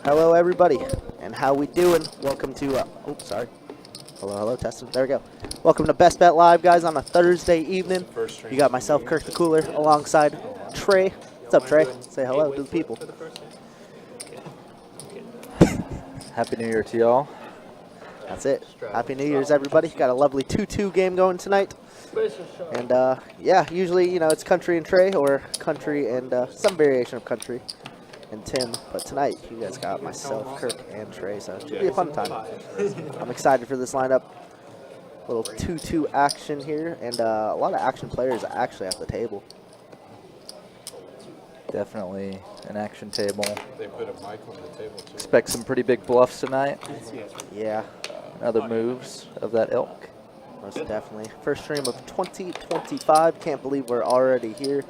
Hello, everybody, and how we doing? Welcome to, sorry. Hello, testing. There we go. Welcome to Best Bet Live, guys, on a Thursday evening. You got myself, Kirk the Cooler, alongside Trey. What's up, Trey? Say hello to the people. Happy New Year to y'all. That's it. Happy New Year's, everybody. Got a lovely 2-2 game going tonight. And, yeah, usually, you know, it's country and Trey, or country and some variation of country and Tim. But tonight, you guys got myself, Kirk, and Trey, so it should be a fun time. I'm excited for this lineup. Little 2-2 action here, and a lot of action players actually at the table. Definitely an action table. They put a mic on the table, too. Expect some pretty big bluffs tonight. Yeah. And other moves of that ilk. Most definitely. First stream of 2025. Can't believe we're already here.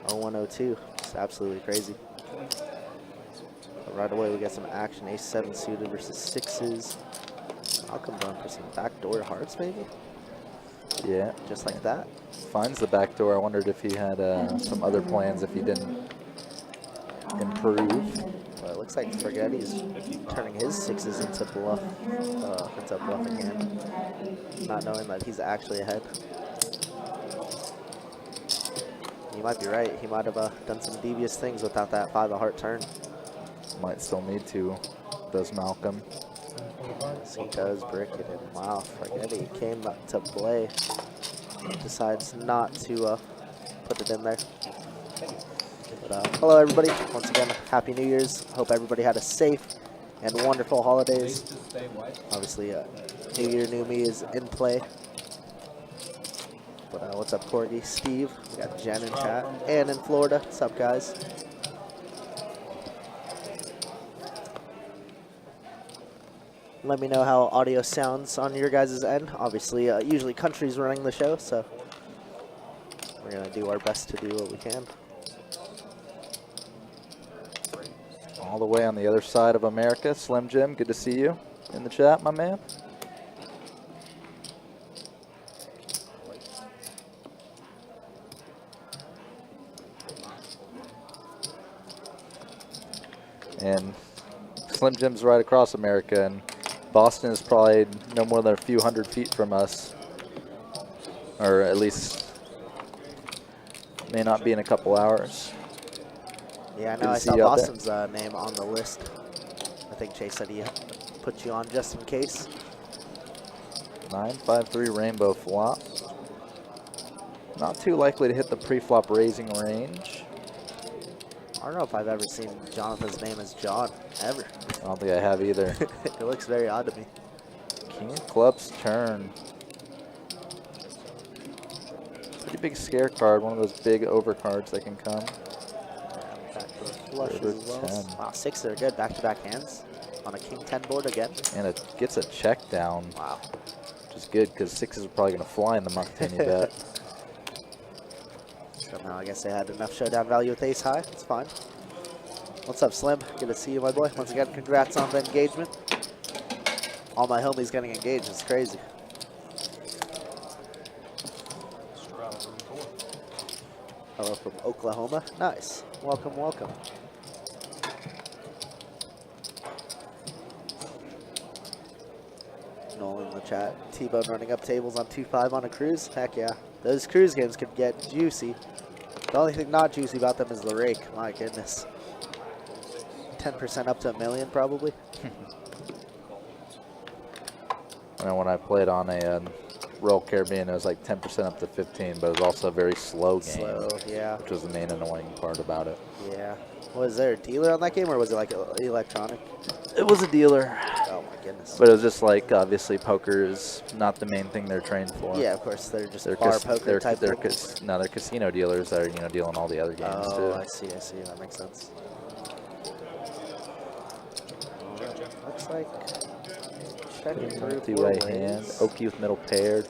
0102. It's absolutely crazy. But right away, we got some action. Ace-7 suited versus sixes. I'll come down for some backdoor hearts, maybe? Yeah. Just like that. Finds the back door. I wondered if he had some other plans if he didn't improve. Well, it looks like Forgetty's turning his sixes into bluff, into a bluffing hand, not knowing that he's actually ahead. You might be right. He might have done some devious things without that 5 of heart turn. Might still need to, does Malcolm. Yes, he does brick it in. Wow, Forgetty came up to play. Decides not to put it in there. But, hello, everybody. Once again, Happy New Year's. Hope everybody had a safe and wonderful holidays. Obviously, New Year, New Me is in play. But what's up, Corgi? Steve. We got Jen in chat. And in Florida. What's up, guys? Let me know how audio sounds on your guys' end. Obviously, usually country's running the show, so we're going to do our best to do what we can. All the way on the other side of America, Slim Jim, good to see you in the chat, my man. And Slim Jim's right across America, and Boston is probably no more than a few hundred feet from us, or at least may not be in a couple hours. Yeah, I know. I saw Boston's name on the list. I think Chase said he put you on just in case. 9-5-3 rainbow flop. Not too likely to hit the pre-flop raising range. I don't know if I've ever seen Jonathan's name as John, ever. I don't think I have either. It looks very odd to me. King of clubs turn. Pretty big scare card, one of those big overcards that can come. Flushes as well. Wow, 6 are good. Back-to-back hands on a King-10 board again. And it gets a check down. Wow. Which is good because 6s are probably going to fly in the monk-10 you bet. Somehow I guess they had enough showdown value with ace high. It's fine. What's up, Slim? Good to see you, my boy. Once again, congrats on the engagement. All my homies getting engaged. It's crazy. Hello from Oklahoma. Nice. Welcome, welcome. Noel in the chat. T-Bone running up tables on 2-5 on a cruise. Heck yeah. Those cruise games could get juicy. The only thing not juicy about them is the rake. My goodness. 10% up to $1 million, probably. When I played on a Royal Caribbean, it was like 10% up to 15, but it was also a very slow game. Slow, yeah. Which was the main annoying part about it. Yeah. Was there a dealer on that game, or was it like electronic? It was a dealer. Oh my goodness. But it was just like, obviously, poker is not the main thing they're trained for. Yeah, of course. They're just bar poker type they're casino dealers that are, dealing all the other games, too. Oh, I see. That makes sense. Looks like checking through multi-way hand. Oki with middle paired.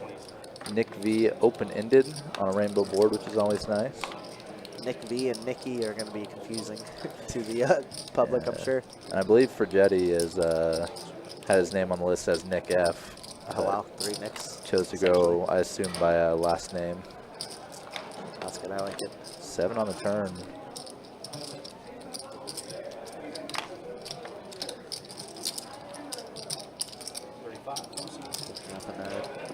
Nick V open-ended on a rainbow board, which is always nice. Nick V and Nicky are going to be confusing to the public, I'm sure. And I believe Forgetti is had his name on the list as Nick F. Oh wow, 3 Nicks. Chose to go, I assume, by last name. That's good. I like it. 7 on the turn. Up an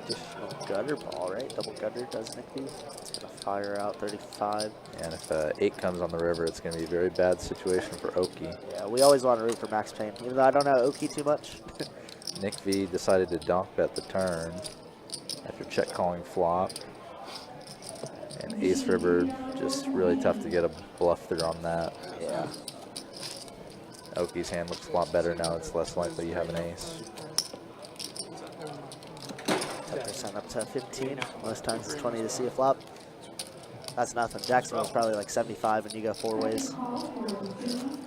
additional gutter ball, right? Double gutter does Nick V. It's gonna fire out 35. And if 8 comes on the river, it's going to be a very bad situation for Oki. Yeah, we always want to root for Max Payne, even though I don't know Oki too much. Nick V decided to donk bet the turn after check calling flop. And ace river, just really tough to get a bluff through on that. Yeah. Oki's hand looks a lot better now. It's less likely you have an ace. 10% up to 15. Most times it's 20 to see a flop. That's nothing. Jacksonville's probably like 75 and you go 4 ways.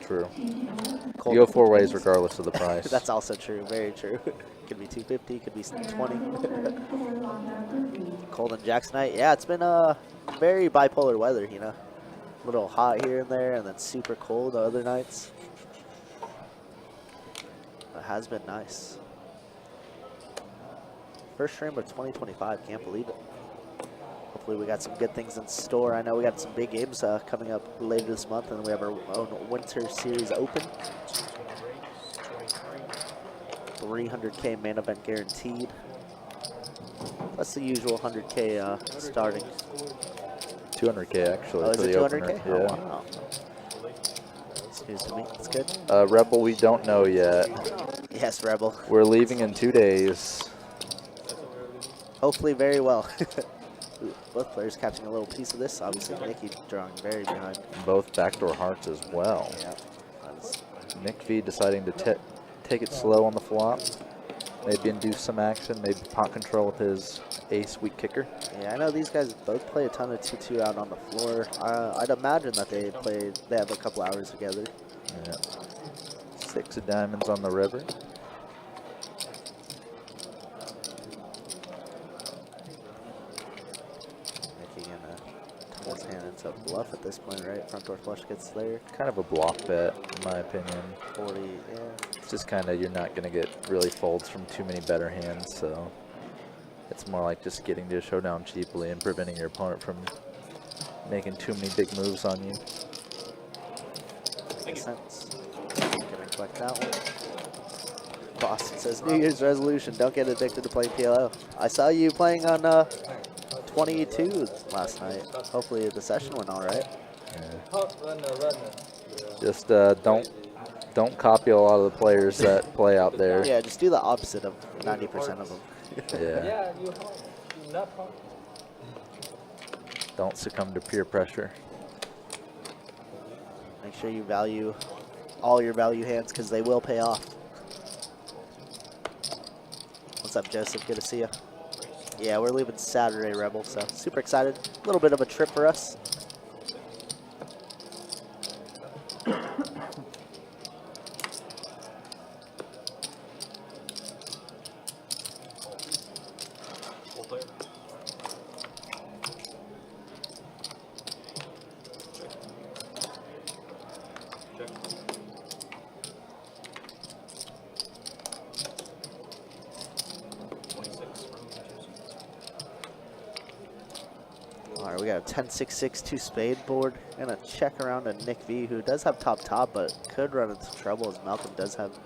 True. Cold. You go 4 ways regardless of the price. That's also true. Very true. Could be 250, could be 20. Cold and Jacksonite. Yeah, it's been very bipolar weather, you know. A little hot here and there and then super cold the other nights. It has been nice. First stream of 2025, can't believe it. Hopefully we got some good things in store. I know we got some big games coming up later this month, and we have our own Winter Series Open. 300K main event guaranteed. That's the usual 100K starting. 200K actually. Oh, is for it the 200K? opener. Oh, Yeah. wow. It's news to me. It's good. Rebel, we don't know yet. Yes, Rebel. We're leaving in 2 days. Hopefully very well. Ooh, both players catching a little piece of this. Obviously, Nicky drawing very behind. Both backdoor hearts as well. Yeah. That's Nick V deciding to take it slow on the flop. Maybe induce some action. Maybe pot control with his ace weak kicker. Yeah, I know these guys both play a ton of 2-2 out on the floor. I'd imagine that they have a couple hours together. Yeah. 6 of diamonds on the river. Making turn his hand into a bluff at this point, right? Front door flush gets there. Kind of a block bet, in my opinion. 40, yeah. It's just kind of, you're not going to get really folds from too many better hands, so it's more like just getting to a showdown cheaply and preventing your opponent from making too many big moves on you. Makes sense. Gonna collect that one. Boston says, New Year's resolution, don't get addicted to playing PLO. I saw you playing on 22 last night. Hopefully the session went all right. Yeah. Just don't copy a lot of the players that play out there. Yeah, just do the opposite of 90% of them. Yeah. Don't succumb to peer pressure. Make sure you value all your value hands because they will pay off. What's up, Joseph? Good to see you. Yeah, we're leaving Saturday, Rebel, so super excited. A little bit of a trip for us. All right, we got a 10-6-6 2 spade board and a check around to Nick V, who does have top, but could run into trouble as Malcolm does have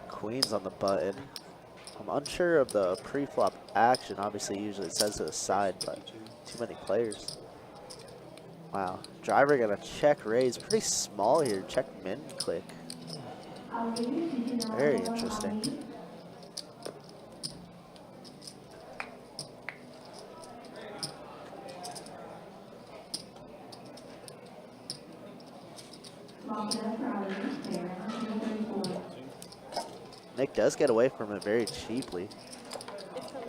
queens on the button. I'm unsure of the pre-flop action. Obviously, usually it says to the side, but too many players. Wow, driver gonna check raise. Pretty small here. Check min click. Very interesting. Nick does get away from it very cheaply.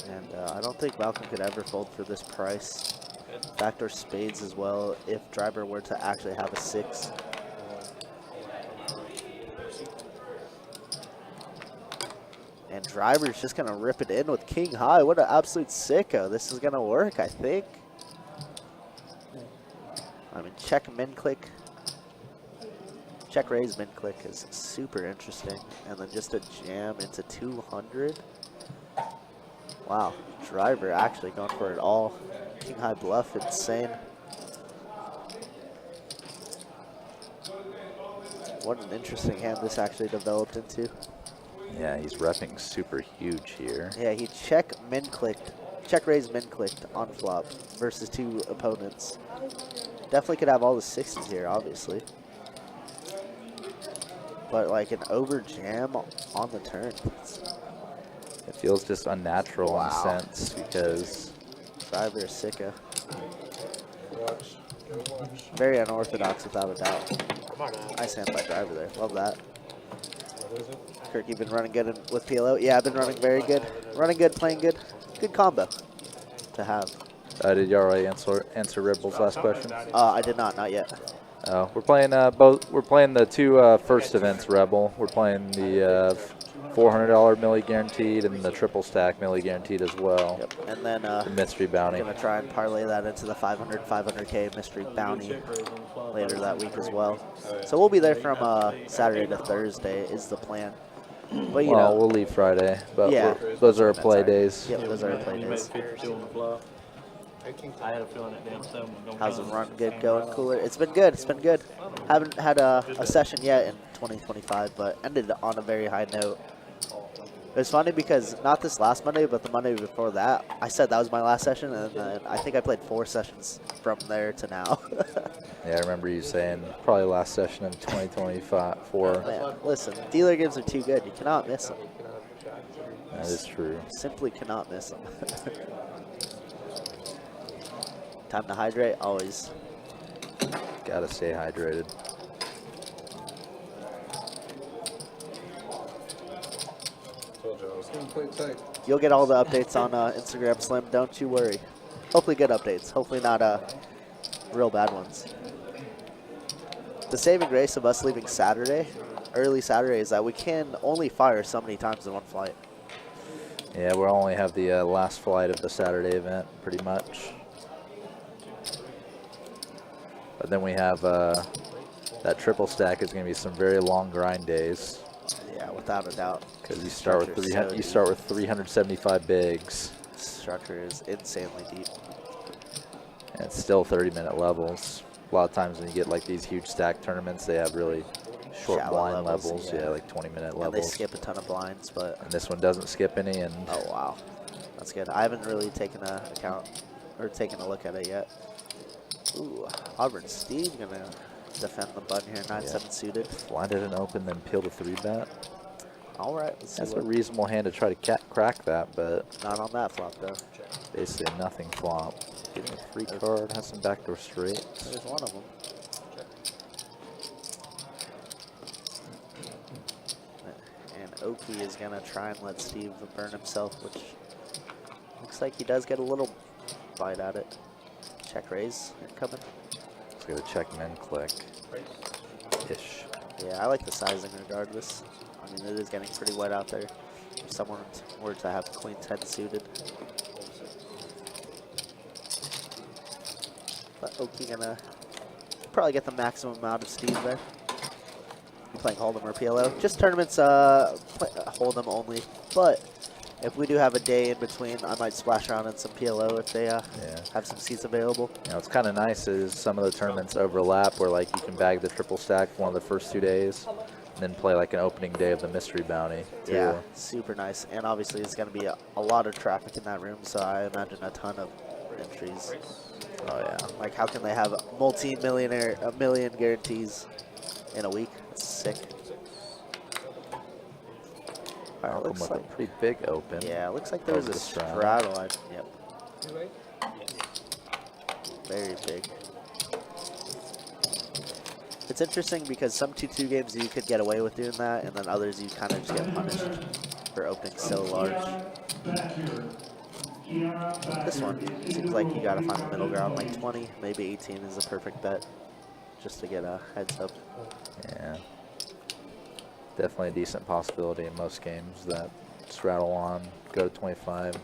And I don't think Malcolm could ever fold for this price. Backdoor spades as well if driver were to actually have a 6. And driver's just going to rip it in with king high. What an absolute sicko. This is going to work, I think. I mean, check min click. Check raise min click is super interesting. And then just a jam into 200. Wow, driver actually going for it all. King high bluff, insane. What an interesting hand this actually developed into. Yeah, he's repping super huge here. Yeah, he check raise min clicked on flop versus 2 opponents. Definitely could have all the 6s here, obviously. But like an over jam on the turn. It feels just unnatural in a Wow. sense because Driver is sicka. Watch. Go watch. Very unorthodox without a doubt. Nice hand by driver there. Love that. What is it? Kirk, you've been running good with PLO? Yeah, I've been running very good. Running good, playing good. Good combo to have. did you already answer Ribble's last question? I did not yet. We're playing both. We're playing the 2 first events. Rebel. We're playing the $400 milli guaranteed and the triple stack milli guaranteed as well. Yep. And then The mystery bounty. I'm gonna try and parlay that into the 500K mystery bounty later that week as well. So we'll be there from Saturday to Thursday is the plan. But you Well, know, we'll leave Friday, but yeah, those are our play days. Yep, those are our play You made days. 52 on the flop. I had a feeling that damn stone was going How's the run good going, Cooler? It's been good. It's been good. Haven't had a session yet in 2025, but ended on a very high note. It was funny because not this last Monday, but the Monday before that, I said that was my last session, and then I think I played 4 sessions from there to now. Yeah, I remember you saying probably last session in 2024. Man, listen, dealer games are too good. You cannot miss them. That is true. Simply cannot miss them. Time to hydrate, always. Gotta stay hydrated. Told you I was gonna play tight. You'll get all the updates on Instagram, Slim. Don't you worry. Hopefully good updates. Hopefully not real bad ones. The saving grace of us leaving Saturday, early Saturday, is that we can only fire so many times in one flight. Yeah, we'll only have the last flight of the Saturday event, pretty much. But then we have that triple stack is going to be some very long grind days. Yeah, without a doubt. Because you start with Structure's 300, so you start with 375 bigs, Structure is insanely deep. and it's still 30-minute levels. A lot of times when you get like these huge stack tournaments, they have really short Shallow blind levels, levels. yeah. Yeah, like 20-minute And levels. they skip a ton of blinds, but And this one doesn't skip any, and oh wow, that's good. I haven't really taken taken a look at it yet. Ooh, Auburn Steve gonna defend the button here, 9-7 suited. blinded and open, then peeled a 3-bet. All right, let's see That's a what. reasonable hand to try to crack that, but Not on that flop though. basically nothing flop. Getting a free card, has some backdoor straight. There's one of them. And Oki is gonna try and let Steve burn himself, which looks like he does get a little bite at it. Check raise incoming. Let's go to check men click. Ish. Yeah, I like the sizing regardless. I mean, it is getting pretty wet out there. If someone were to have queen 10 suited. But Oki gonna probably get the maximum out of Steve there. You playing Hold'em or PLO? Just tournaments, Hold'em only. But if we do have a day in between, I might splash around in some PLO if they have some seats available. You know, what's kind of nice is some of the tournaments overlap where like you can bag the triple stack one of the first 2 days, and then play like an opening day of the mystery bounty too. Yeah, super nice. And obviously it's going to be a lot of traffic in that room, so I imagine a ton of entries. Oh yeah. Like, how can they have a million guarantees in a week? That's sick. All right, Malcolm looks with like, a pretty big open. yeah, looks like there was Over a the straddle. straddle. Yep, very big. It's interesting because some 2-2 games you could get away with doing that, and then others you kind of just get punished for opening so large. This one seems like you gotta find the middle ground, like 20, maybe 18 is a perfect bet, just to get a heads up. Yeah. Definitely a decent possibility in most games that straddle on, go to 25.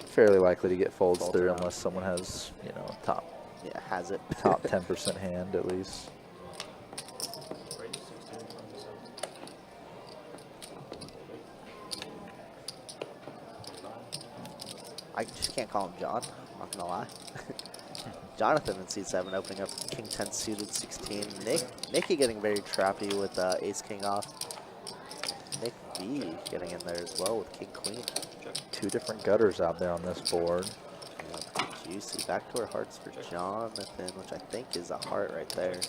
Fairly likely to get folds Folds through around. unless someone has, you know, top Yeah, has it. 10% hand at least. I just can't call him John. Not gonna lie. Jonathan in seat 7 opening up King 10 suited 16. Nikki getting very trappy with Ace King off. Nick V getting in there as well with King Queen. 2 different gutters out there on this board. Yeah, juicy backdoor hearts for Jonathan, which I think is a heart right there.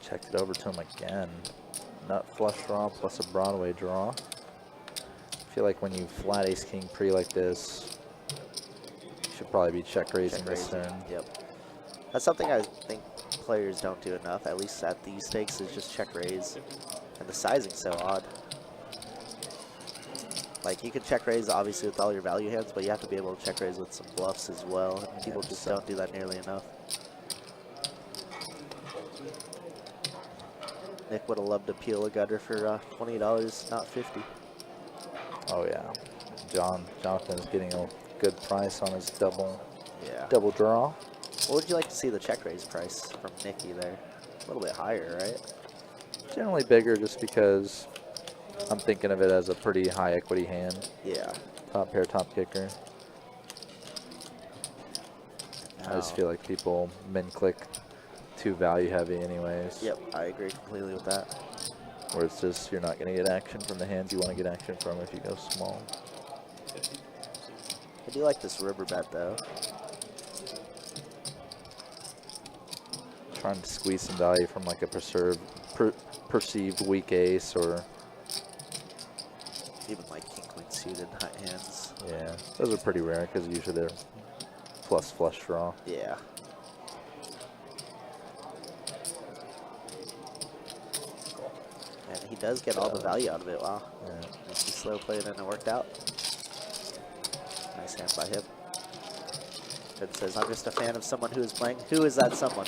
Checked it over to him again. Nut flush draw plus a Broadway draw. I feel like when you flat Ace King pre like this, you should probably be check raising this turn. Yep. That's something I think players don't do enough, at least at these stakes, is just check raise. And the sizing's so odd. Like, you can check raise obviously with all your value hands, but you have to be able to check raise with some bluffs as well. And people just don't do that nearly enough. Nick would have loved to peel a gutter for $20, not $50. Oh yeah, Jonathan's getting a good price on his double draw. What would you like to see the check raise price from Nicky there? A little bit higher, right? Generally bigger just because I'm thinking of it as a pretty high equity hand. Yeah. Top pair, top kicker. I just feel like people min click too value heavy anyways. Yep, I agree completely with that. Where it's just you're not going to get action from the hands you want to get action from if you go small. I do like this river bet though. Trying to squeeze some value from like a perceived weak ace or Even like King Queen suited hands. yeah, those are pretty rare because usually they're plus flush draw. Yeah. And he does get all the value out of it. Wow. Yeah. Nice slow played and it worked out. Nice hand by him. Ted says, I'm just a fan of someone who is playing. Who is that someone?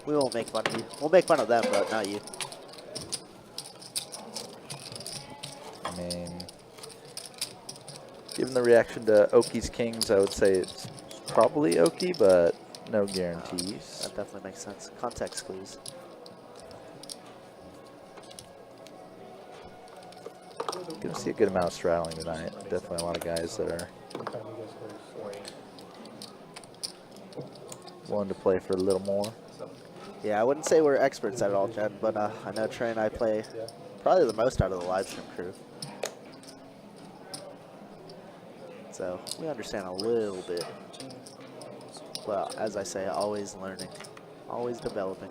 We won't make fun of you. We'll make fun of them, but not you. I mean, given the reaction to Oki's Kings, I would say it's probably Oki, but no guarantees. That definitely makes sense. Context clues. Gonna see a good amount of straddling tonight. Definitely a lot of guys that are willing to play for a little more. Yeah, I wouldn't say we're experts at it all, Jen, but I know Trey and I play probably the most out of the live stream crew. So we understand a little bit. Well, as I say, always learning, always developing.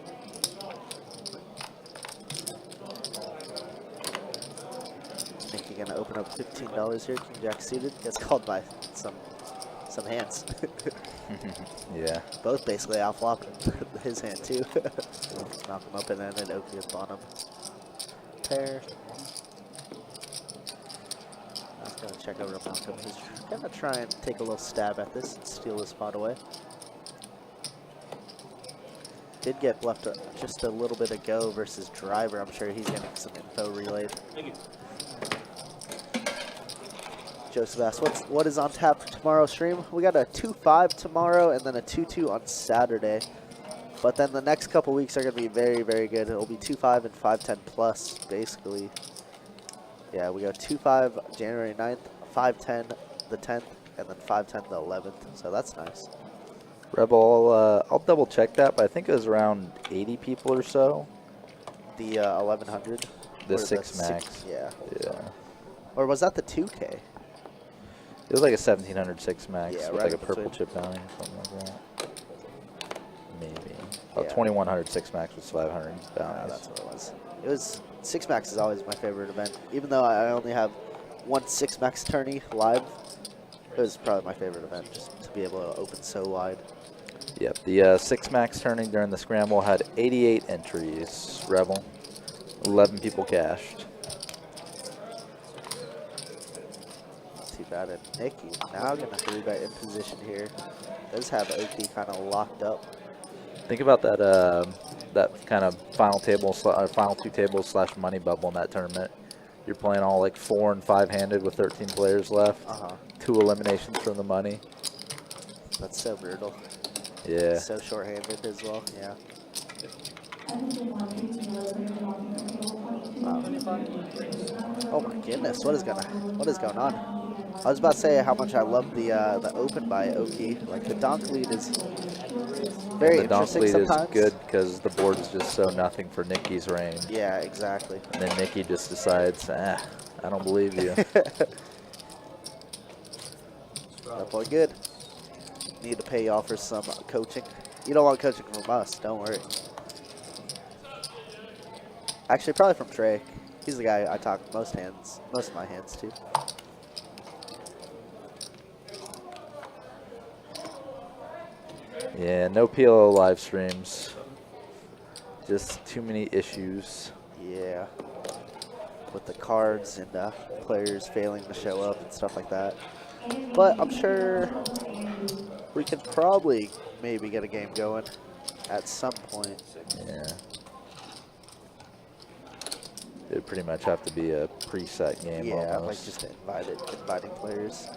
Nicky gonna open up $15 here. King Jack suited gets called by some hands. Yeah. Both basically out flopping his hand too. Knock him up and then an Oki at bottom. Pair. I was gonna check over to Malcolm. He's gonna try and take a little stab at this and steal this spot away. Did get bluffed just a little bit ago versus Driver. I'm sure he's getting some info relayed. Thank you. Joseph asks, what is on tap for tomorrow's stream? We got a 2-5 tomorrow and then a 2-2 on Saturday. But then the next couple weeks are going to be very, very good. It'll be 2-5 and 5-10 plus, basically. Yeah, we go 2-5 January 9th, 5-10 the 10th, and then 5-10 the 11th. So that's nice. Rebel, I'll double check that, but I think it was around 80 people or so. The 1100? The Or 6 max. Yeah. Yeah. Or was that the 2K? It was like a 1700 6 max Yeah, with right like a purple between. chip bounty or something like that. Maybe. Oh, Yeah. 2100 6 max with 500 bounties. That's what it was. It was 6 max is always my favorite event. Even though I only have one 6 max tourney live, it was probably my favorite event just to be able to open so wide. Yep, the 6 max turning during the scramble had 88 entries. Rebel, 11 people cashed. Too bad. And Nicky now going to 3-bet in position here. Does have Oki kind of locked up. Think about that that kind of final table, final 2 tables slash money bubble in that tournament. You're playing all like 4 and 5 handed with 13 players left. 2 eliminations from the money. That's so brutal. Yeah. So short-handed as well. Yeah. Wow. Oh my goodness! What is going on? I was about to say how much I love the open by Oki. Like the donk lead is very And the donk interesting lead sometimes. is good because the board is just so nothing for Nikki's range. Yeah, exactly. And then Nikki just decides, I don't believe you. That boy good. Need to pay y'all for some coaching. You don't want coaching from us, don't worry. Actually, probably from Trey. He's the guy I talk most of my hands to. Yeah, no PLO live streams. Just too many issues. Yeah. With the cards and players failing to show up and stuff like that. But I'm sure we can probably maybe get a game going at some point. Yeah. It would pretty much have to be a preset game. Yeah, almost. like just inviting players.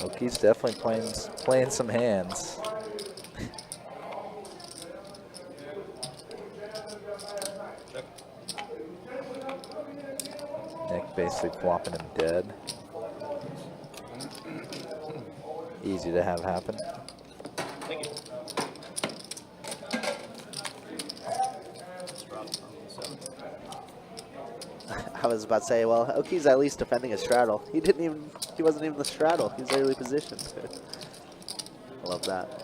Oki's definitely playing some hands. Nick basically flopping him dead. Easy to have happen. Thank you. I was about to say, well, Oki's at least defending his straddle. He wasn't even the straddle. He's early positioned. I love that.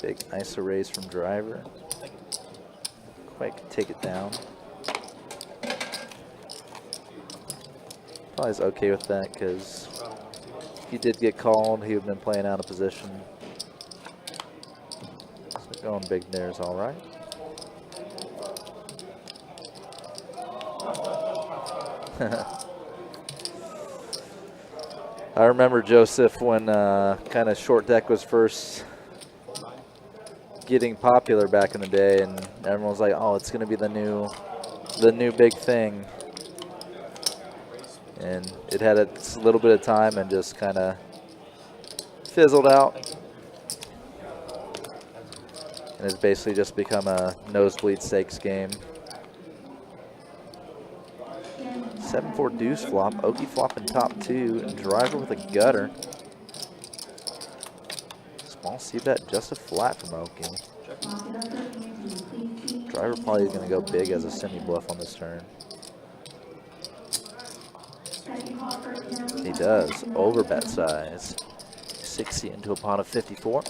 Big ISO raise from driver. Quite could take it down. Probably is okay with that because if he did get called, he would have been playing out of position. So going big there is all right. I remember Joseph when kind of short deck was first getting popular back in the day, and everyone was like, "Oh, it's going to be the new big thing." And it had a little bit of time and just kind of fizzled out. And it's basically just become a nosebleed stakes game. 7-4 deuce flop, Oki flopping top two, and driver with a gutter. Small c-bet, just a flat from Oki. Driver probably is going to go big as a semi-bluff on this turn. He does, over bet size. 60 into a pot of 54.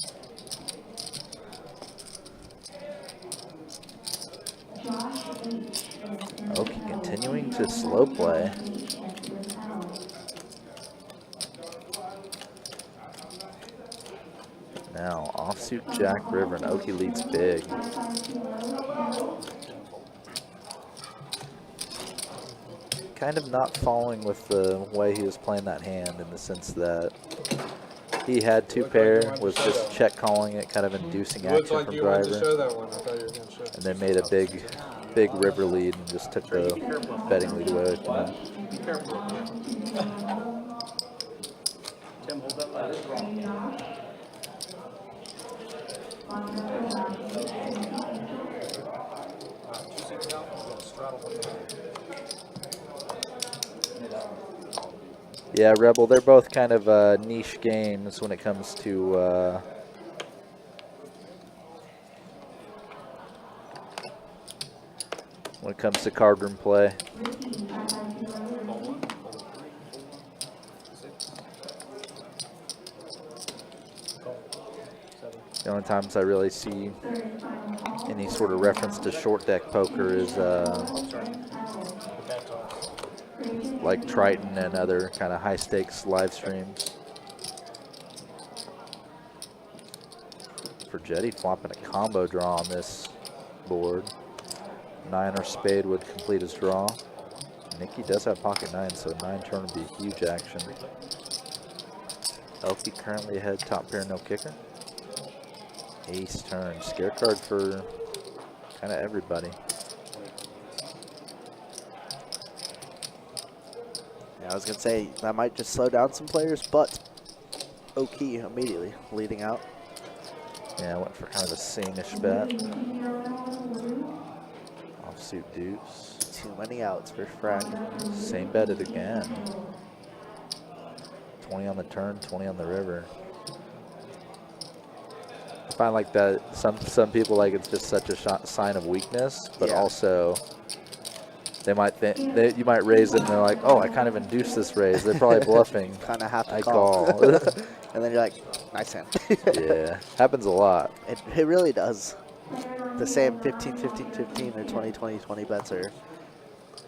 Oki continuing to slow play. Now offsuit Jack River, and Oki leads big. Kind of not following with the way he was playing that hand, in the sense that he had two pair, was just check calling it, kind of inducing action from driver, and then made a big river lead and just took the betting lead away from him. Be careful. Tim, hold that ladder. Yeah, Rebel, they're both kind of niche games when it comes to card room play. The only times I really see any sort of reference to short deck poker is like Triton and other kind of high stakes live streams. for Jetty flopping a combo draw on this board. 9 or spade would complete his draw. Nicky does have pocket 9, so 9 turn would be huge action. Elkie currently ahead, top pair, no kicker. Ace turn, scare card for kind of everybody. Yeah, I was going to say, that might just slow down some players, but Oki immediately leading out. Yeah, I went for kind of a same-ish bet. Offsuit deuce. Too many outs for Frank. Same bet it again. 20 on the turn, 20 on the river. I find like that, some people like it's just such a sign of weakness, but Yeah. also they might think, you might raise it and they're like, oh, I kind of induced this raise. They're probably bluffing. Kind of have to I call. call. And then you're like, nice hand. Yeah, happens a lot. It really does. The same 15, 15, 15 or 20, 20, 20 bets are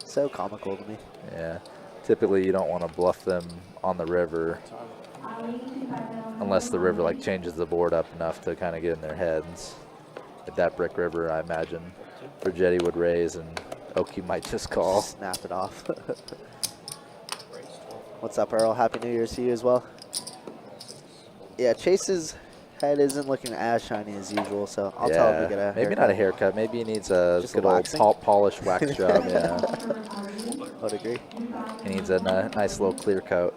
so comical to me. Yeah, typically you don't want to bluff them on the river unless the river like changes the board up enough to kind of get in their heads. At that brick river, I imagine Jetty would raise and Oki might just call. Snap it off. What's up, Earl? Happy New Year's to you as well. Yeah, Chase's head isn't looking as shiny as usual, so I'll tell him to get a haircut. Maybe not a haircut. Maybe he needs a Just good a old waxing? polished wax job. Yeah, Would agree. he needs a nice little clear coat.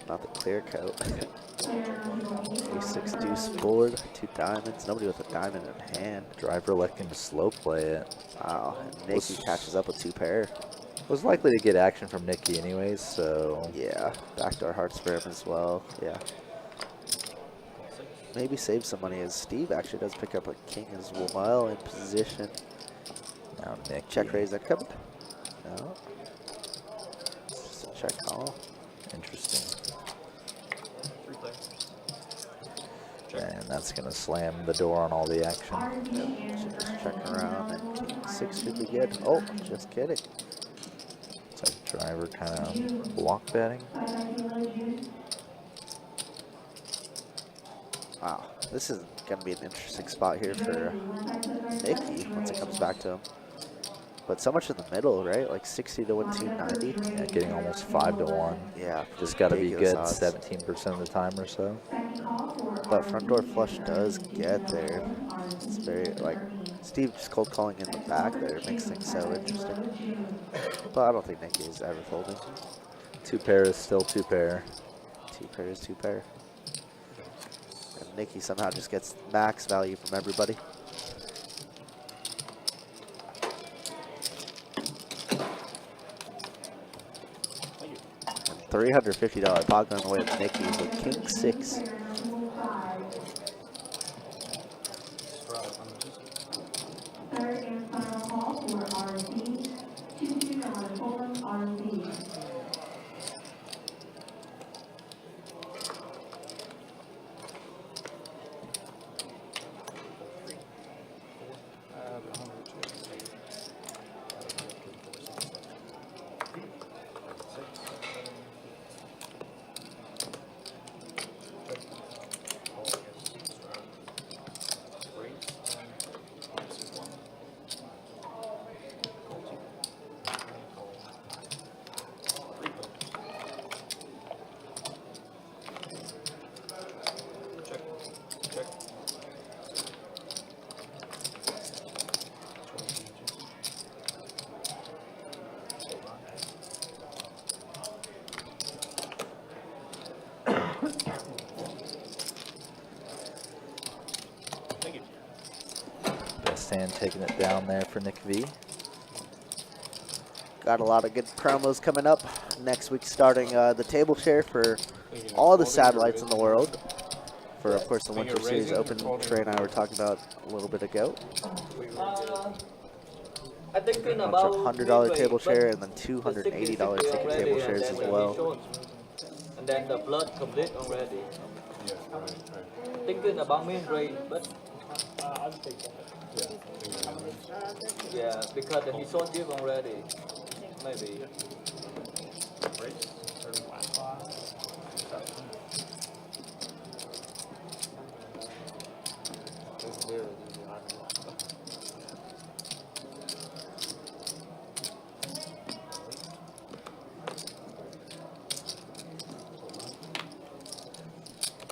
Not the clear coat. A6 deuce board, 2 diamonds. Nobody with a diamond in hand. Driver electing to slow play it. Wow, and Nicky catches up with 2 pair. Was likely to get action from Nicky anyways, so Yeah, backdoor heart spam as well. Yeah. Maybe save some money as Steve actually does pick up a king as well in position. now Nicky. Check raise that coming. No. Just a check call. Interesting. And that's going to slam the door on all the action. Yep. Should just check around and king 6 should be good. Oh, just kidding. It's like driver kind of block betting. Wow, this is going to be an interesting spot here for Nicky once it comes back to him. But so much in the middle, right? Like 60 to win 290. Yeah, getting almost 5 to 1. Yeah, Just got to be ridiculous good odds. 17% of the time or so. But front door flush does get there. It's very, like, Steve just cold calling in the back there makes things so interesting. But I don't think Nicky is ever folding. 2 pair is still 2 pair. 2 pair is 2 pair. And Nicky somehow just gets max value from everybody. And $350 pot going away with Nicky with king 6. Third and final call for RC, $22 Fulham RC. Best hand taking it down there for Nick V. Got a lot of good promos coming up. Next week starting the table share for all the satellites in the world. For, of course, the Winter Series Open Trey and I were talking about a little bit ago. I think A bunch of $100 table share and then $280 ticket table shares as well. And then the blood complete already. Yeah, right. Thinking about main rate, but yeah, because he saw Jim already. Maybe.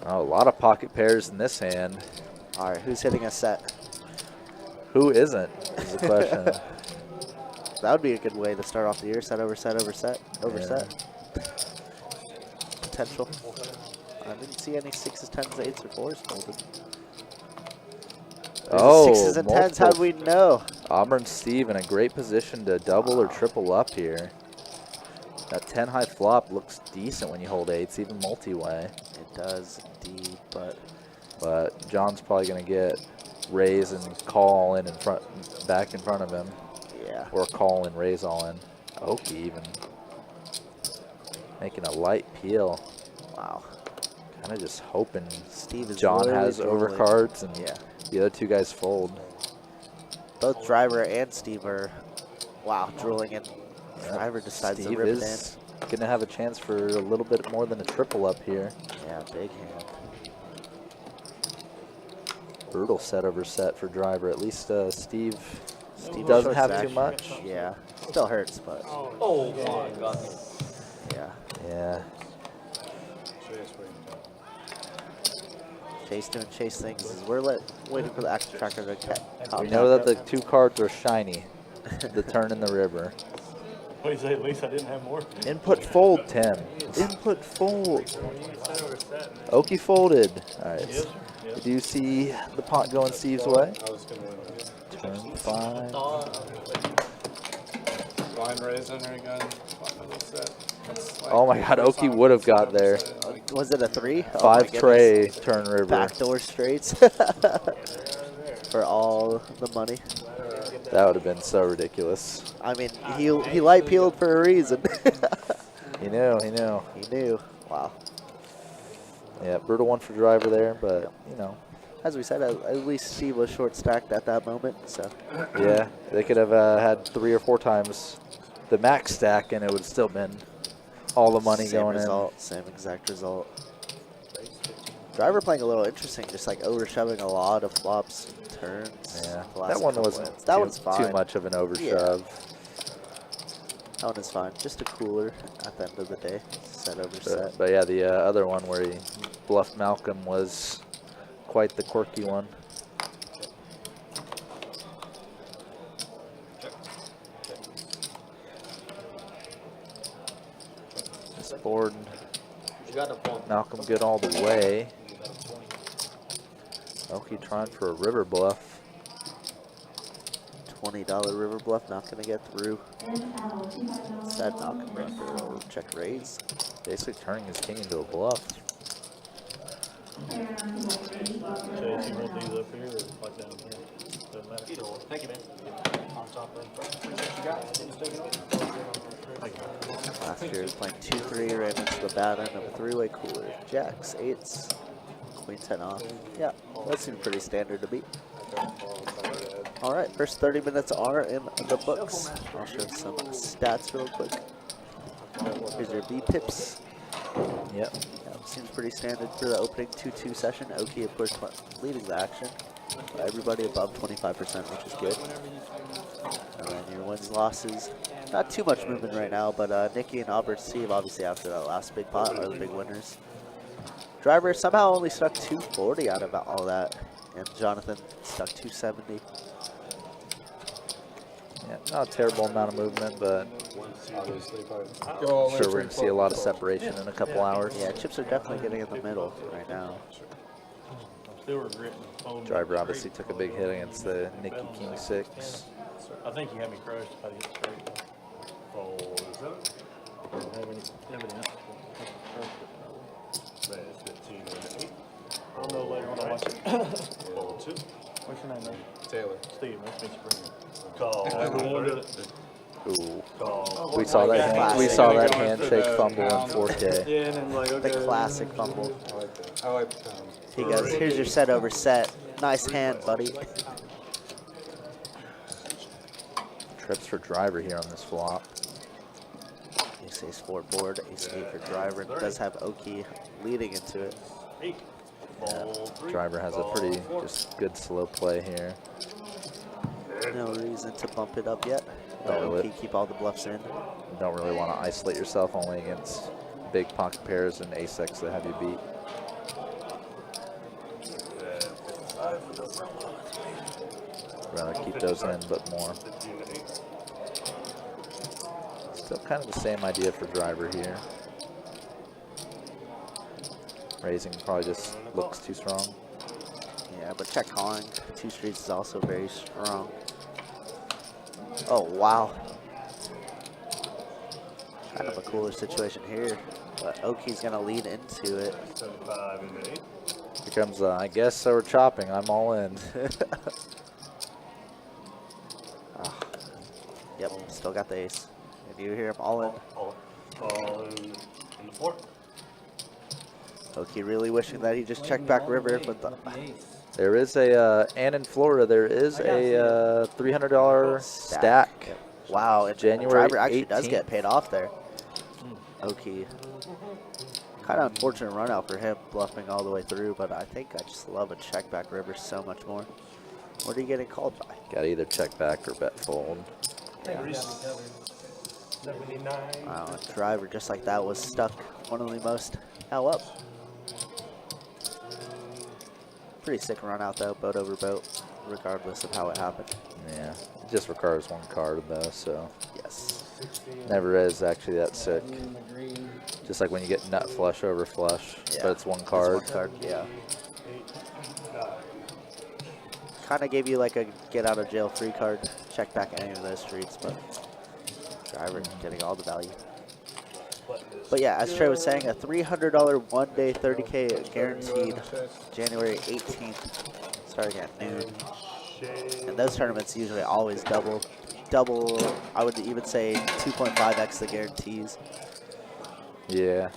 Oh, a lot of pocket pairs in this hand. All right, who's hitting a set? Who isn't is the question. That would be a good way to start off the year. Set over set over set over Yeah. set. Potential. I didn't see any 6s, 10s, 8s, or 4s folded. There's Oh, 6s and 10s. How'd we know? Auburn Steve in a great position to double or triple up here. That 10 high flop looks decent when you hold 8s, even multi-way. It does indeed, but John's probably going to get raise and call in front, back in front of him. yeah. Or call and raise all in. Oki even making a light peel. Wow. Kind of just hoping Steve is John really has drooling. overcards and Yeah. the other two guys fold. Both Driver and Steve are, wow, drooling in. Driver decides to Steve rip it in. is going to have a chance for a little bit more than a triple up here. Yeah, big hand. Brutal set over set for Driver. At least Steve Steve doesn't short have stack. too much. Yeah, still hurts, but Oh my God. yeah. Yeah. Chase doing Chase things. We're waiting for the action tracker to catch. We know that the two cards are shiny. The turn in the river. What do you say? At least I didn't have more. Input fold, Tim. Input fold. Oki folded. All right. Yes, yes. Did you see the pot going Steve's way? I was going to win. Turn 5. Blind raise under again. Blind middle set. That's like Oh my God, Oki would have got there. Was it a 3? Oh my 5 goodness. tray, turn river. Backdoor straights for all the money. That would have been so ridiculous. I mean, he light peeled for a reason. He knew, he knew. He knew. Wow. Yeah, brutal one for Driver there, but, you know. As we said, at least Steve was short stacked at that moment. So Yeah, they could have had 3 or 4 times the max stack, and it would have still been all the money same going result, same exact result. Driver playing a little interesting, just like over shoving a lot of flops, turns. in. Yeah, the last that one couple wasn't ends. That one's fine. too much of an overshove. That one is fine. Just a cooler at the end of the day. Set over But, set. but yeah, the other one where he bluffed Malcolm was quite the quirky one. This board, You got the point. Malcolm good all the way. Oki trying for a river bluff. $20 river bluff, not going to get through. Said Malcolm Rucker or check raise. Basically turning his king into a bluff. Chase, you want these up here or like down here? Doesn't matter. Either one. Thank you, man. On top of Last year he was playing 2-3, ran into the bad end of a 3-way cooler. Jacks, 8s, queen 10 off. Yeah, that seemed pretty standard to me. All right, first 30 minutes are in the books. I'll show some stats real quick. Here's your B tips. Yep. Yeah, seems pretty standard for the opening 2-2 session. Oki, of course, leading the action. Everybody above 25%, which is good. And then your wins, losses. Not too much movement right now, but Nikki and Albert Steve, obviously after that last big pot, are the big winners. Driver somehow only stuck 240 out of all that, and Jonathan stuck 270. Yeah, not a terrible amount of movement, but Obviously, but I'm sure we're going to see a lot of separation in a couple hours. Yeah, chips are definitely getting in the middle right now. I'm still regretting folding. Driver obviously took a big hit against the Nikki King 6. I think you had me crushed if I hit straight. Oh, is that? I don't have any evidence. man, it's 15 and 8. I'll know later when I watch it. Fold 2. What's your name, man? Taylor. Steve, nice to meet you. Call. Everyone did it. Ooh. Call. We saw that Classic. we saw that handshake fumble in 4K. Yeah, and then like, okay. The classic fumble. I like that. I like the pound. He goes, here's your set over set. Nice hand, buddy. Trips for Driver here on this flop. Ace ace 4 board, ace 8 for Driver. Does have Oki leading into it. Eight. Fold three. Driver has a pretty just good slow play here. No reason to bump it up yet. Don't Oki really- keep all the bluffs in. Don't really want to isolate yourself only against big pocket pairs and ace X that have you beat. Rather keep those in, but more. 15-8. Still kind of the same idea for driver here. Raising probably just looks too strong. Yeah, but check calling 2 streets is also very strong. Oh, wow. Kind of a cooler situation here, but Oki's going to lead into it. 75-8. Here comes, I guess, so we're chopping. I'm all in. Ah, yep, still got the ace. And you hear him all in. All in the 4. Oki really wishing that he just checked back river, but the There is a, and in Florida, there is a $300 stack. Wow, and January driver actually does 18th. get paid off there. Oki. Kind of unfortunate run out for him, bluffing all the way through, but I think I just love a check back river so much more. What are you getting called by? Got to either check back or bet fold. 79. Wow, a driver just like that was stuck one of the most. How up? Pretty sick run out though, boat over boat, regardless of how it happened. Yeah, it just requires 1 card though, so Yes. never is actually that sick. Just like when you get nut flush over flush, Yeah. but it's 1 card. It's 1 card, yeah. Kind of gave you like a get out of jail free card. Check back any of those streets, but driver getting all the value. But yeah, as Trey was saying, a $300 1-day 30K guaranteed January 18th, starting at noon. And those tournaments usually always double, I would even say 2.5x the guarantees. Yeah.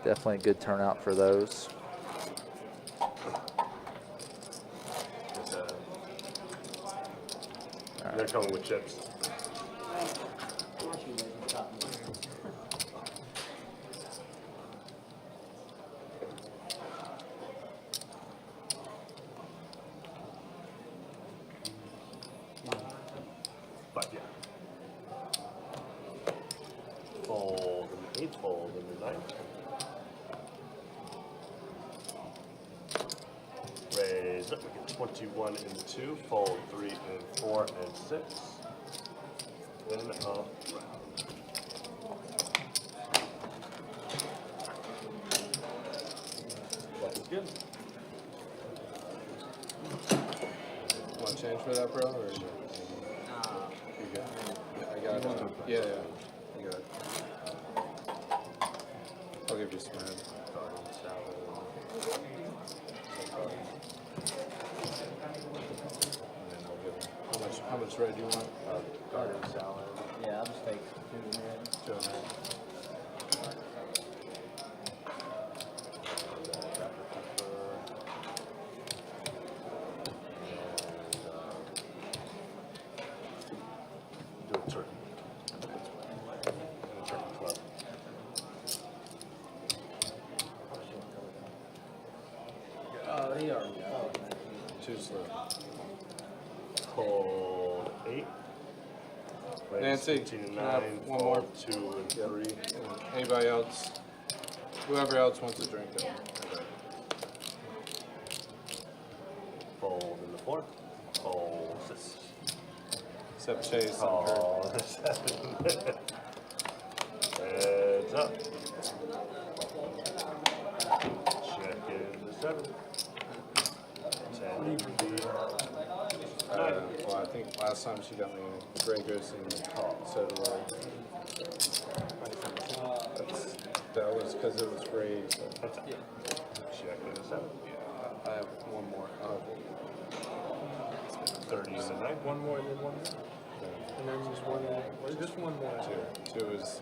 Definitely a good turnout for those. They're coming with chips. But yeah. Fold in the 8th, fold in the 9th. Raise up, we get 21 and 2, fold 3 and 4 and 6. Then up. That is good. Want to change for that, bro? Or you good? I got it. Yeah. You got it. I'll give you some head. How much red do you want? Garden salad. Yeah, I'll just take 2 minutes. 2 and a half. Do a turkey. And a turkey club. He already got it. Too slow. Fold 8. Raise Nancy, 18 and can I have 9. one Fold more? 2 and 3. Anybody else? Whoever else wants to drink it. Fold in the 4th. Fold 6. Except Chase and Kurt. Call the 7. Heads up. Check in the 7. 10 would be 9. Well, I think last time she got me Grey Goose and so do I. That was because it was free. So. That's it. Check in the 7. I have one more. 30 in the 9. One more and then one more. And then just one more. Just one more. Two is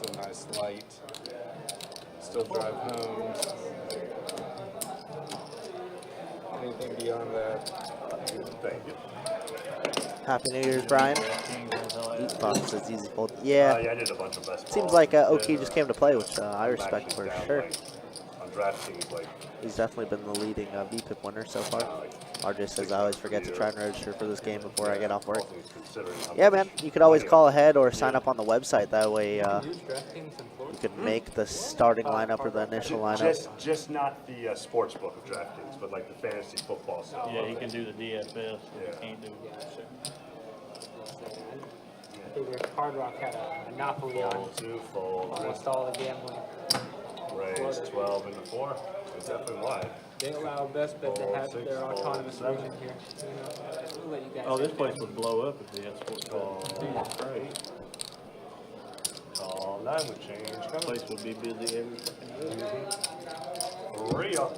a nice light. Still drive home. Anything beyond that? Thank you. Happy New Year's, Brian. Eat box says easy fold. Yeah, Yeah, I did a bunch of best seems balls. like Oki just came to play, which I I'm respect actually for down, sure. like, on DraftKings, like, He's definitely been the leading VPIP winner so far. like RJ says I always forget to try and register for this game before I get off work. All things considering how Yeah, much man. You could always money call ahead or sign up on the website. That way Use DraftKings in Florida. you can make the starting lineup or the initial lineup. Just not the sports book of DraftKings, but like the fantasy football stuff. Yeah, he can do the DFS. Yeah. He can't do. I figured Hard Rock had a monopoly on Fold 2, fold 3. almost all the gambling. Raise 12 into 4. It's definitely wide. They allow Best Bet to have their autonomous region here. We'll let you guys Oh, this have place that. would blow up if they had sports Call betting. 8. Call 9 would change. This place would be busy every fucking day. Real.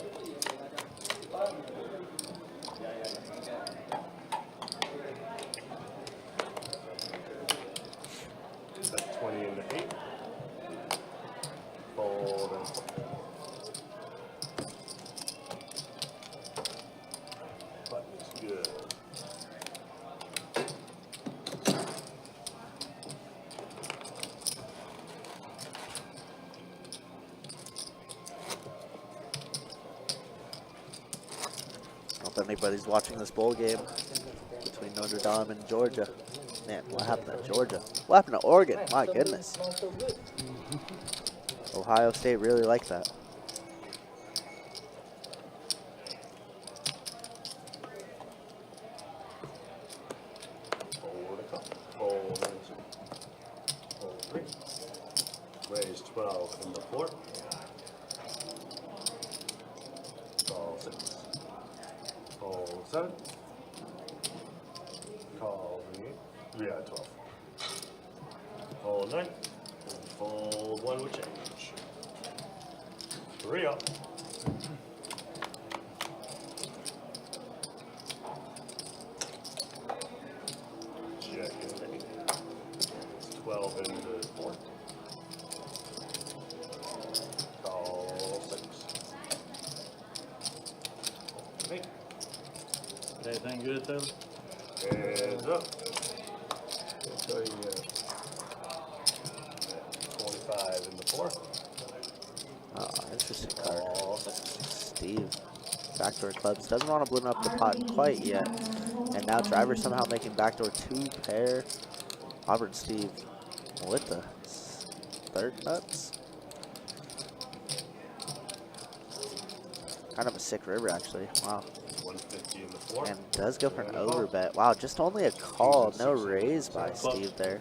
That's 20 into 8. Fold and button's good. I don't know if anybody's watching this bowl game between Notre Dame and Georgia. Man, what happened to Georgia? What happened to Oregon? My goodness. Ohio State really liked that. Fold a cup. Fold and 2. Fold 3. Raise 12 into 4. Call 6. Fold 7. Call 8. Yeah, 12. Fold 9. And fold 1 would change. 3 up. Check in 8. 12 into 4. Call 6. 8. Anything good, Taylor? Heads up. 25 into 4. Oh, interesting card. Call 6. Steve. Backdoor clubs. Doesn't want to balloon up the pot quite yet. And now driver somehow making backdoor 2 pair. Auburn Steve with the third nuts. Kind of a sick river, actually. Wow. 150 into 4. And does go for an overbet. Wow, just only a call. No raise by Steve there.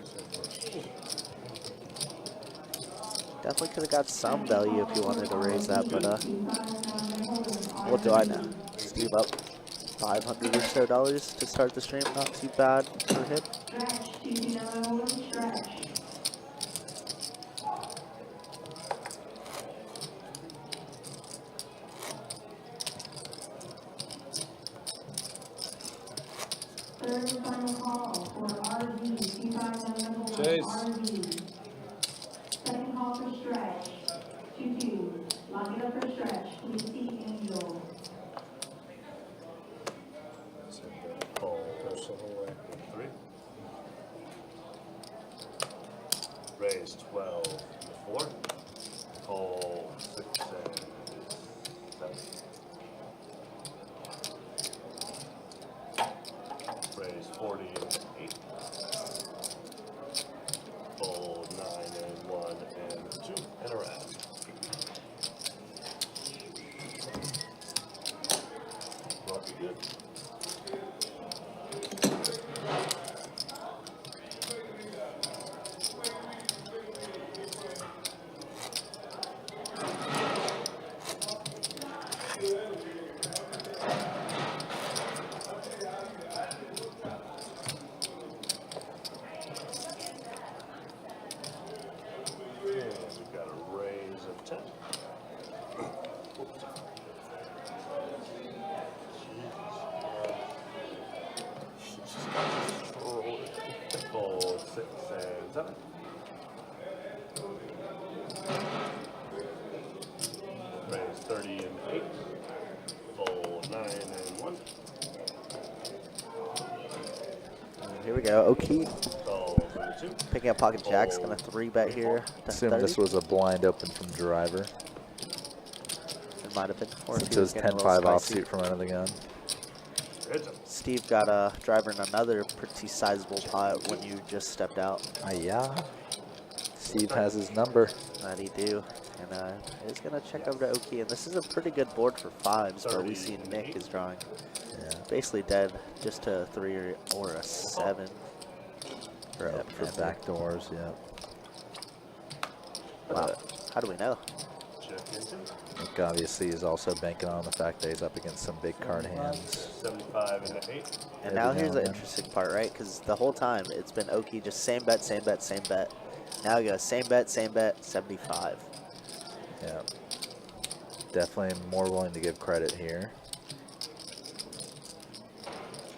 Definitely could have got some value if you wanted to raise that, but what do I know? Steve up $500 or so to start the stream. Not too bad for him. Third and final call for RV, 25 Chase. RV. Second call for stretch, 2-2. Lock it up for stretch, please see Angel. Fold 3. Raise 12 into 4. Call 6 and 7. Raise 40 and 8. Fold 9 and 1 and 2 and a wrap. Lucky good. We've got a raise of 10. Fold 6 and 7. Raise 30 and 8. Fold 9 and 1. Here we go. O'Keefe Fold 2. picking up pocket jacks. Gonna 3-bet here. To Assume 30. this was a blind open from driver. It might have been. Or Since he it was was getting a little 10-5 spicy. offsuit from under the gun. Steve got a driver in another pretty sizable pot when you just stepped out. Yeah. Steve has his number. That he do. And he's going to check over to Oki. And this is a pretty good board for 5s, but we see Nick is drawing basically dead just to a 3 or a 7. For back doors, yeah. Wow. How do we know? Nick obviously is also banking on the fact that he's up against some big card hands. 75 and 8. And now here's the interesting part, right? Because the whole time it's been Oki just same bet, same bet, same bet. Now we go same bet, 75. Yeah. Definitely more willing to give credit here.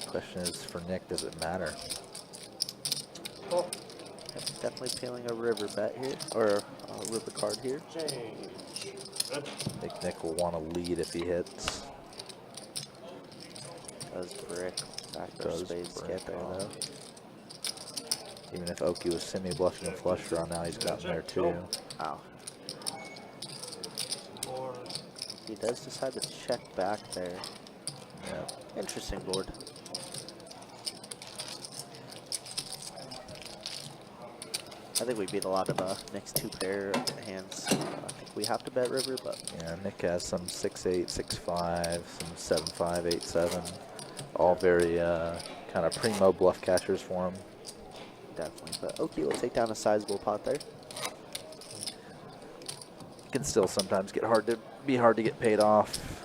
Question is, for Nick, does it matter? Oh, definitely peeling a river bet here, or a river card here. I think Nick will want to lead if he hits. Does brick. Backdoor spades get there though. Even if Oki was semi-bluffing and flush draw, now he's gotten there too. Wow. He does decide to check back there. Yeah. Interesting board. I think we beat a lot of Nick's 2-pair hands. I think we have to bet river, but Yeah, Nick has some 6-8, 6-5, some 7-5, 8-7. All very kind of primo bluff catchers for him. definitely. But Oki will take down a sizable pot there. Can still sometimes hard to get paid off.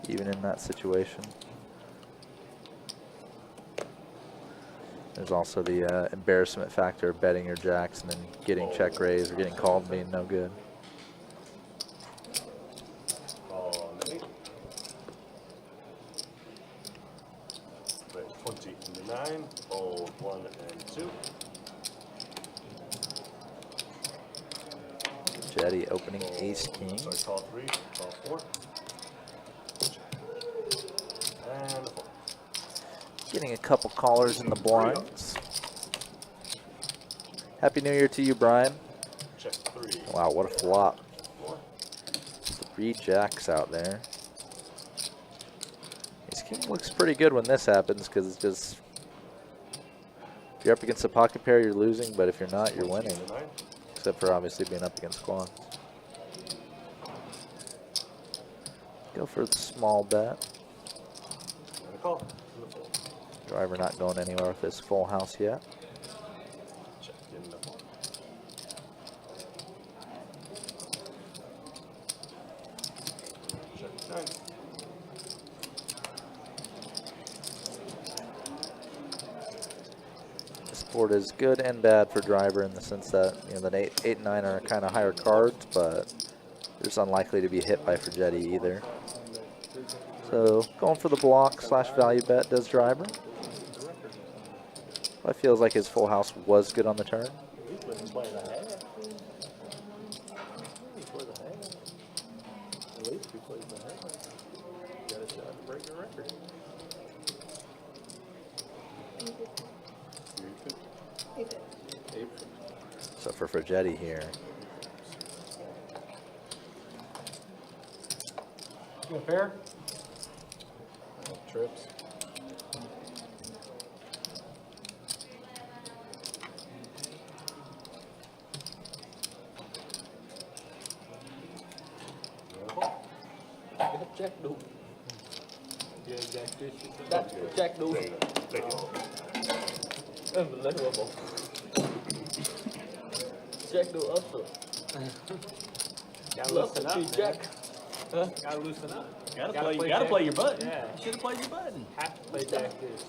Even in that situation. There's also the embarrassment factor of betting your jacks and then getting check raised or getting called and being no good. On 8. Wait, 20 and 9. Fold 1 and 2. Jetty opening ace king. Sorry, call 3, call 4. And a 4. Getting a couple callers in the blinds. Happy New Year to you, Brian. Check 3. Wow, what a flop. 4. 3 jacks out there. Ace king looks pretty good when this happens because it's just, if you're up against a pocket pair, you're losing, but if you're not, you're winning. Except for obviously being up against quads. Go for the small bet. And a call. Driver not going anywhere with this full house yet. Check in the 4. Check 9. This board is good and bad for driver in the sense that, you know, the 8 and 9 are kind of higher cards, but there's unlikely to be hit by Fragetti either. So going for the block / value bet does driver. I feels like his full house was good on the turn. So for Fragetti here, You a pair? Trips. Jack đủ. Yeah, Jack fish. That's Jack đủ. Take it. Unbelievable. Jack đủ also. Gotta Love loosen to up, see man. Jack. Huh? Gotta loosen up. Gotta You play gotta Jack. play your button. Yeah. You should have played your button. Have to play Jack this.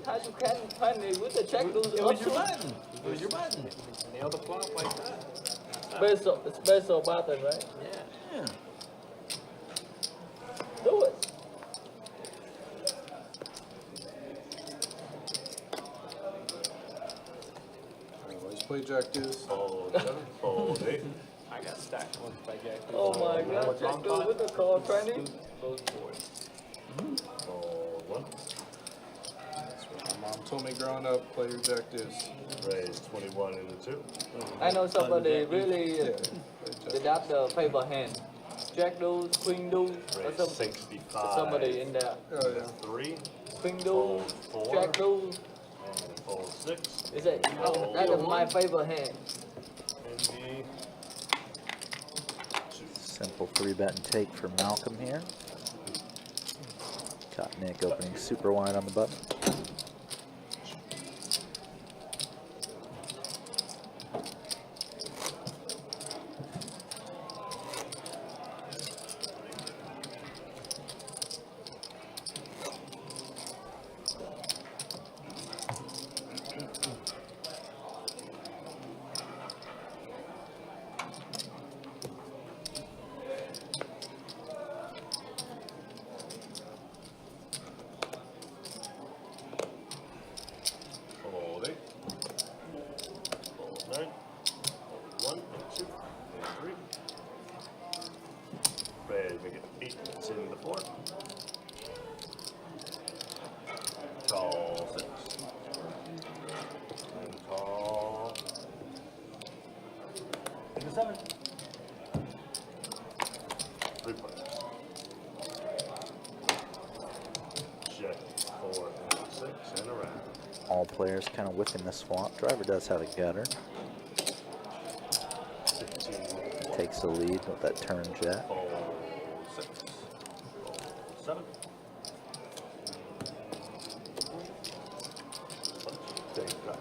How you can find me with the Jack đủ It was your also? button. It was your button. Nail the flop like that. Special button, right? Yeah. Do it. Always play Jack deuce. Fold 7. Fold 8. I got stacked once by Jack. Oh my God, Jack do with the call, Franny. Fold 1. That's what my mom told me growing up. Play your Jack deuce. Raise 21 into 2. I know somebody really Yeah. Play Jack adapt the paper hand. Jack deuce, queen deuce, or Raise something. 65. Somebody in there. Oh, yeah. 3. Queen Fold deuce, 4. Jack deuce. And fold 6. Is that that is my favorite hand. And the 2. Simple 3-bet and take for Malcolm here. Got Nick opening super wide on the button. Fold 8. Fold 9. Fold 1 and 2 and 3. Raise, make it 8. It's in the 4. Call 6. And call. Into 7. 3 players. Check 4 and 6 and around. All players kind of whipping the swamp. Driver does have a gutter. 15. Takes the lead with that turn jet. Fold 6. Fold 7. Take that.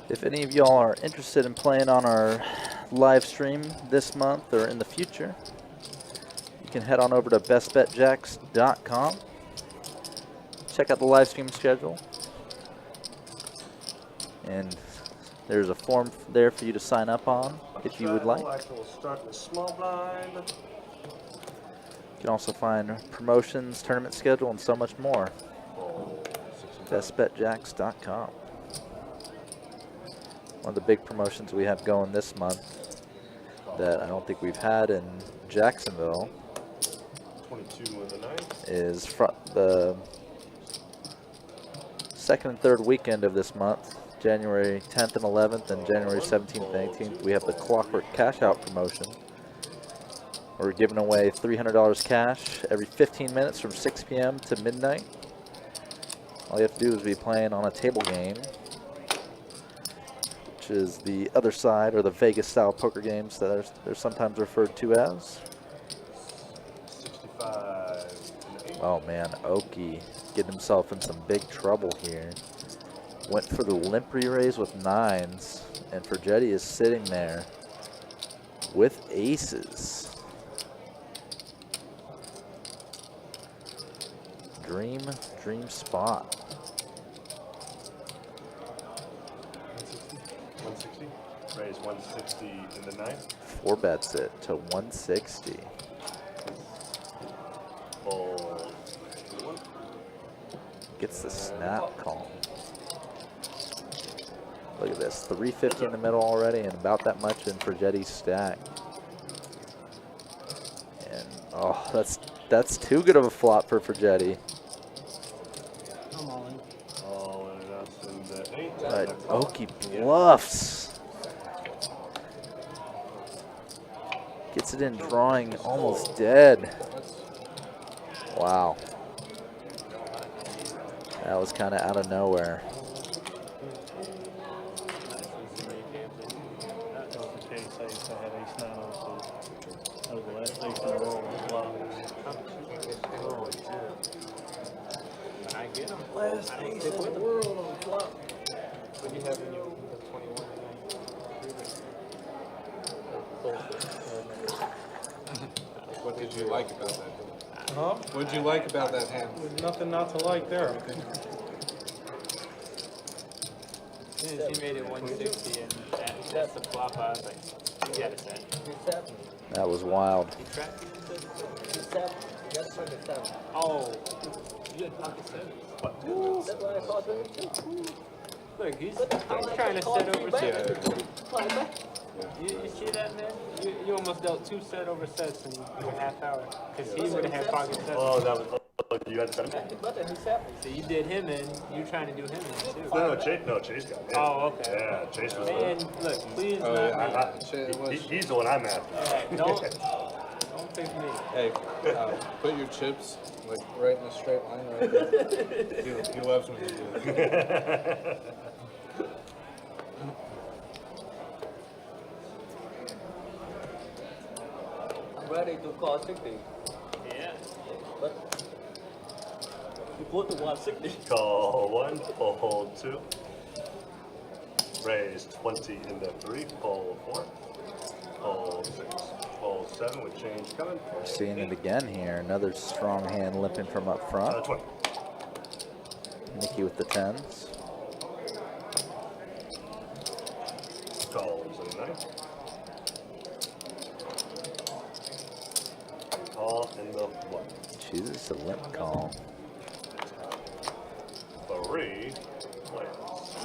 If any of y'all are interested in playing on our live stream this month or in the future, you can head on over to bestbetjacks.com. Check out the live stream schedule. And there's a form there for you to sign up on if you would like. We'll start in the small blind. You can also find promotions, tournament schedule, and so much more. bestbetjacks.com. One of the big promotions we have going this month that I don't think we've had in Jacksonville 22 with the 9. is the second and third weekend of this month, January 10th and 11th and January 17th and 18th. We have the Clockwork Cash Out promotion. We're giving away $300 cash every 15 minutes from 6 p.m. to midnight. All you have to do is be playing on a table game, which is the other side, or the Vegas style poker games that they're sometimes referred to as. 65 and 8. Oh man, Oki getting himself in some big trouble here. Went for the limp re-raise with 9s, and Fergetti is sitting there with aces. Dream spot. 160. Raise 160 in the 9. 4 bets it to 160. Fold 1. Gets the snap call. Look at this, 350 in the middle already, and about that much in Fergetti's stack. And oh, that's too good of a flop for Fergetti. Come on. All in us in the 8. But Oki bluffs. Gets it in drawing almost dead. Wow. That was kind of out of nowhere. That was the case. I used to have ace 9 on, so that was the last ace in a row on the flop. When I get them, Last I don't ace stick in with the them. world on the flop. What do you have in your 21 What did you like about that? Huh? What did you like about that hand? There's nothing not to like there. He made it 160, and that's the flop. I was like, you got to set. That was wild. He tracked you and said, that's like a 7. Oh, you had pocket 7. That's why I called him. Look, he's trying to set over set. You see that, man? You almost dealt 2 set over sets in a half hour. Because he would have had pocket 7. Oh, that was Oh, you had 7? So you did him in. You trying to do him in too. Chase got it. Oh, okay. Yeah, Chase was Man, look, please Oh, not yeah. me. he's the one I'm after. Yeah, don't pick me. Hey, put your chips like right in a straight line right there. He loves when you do that. I'm ready to call 60. Yeah. But you put to 160. Call 1, fold 2. Raise 20 into 3, fold 4. Fold 6. Fold 7 with change coming. We're seeing it again here. Another strong hand limping from up front. 20. Nikki with the 10s. Calls in 9. Call in the 1. Jesus, a limp call. 3. Players.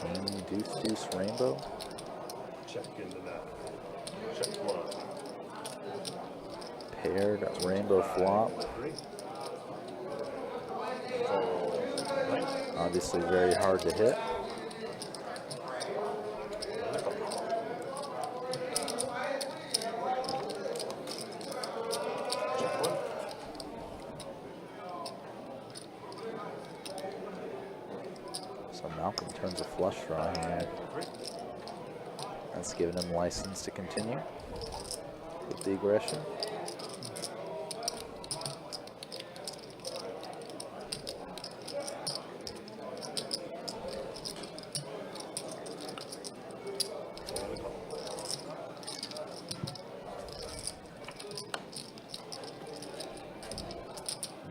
King, deuce, deuce, rainbow. Check into 9. Check 1. Paired rainbow flop. 3. Fold 9. Obviously very hard to hit. Check 1. So Malcolm turns a flush draw here. That's giving him license to continue with the aggression.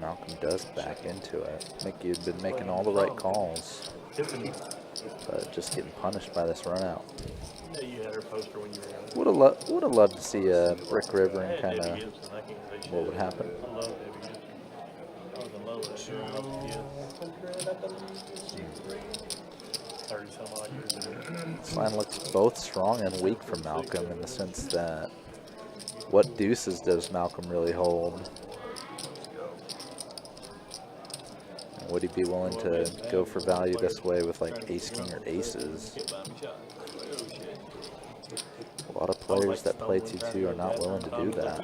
Malcolm does back into it. Mickey had been making all the right calls, but just getting punished by this run out. Yeah, you had her poster when you were young. Would have loved to see a Brick River and kind Debbie of Gibson, I can't say shit. what would happen. I love Debbie Gibson. I was in love with her growing up as a kid. 30 some odd years ago. This line looks both strong and weak for Malcolm in the sense that what deuces does Malcolm really hold? And would he be willing to go for value this way with like ace king or aces? A lot of players that play 2-2 are not willing to do that.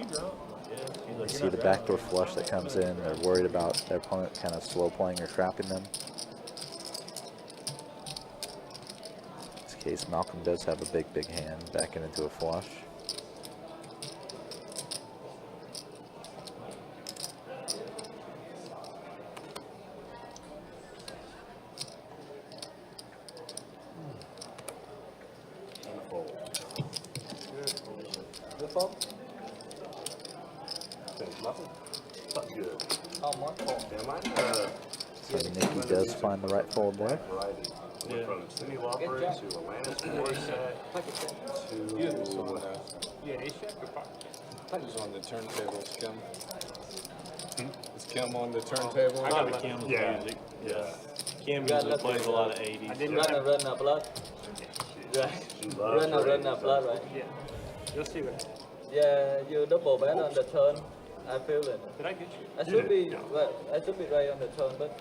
You see the backdoor flush that comes in, they're worried about their opponent kind of slow playing or trapping them. In this case, Malcolm does have a big hand backing into a flush. Good phone? Nothing? Not good. How much phone? Am I? So Nikki does find the right fold there. Variety. Yeah. From Cindy Lauper to Atlantis Morissette to Yeah, ace jack or pocket? Who's on the turntables, Kim? Is Kim on the turntable? I got Kim's Yeah. music. Yeah. Kim got usually plays a lot of I 80s. didn't Run a blood. Yeah. she loves Run a blood, right? Yeah. You'll see what. Yeah, you double bet on the turn. I feel it. Did I get you? I should be right. I should be right on the turn, but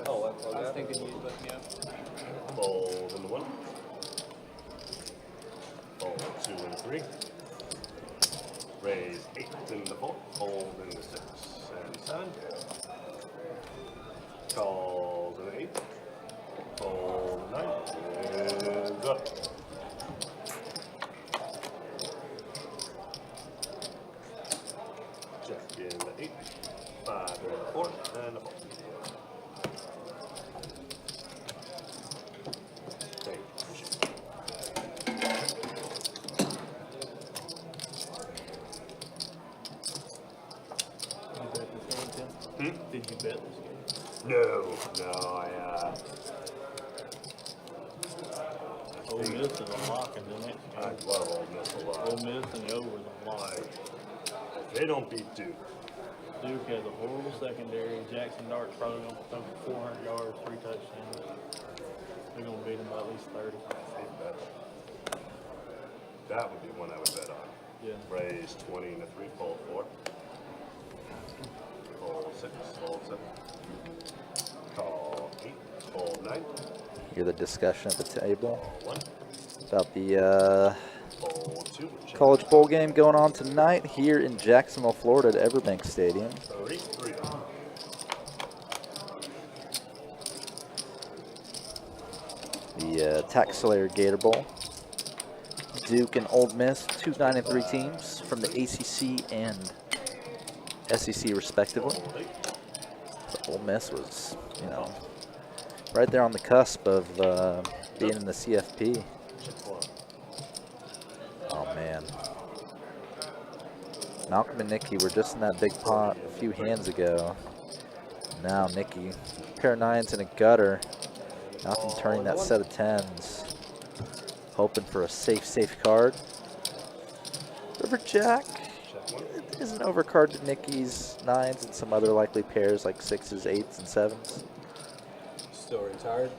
oh, I I was forgot. thinking you let me up. Fold in the 1. Fold 2 and 3. Raise 8 in the 4. Fold in the 6 and 7. Calls in 8. Fold 9. And up. Check in the 8. 5 and the 4. And a 4. Did you bet this game? No, Ole Miss is a lock in the next I game. love Ole Miss a lot. Ole Miss and the over is a lock. If they don't beat Duke, Duke has a horrible secondary. Jackson Dart's probably going to throw for 400 yards, 3 touchdowns. They're going to beat them by at least 30. that would be one I would bet on. Raise 20 and a 3, fold 4. Fold 6, fold 7. Call 8, fold 9. Hear the discussion at the table 1, about the fold 2. College Bowl game going on tonight here in Jacksonville, Florida at Everbank Stadium. 33. The Tax Slayer Gator Bowl. Duke and Ole Miss, 2 9-3 teams from the ACC and SEC respectively. So Ole Miss was, you know, right there on the cusp of being in the CFP. Oh man. Malcolm and Nikki were just in that big pot a few hands ago. Now Nikki, pair of 9s and a gutter. Malcolm turning that set of 10s. Hoping for a safe card. River Jack. It is an overcard to Nikki's 9s and some other likely pairs like 6s, 8s, and 7s. Still retired?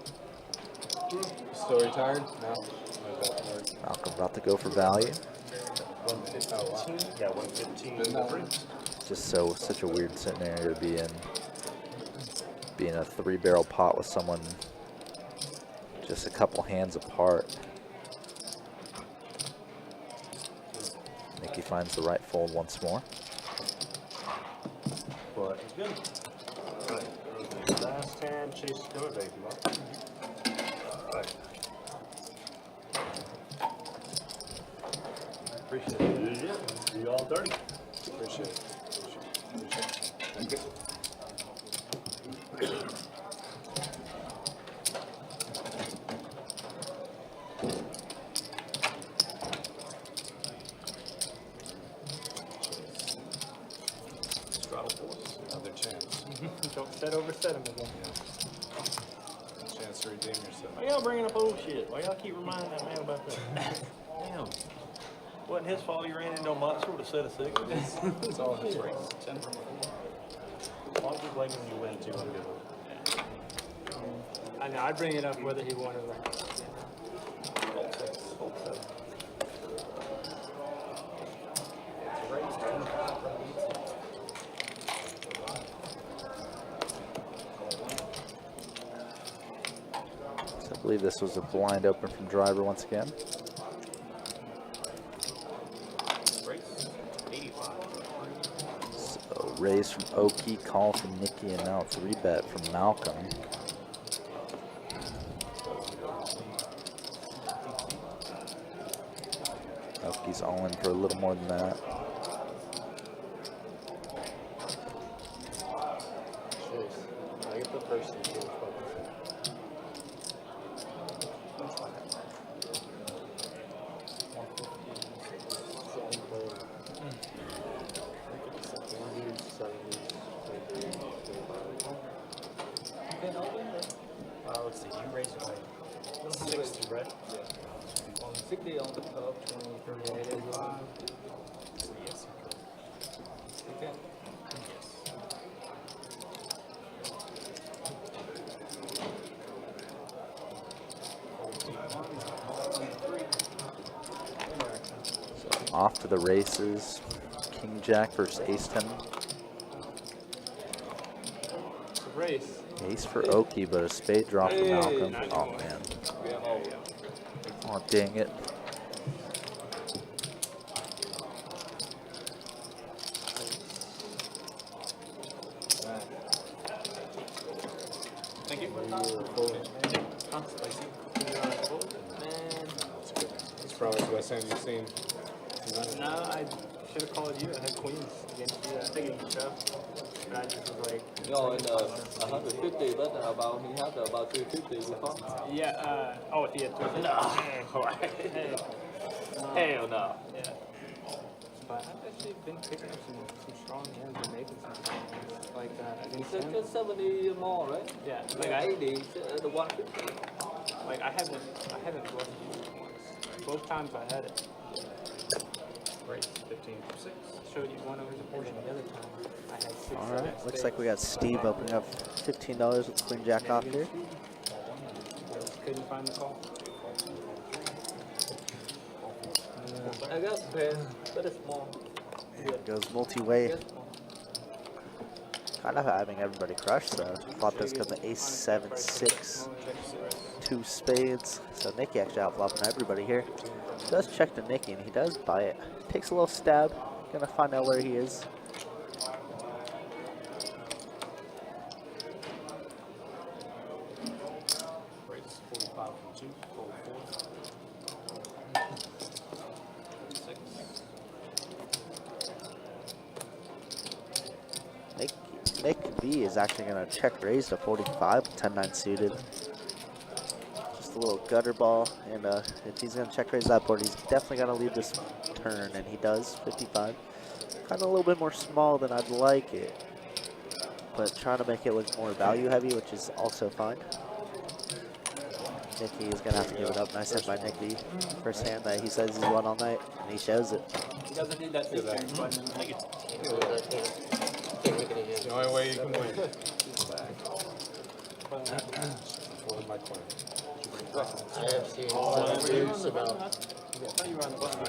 Still retired? No. Malcolm about to go for value. 115. Oh, wow. Yeah, 115 and a 3. Just such a weird scenario to be in. Being a 3-barrel pot with someone just a couple hands apart. Nikki finds the right fold once more. But it's good. Alright, last hand, Chase is going to take him up. Alright. Appreciate it. Yeah, see you all 30. Appreciate it. Thank you. Another chance. Don't set over set him again. Chance to redeem yourself. Why y'all bringing up old shit? Why y'all keep reminding that man about that? Damn. Wasn't his fault he ran into a monster with a set of 6s. It's all his race. 10 from 4. As long as you blame him, you win 200. I know, I'd bring it up whether he wanted or not. So I believe this was a blind open from driver once again. So raise from Oki, call from Nikki, and now 3-bet from Malcolm. Oki's all in for a little more than that. I get the first one. Let's see, you raised like 60, right? Yeah. On 60 on the top, 20, 38, 85. Yes, Okay. So off to the races. King Jack versus Ace 10. It's a race. Ace for Oki, but a spade draw for Malcolm. Oh man. Oh dang it. Thank you. Huh? Spicy. Man. It's probably the best hand you've seen. No, I should have called you. I had queens against you. I think it was tough. But I just was like, No, in 150, but about he had about 350 before. yeah, oh, he had three. No. Hey. Hell no. Yeah. But I've actually been picking up some strong hands and making some strong hands. Like against It's him. just 70 more, right? Yeah, Like like 80, the 150. I haven't bluffed you once. Both times I had it. Raise 15 for 6. Showed you one over the portion the other time. I had 6. All right, looks like we got Steve opening up $15 with Queen Jack off here. Couldn't find the call. I got the pair, but it's small. And goes multi-way. Kind of having everybody crushed, so flop does come to ace 7, 6, 2 spades. So Nicky actually outflopping everybody here. Does check to Nicky, and he does buy it. Takes a little stab. Gonna find out where he is. Rates 45 from 2, fold 4. 6. Nick V is actually gonna check raise to 45, 10-9 suited. Just a little gutter ball, and if he's gonna check raise that board, he's definitely gonna leave this turn, and he does, 55. Kind of a little bit more small than I'd like it, but trying to make it look more value heavy, which is also fine. Nicky is gonna have to give it up. Nice hit by Nicky. First hand that he says he's won all night, and he shows it. He doesn't need that feature, but like it's The only way you can win. Fold my coin. I have seen some dudes about.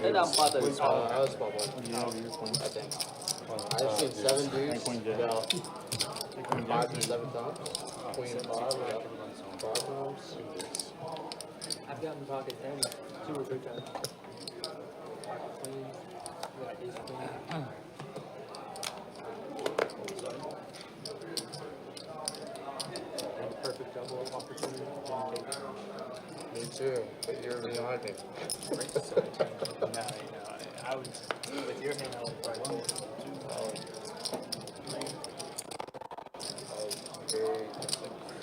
They don't bother. I was small one. I think. I've seen 7 dudes about 5 to 7 times. Queen 5 about 5 times. I've gotten pocket 10 2 or 3 times. Pocket queen, we got ace queen. And perfect double opportunity. Me too, but you're behind me. I would, with your hand, I would probably do 2.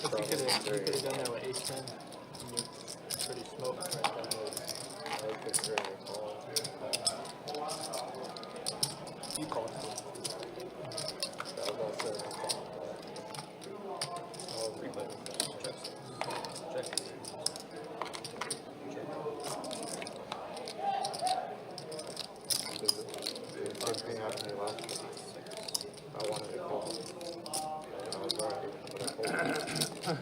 Because you could have done that with ace 10. And you're pretty smoked right now. You call it. I wanted to call. And I was right, but I called.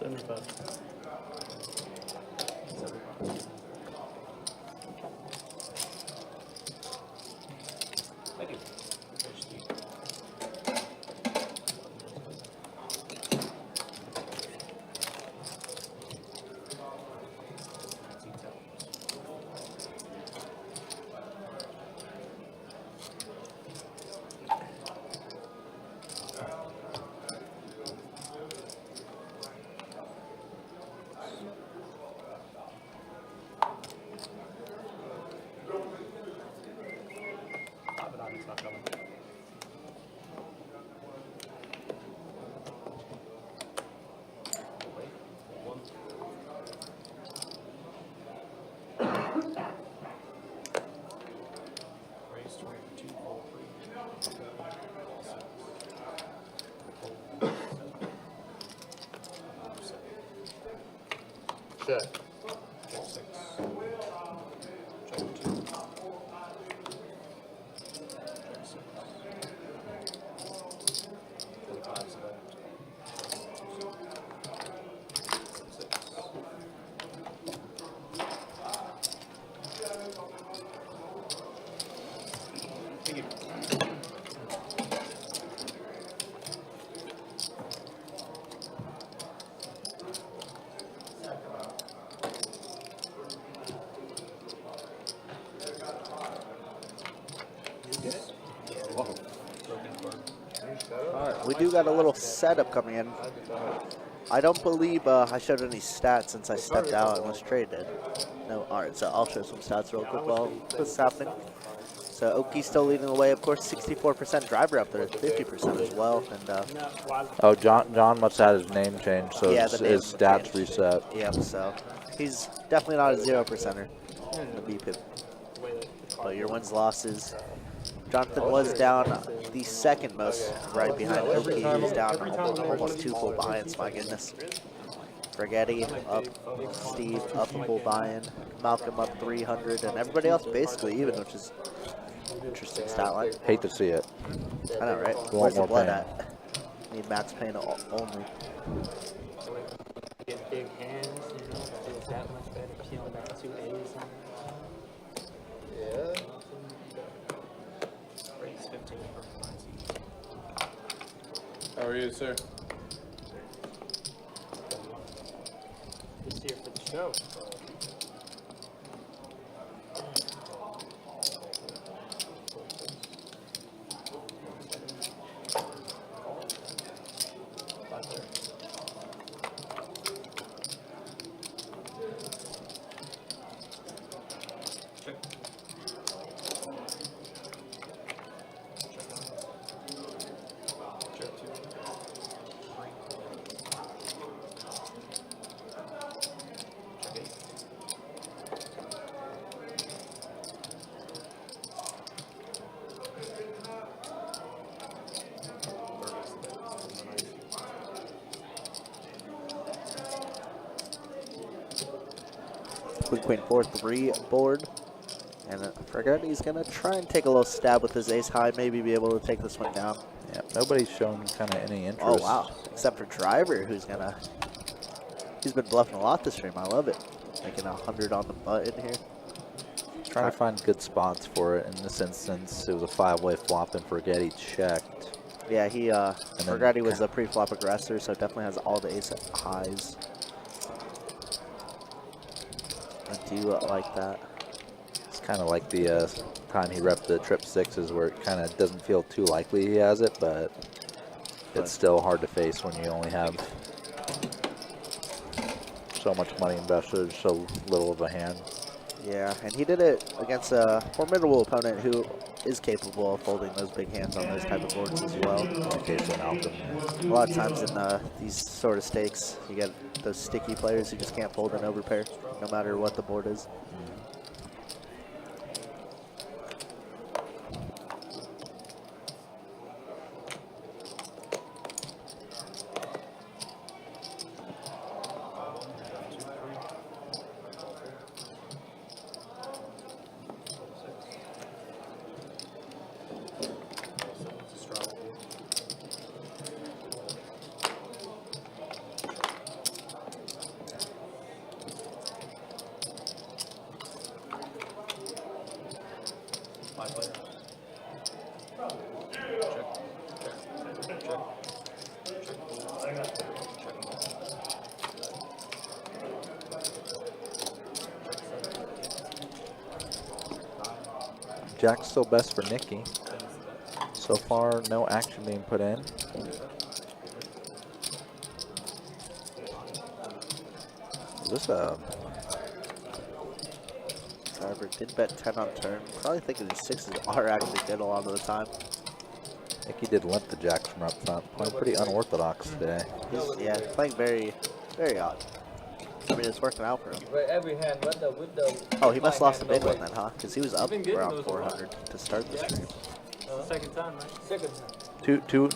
75. Thank you. It's not coming. Raise 22, fold 3. Check. Fold 6. Check 2. Alright, we do got a little setup coming in. I don't believe I showed any stats since I stepped out and was traded. No, alright, so I'll show some stats real quick while this is happening. So Oki's still leading the way, of course, 64% driver up there, 50% as well. And Oh, John must have had his name changed, so yeah, his the name stats changed. reset. Yep, so he's definitely not a 0%er in the BPIP. But your wins, losses. Jonathan was down the second most, right behind Oki. He was down almost 2 full buy-ins, my goodness. Forgetti up, Steve up a full buy-in, Malcolm up 300, and everybody else basically even, which is Interesting stat line. Hate to see it. I know, right? Want Where's the more blood pain. at? Need max pain only. Get big hands, you know, that feels that much better killing that 2 A's on Yeah. Raise 15 for 19. How are you, sir? Just here for the show. Queen 4-3 board. And I forgot he's going to try and take a little stab with his ace high, maybe be able to take this one down. Yeah, nobody's shown kind of any interest. Oh, wow. Except for Driver, who's going to... He's been bluffing a lot this stream. I love it. Making 100 on the button here. Trying to find good spots for it. In this instance, it was a 5-way flop and forget he checked. Yeah, he forgot he was kinda- a pre-flop aggressor, so definitely has all the ace highs. I do like that. It's kind of like the time he repped the trip sixes where it kind of doesn't feel too likely he has it, but it's still hard to face when you only have so much money invested, so little of a hand. Yeah, and he did it against a formidable opponent who is capable of folding those big hands on those type of boards as well. In the case of Malcolm. A lot of times in these sort of stakes, you get those sticky players who just can't fold an overpair, no matter what the board is. Jack's still best for Nikki. So far, no action being put in. Is this a... Driver did bet 10 on turn. Probably thinking his sixes are actually good a lot of the time. Nikki did limp the jacks from up front. Playing pretty unorthodox today. He's, yeah, playing very, very odd. I mean, it's working out for him. But every hand, with the Oh, he must have lost a my big hand, one then, huh? Because he was up been getting around those a lot. 400 to start the stream. Second time, right? Second hand. Two,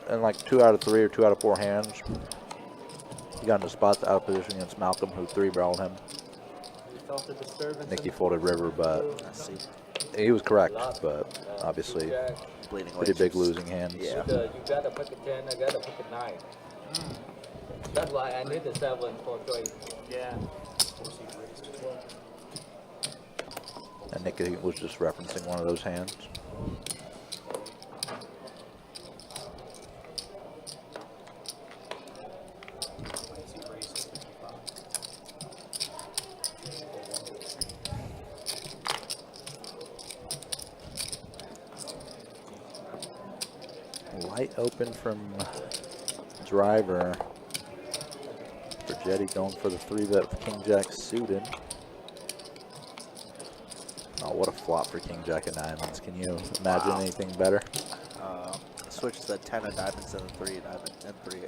and like 2 out of 3 or 2 out of 4 hands. He got into spots out of position against Malcolm, who 3-barreled him. You felt the disturbance. Nikki folded river, but Let's see. he was correct, but obviously Jack, Bleeding pretty big wages. losing hands. Yeah. you gotta pick a 10, I gotta pick a 9. That's why I need the 7 for choice. Yeah. And Nikki was just referencing one of those hands. Light open from Driver. Jetty going for the 3-bet with King Jack suited. Oh, what a flop for King Jack of diamonds. Can you imagine anything better? Switch to the 10 of diamonds and the 3 of diamonds and 3.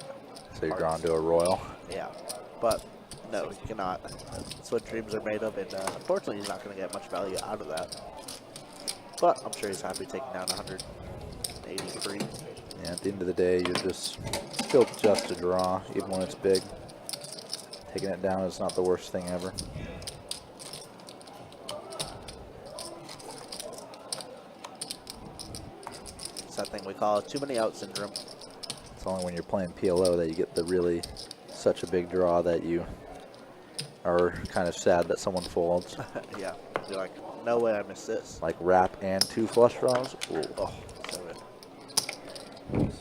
So you're drawn to a royal. Yeah, but no, he cannot. That's what dreams are made of, and unfortunately, he's not going to get much value out of that. But I'm sure he's happy taking down 183. Yeah, at the end of the day, you're just still just a draw, even when it's big. Taking it down is not the worst thing ever. It's that thing we call too many out syndrome. It's only when you're playing PLO that you get the really such a big draw that you are kind of sad that someone folds. Yeah. You're like, no way I missed this. Like wrap and 2 flush draws. Ooh. Oh, so good.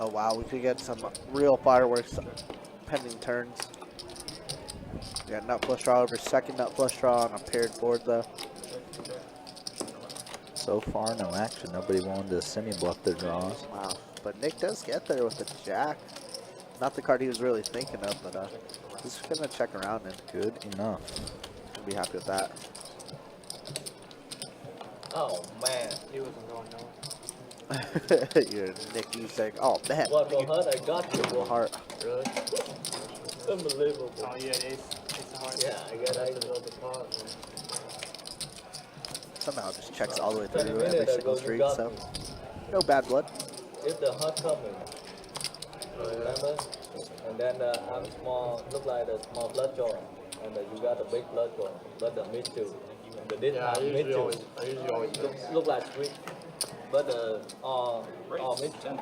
Oh wow, we could get some real fireworks pending turns. We got nut flush draw over second nut flush draw on a paired board though. So far, no action. Nobody willing to semi-bluff their draws. Wow, but Nick does get there with the jack. Not the card he was really thinking of, but he's gonna check around and Good enough. be happy with that. Oh man. He wasn't going nowhere. You're Nick, you saying, oh man, What will hurt? I got you, bro. heart. Really? Unbelievable. Oh yeah, ace of hearts. Yeah, I got ice on the pot. Somehow just checks all the way 20 through every minutes single ago, you street, got so me. no bad blood. If the heart coming, remember? And then I'm small, look like a small blood joint, and you got a big blood joint, but the mid two. And the this Yeah, I mid usually two always look like sweet, but mid two.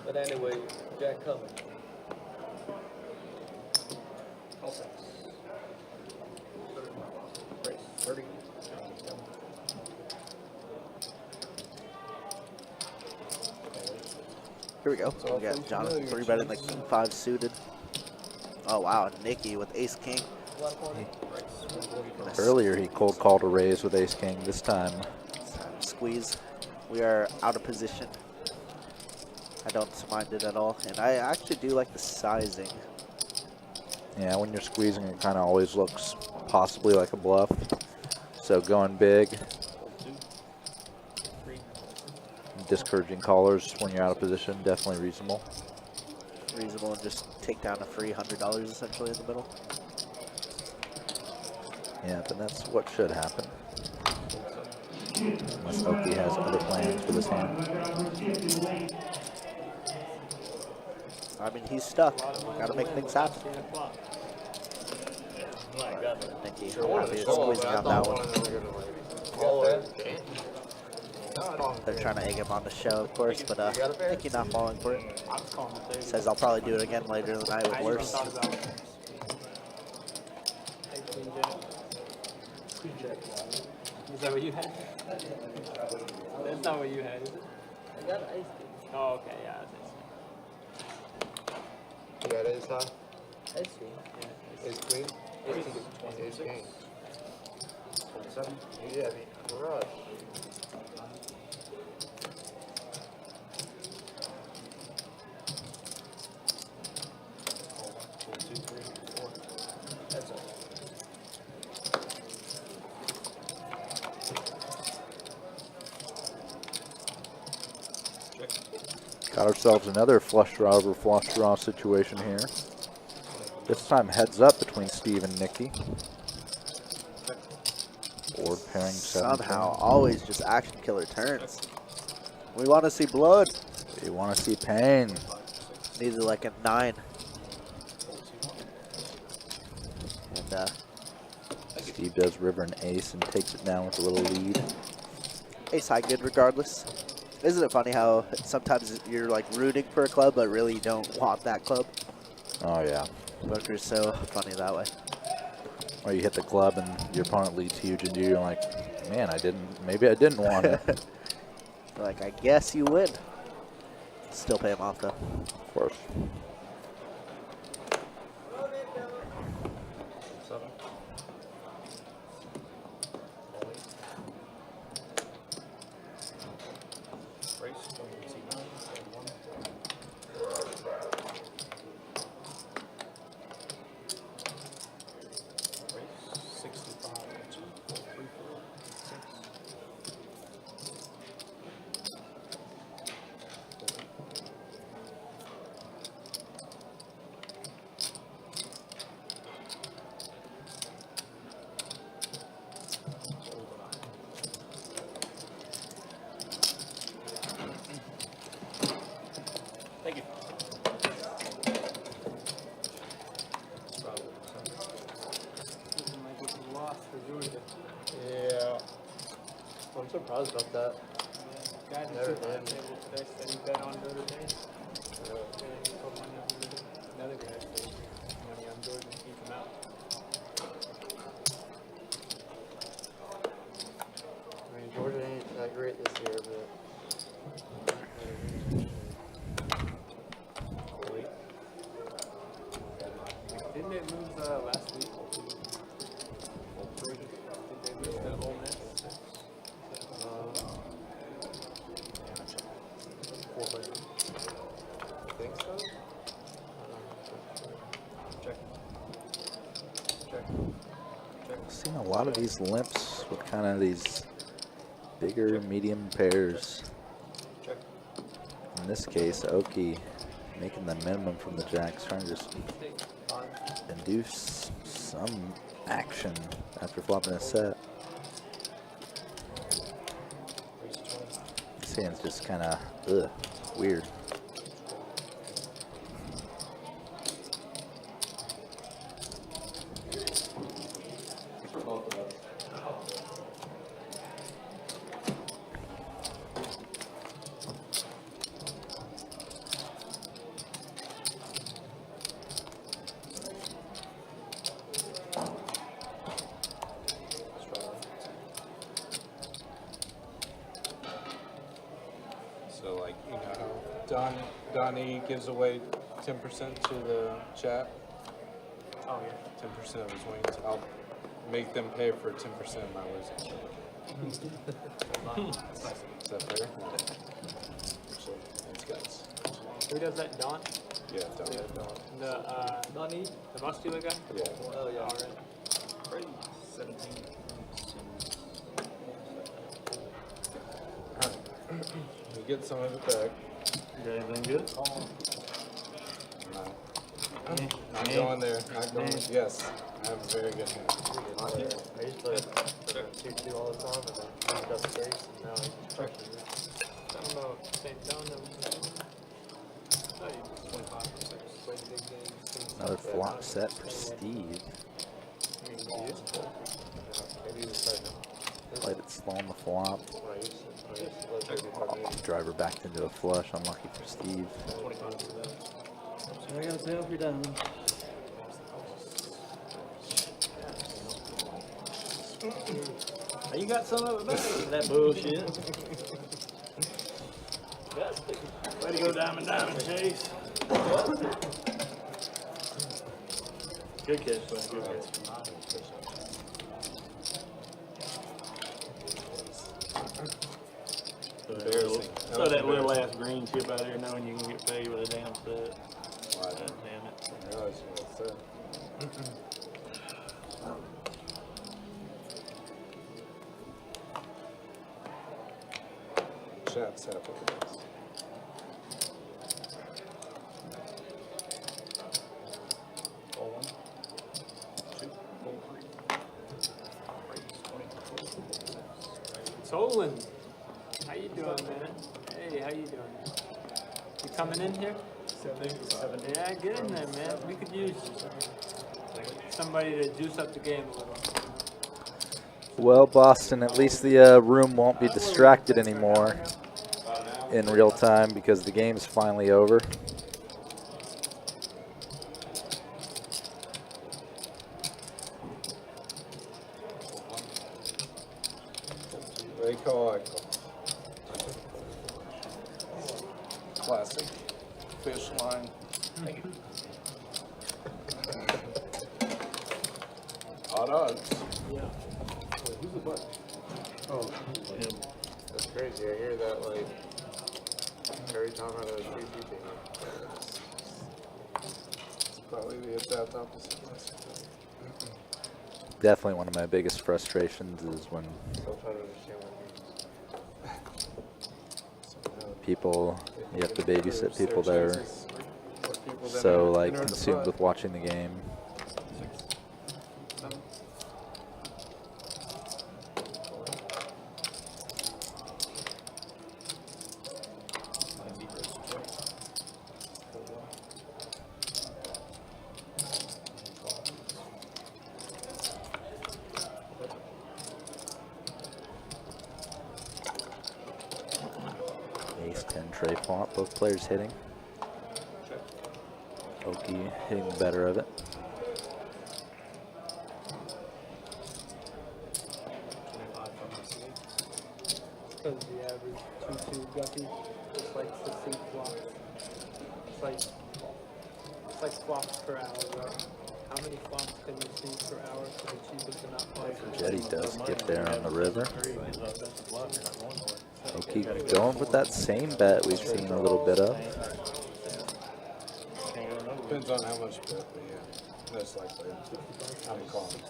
But anyway, Jack coming. Here we go. We got Jonathan 3-betting the king 5 suited. Oh wow, Nicky with ace king. 140. Earlier, he cold called a raise with ace king. This time, Squeeze. We are out of position. I don't mind it at all, and I actually do like the sizing. yeah, when you're squeezing, it kind of always looks possibly like a bluff. So going big, discouraging callers when you're out of position, definitely reasonable. Reasonable, and just take down a free $100 essentially in the middle. Yeah, but that's what should happen. Unless Oki has other plans with his hand. I mean, he's stuck. Got to make things happen. 10 o'clock. My God. Nicky, happy is squeezing out that one. They're trying to egg him on the show, of course, but Nicky not falling for it. I was calling the 30. Says I'll probably do it again later in the night with I even worse. thought about it. Hey, Queen Jack. Is that what you had? That's not what you had, is it? I got ice. Oh, okay, yeah. You got ace high? Ice cream. Ace queen? Ace king. 27? Yeah, the rush. That's all. Got ourselves another flush draw over flush draw situation here. This time heads up between Steve and Nicky. Board pairing 7. Somehow, always just action killer turns. We want to see blood. You want to see pain. Needed like a 9. And Steve does river and ace and takes it down with a little lead. ace high good regardless. Isn't it funny how sometimes you're like rooting for a club, but really you don't want that club? Oh yeah. Poker's so funny that way. Or you hit the club and your opponent leads huge and you're like, man, maybe I didn't want it. Like, I guess you win. Still pay him off though. Of course. surprised about that. Guy Never that did. said he bet on Notre Dame. And he put money on Notre Dame. Another guy said money on Jordan. He come out. I mean, Jordan ain't that great this year, but. Didn't they lose last week? Did they lose to Ole Miss? I think so. Check. I've seen a lot of these limps with kind of these bigger medium pairs. Check. In this case, Oki making the minimum from the jacks, trying to just induce some action after flopping a set. This hand's just kind of weird. So like, you know how Donnie gives away 10% to the chat? Oh yeah. 10% of his wins. I'll make them pay for 10% of my losing. Is that fair? So, thanks guys. Who does that? Don? Yeah, Donnie. The Donnie? the muscular guy? Yeah. Oh, yeah. All right. 17. We get some of it back. You got anything good? Not going there. Not going there. Yes. I have a very good hand. I used to play 2-2 all the time, and then moved up stakes, and now he's checking it. I don't know. St. John. Played big games. Another flop set for Steve. Maybe he was second. Played it slow on the flop. When I used to play 35 minutes. Driver backed into a flush, unlucky for Steve. 25 for that. So I gotta say, if you're done. You got some of it back. That bullshit. Way to go, Diamond Chase. Good catch, buddy. Good catch. Embarrassing. Throw that little ass green chip out there knowing you can get paid with a damn set. Why God damn it. I realize you were upset. Chat's happy with us. All one. 2, 4, 3. Solon. How you doing, man? Hey, how you doing? You coming in here? 7. Yeah, get in there, man. We could use somebody to juice up the game a little. Well, Boston, at least the room won't be distracted anymore in real time because the game's finally over. Very cool. Classic fish line. Hot odds. Who's the butt? Oh, him. That's crazy. I hear that like every time I have a 3 people. It's probably the exact opposite. Definitely one of my biggest frustrations is when Still trying to understand what it means. people, you have to babysit people that are so like consumed with watching the game. flop, both players hitting. Oki hitting the better of it. Because the average 2-2 guppy just likes to see flops. It's like flops per hour, right? How many flops can you see per hour for the cheapest to not play? Jetty does get there on the river. Oki going with that same bet we've seen a little bit of. Depends on how much bet, but yeah, that's likely. I'm calling.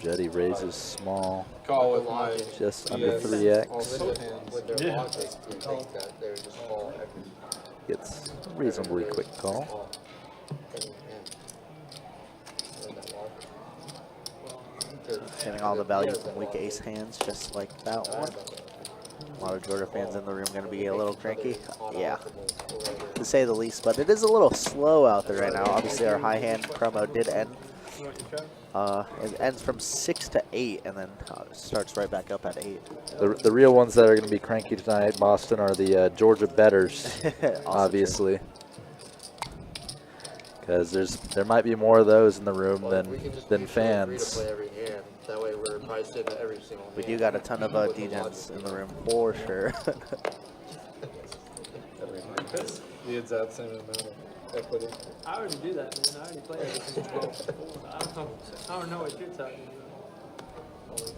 Jetty raises small, Call with my just under yes, 3x. also hands. With their logic, you think that they would just call every Gets a reasonably quick call. call. With that logic. Getting all the value from weak ace hands, just like that one. A lot of Georgia fans in the room going to be a little cranky. Yeah, to say the least. But it is a little slow out there right now. Obviously, our high hand promo did end. It ends from 6 to 8, and then starts right back up at 8. The real ones that are going to be cranky tonight, Boston, are the Georgia bettors, obviously. Because there might be more of those in the room than fans. That way we're probably sitting at every single We do got a ton of degens in the room for sure. The exact same amount of equity. I already do that, man. I already play everything. I don't know what you're talking about.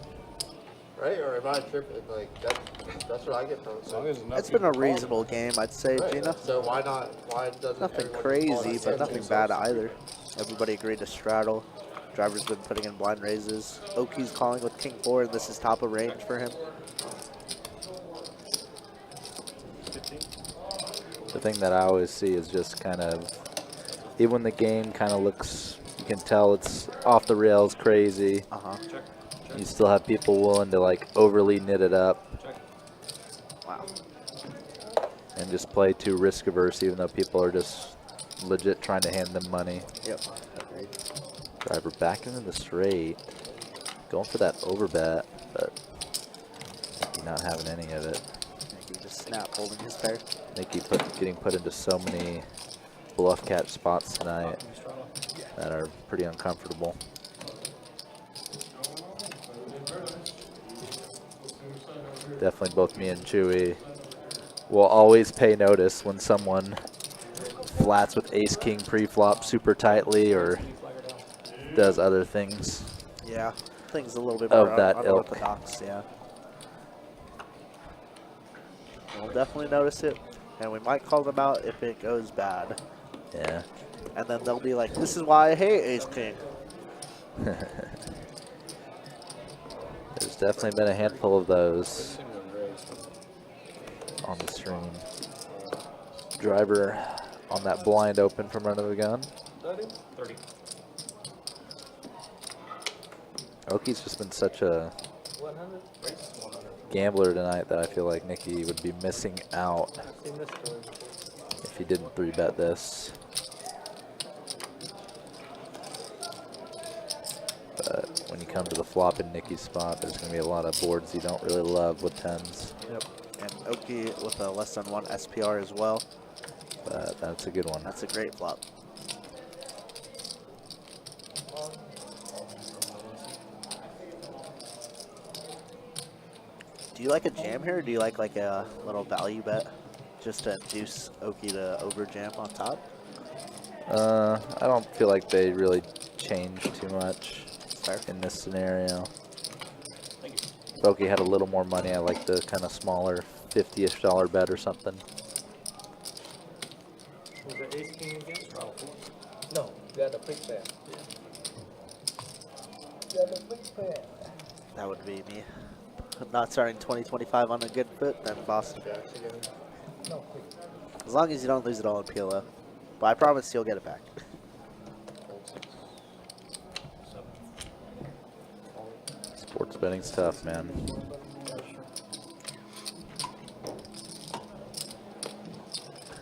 Right? Or am I tripping? Like that's what I get from As long as enough It's been a people call. reasonable game, I'd say, Gina. So why not? Why doesn't Nothing everyone crazy, call but it? nothing bad either. Everybody agreed to straddle. Driver's been putting in blind raises. Oki's calling with king 4, and this is top of range for him. The thing that I always see is just kind of, even when the game kind of looks, you can tell it's off the rails crazy. You still have people willing to like overly knit it up. Wow. And just play too risk averse, even though people are just legit trying to hand them money. Yep. Agreed. Driver back into the straight, going for that overbet, but Nicky not having any of it. Nicky just snap holding his pair. Nicky getting put into so many bluff catch spots tonight that are pretty uncomfortable. Definitely both me and Chewy will always pay notice when someone flats with ace king pre-flop super tightly or does other things. Yeah, things a little bit Of more that ilk. unorthodox, yeah. We'll definitely notice it, and we might call them out if it goes bad. Yeah. And then they'll be like, this is why I hate ace king. There's definitely been a handful of those on the stream. Driver on that blind open from under the gun. 30. Oki's just been such a gambler tonight that I feel like Nicky would be missing out if he didn't 3-bet this. But when you come to the flop in Nicky's spot, there's going to be a lot of boards you don't really love with 10s. Yep. And Oki with a less than 1 SPR as well. But that's a good one. That's a great flop. Do you like a jam here, or do you like a little value bet just to induce Oki to over jam on top? I don't feel like they really change too much Fair. in this scenario. If Oki had a little more money, I like the kind of smaller $50-ish bet or something. Was it ace king again? No, you got a big pair. You got a big pair. That would be me. Not starting 2025 on a good foot, then Boston. No, As long as you don't lose it all in PLO. But I promise you'll get it back. Sports betting's tough, man.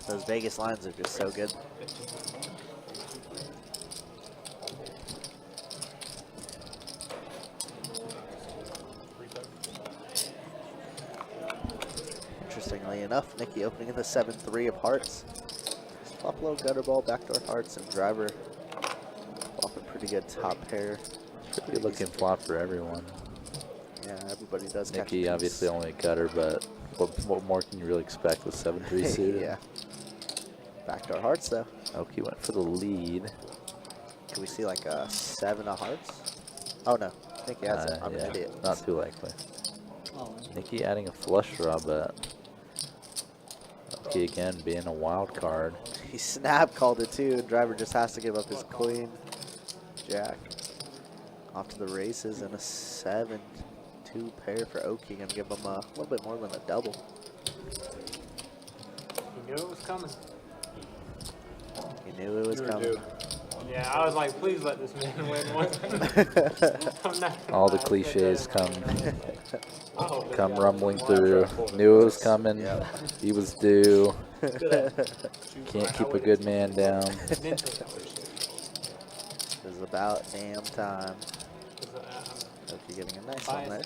Those Vegas lines are just so good. Interestingly, Funnily enough, Nikki opening in the 7-3 of hearts. Flop low, gutter ball, backdoor hearts, and driver. Flopping pretty good top pair. Pretty good looking flop for everyone. Yeah, everybody does catch a Nikki piece. obviously only gutter, but what more can you really expect with 7-3 suited? Yeah. Backdoor hearts though. Oki went for the lead. Can we see like a 7 of hearts? Oh no, Nikki has it. I'm Yeah, an idiot. not too likely. Nikki adding a flush draw, but Oki again being a wild card. He snap called it too. Driver just has to give up his queen. Jack. Off to the races and a 7-2 pair for Oki. Gonna give him a little bit more than a double. You knew it was coming. He knew it was coming. Yeah, I was like, please let this man win one. I'm not gonna All the lie, cliches I said come that. rumbling through. Knew it was coming. Yep. He was due. Can't keep a good man down. It's about damn time. Oki getting a nice one there.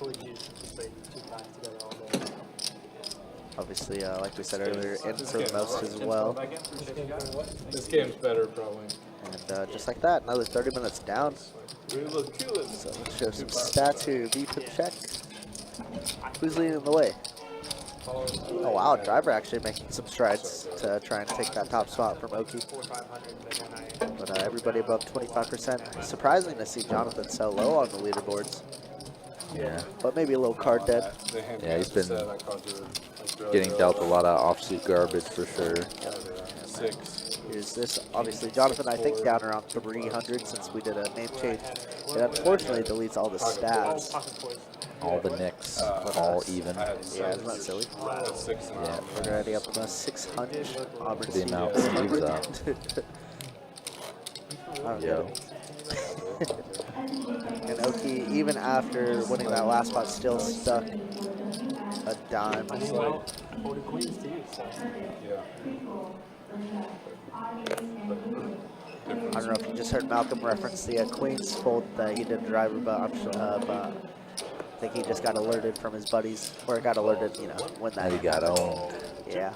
Obviously, like we said earlier, in for the most as well. This game's better, probably. And just like that, another 30 minutes down. So let's show some stats here. VPIP check. Who's leading the way? Oh wow, driver actually making some strides to try and take that top spot from Oki. But everybody above 25%. Surprising to see Jonathan so low on the leaderboards. Yeah. But maybe a little card dead. Yeah, he's been getting dealt a lot of offsuit garbage for sure. Here's this. Obviously, Jonathan, I think, down around 300 since we did a name change. It unfortunately deletes all the stats. All the nicks, all even. Yeah, isn't that silly? Yeah. We're already up to 600. Auburn For the amount Steve's up. Yo. And Oki, even after winning that last spot, still stuck a dime. Holding queens to you, so. I don't know if you just heard Malcolm reference the Queen's fold that he did driver, but I'm sure, I think he just got alerted from his buddies, or got alerted, you know, when that He got owned. Yeah.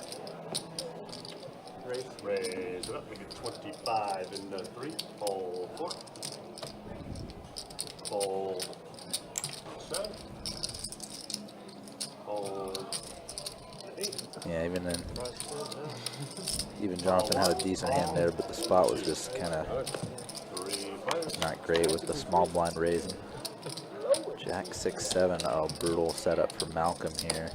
Raise it up. We get 25 into 3. Fold 4. Fold 7. Fold 8. Yeah, even Jonathan had a decent hand there, but the spot was just kind of 3 players. not great with the small blind raising. Jack 6-7. Oh, brutal setup for Malcolm here.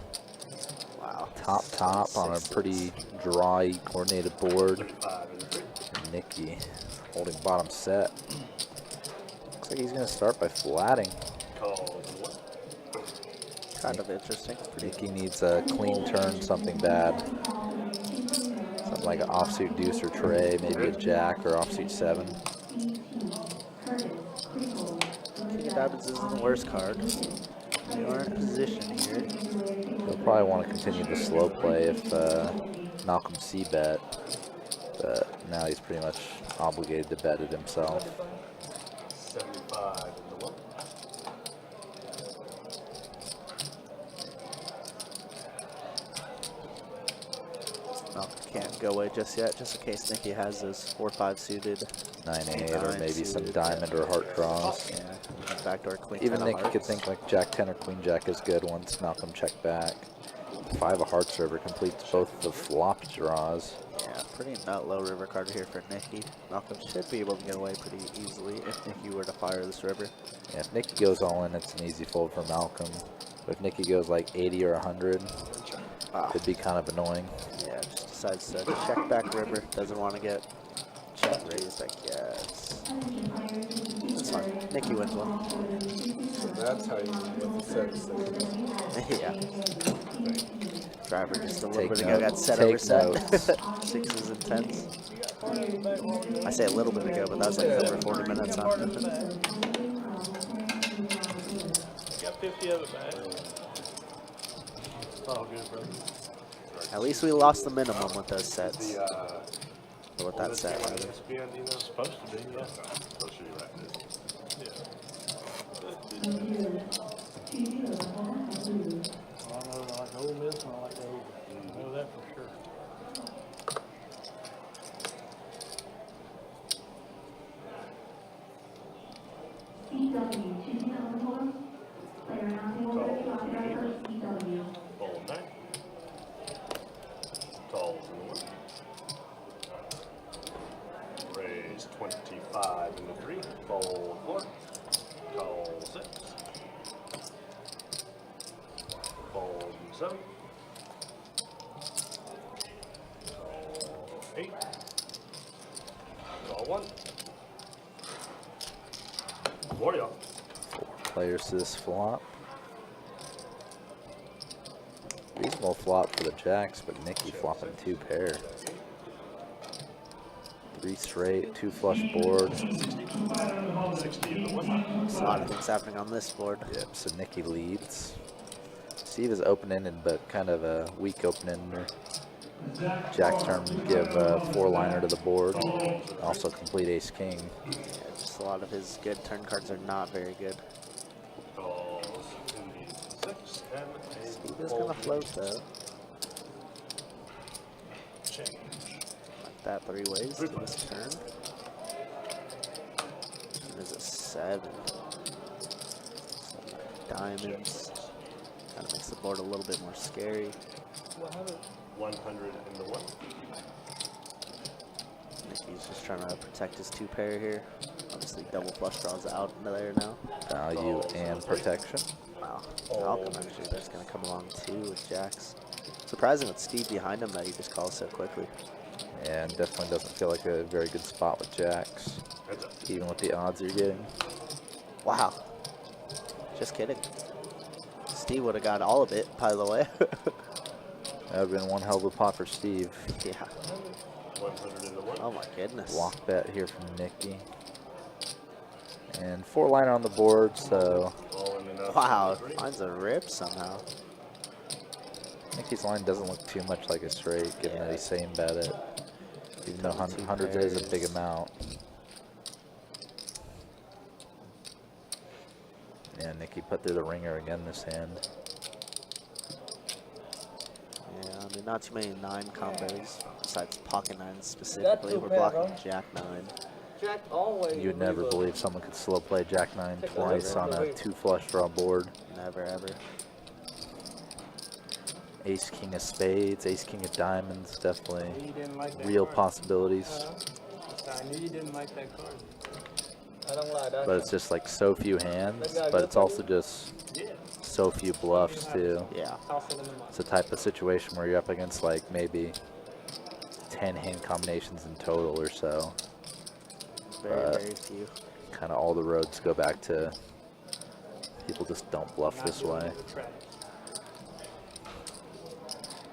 Wow. Top on a pretty dry, coordinated board. 5 into 3. Nikki holding bottom set. Looks like he's going to start by flatting. Call 1. Kind of interesting. Nikki needs a clean turn, something bad. Something like an offsuit deuce or tray, maybe a jack or offsuit 7. King of Diamonds isn't the worst card. We are in position here. He'll probably want to continue the slow play if Malcolm C bet, but now he's pretty much obligated to bet it himself. 75 into 1. Can't go away just yet, just in case Nikki has those 4-5 suited. 9-8 or maybe some diamond or heart draws. Yeah, backdoor queen. Even 10 of Nick could hearts. think like Jack 10 or Queen Jack is good once Malcolm checked back. 5 of hearts river completes both the flop draws. Yeah, pretty nut low river card here for Nikki. Malcolm should be able to get away pretty easily if Nikki were to fire this river. Yeah, if Nikki goes all in, it's an easy fold for Malcolm. But if Nikki goes like 80 or 100, it'd be kind of annoying. Yeah, just decides to check back river. Doesn't want to get check raised, I guess. That's fine. Nikki wins one. So that's how you get the 6. Yeah. Driver just a little Take bit ago got notes. set Take over set. notes. 6s and 10s. I say a little bit ago, but that was like over 40 minutes on. Got 50 of it back. It's all good, brother. At least we lost the minimum with those sets. The, Or with that set, rather. ESPN, you know, Supposed to be, yeah. supposed to be right there. I know, like Ole Miss, and I like the Eagles. I know that for sure. CW, choosing on the floor. Player on table 30, lock it up for CW. Fold 9. Calls in the 1. Raise 25 in the 3. Fold 4. Call 6. Fold 7. Call 8. Call 1. Warrior. 4 players to this flop. Reasonable flop for the jacks, but Nicky flopping 2 pair. 3 straight, 2 flush board. 60 in the 1. There's a lot of things happening on this board. Yep, so Nicky leads. Steve is open-ended, but kind of a weak open-ender. Jack's turn to give a 4-liner to the board. Also complete ace-king. Yeah, just a lot of his good turn cards are not very good. Calls in the 6 and a Steve is gonna float though. change. Like that 3 ways to this turn. And there's a 7. Some diamonds. Kind of makes the board a little bit more scary. 100 in the 1. Nicky's just trying to protect his 2 pair here. Obviously double flush draws out into there now. Value and protection. Wow. Malcolm actually that's gonna come along too with jacks. Surprising with Steve behind him that he just calls so quickly. And definitely doesn't feel like a very good spot with jacks, Heads up. even with the odds you're getting. Wow. Just kidding. Steve would have got all of it, by the way. That would have been one hell of a pot for Steve. Yeah. 100 in the 1. Oh my goodness. Block bet here from Nicky. And 4-liner on the board, so All in enough. Wow, in the 3. finds a rip somehow. Nicky's line doesn't look too much like a straight, given that he's saying bet it. Even though 2 hundreds is a big pairs. amount. Yeah, Nicky put through the ringer again this hand. Yeah, I mean, not too many 9 combos, besides pocket 9s specifically. 2 We're pair, blocking bro. Jack 9. Jack always. You'd never river. believe someone could slow play Jack 9 Take a twice look. on a 2 flush draw board. Never ever. Ace King of spades, Ace King of diamonds, definitely You didn't like that real card. possibilities. I knew you didn't like that card. I don't like that. But it's just like so few hands, but it's also just so few bluffs too. Yeah. Toss it in the mud. It's a type of situation where you're up against like maybe 10 hand combinations in total or so. Very, very few. Kind of all the roads go back to people just don't bluff Not this doing way, it with trash.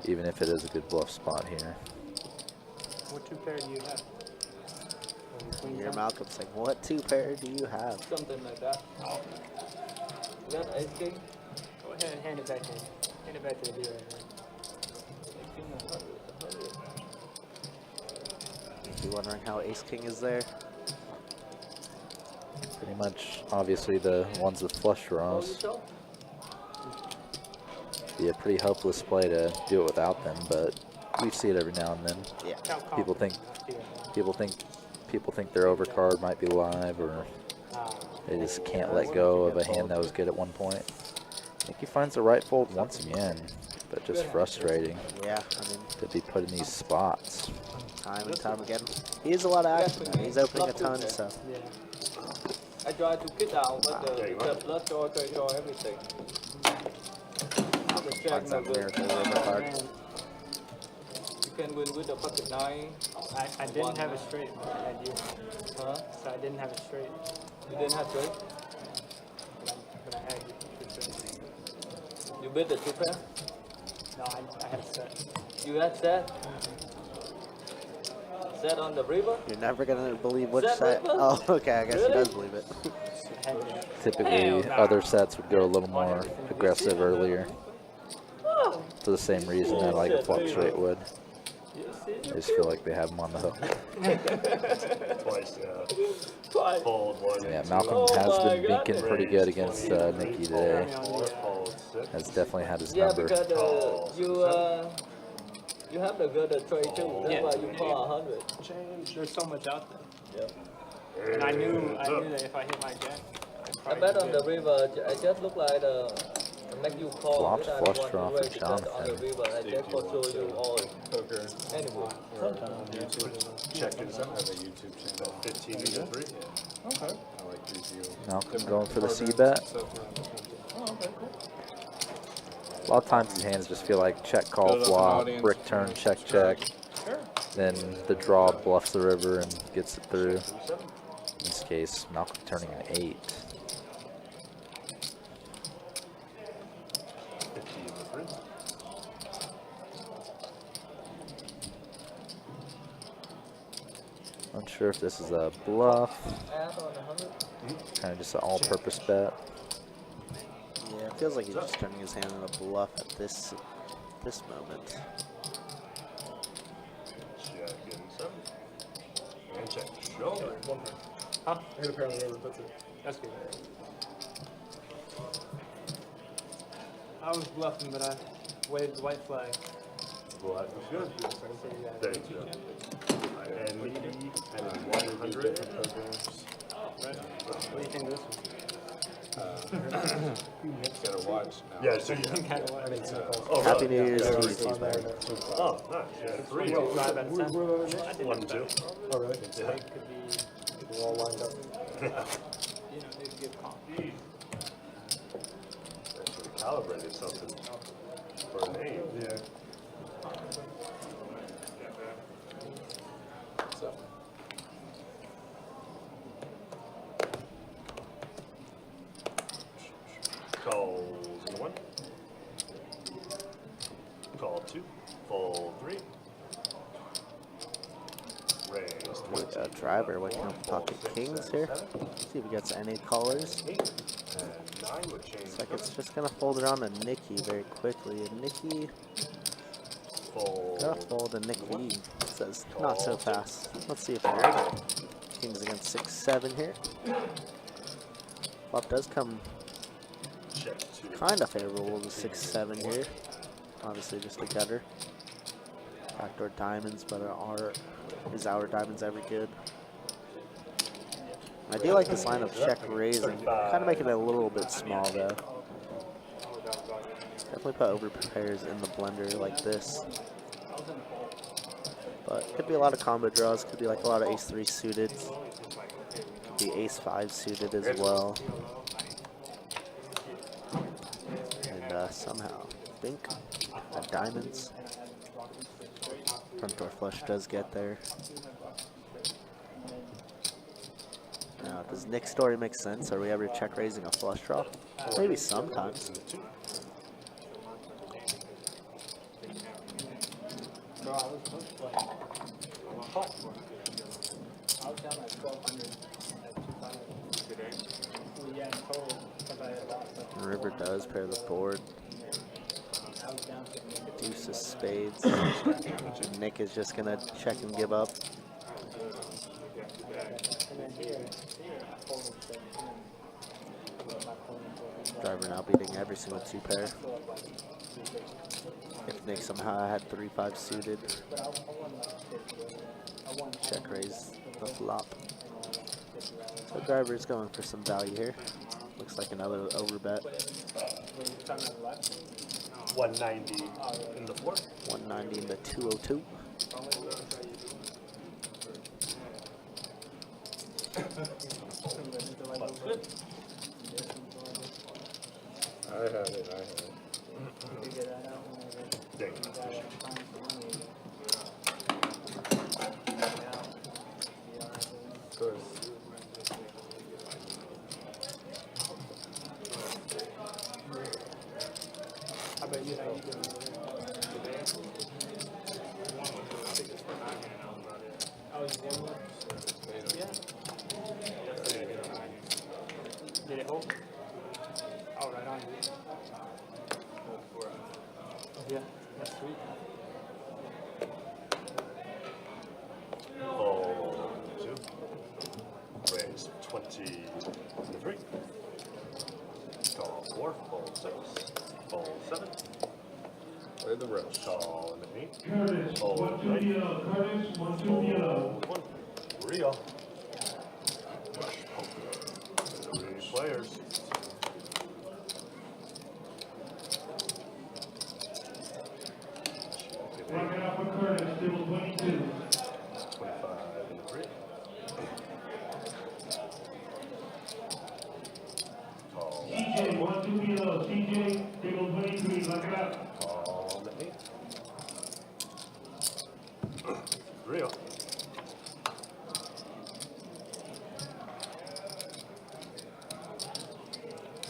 even if it is a good bluff spot here. What 2 pair do you have? You hear Malcolm saying, what 2 pair do you have? Something like that. Is that ace king? Go ahead and hand it back to him. Hand it back to the dealer. If you're wondering how Ace King is there, Pretty much, obviously, the ones with flush draws. Be a pretty hopeless play to do it without them, but we see it every now and then. yeah. People think their overcard might be live, or they just can't let go of a hand that was good at one point. I think he finds the right fold once again, but just frustrating Yeah, I mean, to be put in these spots. time and time again. He has a lot of action. I mean, he's opening a ton, so. Yeah. I try to get out, but the blood draw, trade draw, everything. The jack Finds no that good. miracle river card. Man, You can win with the pocket 9. I didn't have a straight, but I had you. Huh? So I didn't have a straight, You didn't have trade? but I had you. for straight. You bet the 2 pair? No, I had a set. You had set? Set on the river? You're never going to believe which Is that set. River? Oh, okay, I guess he Really? does believe it. Typically, other sets would go a little more aggressive earlier. Oh, For the same reason that like a flop straight would. I just feel like they have them on the hook. Twice now. twice. Fold 1 Yeah, and Malcolm Oh has my been God. beaking pretty good against Nicky today. 4. Fold 6. Has definitely had his Yeah, number. because You have to go to trade too. That's Yeah. why you call 100. Change. There's so much out there. Yep. And I knew Hands up. that if I hit my jack, I bet on the river, I just look like make you call. Flopped without flush one draw way for to bet on the Jonathan. river, I just for show you all Poker. anyway. Or YouTube. Check I it have a out. YouTube channel. 15 to 3. I like review. Malcolm different going for the programs C-bet. and stuff around the country. A lot of times these hands just feel like check, call, Build up an flop, audience brick for turn, check, subscribe. check. Then the draw bluffs the river and gets it through. In this case, Malcolm turning an 8. 15 to 3. Unsure if this is a bluff, Add on 100. kind of just an all-purpose bet. Yeah, it feels like he's just turning his hand in a bluff at this moment. Check in 7. And check. Show. huh? I hit a pair on the river, that's it. That's good. I was bluffing, but I waved the white flag. Black was good. There you go. And 100. What do you think of this one? Gotta watch now. Yeah, so you. Kind of what? Oh, Happy really? New Year's Yeah, to you, really. T-Bag. Oh, nice. Yeah, 3. Five out of 10. 1 and 2. Oh, really? Yeah. Could be, we're all lined up. You know, they could get caught. Actually calibrated something for a name. Yeah. So, Calls in 1. Call 2. Fold 3. Raise 20. Driver waking up pocket kings here. See if he gets any callers. 8. And 9 would change. Looks like it's just gonna fold around to Nikki very quickly. And Nikki Fold. gonna fold to Nikki. Says not so fast. Let's see if kings against 6-7 here. Flop does come Check 2. kind of favorable to 6-7 here. Obviously just a gutter. Backdoor diamonds, but is our diamonds ever good? I do like this line of check raising. Kind of making it a little bit small though. Definitely put over pairs in the blender like this. But could be a lot of combo draws. Could be like a lot of ace-3 suited. Could be ace-5 suited as well. And somehow, I think diamonds. Front door flush does get there. Now, does Nick's story make sense? Are we ever check raising a flush draw? Maybe sometimes. Bro, I was down like 1,200 at 2,500 today. Well, yeah, in total, because I had lost. River does pair the board. I was down to Deuce of spades. Nick is just gonna check and give up. and then here, I folded the Driver now beating every single 2-pair. If Nick somehow had 3-5 suited, check raise the flop. So driver is going for some value here. Looks like another overbet. 190 in the 4. 190 into 202. I had it, I had it. Dang. Of course. I bet you how you doing today. Oh, you did one? Yeah. Did it hold? Oh, right on. Yeah, that's sweet. Fold 2. Raise 20 in the 3. Call 4. Fold 6. Fold 7. Where the rush. Call an 8. Curtis, Fold 1 2 right. yellow. Curtis, 1 2 yellow. Fold 1. Real. 3 players. Lock it up for Curtis, table 22. 25 and 3. Call. CJ, 1 2 yellow. CJ, table 23. Lock it up. Call an 8. Real.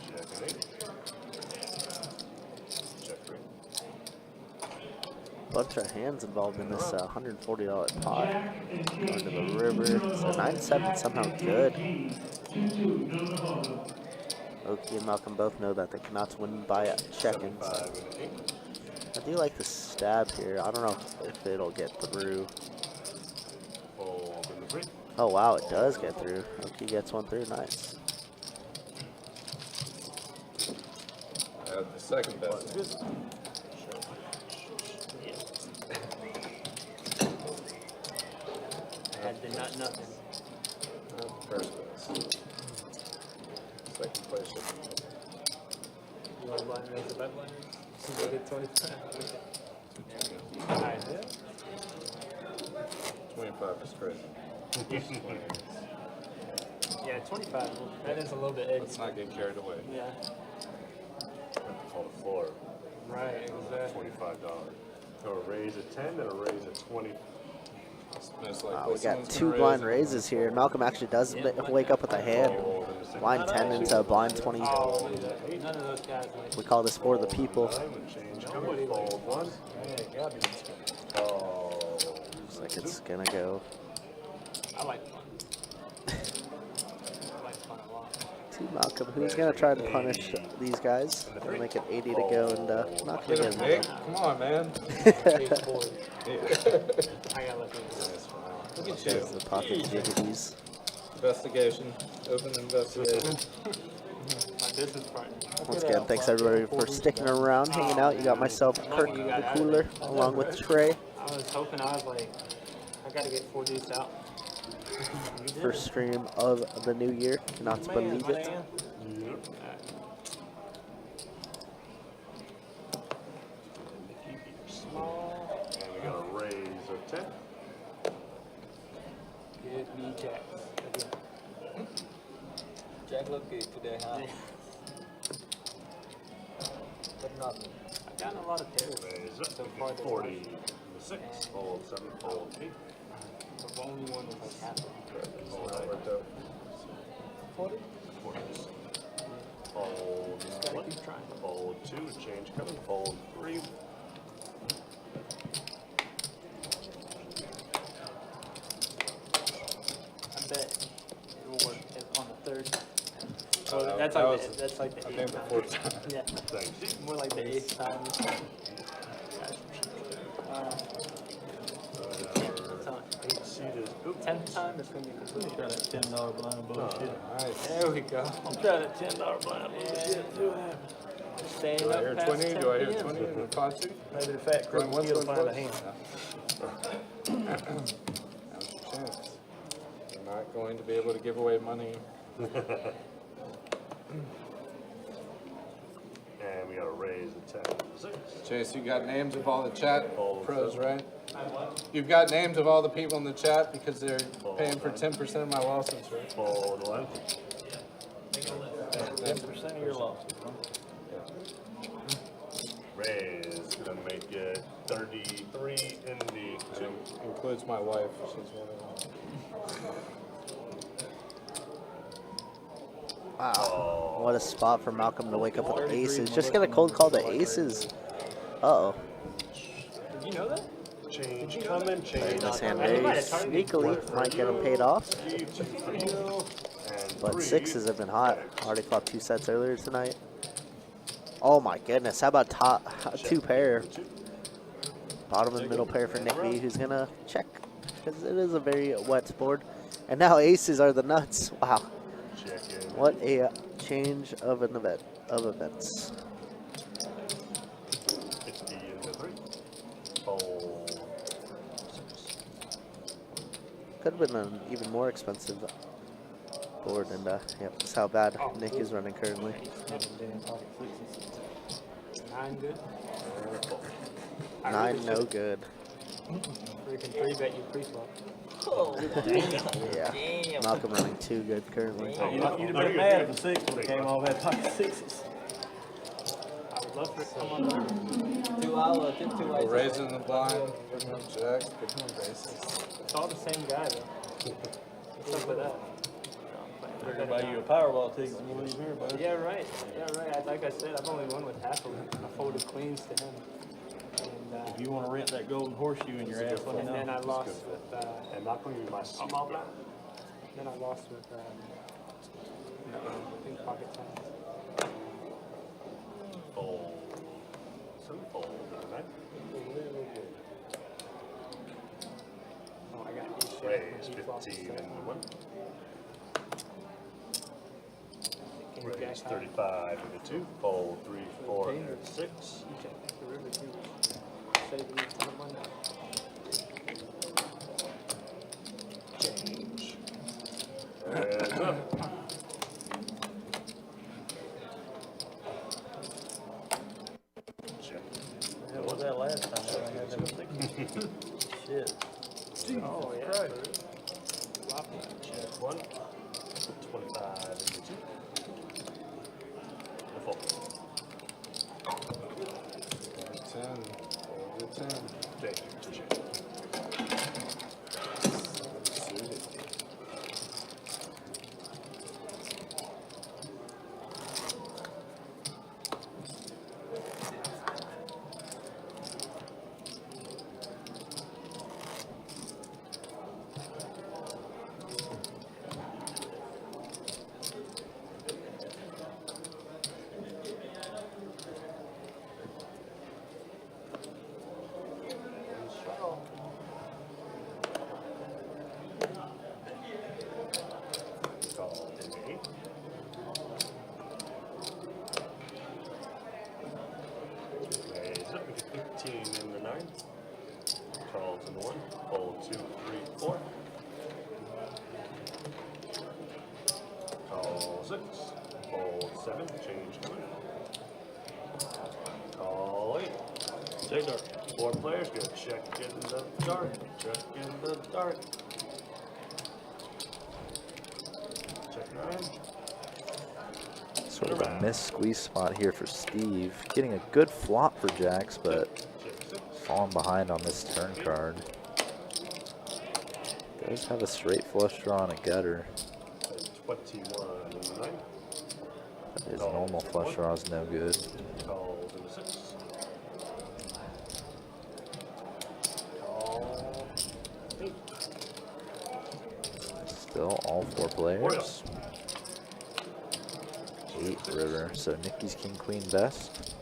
Check an 8. Check 3. Bunch of hands involved in this $140 pot. Jack and Going to Casey, the river. So 9-7 somehow good. 2-2, no Navajo. Oki and Malcolm both know that they cannot win by check-ins. 5 and 8. I do like the stab here. I don't know if it'll get through. Fold in the 3. Oh wow, it does get through. Oki gets one through. Nice. I have the second best. Had the not nothing. First best. Second place. You want to blind raise the bet blind raise? You get 25. Alright, 25 is crazy. yeah, 25. That is a little bit edgy. Let's not get carried away. Yeah. Call the floor. Right, exactly. $25. So a raise at 10 and a raise at 20. Most Wow, likely we got someone's 2 gonna blind raise it. raises here. Malcolm actually does wake up with a hand. Fold in the 6. Blind 10 into blind 20. Oh, none of those guys like. We call this for the people. 9 and change coming. Fold 1. Oh. Looks like it's gonna go. I like fun. I like fun a lot. To Malcolm, who's gonna try to punish these guys. Gonna make it 80 to go and not Get gonna him, get Nick. him. Come on, man. Page 40. Yeah. I gotta let them Look at There's you. the pocket jiggities. Investigation. Open investigation. My business partner. Once again, thanks everybody for sticking around, hanging out. You got myself, Kirk the Cooler, along with Trey. I was hoping, I was like, I gotta get 4 deuce out. First stream of the new year. Cannot believe it. Small. And we got a raise of 10. Give me jacks. Again. Jack look good today, huh? But nothing. I've gotten a lot of pairs Raise so up. far. This 40 month. and the 6. Fold 7. Fold 8. The only one was like half of them. It's not worked out. 40? 40. Fold Gotta 1. keep trying. Fold 2. Change coming. Fold 3. I bet it will work on the 3rd. Oh, That's that like was- that's like the I 8th think the time. 4th time. Yeah, Thanks. more like the 8th time. Our 8 seed is. Oop. 10th time it's gonna be completely Try that $10 blind bullshit. Nice. There we go. Try that $10 blind bullshit. Staying Do I up hear past 20? 10 Do I hear p.m. 20 in the pot too? Maybe the fat crook Going once, will going find a twice? hand. Now's your chance. You're not going to be able to give away money. And we got a raise of 10 and the 6. Chase, you got names of all the chat Fold pros, 7. right? You've got names of all the people in the chat because they're paying for 10% of my losses, right? Fold 1. 10% of your losses, huh? Raise. Gonna make it 33 in the 2. Includes my wife. She's one of them. Wow. What a spot for Malcolm to wake up with aces. Just get a cold call to aces. Uh-oh. Did you know that? Change coming. Change. Playing this hand He very might have targeted sneakily. Might get him paid off. And But 3. 6s have been hot. Already caught 2 sets earlier tonight. Oh my goodness. How about top 2 pair? Bottom and middle pair for Nick B, who's going to check. Because it is a very wet board. And now aces are the nuts. Wow. Check in. What a change of an event of events. 60 in the 3. could have been an even more expensive board, and yeah, that's how bad Nick is running currently. 9 good. 9 no good. Freaking 3-bet you pre-flop. Oh, Yeah, damn. Malcolm running 2 good currently. You'd have been mad if the 6 would have came off at pocket 6s. I would love for it to come on. 2 hours, just 2 We're hours. raising the blind, picking up jacks, picking up aces. It's all the same guy, though. What's up with that? They're going to buy you a Powerball ticket when you leave here, bud. Yeah, right. Yeah, right. Like I said, I've only won with half of them. I folded queens to him. And, If you want to rent that golden horseshoe in your ass, let me and know. then I lost with, And not going to be my small blind. then I lost with, I think pocket 10. Fold. Some fold. Right? Oh, I got these Raise shit. 15 and 1. King Raise jack high. 35 into 2. Fold 3, 4, and 6. You check the river too. Save me a ton of money. Change. And up. Check. What was that last time? I had them thinking. Shit. Oh, yeah. Floppy. Check 1. 25 into 2. The fold. 10. Over 10. Change. Suited. Call in 8. Raise up. 15 in the 9. Calls in the 1. Fold 2, 3, 4. Call 6. Fold 7. Change color. Call 8. Check dark. 4 players go check in the dark. Check in the dark. Check your hand. Sort of a missed squeeze spot here for Steve. Getting a good flop for jacks, but Check 6. falling behind on this turn card. Does have a straight flush draw and a gutter. 21 in the 9. His normal flush draw is no good. Calls in the 6. Call 8. Still all 4 players. 8 river, so Nikki's king queen best.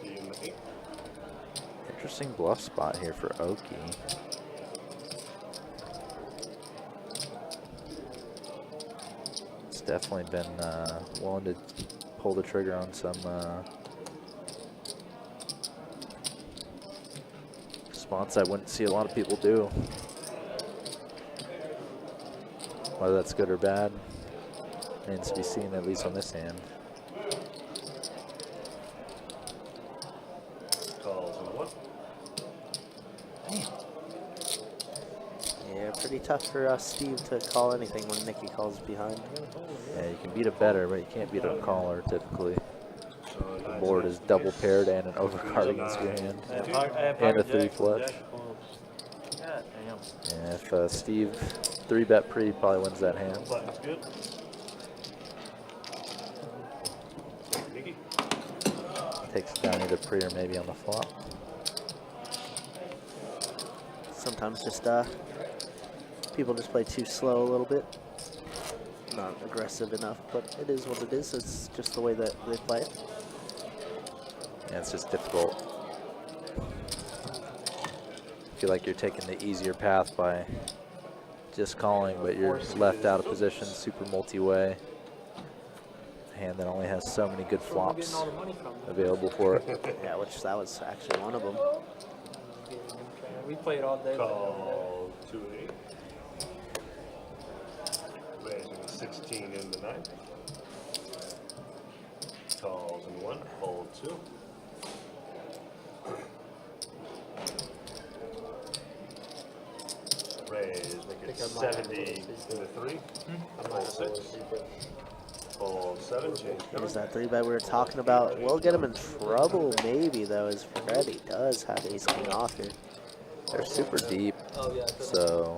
In the 8. Interesting bluff spot here for Oki. It's definitely been willing to pull the trigger on some spots I wouldn't see a lot of people do. Whether that's good or bad remains to be seen, at least on this hand. Calls in the 1. Yeah, pretty tough for Steve to call anything when Nicky calls behind. Yeah, you can beat a better, but you can't beat a caller typically. So The board is double paired and an overcard against your hand. And a 3 flush. God damn. And if Steve 3-bet pre, probably wins that hand. Button's good. Mickey. Takes it down either pre or maybe on the flop. Sometimes just people just play too slow a little bit. Not aggressive enough, but it is what it is. It's just the way that they play it. Yeah, it's just difficult. Feel like you're taking the easier path by just calling, but you're left out of position, super multi-way. hand that only has so many good We're flops getting all the money from. available for it. Yeah, which that was actually one of them. We played all day. Call 2-8. Raising 16 in the 9. Calls in 1, fold 2. Raise, make it 70 in the 3. Fold 6. Fold 7, change There's cover. that 3-bet we were talking about. We'll get him in trouble maybe though, as Freddie does have ace king off here. They're super deep, Oh, yeah. so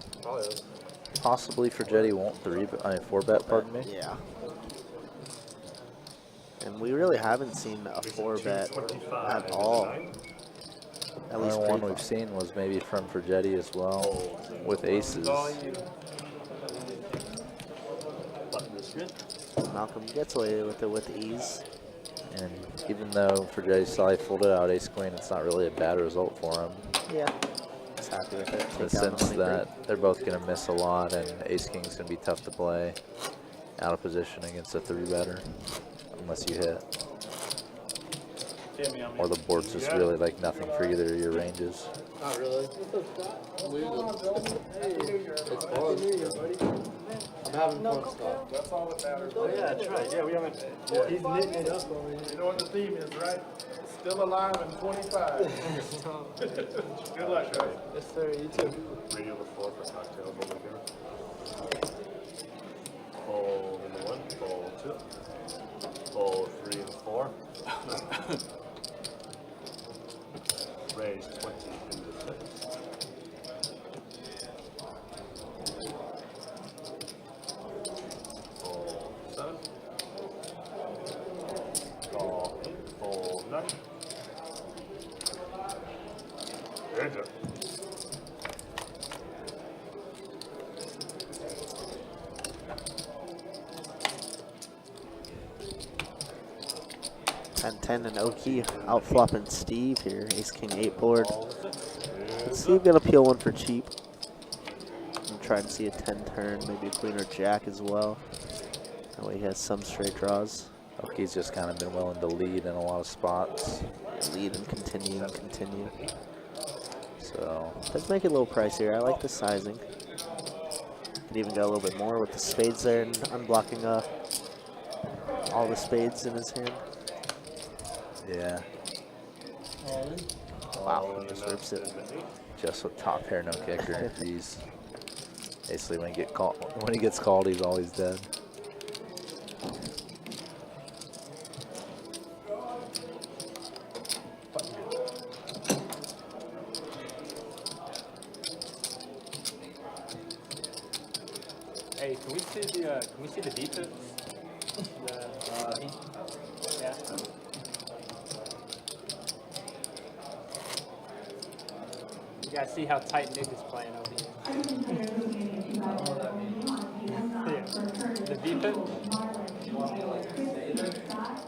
possibly for Jetty won't 4-bet, pardon me. Yeah. And we really haven't seen a 4-bet 225 at in the all. 9. At The least only one pre-flop. we've seen was maybe from Forgetti as well, with aces. Button is good. Malcolm gets away with it with ease. And even though Forgetti saw he folded out ace queen, it's not really a bad result for him. Yeah. Just happy with it. In the Take down sense money that they're both going to miss a lot, and ace king's going to be tough to play out of position against a 3-better, unless you hit. Or the board's just really like nothing for either of your ranges. Not really. I'm having fun, Scott. That's all that matters. Oh yeah, that's right. Yeah, we haven't. He's knitting it up over here. You know what the theme is, right? Still alive in 25. Good luck, guys. Yes, sir. You too. Radio before for cocktails over here. Fold in the 1, fold 2. Fold 3 and 4. Raise 20 into 6. Fold 7. Call 8, fold 9. There you go. break. 10-10 and Oki out flopping Steve here. Ace king 8 board. Steve gonna peel one for cheap. And try and see a 10 turn, maybe a queen or jack as well. That way he has some straight draws. Oki's just kind of been willing to lead in a lot of spots. Lead and continue and continue. So Let's make it a little pricier. I like the sizing. Could even go a little bit more with the spades there and unblocking all the spades in his hand. yeah, Wow, he just rips it. just with top pair, no kicker. He's basically when he gets called, he's always dead. Hey, can we see the defense? Yeah. You guys see how tight Nick is playing over here. Yeah. The defense?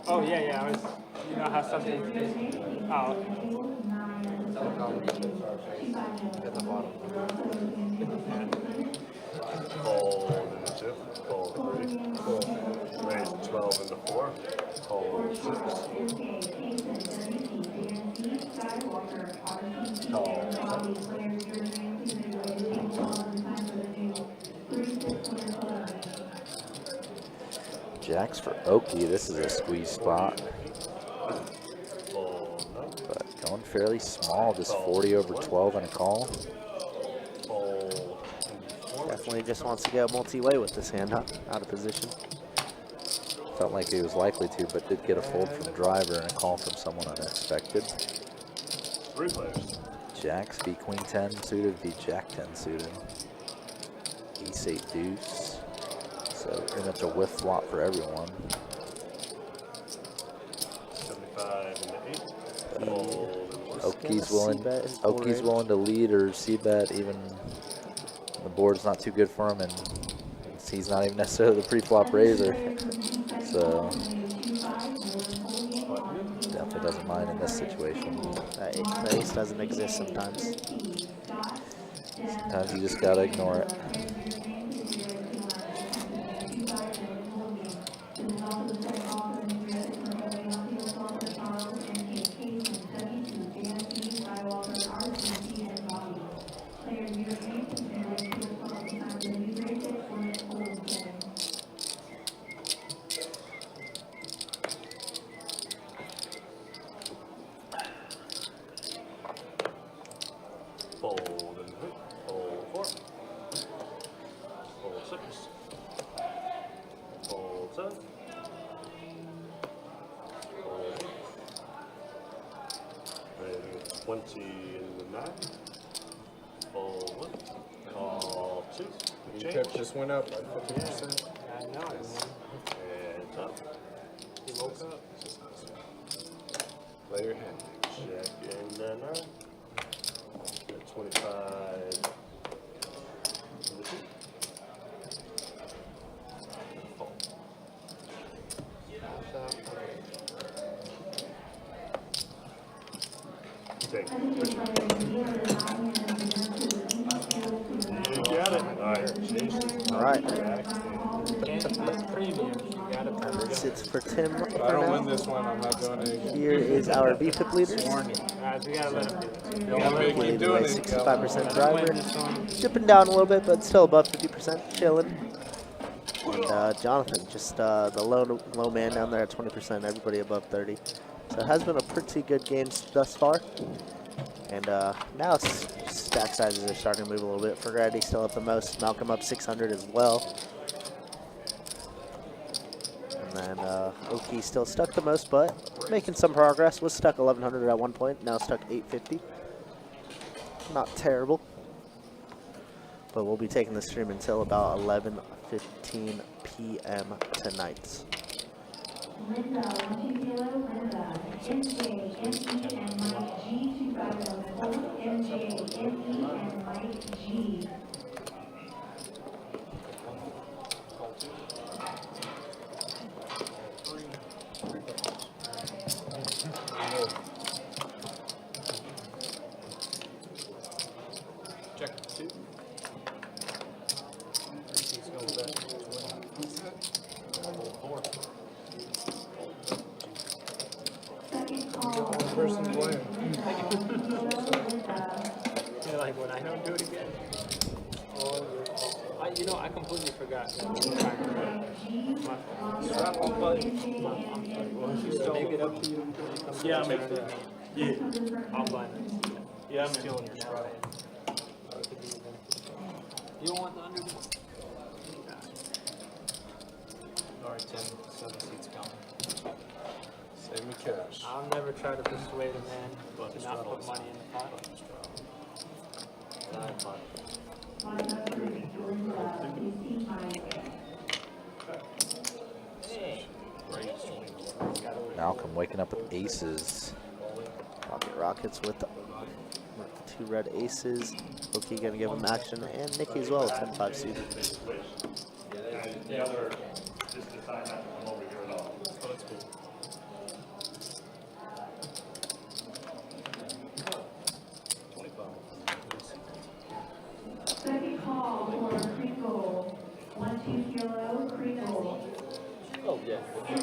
Oh yeah, I was. You know how something. Oh. Fold in the 2, fold 3, raise 12 in the 4, fold 6, call 7, Jacks for Oki. This is a squeeze spot, fold 9, but going fairly small, just 40 over 12 and a call. fold 4, Definitely just wants to go multi-way with this hand, huh? Out of position. Felt like he was likely to, but did get a fold from driver and a call from someone unexpected. 3 players. Jacks beat Queen 10 suited, beat Jack 10 suited. Ace 8 deuce. So pretty much a whiff flop for everyone. 75 in the 8, fold in 1, Oki's Gonna willing. c-bet his board Oki's range. willing to lead or c-bet, even the board's not too good for him, and he's not even necessarily the pre-flop raiser. So definitely doesn't mind in this situation. The ace doesn't exist sometimes. Sometimes you just gotta ignore it. 20 in the 9. Fold 1. Call 2. You Change. kept just went up by 50%. I know it, man. And up. He woke up. Play your hand. Check in the 9. 25 in the 2. Fold. Take it. You got it. Alright, Jason. All right. It's premium. You gotta put it Sits for Tim If I for don't win now. this one, I'm not doing it again. Here is our VPIP leaders. Guys, we gotta let him do it. You don't make me Leading do away it. 65% driver. Dipping down a little bit, but still above 50%. Chilling. And Jonathan, just the low man down there at 20%. Everybody above 30. So it has been a pretty good game thus far. And now stack sizes are starting to move a little bit. Ferretti still up the most. Malcolm up 600 as well. And then Oki still stuck the most, but making some progress. Was stuck 1100 at one point. Now stuck 850. Not terrible. But we'll be taking the stream until about 11:15 p.m. tonight. Linda, 120, Linda. MJ, ME, and Mike G, 2504. MJ, ME, and Mike G. Check 2. Second call. Person playing. You're like, when I don't do it again. You know, I completely forgot. Strap on button. Make it up to you. Yeah, I'm making it. Yeah. I'll blind it. Yeah, I'm stealing your strap. You don't want the under? Alright, 10. 7 seats coming. Save me cash. I'll never try to persuade a man to not put money in the pot. Malcolm waking up with aces. Pocket Rockets with 2 red aces. Oki gonna give him action, and Nikki as well, 10-5 seed. The other just decide not to come over here at all. So that's cool. Second call for Kringle. 1-2 kilo, Kringle. Oh, yeah. MJ,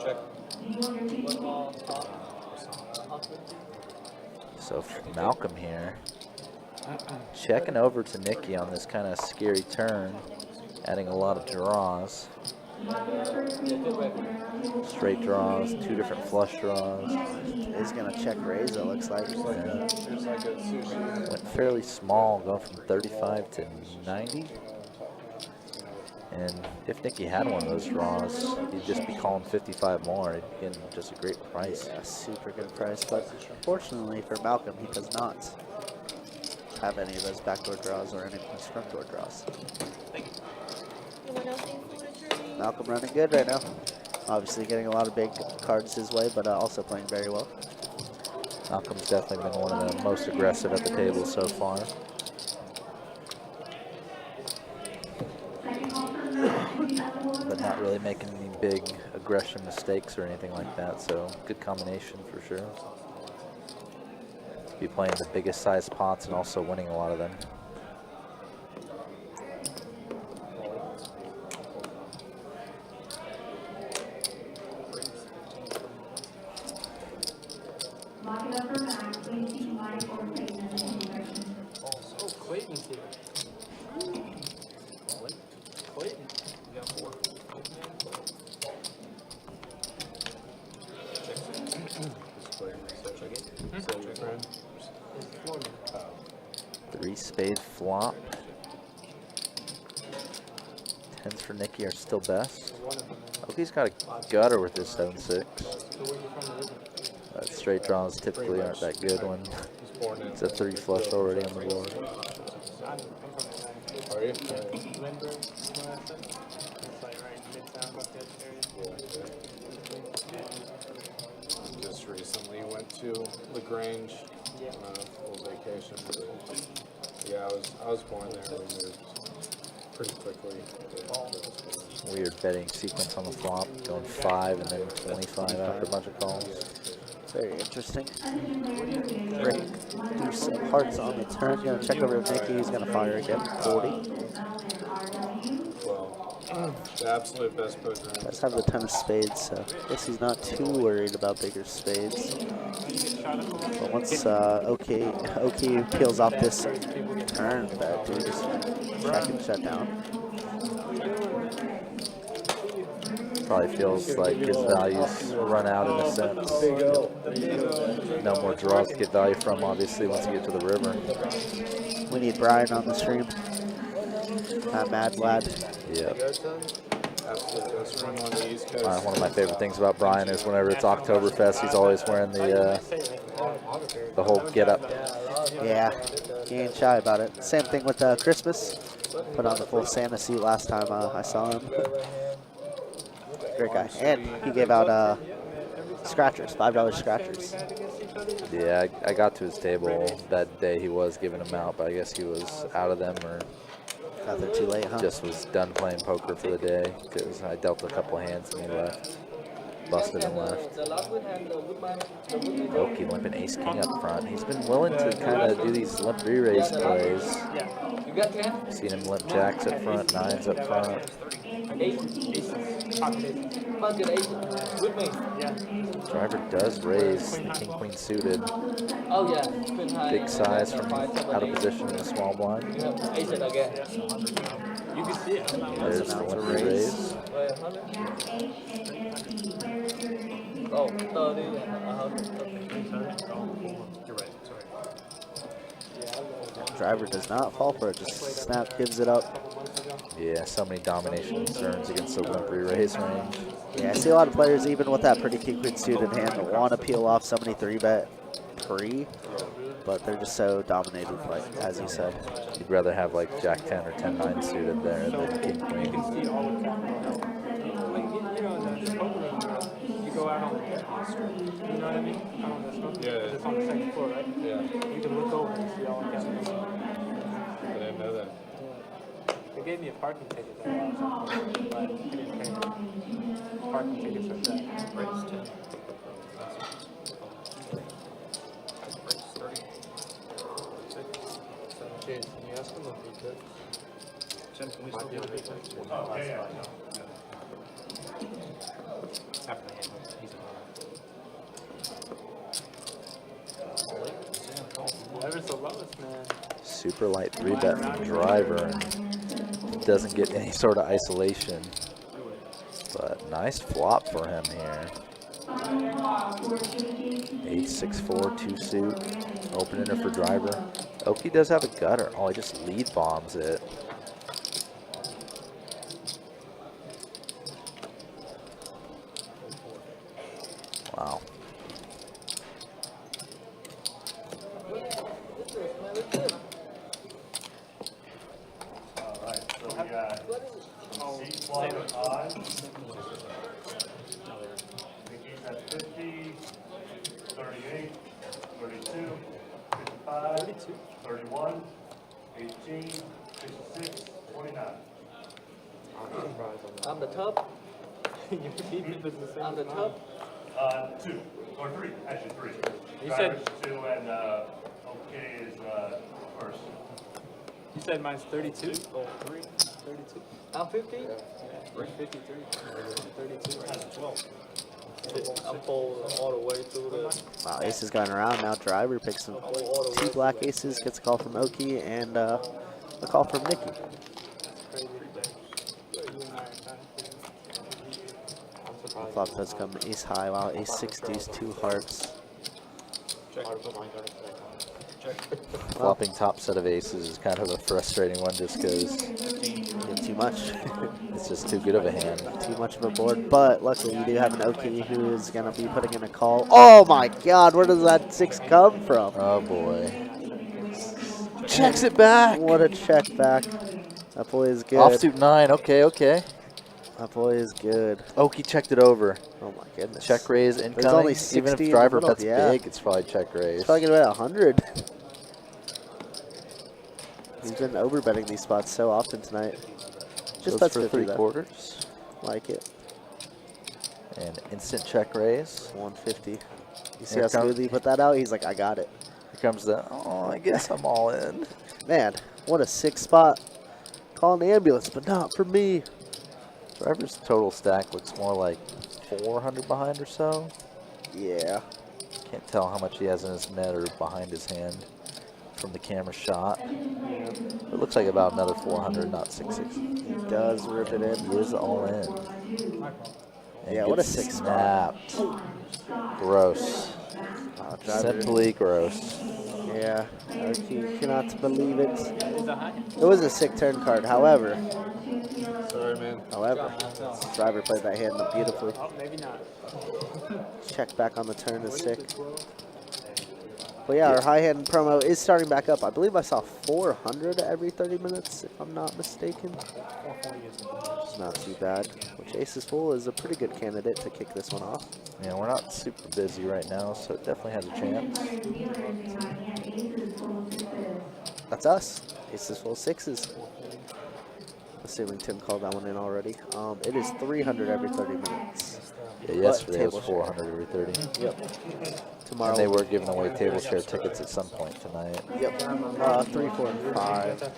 Check. So Malcolm here, checking over to Nikki on this kind of scary turn, adding a lot of draws. Straight draws, 2 different flush draws. He's gonna check raise, it looks like. There's like a sushi. Went fairly small, going from 35 to 90. And if Nikki had one of those draws, he'd just be calling 55 more. He'd be getting just a great price. A super good price, but fortunately for Malcolm, he does not have any of those backdoor draws or any of those front door draws. Malcolm running good right now. Obviously getting a lot of big cards his way, but also playing very well. Malcolm's definitely been one of the most aggressive at the table so far. But not really making any big aggression mistakes or anything like that, so good combination for sure. Be playing the biggest size pots and also winning a lot of them. Lock it up for Max. Please keep Mike or Clayton in the direction. Oh, Clayton's here. Clayton. You got 4. Three spade flop. Tens for Nicky are still best. Oki's got a gutter with his 7-6. Straight draws typically aren't that good when it's a 3 flush already on the board. Are you? Just recently went to LaGrange on a little vacation. Yeah, I was born there. We moved pretty quickly. Weird betting sequence on the flop, going 5 and then 25 after a bunch of calls. Very interesting. Break. Do some hearts on the turn. Gonna check over with Nicky. He's gonna fire again. 40. Well, the absolute best poker. Does have the 10 of spades, so I guess he's not too worried about bigger spades. But once OK peels off this turn, that dude just check and shut down. Probably feels like his values run out in a sense. No more draws to get value from, obviously, once you get to the river. We need Brian on the stream. Mad Lad. Yep. Absolute best run on the East Coast. One of my favorite things about Brian is whenever it's Oktoberfest, he's always wearing the whole get-up. Yeah, he ain't shy about it. Same thing with Christmas. Put on the full Santa suit last time I saw him. Great guy. And he gave out scratchers, $5 scratchers. Yeah, I got to his table that day. He was giving them out, but I guess he was out of them or Got there too late, huh? just was done playing poker for the day because I dealt a couple hands and he left. Busted and left. Oki limping ace king up front. He's been willing to kind of do these limp re-raise plays. Seen him limp jacks up front, 9s up front. Driver does raise the king queen suited. Big size from out of position in the small blind. There's the limp re-raise. Oh, 30 and Driver does not fall for it, just snap, gives it up. Yeah, so many domination concerns against the limp re-raise range. Yeah, I see a lot of players, even with that pretty king queen suit in hand, want to peel off so many 3-bet pre, but they're just so dominated, like as you said. You'd rather have like Jack 10 or 10-9 suited there than king queen. You go out on the deck, you know what I mean? Out on the smoke. Yeah. It's on the second floor, right? Yeah, You can look over and see all the cameras. I didn't know that. They gave me a parking ticket there last time, but I didn't pay. Parking tickets are set. Race 10. James, can you ask him if he could? Tim, can we still do it? Whatever's the lowest, man. Super light 3-bet from Driver. Doesn't get any sort of isolation. But nice flop for him here. 8-6-4, 2 suit. Open ender for Driver. Oki does have a gutter. Oh, he just lead bombs it. Wow. Alright, so we got seat flight at 5. Mickey's at 50, 38, 32, 55, 31, 18, 56, 29. I'm the top. Your defense is the same. I'm the as mine. top. 2 or 3, actually 3. You Driver's said- 2 and OK is first. You said mine's 32? Oh, 3. 32. I'm 50. Yeah, 53. 32. I'm full all the way through the Wow, aces going around now. Driver picks some 2 black aces, gets a call from Oki, and a call from Nicky. Crazy. You and I are kind of Flop does come ace high. Wow, ace 6 deuce 2 hearts. Flopping top set of aces is kind of a frustrating one just because Get too much. It's just too good of a hand. Too much of a board. But luckily, you do have an Oki who is going to be putting in a call. Oh my God, where does that 6 come from? Oh boy. Checks it back. What a check back. That boy is good. Offsuit 9. Okay, okay. That boy is good. Oki checked it over. Oh my goodness. Check raise incoming. only Even 60 in if the driver middle, bets yeah. big, it's probably check raise. He's probably going to bet 100. He's been overbetting these spots so often tonight. Just Goes bets for 50 3 though. quarters. Like it. And instant check raise. 150. You see Here how comes- smoothly he put that out? He's like, I got it. Here comes the, oh, I guess I'm all in. Man, what a 6 spot. Call an ambulance, but not for me. Driver's total stack looks more like 400 behind or so. Yeah. Can't tell how much he has in his net or behind his hand from the camera shot. It looks like about another 400, not 660. He does rip it in. He is all in. And Yeah, what a gets 6 spot. snapped. Gross. Wow, driver. Simply gross. Yeah, you cannot believe it. It was a sick turn card. However, Sorry, man. driver played that hand beautifully. Oh, maybe not. Check back on the turn is sick. But yeah, our high hand promo is starting back up. I believe I saw 400 every 30 minutes, if I'm not mistaken. It's not too bad. Which Aces Full is a pretty good candidate to kick this one off. Yeah, we're not super busy right now, so it definitely has a chance. That's us. Aces Full 6s. Assuming Tim called that one in already. It is 300 every 30 minutes. Yeah, yesterday table was 400 every 30. Yep. Tomorrow. And they were giving away table share tickets at some point tonight. Yep. 3, 4, and 5.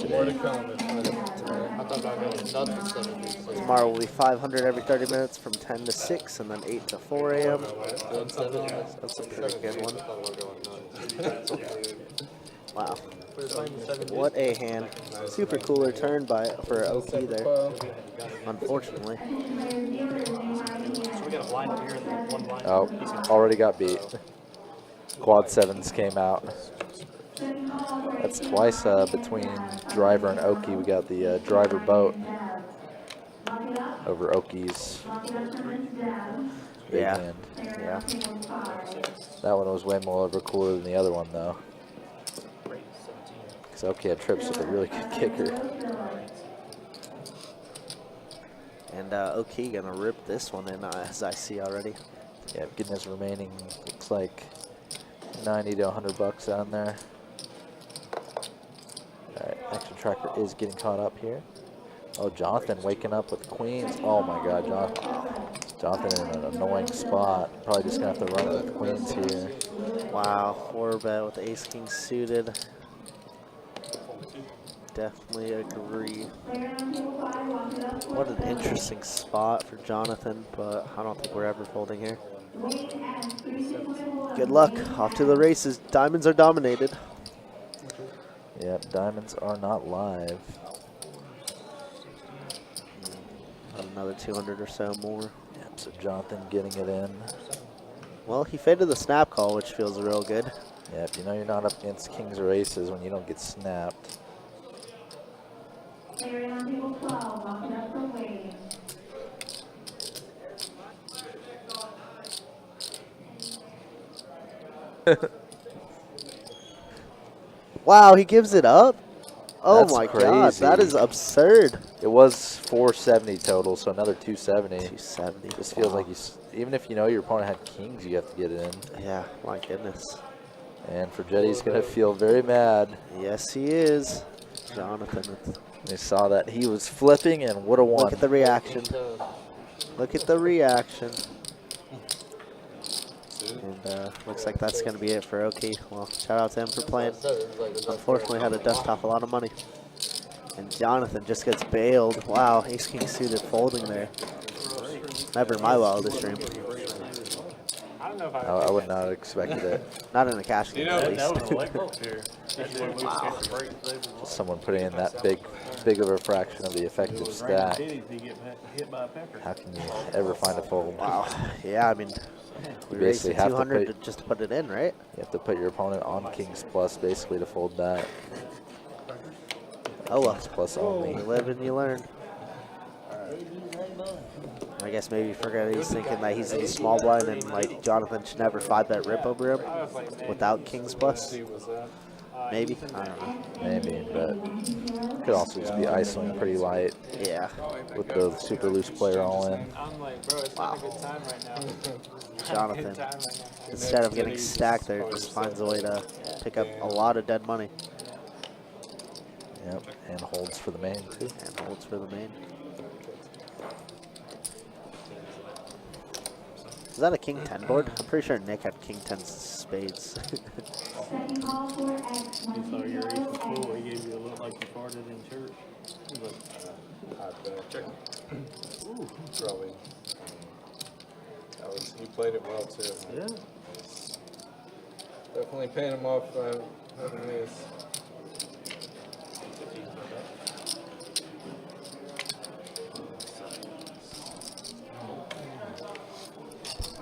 More to come. I thought I got nuts instead of Tomorrow will be 500 every 30 minutes from 10 to 6 and then 8 to 4 a.m. That's a pretty good one. Wow. What a hand. Super cooler turn for Oki there. Unfortunately. So we got a blind here and one blind. Oh, already got beat. Quad 7s came out. That's twice between driver and Oki. We got the driver boat over Oki's big Yeah. hand. Yeah. That one was way more cooler than the other one, though. Because Oki had trips with a really good kicker. And Oki gonna rip this one in, as I see already. Yeah, getting his remaining, looks like 90 to 100 bucks on there. Alright, action tracker is getting caught up here. Oh, Jonathan waking up with queens. Oh my god, Jonathan in an annoying spot. Probably just gonna have to run with queens here. Wow, 4-bet with ace king suited. Definitely agree. What an interesting spot for Jonathan, but I don't think we're ever folding here. Good luck. Off to the races. Diamonds are dominated. Yep, diamonds are not live. About another 200 or so more. Yep, so Jonathan getting it in. Well, he faded the snap call, which feels real good. Yep, you know you're not up against kings or aces when you don't get snapped. Wow, he gives it up? Oh That's my god, that crazy. is absurd. It was 470 total, so another 270. 270. Just feels Wow. like even if you know your opponent had kings, you have to get it in. Yeah, my goodness. And Forgetti's going to feel very mad. Yes, he is. Jonathan. They saw that he was flipping and would have won. Look at the reaction. Look at the reaction. And looks like that's going to be it for Oki. Well, shout out to him for playing. Unfortunately, had to dust off a lot of money. And Jonathan just gets bailed. Wow, ace king suited folding there. Never in my wildest dream. I don't know if I would not have expected it. Not in a cash game, at That least. was a leg rope here. Wow. Someone putting in that big of a fraction of the effective stack. Hit by a pecker. How can you ever find a fold? Wow. Yeah, I mean, we raised basically it have to 200 put- just to put it in, right? You have to put your opponent on kings plus basically to fold that. Oh well. Kings plus only. You live and you learn. I guess maybe forget he's thinking that he's in the small blind and like Jonathan should never 5-bet rip over him without Kings plus. See, was that? Maybe. I don't know. Maybe, but could also just be ISOing pretty light Yeah. with the super loose player all in. I'm like, bro, it's not a good time right now. Jonathan, Good time right now. instead of getting stacked there, just finds a way to pick up a lot of dead money Yep, and holds for the main too. and holds for the main. Is that a King 10 board? I'm pretty sure Nick had King 10 spades. Second call for X, He saw your ace was full. He gave you a look like you farted in church. He was like, Hot bet. Probably. He played it well too. yeah. Definitely paying him off having these.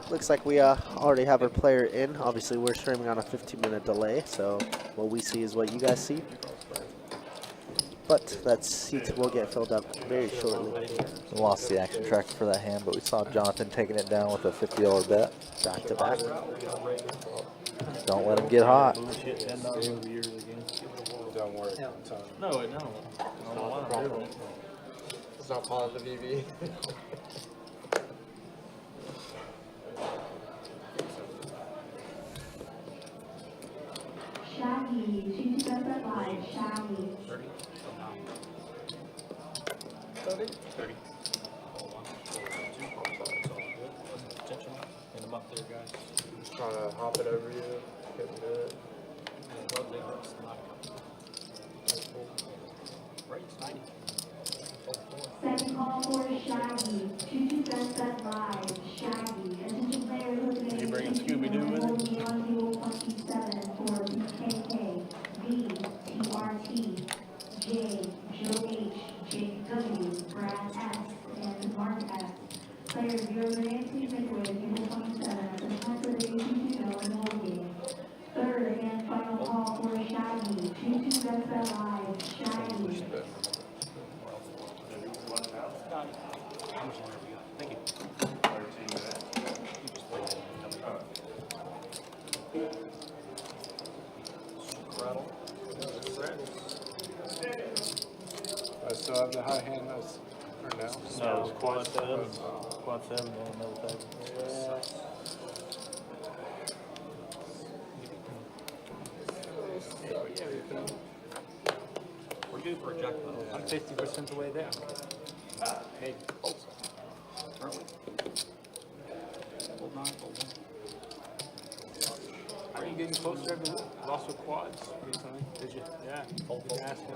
Looks like we already have our player in. Obviously, we're streaming on a 15-minute delay, so what we see is what you guys see. But that seat will get filled up very shortly. We lost the action tracker for that hand, but we saw Jonathan taking it down with a $50 bet. Back to back. Don't let him get hot. Bullshit $10 over years again. Don't worry. Tony. No, it don't. No, I don't. It's not part of the VB. Shaggy, 2 sets at live, Shaggy. 30? 30. Get him up there, guys. Just trying to hop it over you. Couldn't do it. Second call for Shaggy, 2 sets at live, Shaggy. Attention players looking at You bringing Scooby-Doo with him? game on table 27 for BKK, V, TRT, J, Joe H, Jake W, Brad S, and Mark S. Players, your advance please make way to table 27 at the time for the 2-0 and hold game. Third and final call for Shaggy, 2 sets at live, Shaggy. Thank you. I still have the high hand as for now. No, it's quad 7. Quad 7 on another table. We're due for a jackpot. I'm 50% the way there. Maybe. Aren't we? Hold on, hold on. Are you getting closer every week? Lost with quads recently. Did you? Yeah. Been asking.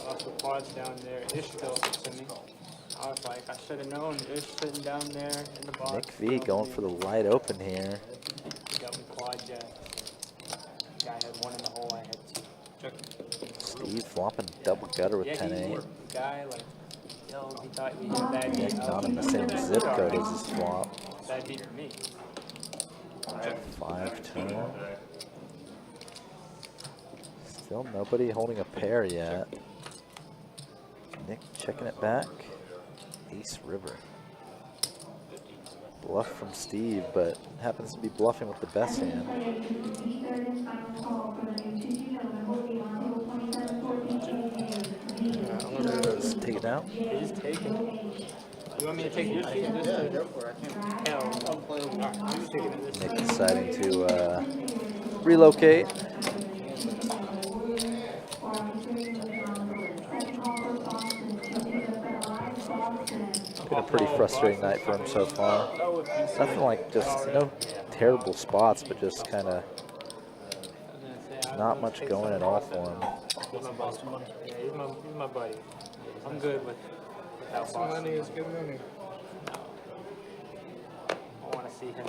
Lost with quads down there. Ish still to me. I was like, I should have known. Ish sitting down there in the box. Nick V going for the wide open here. Got me quad jack. Guy had one in the hole. I had two. Check. Steve flopping double gutter with Yeah, 10-8. guy like, yo, he thought he had a bad beat. Nick not in the same zip code as his flop. Bad beat for me. 5-2. Still nobody holding a pair yet. Nick checking it back. Ace River. Bluff from Steve, but happens to be bluffing with the best hand. Just take it down. He's taking. You want me to take your seat? Yeah, go for it. I can't. Nick deciding to relocate. Been a pretty frustrating night for him so far. Nothing like just no terrible spots, but just kind of not much going at all for him. He's my boss. Yeah, he's my buddy. I'm good with how Some money is good money. I want to see him.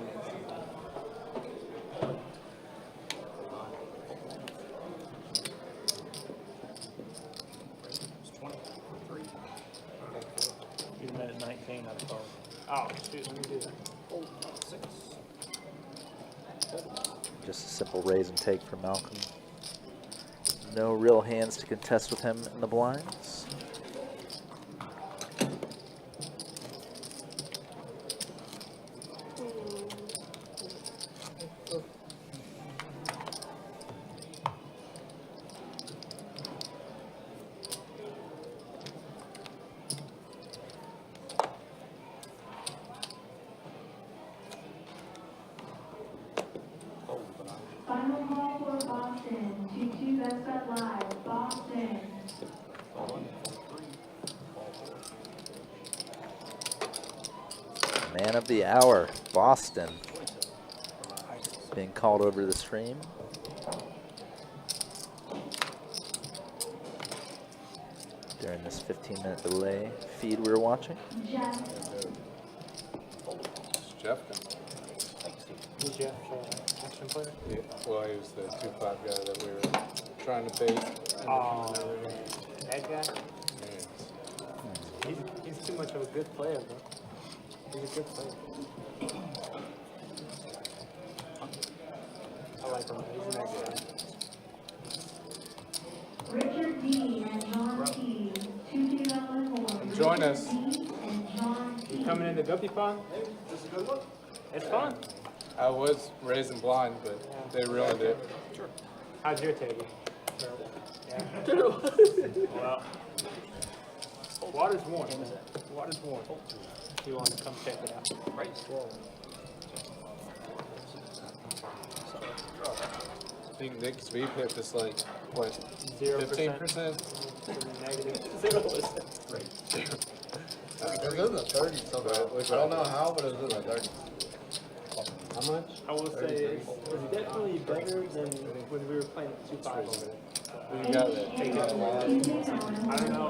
He's met at 19, I thought. Oh, shoot, let me do that. Oh, 6. Just a simple raise and take for Malcolm. No real hands to contest with him in the blinds. Final call for Boston. 2-2 best bet live. Boston. Man of the hour, Boston, being called over the stream. During this 15-minute delay feed we were watching. Jeff. Jeff? Who's Jeff? Action player? Yeah, well, he was the 2-5 guy that we were trying to bait. Oh, that guy? Yeah. He's too much of a good player, bro. He's a good player. I like him. He's a nice guy. Richard D. and John T. 2-2 on the board. Join us. Richard D. and John T. You coming in the guppy pond? This is a good one. It's fun. I was raising blind, but they ruined it. How's your table? Yeah. Well, water's warm. Water's warm. You want to come check it out? Right. I think Nick's VPIP is like, what, 0%. 15%? Negative 0%. Right. It was in the 30s somehow. I don't know how, but it was in the 30s. How much? I will say it's definitely better than when we were playing 2-5 over there. You got it. I don't know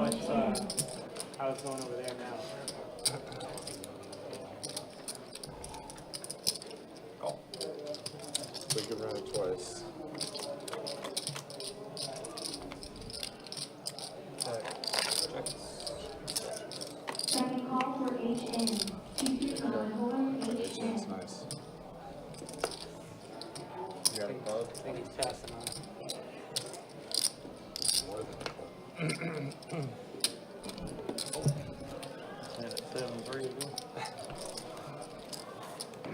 how it's going over there now. We can run it twice. Second call for HN. 2-2 on the board. That's HN. nice. You got a club? I think he's passing on. More than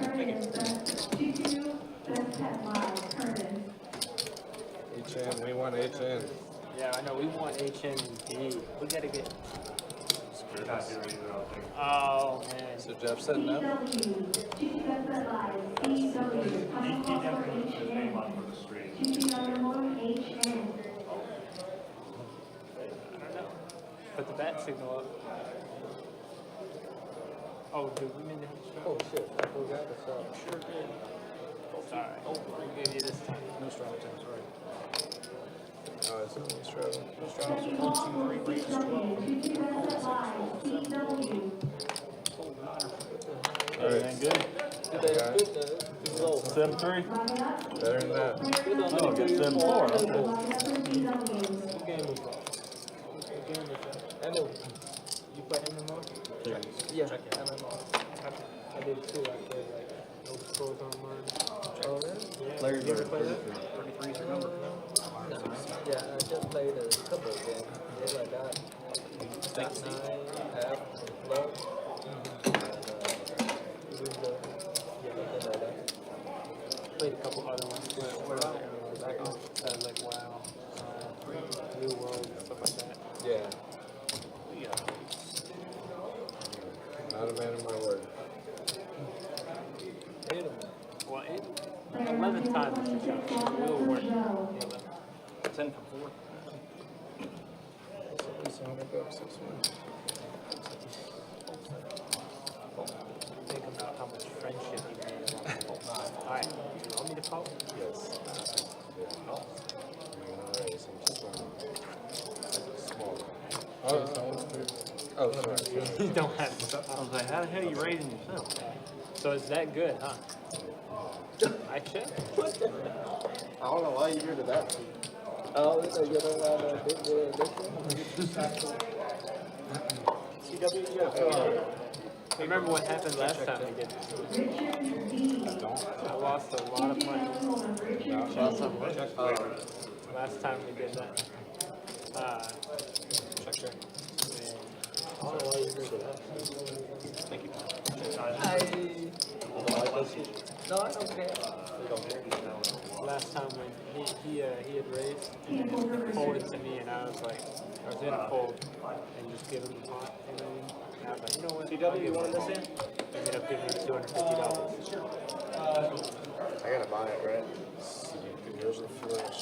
Curtis. 2-2 best bet live. Curtis. HN, we want HN. Yeah, I know. We want HND. We gotta get. You're not doing either, I don't think. Oh man. So Jeff said no? CW. 2-2 best bet live. CW. Final call for Definitely put his name HN. on for the stream. 2-2 on the board. HN. I don't know. Put the bat signal up. Oh, dude, we need to. Oh shit, I forgot the song. Sure did. Sorry. Oh, we gave you this time. No straw attempts, right? Oh, it's only Strava. No straw Second attempts. call for CW. 2-2 best bet live. CW. Everything good? Got it. It's low. 7-3? Lock it up. Better than that. Oh, good 7-4. Lock it up for CW. What game was that? What game was that? I know. You play MMO? Yeah, MMR. I did too. I played like no scores on mine. Oh, really? Yeah. Larry You ever Bird, play that? 33 is your number. Yeah, I just played a couple of games. Just like that. That 9, F, low. Yeah. Played a couple other ones. What other ones? Back on like WoW, New World, stuff like that. Yeah. Not a man of my word. Well, 11th time is your shot. It will work. 10 from 4. It's $100 this one. Think about how much friendship you made along the whole. Alright, you want me to call? Yes. Yeah. I'm gonna raise. I'm just going small. Oh, sorry. You don't have to. I was like, how the hell are you raising yourself? So it's that good, huh? I should. I don't know why you heard of that. Oh, you don't have this one? CW, yeah. Remember what happened last time we did this? Richard D. I lost a lot of money. Richard D. last time we did that. Check. I don't know why you agree to that. Thank you. No, I don't care. You don't care. Last time when he had raised and then folded to me, and I was like, I was in a fold and just give him the pot, you know what I mean? And I was like, you know what? CW, you want this in? Ended up giving him $250. I gotta buy it, right? Here's the flush.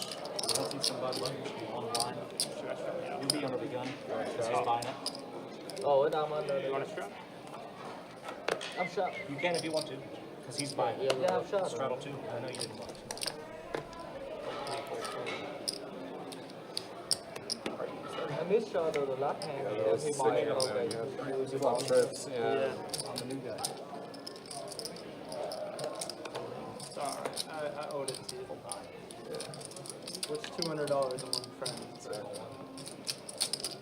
I'll see some Bud Light on the line. You'll be under the gun. He's buying it. Oh, I'm under. You want to strap? I'm shot. You can if you want to, because he's buying it. Yeah, I'm shot. Straddle too. I know you didn't want to. I missed shot of the left hand. Yeah, Yeah, those he sitting might on there. You have flop trips. Yeah. I'm the new guy. Sorry, I owed it to you. What's $200 among friends?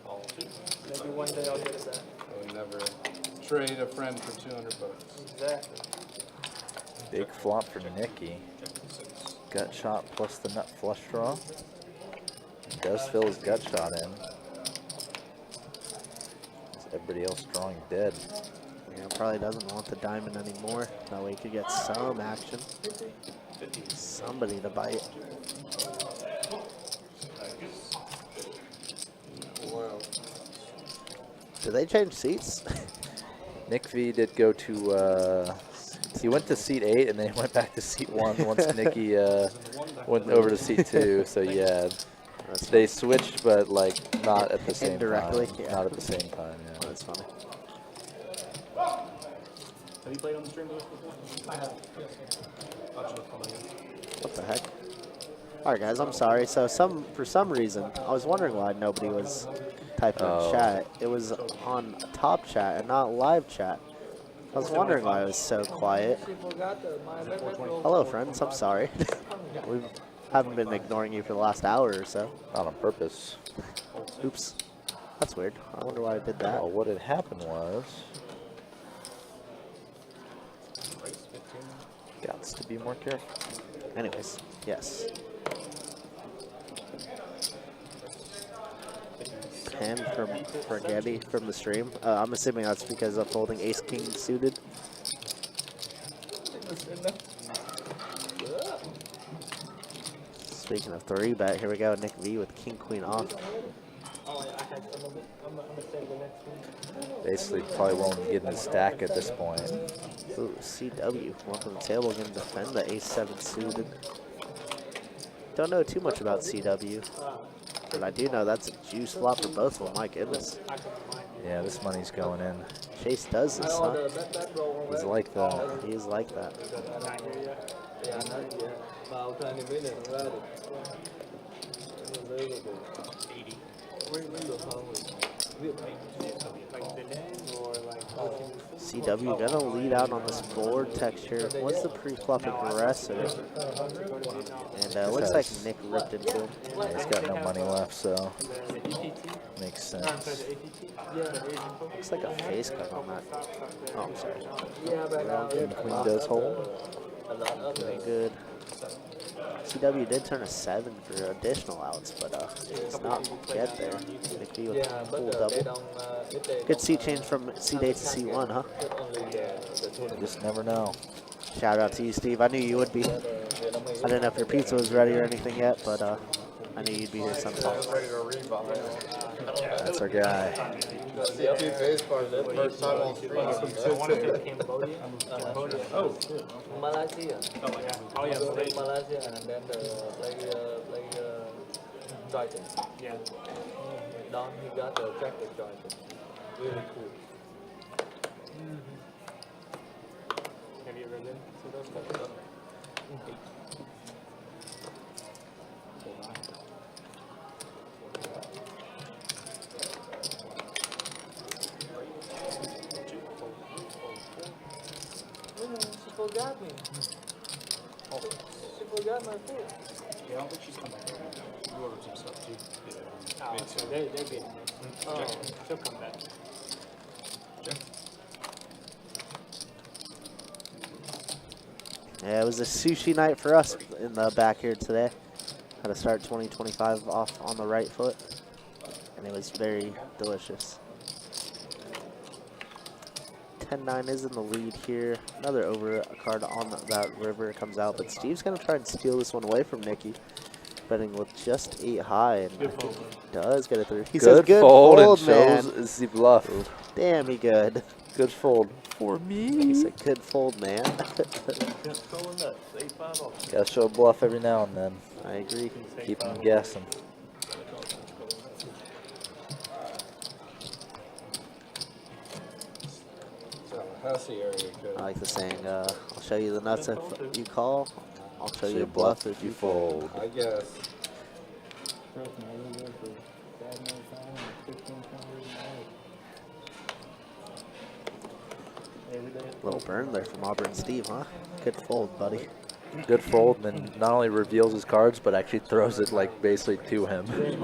All two. Maybe one day I'll get it back. I would never trade a friend for $200. Exactly. Big flop for Nicky. Gut shot plus the nut flush draw. He does fill his gut shot in. Everybody else drawing dead. Yeah, probably doesn't want the diamond anymore. That way he could get some action. Somebody to bite. Wow. Did they change seats? Nick V did go to, he went to seat 8 and then he went back to seat 1 once Nicky went over to seat 2. So yeah, they switched, but like not at the same Indirectly, time. yeah. Not at the same time, yeah. That's funny. Have you played on the stream before? I have. What the heck? All right, guys, I'm sorry. So for some reason, I was wondering why nobody was typing in chat. It was on top chat and not live chat. I was wondering why it was so quiet. Hello, friends. I'm sorry. We haven't been ignoring you for the last hour or so. Not on purpose. Oops. That's weird. I wonder why I did that. Oh, what had happened was, got to be more careful. Anyways, yes. Pen for Gabby from the stream. I'm assuming that's because I'm holding Ace King suited. Speaking of 3-bet, here we go. Nick V with King Queen off. Oh, yeah, I had some of it. I'm going to save the next one. Basically, probably won't get in the stack at this point. Ooh, CW. One from the table, going to defend the Ace-7 suited. Don't know too much about CW, but I do know that's a juice flop for both of them. My goodness. Yeah, this money's going in. Chase does this, huh? He's like that. He's like that. Not here yet. Yeah, not yet. About 20 minutes already. Like the name or like CW gonna lead out on this board texture. What's the pre-flop aggressor? And looks like Nick ripped into him. Yeah, he's got no money left, so makes sense. Looks like a face cut on that. Oh, I'm sorry. Yeah, but King Queen does hold. Very good. CW did turn a 7 for additional outs, but does not get there. Nick V with yeah, full but they double. don't. Good seat change from C8 to C1, huh? You just never know. Shout out to you, Steve. I knew you would be. I didn't know if your pizza was ready or anything yet, but I knew you'd be here sometime. Ready to rebuy. That's our guy. CP face card for the first time on stream. Cambodia. Oh, Malaysia. Oh yeah, Play Malaysia and then play Dragon. yeah. Don, he got the tractor Dragon. Really cool. Have you ever been to those countries? She forgot me. She forgot my food. Yeah, I don't think she's coming back. You ordered some stuff too. Oh, so they're being Oh, she'll come back. Yeah, it was a sushi night for us in the back here today. Had to start 2025 off on the right foot, and it was very delicious. 10-9 is in the lead here. Another over card on that river comes out, but Steve's going to try and steal this one away from Nikki. Betting with just 8 high, and I think he does get it through. He says good fold and man. shows the bluff. Damn, he good. Good fold for me. He said good fold, man. Gotta show a bluff every now and then. I agree. Keep them guessing. Tallahassee area code. I like the saying, I'll show you the nuts if you call. I'll show you a bluff if you fold. I guess. Little burn there from Auburn Steve, huh? Good fold, buddy. Good fold, and then not only reveals his cards, but actually throws it like basically to him. Actually,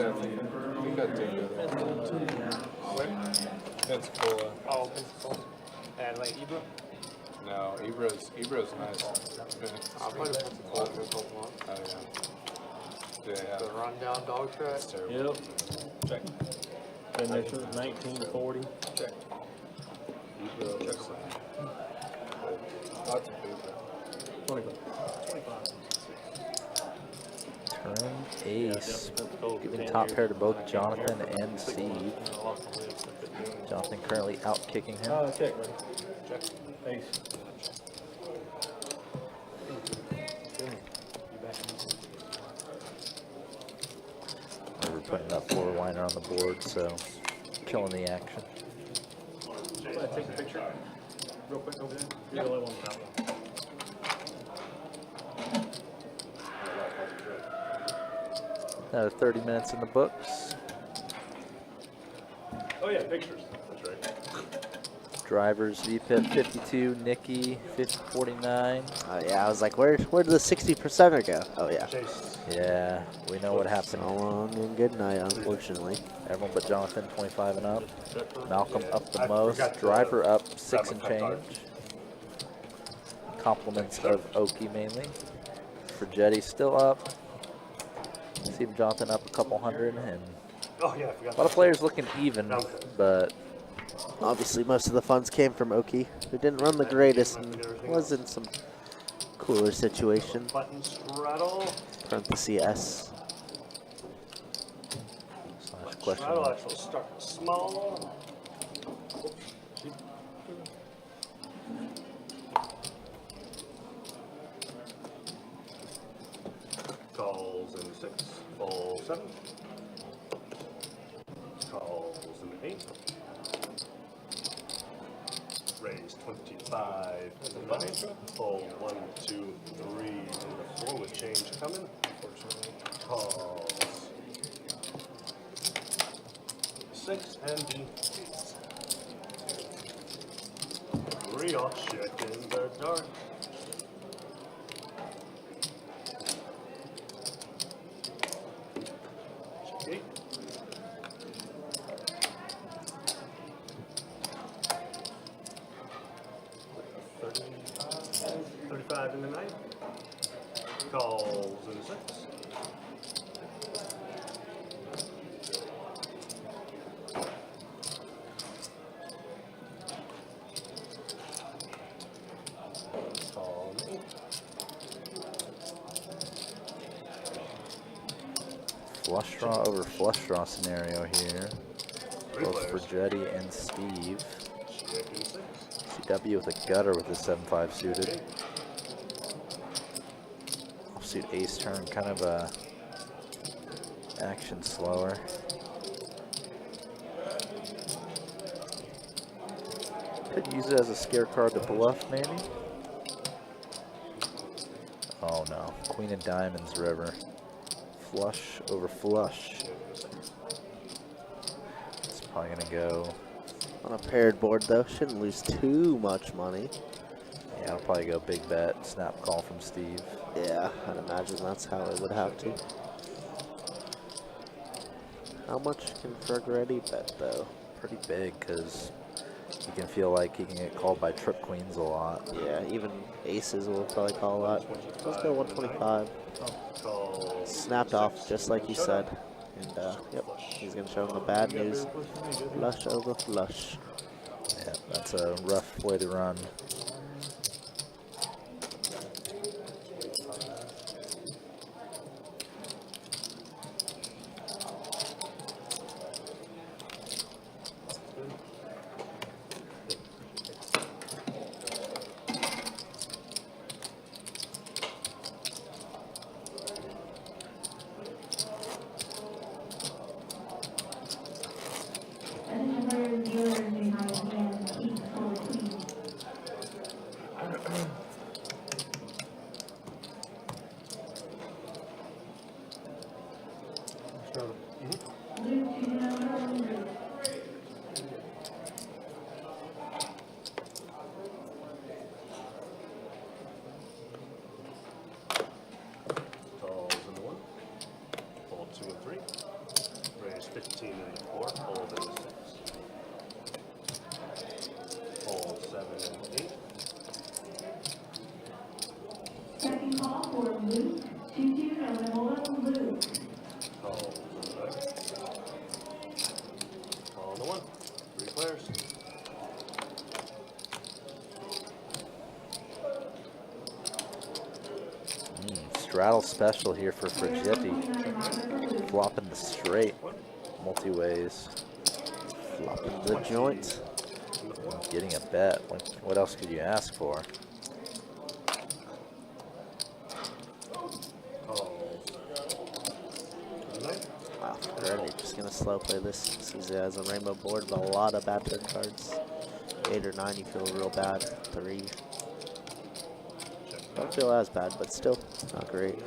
I think I did it. Pensacola. Oh, Pensacola. And like Ibra? No, Ibra's nice. I'll play the Pensacola for a couple months. Oh, yeah. Yeah. The rundown dog track. That's terrible. Yep. Check. Been there since 1940. Check. Ibra looks lots of people. 25. Turn ace. Pensacola for Giving 10 top years. pair to both Jonathan and Steve. Jonathan currently out kicking him. Check, buddy. Check. Ace. We're putting that 4-liner on the board, so killing the action. Take a picture real quick over there. You're the only one without one. Another 30 minutes in the books. Oh yeah, pictures. That's right. Drivers VPIP 52, Nikki 49. Oh yeah, I was like, where did the 60%er go? Oh yeah. Chase. Yeah, we know what happened. So long and good night, unfortunately. Everyone but Jonathan 25 and up. Malcolm up the I most. forgot to Driver up 6 grab and a pep talk. change. Compliments of Oki mainly. Forgetti still up. See Jonathan up a couple hundred, and Oh yeah, I forgot. a lot of players looking even, but Obviously, most of the funds came from Oki, who didn't run the greatest and was in some cooler situation. Button straddle. Parenthesis S. slash question Straddle mark. actually start small. Calls in 6, fold 7. Calls in 8. Raise 25 in the 9. Fold 1, 2, 3 in the 4 with change coming. Unfortunately. Calls 6 and the 3 off check in the dark. Check 8. $35 in the 9. Calls in the 6. Call in 8. Flush draw over flush draw scenario here. Three Both players. Forgetti and Steve. Check in 6. CW with a gutter with his 7-5 suited. Offsuit ace turn, kind of a action slower. Could use it as a scare card to bluff, maybe. Oh no, Queen of Diamonds river. Flush over flush. It's probably gonna go. On a paired board, though, shouldn't lose too much money. Yeah, I'll probably go big bet, snap call from Steve. Yeah, I'd imagine that's how it would have to. How much can Fergaretti bet, though? Pretty big, because You can feel like he can get called by trip queens a lot. Yeah, even aces will probably call a lot. Let's go 125. Call Snapped off just like you said. And yep, he's gonna show him the bad news. Flush over flush. Yeah, that's a rough way to run. Attention players, dealers behind hand, keep score, please. Luke, you know, Luke. calls in the 1. Fold 2 and 3. Raise 15 in the 4. Fold in the 6. Fold 7 and 8. Second call for Luke, 2-2, Illinois, Luke. Calls in the 9. Call in the 1. 3 players. Straddle special here for Fragetti. Flopping the straight. Multi-ways. Flopping the joint. Getting a bet. What else could you ask for? Calls. 9. Wow, really just gonna slow play this. Sees it as a rainbow board with a lot of bad turn cards. 8 or 9, you feel real bad. 3. Don't feel as bad, but still not great.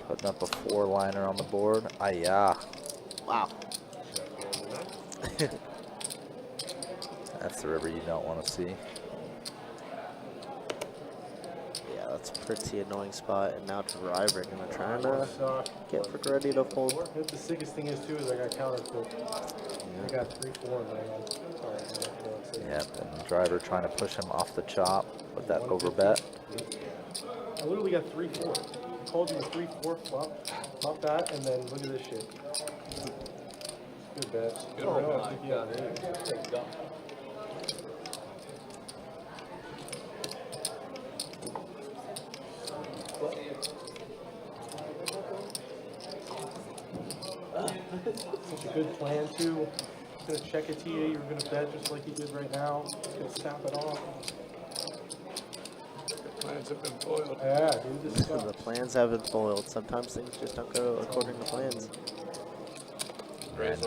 Putting up a 4-liner on the board. Ah-yah. Wow. That's the river you don't want to see. Yeah, that's a pretty annoying spot. And now Driver gonna try to get Figretti to fold. What the sickest thing is too is I got counterfeit. I got 3-4 in my hand. Yep, and Driver trying to push him off the chop with that overbet. I literally got 3-4. I called you a 3-4 flop that, and then look at this shit. Good bet. Oh my God. Thank God. Such a good plan too. Gonna check a TA, you're gonna bet just like you did right now. Gonna snap it off. Plans have been foiled. Yeah, dude, this The sucks. plans haven't foiled. Sometimes things just don't go according to plans. And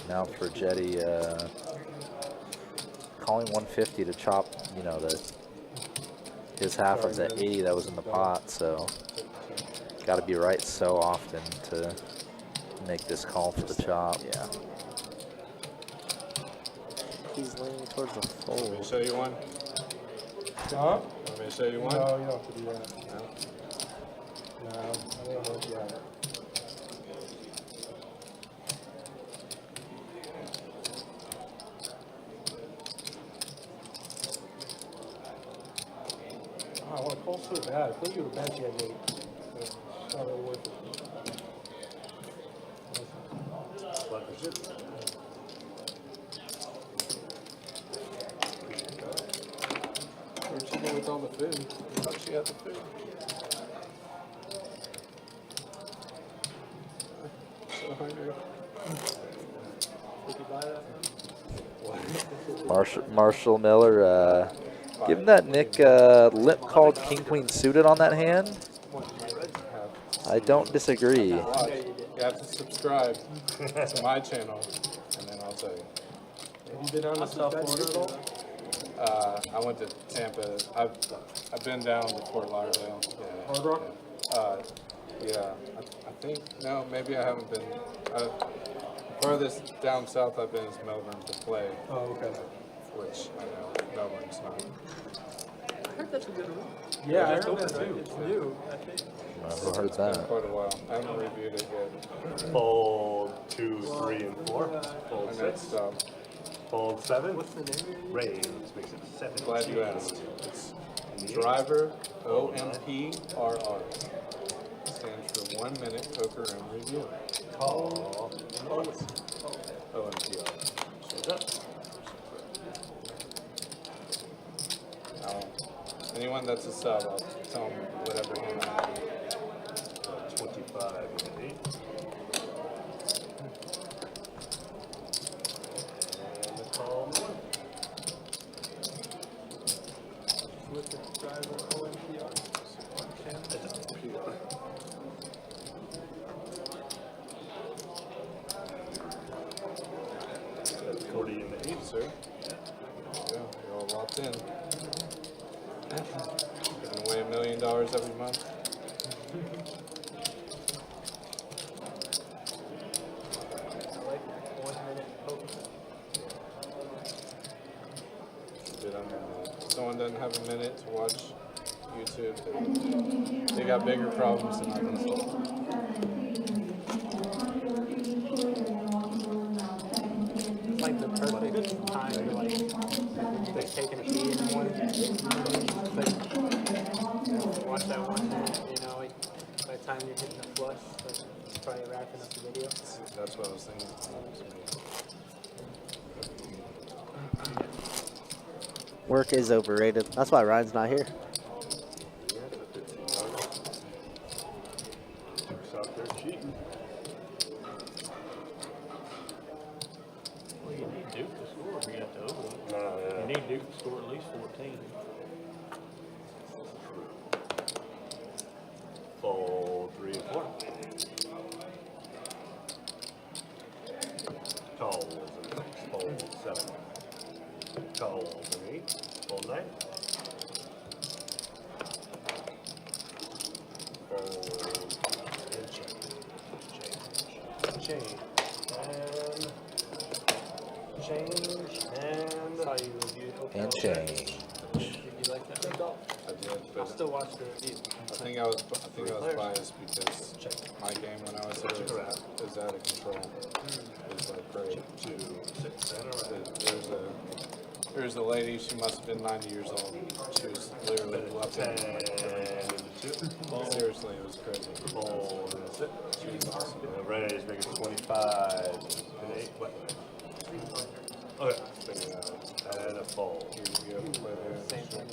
now Fragetti calling 150 to chop, you know, his half of the 80 that was in the pot. So got to be right so often to make this call for the chop. Yeah. He's leaning towards the Want me to fold. show you one? Huh? Want me to show you one? No, you don't have to do that. No, I don't know if you have it. Oh, I want to call so bad. I thought you were bad yet, mate. It's not really worth it. Black is it. Where'd she go with all the food? I thought she had the food. So hungry. Did you buy that? Marshall Miller giving that Nick limp called king queen suited on that hand. I don't disagree. Watch. You have to subscribe to my channel, and then I'll tell you. Have you been down to South Florida at all? I went to Tampa. I've been down to Fort Lauderdale. Yeah. Hard Rock? Yeah. I think no, maybe I haven't been. Furthest down south I've been is Melbourne to play, Oh, okay. which I know Melbourne's not. I heard that's a good one. Yeah, I heard that too. It's new, I think. I've heard It's been that. quite a while. I haven't reviewed it yet. Fold 2, 3, and 4. Fold My 6. next stop. Fold 7. What's the name? Raise makes it 7. Glad you asked. It's Driver OMPRR. Stands for 1 minute poker and review. Call. OMPR. Anyone that's a sub, I'll tell them whatever hand I have. 25 and 8. And the call 1. With the driver OMPR. That's 40 and 8, sir. There you go. You're all locked in. Giving away $1 million every month. I like 1 minute poker. Good on that. Someone doesn't have a minute to watch YouTube. They got bigger problems than I can solve. It's like the perfect time to like taking a pee in the morning. It's like, watch that 1 minute, you know, like, by the time you're hitting the flush, like, it's probably wrapping up the video. That's what I was thinking. Work is overrated. That's why Ryan's not here. Duke's out there cheating. Well, you need Duke to score if you got the over. No, yeah. You need Duke to score at least 14. Fold 3 and 4. Calls and 6. Fold 7. Calls and 8. Fold 9. Fold and change. Change. Change. And Saw you reviewed Hotel. And change. Did you like that? I did, I'll but still watch the review. I think I was biased because my game when I was there is out of control. It's like great. 2, 6, and There's a lady, she must have been 90 years old. She was literally bluffing. 10 and 2. Seriously, it was crazy. Fold and 6. She was awesome. And the raise make it 25 and 8. What? Okay. And a fold. Here we go. Play there. Same thing.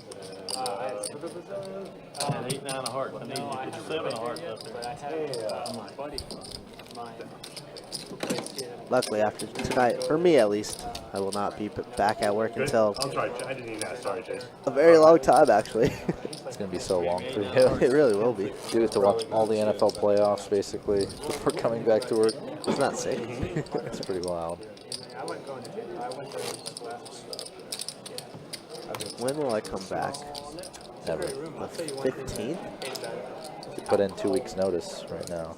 And 8, 9 of hearts. I need No, I you to haven't 7 of played hearts yet, up there. but I have my buddy, mine, who plays here. Luckily, after tonight, for me at least, I will not be back at work Good? until I'm sorry, I didn't even ask. Sorry, Chase. a very long time, actually. It's going to be so long for you. It really will be. You get to watch all the NFL playoffs, basically, before coming back to work. It's not safe. It's pretty wild. I went going to I went there last. When will I come back? Never. The 15th? You put in 2 weeks' notice right now.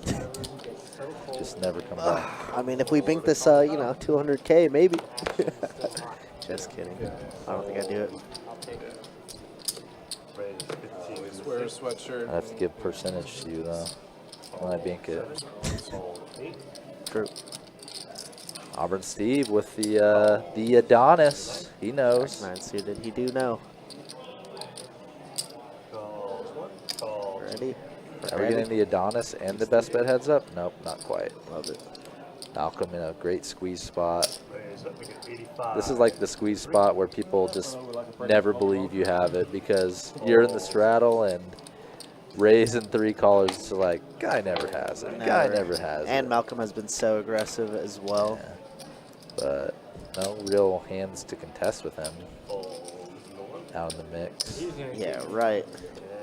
Just never come back. I mean, if we bink this, 200K, maybe. Just kidding. I don't think I'd do it. Raise 15 and Wear a 6. sweatshirt. I have to give percentage to you, though, when I bank it. Fold 8. True. Auburn Steve with the Adonis. He knows. 9 suited. He do know. Calls 1. Calls. Ready? Are we getting the Adonis and the best bet heads up? Nope, not quite. Love it. Malcolm in a great squeeze spot. Raise up, make it 85. This is like the squeeze spot where people just never believe you have it because you're in the straddle and raise and 3 callers. So like, guy never has it. Guy never has it. And Malcolm has been so aggressive as well. Yeah. But no real hands to contest with him out in the mix. Yeah, right.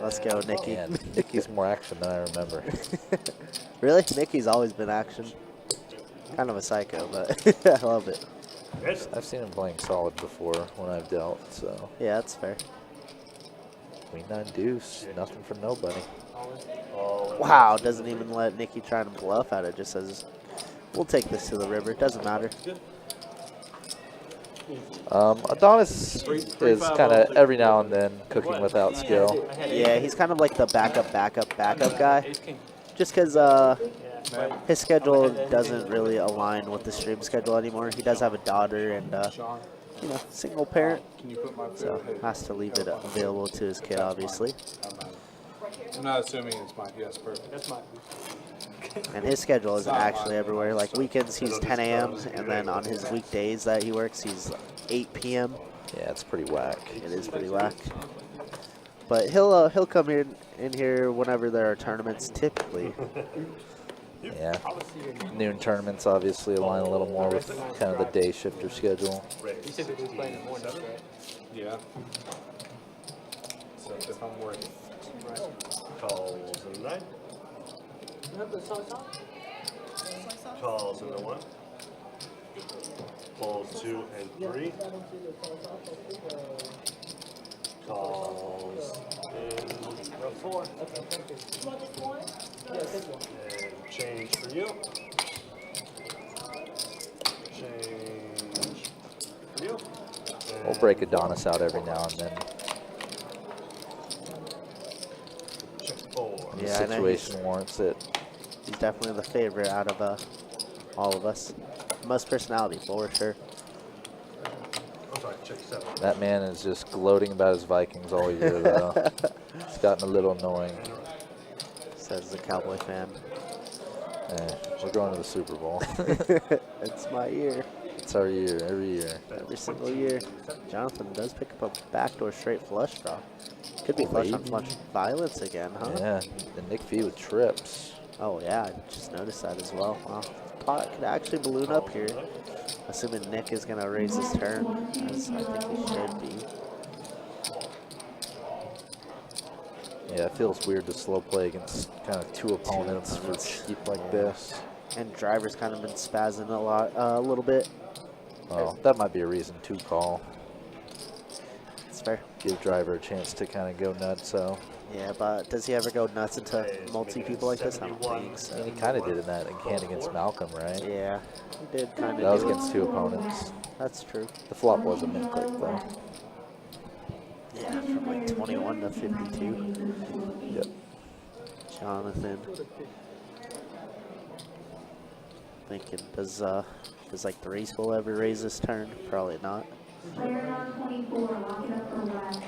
Let's go, Nikki. And Nicky's more action than I remember. Really? Nikki's always been action. Kind of a psycho, but I love it. I've seen him playing solid before when I've dealt, so. Yeah, that's fair. Queen 9 deuce, nothing from nobody. Wow, doesn't even let Nikki try to bluff at it. Just says, we'll take this to the river. Doesn't matter. Adonis is kind of every now and then cooking without skill. Yeah, he's kind of like the backup guy. Just because Man, his schedule doesn't really align with the stream schedule anymore. He does have a daughter and, Sean, you know, single parent, can you put my food? so has to leave it available to his kid, obviously. I'm not assuming it's mine. Yes, perfect. That's mine. And his schedule is actually everywhere. Like weekends, he's 10 a.m. and then on his weekdays that he works, he's 8 p.m. Yeah, it's pretty whack. It is pretty whack. But he'll come in here whenever there are tournaments, typically. Yeah. Noon tournaments obviously align a little more with kind of the day shifter schedule. You typically play in the mornings, right? Yeah. So if I'm working. Calls in the 9. Calls in the 1. Balls 2 and 3. Calls in the 4. And change for you. Change for you. We'll break Adonis out every now and then. Check 4. When the Yeah, I know situation warrants it. He's definitely the favorite out of all of us. Most personality, for sure. I'm sorry, check 7. That man is just gloating about his Vikings all year, though. It's gotten a little annoying. Says the Cowboy fan. We're going to the Super Bowl. It's my year. It's our year, every year. Every single year. Jonathan does pick up a backdoor straight flush draw. Could be flush on flush violence again, huh? Yeah, the Nick V with trips. Oh yeah, I just noticed that as well. Wow. Pot could actually balloon up here. Assuming Nick is gonna raise his turn, as I think he should be. Yeah, it feels weird to slow play against kind of two opponents for keep like this. And driver's kind of been spazzing a little bit. Well, that might be a reason to call. It's fair. Give driver a chance to kind of go nuts. So Yeah, but does he ever go nuts into multi people like this? I don't think and so. he kind of did in that hand against Malcolm, right? Yeah, he did kind of. That was against two opponents. That's true. The flop was a min click though. Yeah, from like 21 to 52. Yep. Jonathan. Thinking, does like the race will ever raise this turn? Probably not. Player on 24, lock it up for black.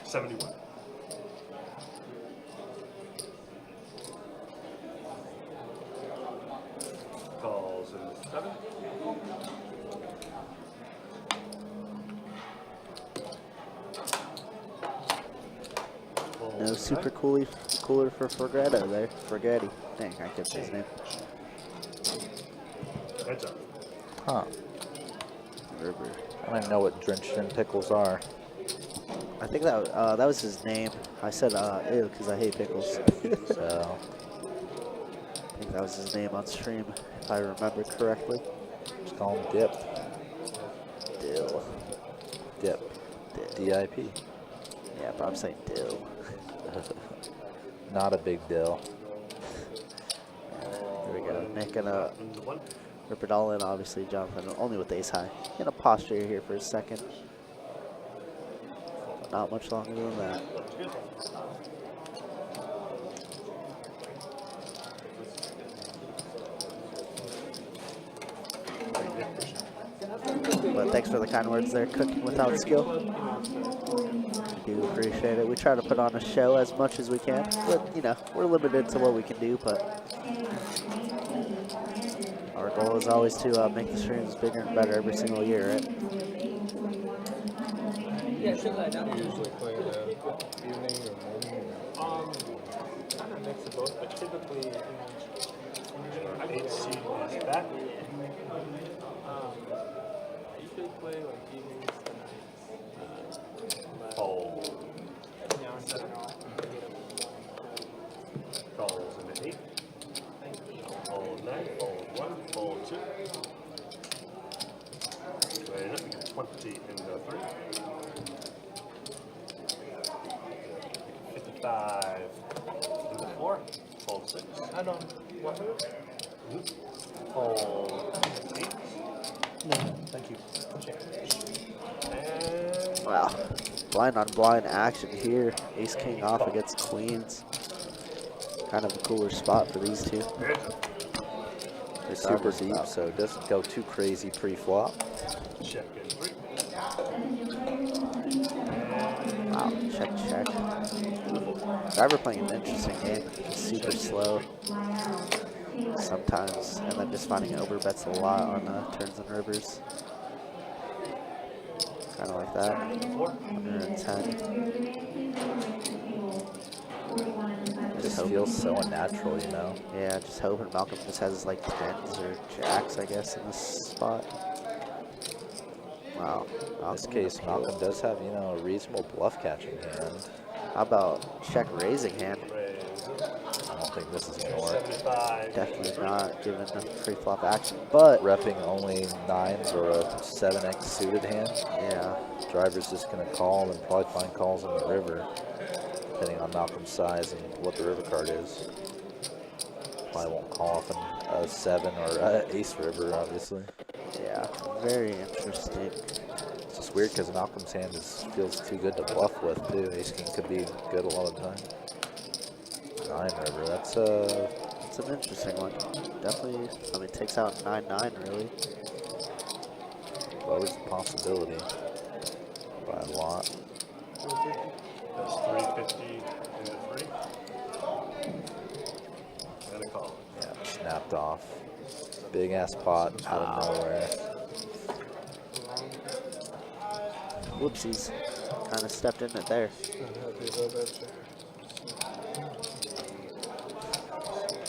$71. Calls in 7. No super cooler for Forgetto there. Forgetti. Dang, I kept his name. Heads up. Huh. River. I don't even know what drenched in pickles are. I think that was his name. I said ew because I hate pickles. So I think that was his name on stream, if I remember correctly. just call him Dip. Dill. Dip. D-I-P. Yeah, but I'm saying dill. Not a big deal. There we go. Nick gonna In the 1. rip it all in, obviously, Jonathan, only with ace high. Gonna posture here for a second. But not much longer than that. But thanks for the kind words there, cooking without skill. We do appreciate it. We try to put on a show as much as we can, but you know, we're limited to what we can do, but our goal is always to make the streams bigger and better every single year, right? You usually play in the evening or morning? Kind of mix of both, but typically, I 8 seed is back. I usually play like evenings to nights. But Fold. now and then I'll get up. Calls in the 8. Fold 9. Fold 1. Fold 2. Playing up. We get 20 in the 3. 55 in the 4. Fold 6. I don't. What? Fold 8. No, thank you. Wow. Blind on blind action here. Ace king off against queens. Kind of a cooler spot for these two. They're super deep, so it doesn't go too crazy pre-flop. Check in 3. Wow, check, check. Driver playing an interesting game. Just super slow sometimes, and then just finding overbets a lot on turns and rivers. Kind of like that. 110. It just feels so unnatural, you know? Yeah, just hoping Malcolm just has like 10s or jacks, I guess, in this spot. Wow. In this case, Malcolm does have, you know, a reasonable bluff catching hand. How about check raising hand? I don't think this is going to work. Definitely not given the pre-flop action, but Repping only 9s or a 7x suited hand. yeah, Driver's just going to call and probably find calls in the river, depending on Malcolm's size and what the river card is. Probably won't call off a 7 or a ace river, obviously. yeah, very interesting. It's just weird because Malcolm's hand feels too good to bluff with, too. Ace king could be good a lot of the time. 9 river, that's It's an interesting one. Definitely, I mean, takes out 9-9 really. lowers the possibility by a lot. That's 350 into 3. And a call. Yeah, snapped off. Big ass pot out of nowhere. Whoopsies, kind of stepped in it there.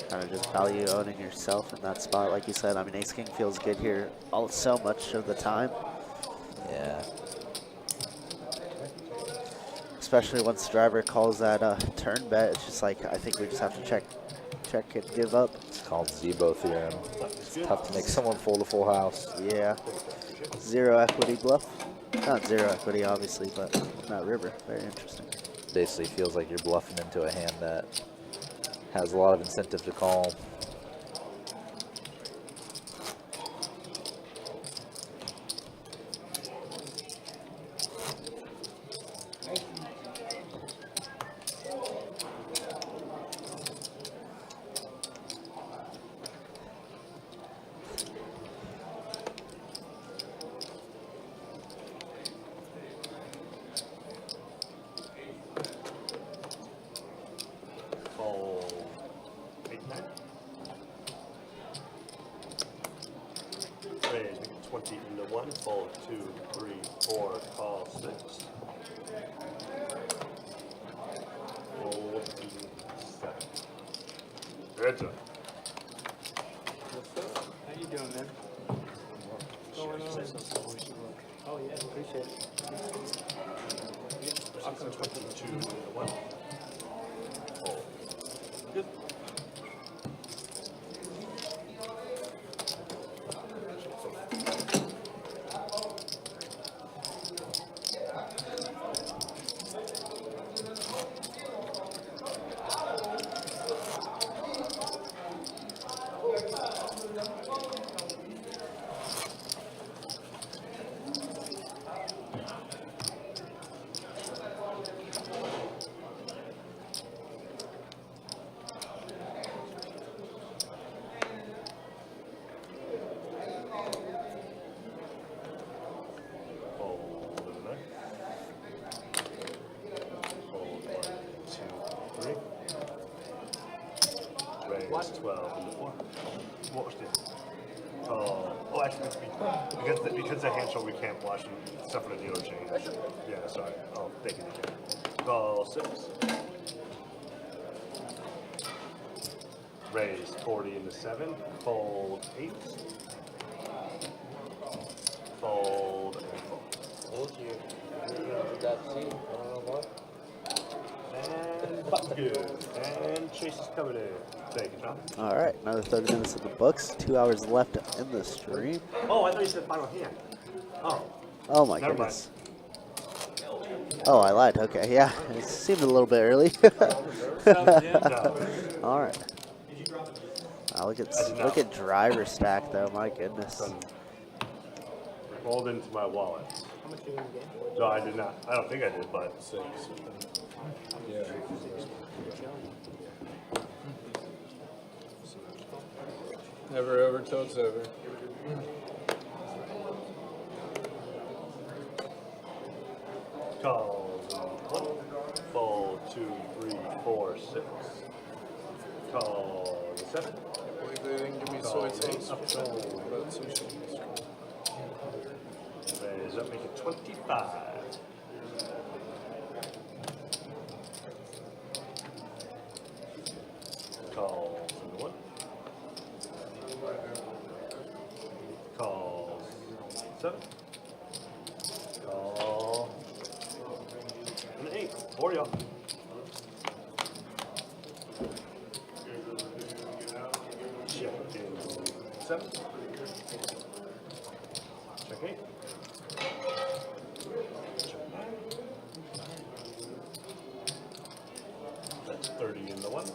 Kind of just value owning yourself in that spot, like you said. I mean, ace king feels good here so much of the time. Yeah. Especially once the driver calls that turn bet, it's just like, I think we just have to check and give up. It's called Zebo theorem. It's tough to make someone fold a full house. Yeah. Zero equity bluff. Not zero equity, obviously, but not river. Very interesting. Basically feels like you're bluffing into a hand that has a lot of incentive to call. Fold 8, 9. Raise, make it 20 into 1. Fold 2, 3, 4, call 6. Fold 7. Heads up. How you doing, man? Going on? Oh yeah, appreciate it. I'll come 22 into 1. Fold. Good. Raise 12 into 4. What was this? Oh, actually, because the hand show we can't watch except for the dealer change. Yeah, sorry. Oh, thank you. Call 6. Raise 40 into 7. Fold 8. Fold and fold. Okay. That seat, what? And button's good. And Chase is coming in. Thank you, John. All right, another 30 minutes in the books. 2 hours left in the stream. Oh, I thought you said final hand. Oh. Oh my Never goodness. Oh, I lied. Okay, yeah, it seemed a little bit early. All right. Wow, look at driver stack though. My goodness. rolled into my wallet. How much you in the game? No, I did not. I don't think I did, but 6. Yeah. Never over till it's over. Call 1, fold 2, 3, 4, 6. Call 7. I believe they didn't give me soy sauce. But sushi. Raise up, make it 25. Call 1. Call 7. Call an 8. 4 y'all. Check in 7. Check 8. Check 9. That's 30 in the 1.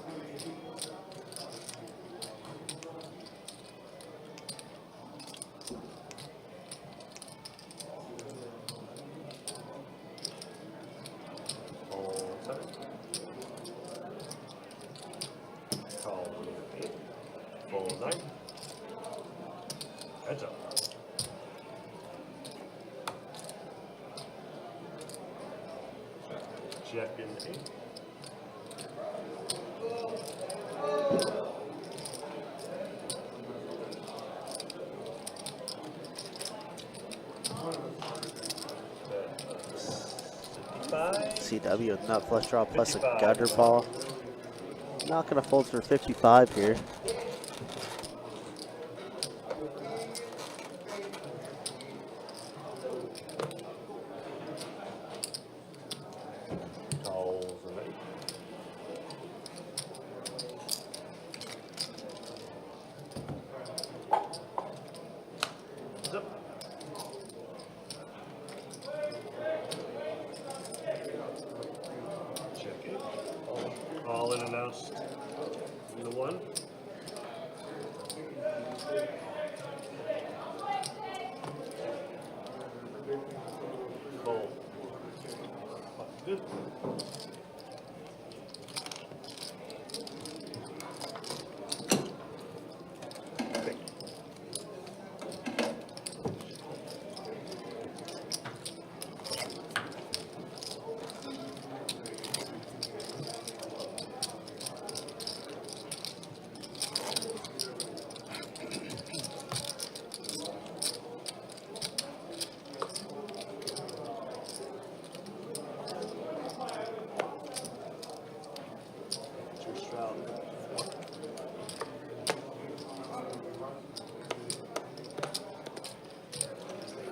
Call 7. Call 8. Full 9. Heads up. Check in 8. CW with nut flush draw plus a gutter ball. Not going to fold for 55 here. Calls an 8. Zip. Check it. All in and out. In the 1. Fold. Good.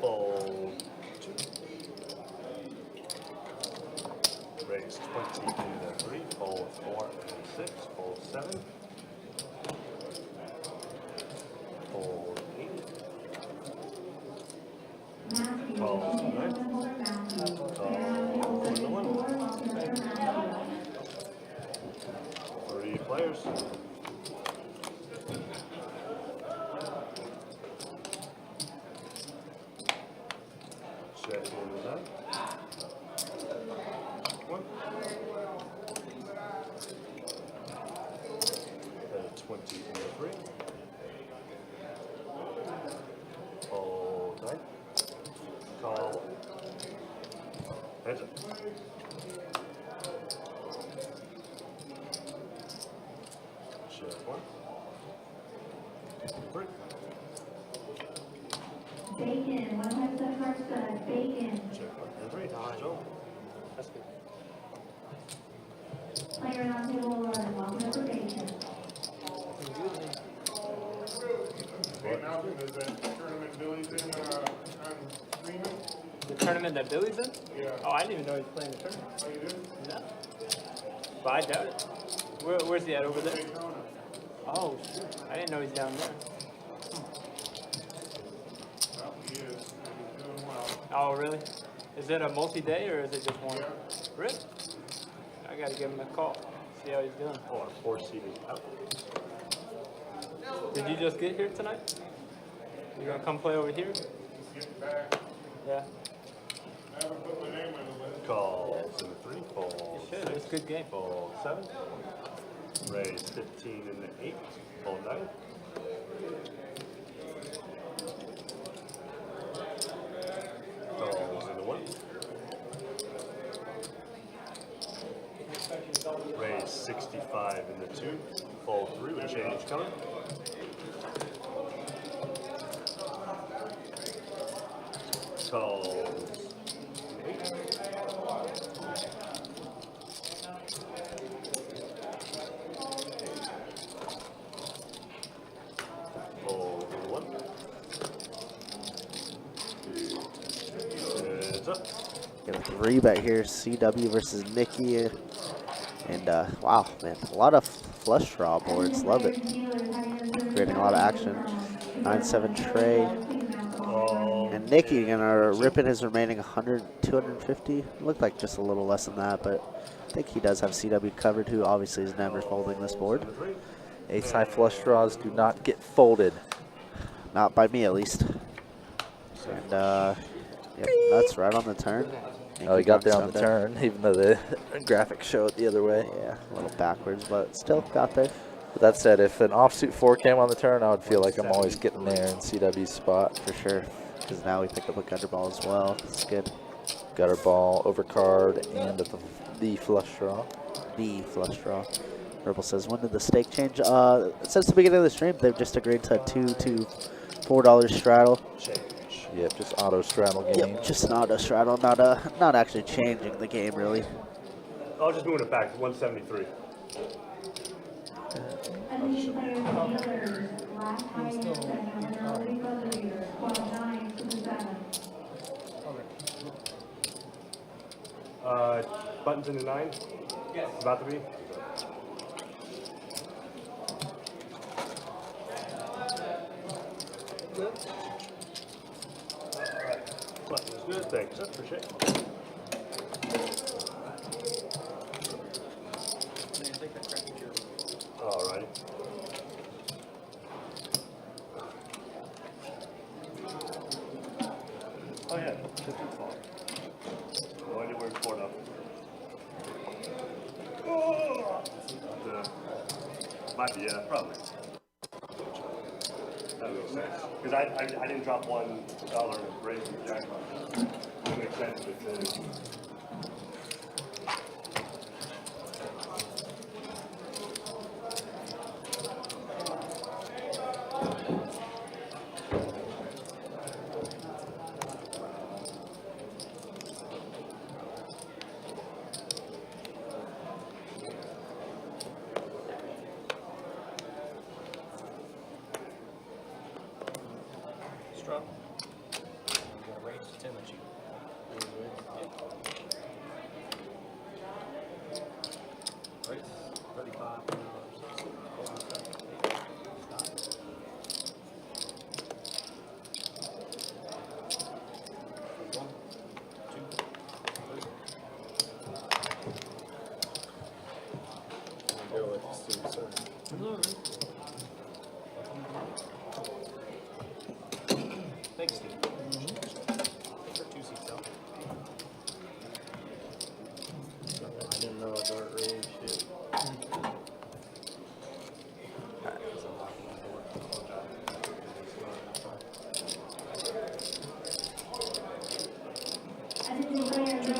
Fold 2. Raise 20 into 3. Fold 4 and 6. Fold 7. Fold 8. Call 9. Call the 1. 3 players. Check in that. 1. And 20 in the 3. Hold 9. Call. Heads up. Check 1. 3. Bacon, 100 first stud, bacon. Check 1 and 3. So, That's good. Player on table 11, welcome to bacon. Hey, Malcolm, is that tournament Billy's in on streaming? The tournament that Billy's in? Yeah. Oh, I didn't even know he was playing the tournament. Oh, you did? No. But I doubt it. Where's he at over there? Daytona. Oh, shoot. I didn't know he's down there. Well, he is. He's doing well. Oh, really? Is it a multi-day or is it just one? Yeah. Really? I gotta give him a call. See how he's doing. or 4 seated out. Did you just get here tonight? You gonna come play over here? Yeah. Calls in the 3, falls. Shit, it was a good game. Fall 7. Raise 15 in the 8. Fall 9. Calls in the 1. Raise 65 in the 2. Fall through and change color. Calls. Fall in the 1. It's up. Got a 3-bet here, CW versus Nikki. And wow, man, a lot of flush draw boards. Love it. Creating a lot of action. 9-7 Trey. And Nikki gonna rip in his remaining 100, 250. Looked like just a little less than that, but I think he does have CW covered, who obviously is never folding this board. Ace high flush draws do not get folded. Not by me, at least. And yep, nuts right on the turn. Oh, he got there on the turn, even though the graphics show it the other way. Yeah, a little backwards, but still got there. But that said, if an offsuit 4 came on the turn, I would feel like I'm always getting there in CW's spot. For sure, because now we picked up a gutter ball as well. It's good. Gutter ball, overcard, and the flush draw. The flush draw. Purple says, when did the stake change? Since the beginning of the stream, they've just agreed to a $2 to $4 straddle. Yep, just auto straddle game. Yep, just an auto straddle, not actually changing the game really. I'll just move it back to 173. Attention players and dealers, last highest and early buzzer beater, 12-9 to the 7. Buttons in the 9? Yes. About to be? Buttons good, thanks. Appreciate it. Alrighty. Oh yeah, that's your fault. No idea where it's poured up. Might be, yeah, probably. That makes sense. Because I didn't drop $1 in raise the jackpot. That makes sense with the. Thanks, Steve. For 2 seats out. I didn't know a dart range. Shit. Attention players and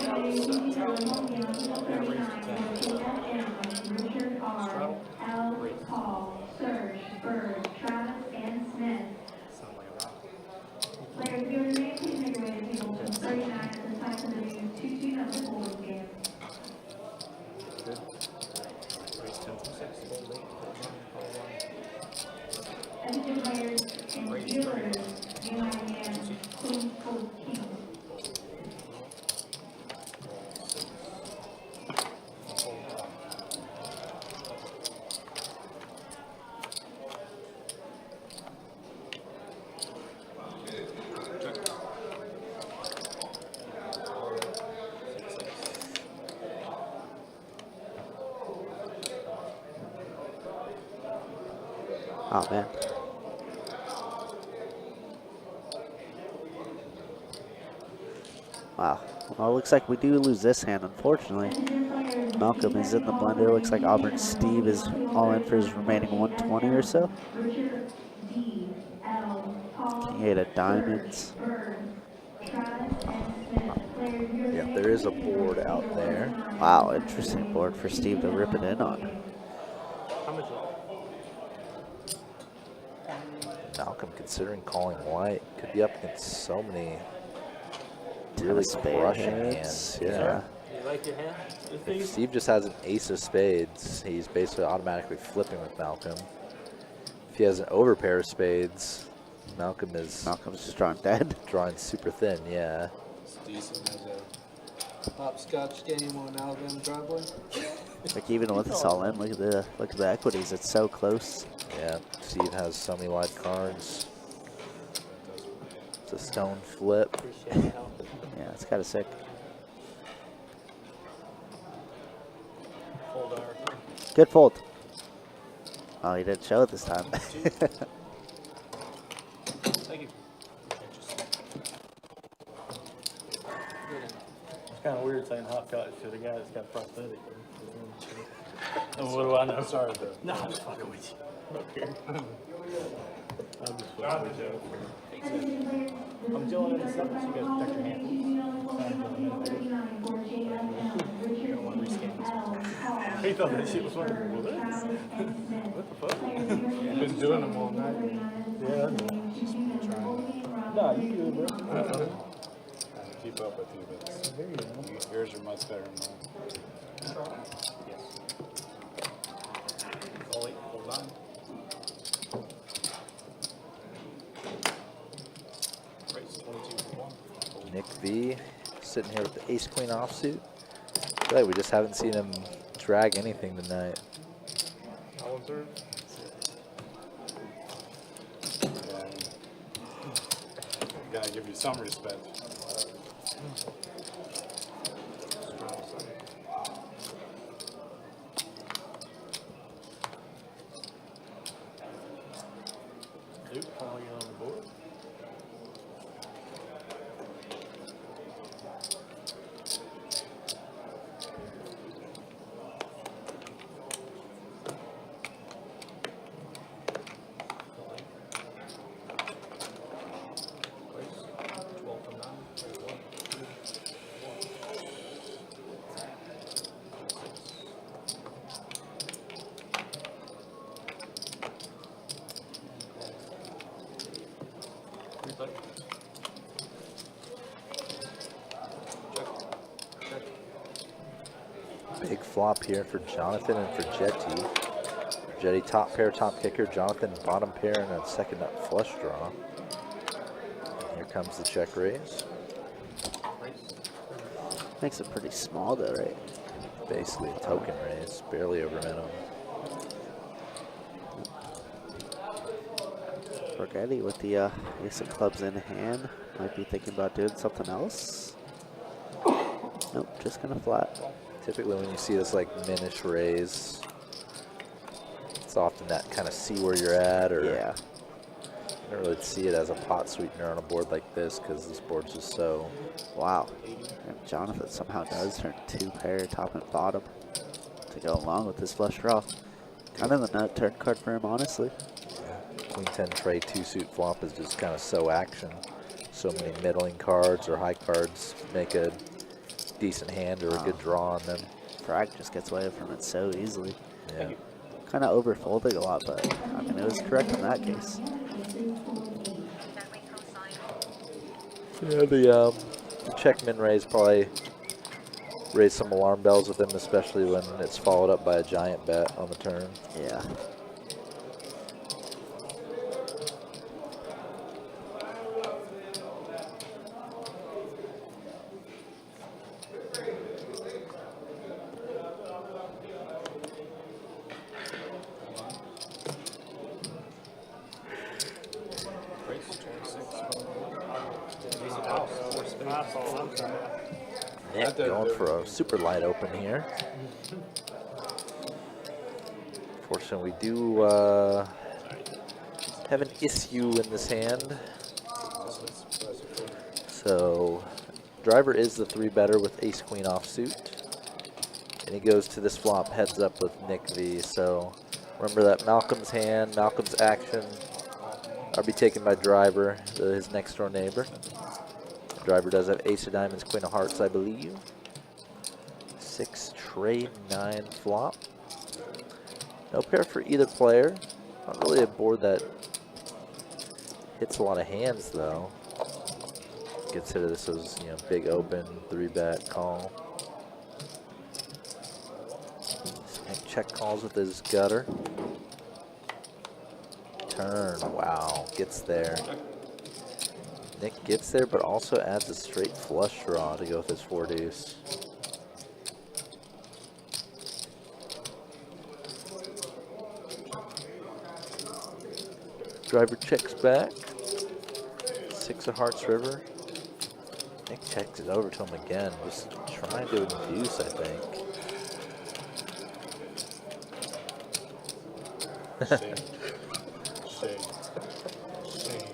dealers, home game, 39, Richard R, L, Paul, Serge, Bird, Travis, and Smith. Players, if you are named, please make your way to table 39 at this time for the new 2-2 number bowling game. Attention players and dealers, UIN, Queen, King. Oh man. Wow. Well, it looks like we do lose this hand, unfortunately. Malcolm is in the blender. Looks like Auburn Steve is all in for his remaining 120 or so. King 8 of diamonds. Yeah, there is a board out there. Wow, interesting board for Steve to rip it in on. How much? Malcolm considering calling white. Could be up against so many really crushing hands. Yeah. You like your hand? If Steve just has an ace of spades, he's basically automatically flipping with Malcolm. If he has an overpair of spades, Malcolm's just drawing dead. Drawing super thin, yeah. It's decent as a hopscotch game on Alabama driveway. Like even with this all in, look at the equities. It's so close. Yeah, Steve has so many live cards. It's a stone flip. Yeah, it's kind of sick. Fold our. Good fold. Oh, he didn't show it this time. Thank you. It's kind of weird saying hot flash to the guy that's got prosthetic. Oh, what do I know? Sorry, bro. No, I'm just fucking with you. I don't care. I'm just fucking with you. I'm dealing in the suckers. You guys protect your hand. He thought that shit was funny. Well, that's, what the fuck? You've been doing them all night. Yeah, I know. Nah, you good, bro. Trying to keep up with you, but yours are much better than mine. Call it. Hold on. Raise 22 for 1. Nick V sitting here with the ace queen offsuit. I feel like we just haven't seen him drag anything tonight. How one's third? Gotta give you some respect. Duke, calling you on the board. Big flop here for Jonathan and for Jetty. Jetty top pair, top kicker. Jonathan bottom pair and a second up flush draw. Here comes the check raise. Makes it pretty small though, right? Basically a token raise, barely over minimum. Forgetty with the ace of clubs in hand. Might be thinking about doing something else. Nope, just gonna flat. Typically when you see this like minish raise, it's often that kind of see where you're at, or yeah. I don't really see it as a pot sweetener on a board like this because this board's just so. Wow. And Jonathan somehow does turn two pair top and bottom to go along with this flush draw. Kind of the nut turn card for him, honestly. Queen 10 tray 2-suit flop is just kind of so action. So many middling cards or high cards make a decent hand or a good draw on them. Frag just gets away from it so easily. Yeah. Kind of overfolding a lot, but I mean, it was correct in that case. Yeah, the check min raise probably raised some alarm bells with him, especially when it's followed up by a giant bet on the turn. Yeah. Nick going for a super light open here. Fortunately, we do have an issue in this hand. So Driver is the 3-better with ace queen offsuit. And he goes to this flop heads up with Nick V. So remember that Malcolm's hand, Malcolm's action are be taken by Driver, his next door neighbor. Driver does have ace of diamonds, queen of hearts, I believe. 6 trade, 9 flop. No pair for either player. Not really a board that hits a lot of hands though. Consider this as, you know, big open, 3-bet call. Nick check calls with his gutter. Turn, wow, gets there. Nick gets there, but also adds a straight flush draw to go with his 4-deuce. Driver checks back. 6 of hearts river. Nick checks it over to him again. Just trying to induce, I think. Shame. Shame. Shame.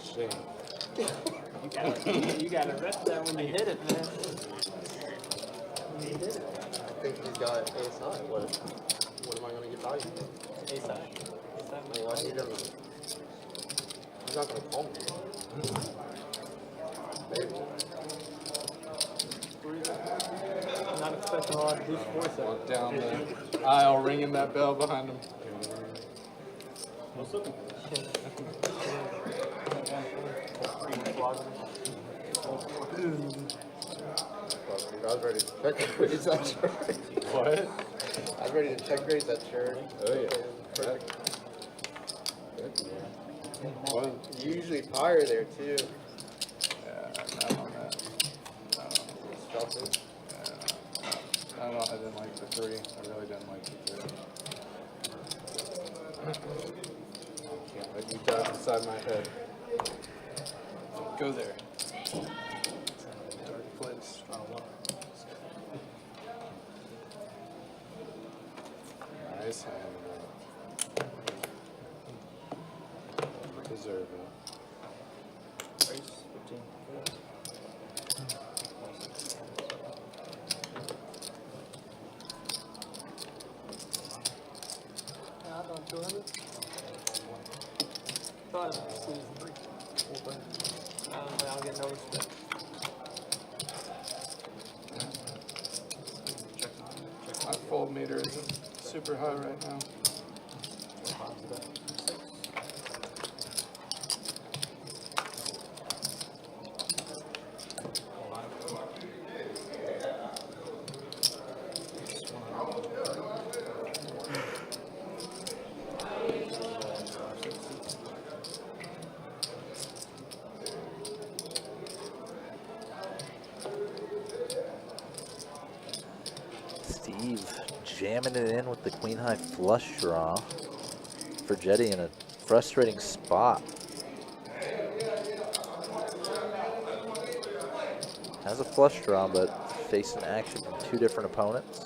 Shame. You gotta rest that when you hit it, man. I think he's got ace high. What am I gonna get value? Ace high. Why he doesn't? He's not gonna call me. Maybe. I'm not expecting a lot of boost force. Walk down the aisle ringing that bell behind him. I was ready to check grades that shirt. What? I was ready to check grades that shirt. Oh yeah. Well, You usually fire there too. yeah, not on that. Drop it. I don't know. I didn't like the 3. I really didn't like the 3. Can't let you dive inside my head. Go there. Please. Nice hand. Deserve it. I don't do it. Thought it was 3. I don't know, I'll get no respect. My fold meter isn't super high right now. Steve jamming it in with the queen high flush draw for Jetty in a frustrating spot. Has a flush draw, but facing action from 2 different opponents.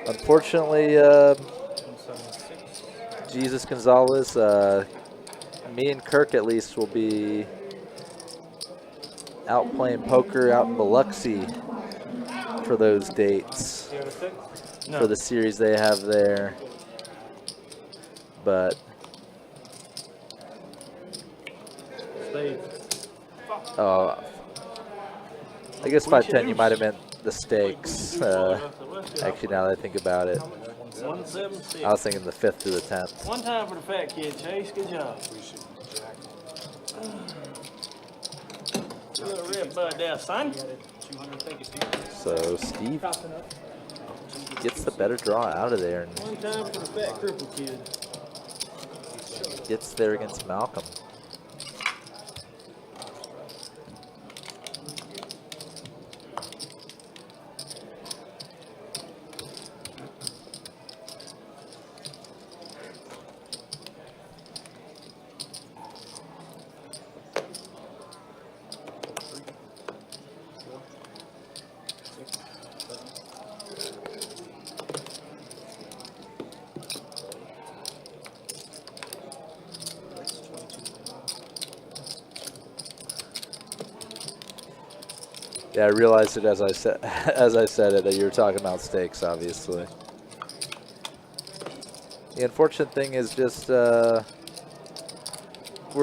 Unfortunately, Jesus Gonzalez, me and Kirk at least will be out playing poker out in Biloxi for those dates, for the series they have there. But I guess 510 you might have meant the stakes. Actually, now that I think about it, 176. I was thinking the 5th through the 10th. One time for the fat kid, Chase. Good job. Little red bud there, son. So Steve gets the better draw out of there and One time for the fat cripple kid. gets there against Malcolm. Yeah, I realized it as I said it that you were talking about steaks, obviously. The unfortunate thing is just we're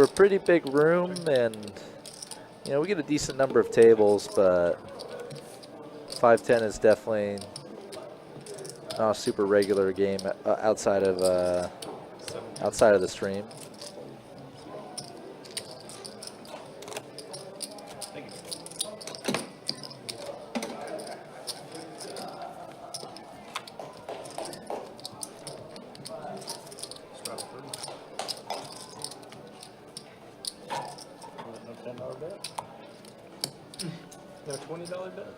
a pretty big room, and you know we get a decent number of tables, but 510 is definitely not a super regular game outside of the stream. $10 bet. No $20 bet?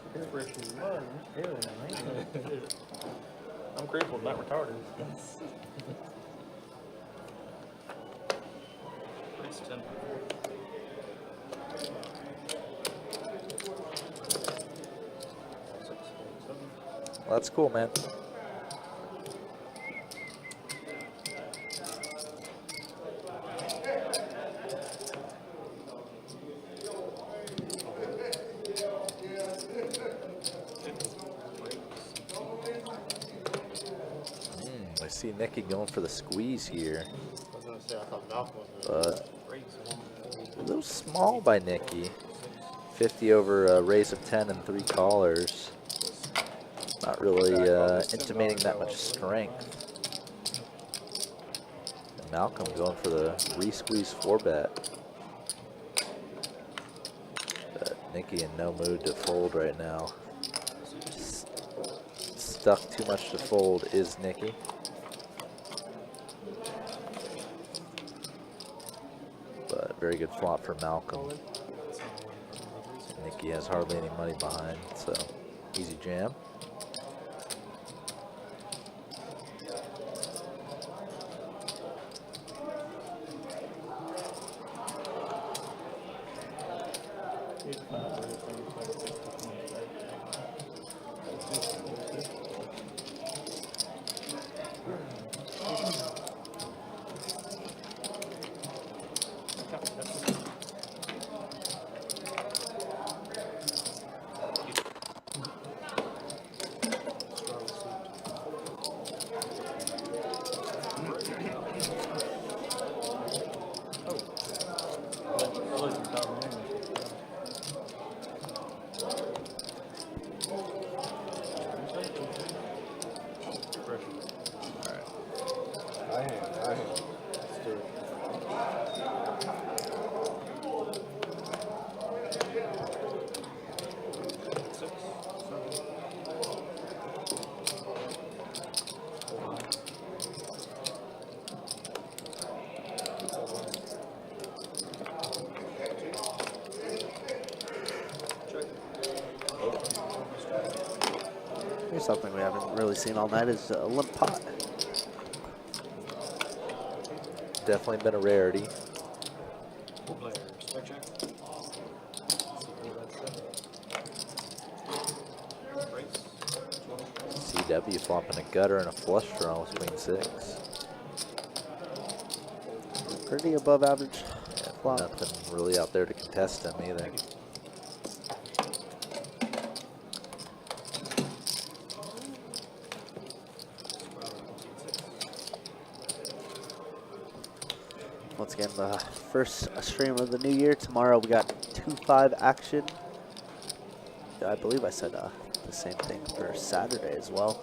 I'm grateful, not retarded. Race 10. Well, that's cool, man. I see Nicky going for the squeeze here. I was going to say, I thought Malcolm was But race. a little small by Nicky. 50 over a raise of 10 and 3 callers. Not really intimating that much strength. And Malcolm going for the re-squeeze 4-bet. But Nicky in no mood to fold right now. Stuck too much to fold is Nicky. But very good flop for Malcolm. Nicky has hardly any money behind, so easy jam. Let's do it. 'Here's something we haven't really seen all night is a limp pot. Definitely been a rarity. CW flopping a gutter and a flush draw with queen 6. Pretty above average flop. Nothing really out there to contest him either. Once again, the first stream of the new year. Tomorrow we got 2-5 action. I believe I said the same thing for Saturday as well.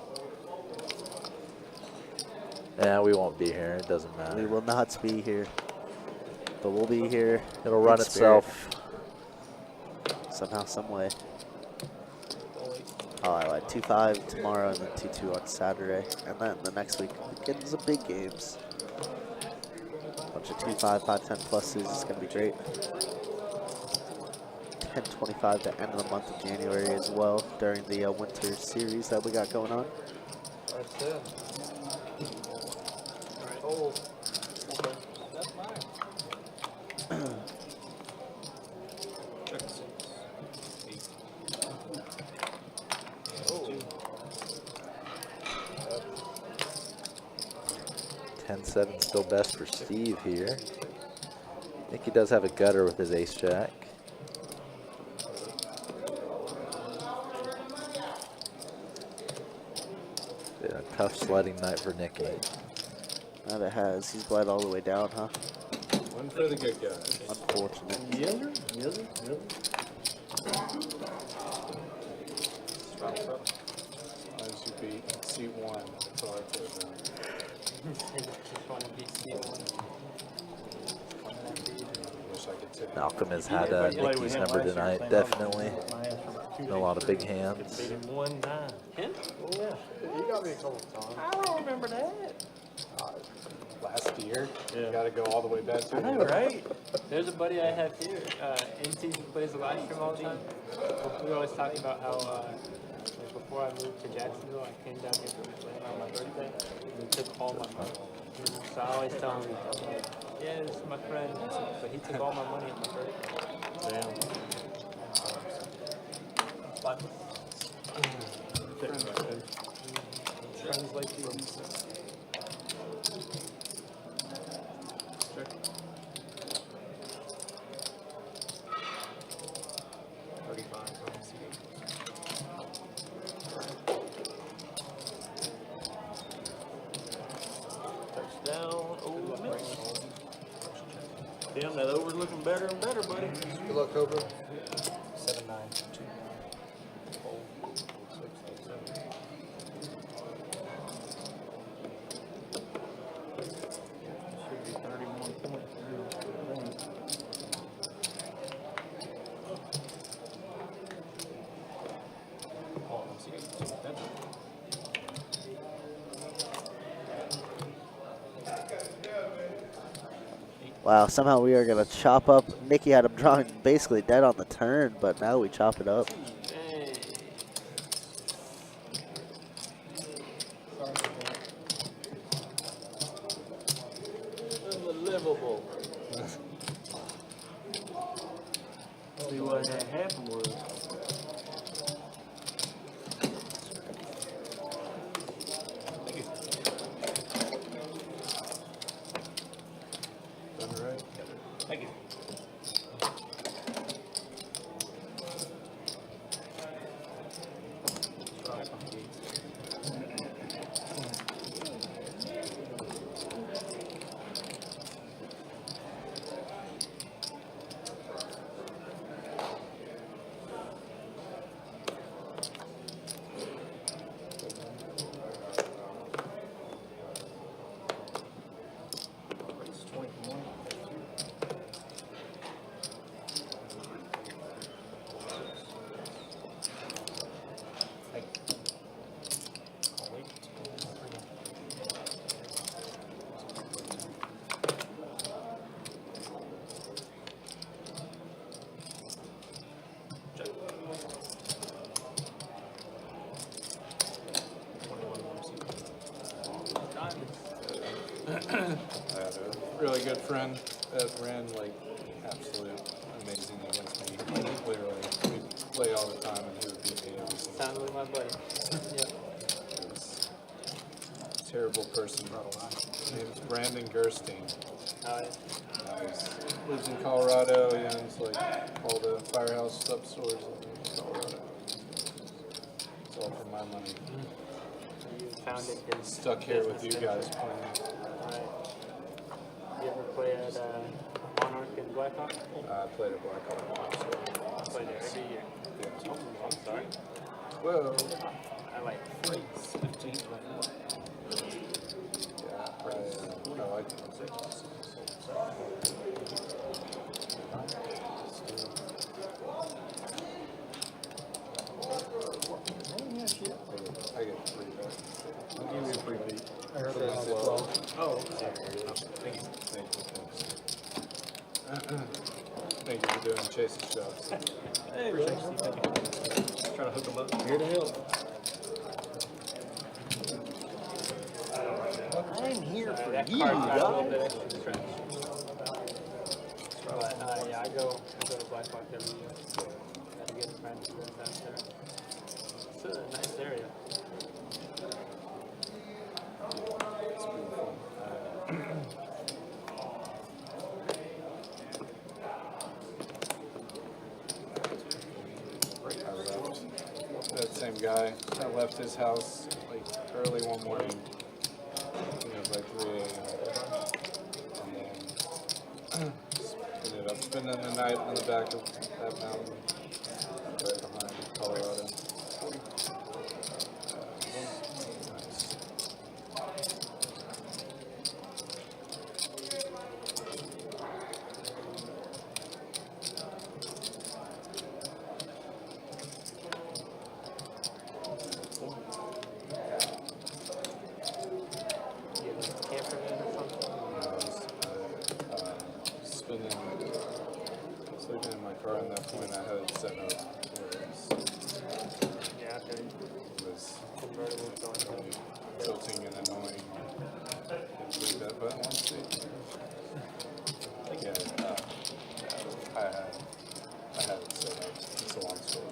Yeah, we won't be here. It doesn't matter. We will not be here, but we'll be here. It'll run in spirit. itself. Somehow, some way. Oh, I lied. 2-5 tomorrow and then 2-2 on Saturday. And then the next week begins the big games. Bunch of 2-5, 5-10 pluses. It's going to be great. 10-25 the end of the month of January as well during the winter series that we got going on. That's it. Oh, okay. That's mine. Check 6. 8. Oh. 10-7 still best for Steve here. I think he does have a gutter with his ace-jack. Been a tough sledding night for Nicky. That it has. He's bled all the way down, huh? One for the good guys. Unfortunate. As you beat seat 1, that's all I care about. Just want to be C1. Wish I could tip you. Malcolm has had Nicky's number tonight, definitely. A lot of big hands. Beat him 1 time. Him? Yeah. He got me a couple of times. I don't remember that. Last year, Yeah. you got to go all the way back to I know, right? There's a buddy I have here, NT, who plays the live stream all the time. We were always talking about how, like before I moved to Jacksonville, I came down here from Atlanta on my birthday, and he took all my money. So I always tell him, yeah, this is my friend, but he took all my money on my birthday. Damn. Friends like you. Touchdown, Ole Miss. Damn, that over's looking better and better, buddy. Good luck, Cobra. 7-9. Should be 31 points now. Wow, somehow we are going to chop up. Nicky had him drawing basically dead on the turn, but now we chop it up. Hey. Unbelievable. See what had happened was. Done right. Thank you. I had a really good friend that ran like absolute amazing against me. Literally, we'd play all the time and he would beat me every single time. Sounds like my buddy. Yep. He was a terrible person. His name's Brandon Gerstein. He lives in Colorado. He owns like all the Firehouse sub stores in Colorado. It's all for my money. You founded his Stuck here with you business guys venture. playing. Right. You ever play at Monarch and Blackhawk? I played at Blackhawk. I play there every year. Yeah. Oh, I'm sorry. Whoa. I like freaks. 15. Yeah, I like it. I get free back. I'll give you a free beat. I heard that as well. Oh, Thank you. Thank you for doing Chase's shots. Hey, bro. trying to hook them up. Here to help. I'm here for That you, card got a little guys. bit extra stretch. But yeah, I go to Blackhawk every year. Got to get to practice down there. It's a nice area. It's beautiful. I left. That same guy that left his house like early one morning. I think it was like 3 a.m. And then ended up spending the night on the back of that mountain right behind Colorado. Sleeping in my car at that point, I had it set up where it was tilting and annoying. Didn't push that button one seat. Yeah, I had it set up. It's a long story.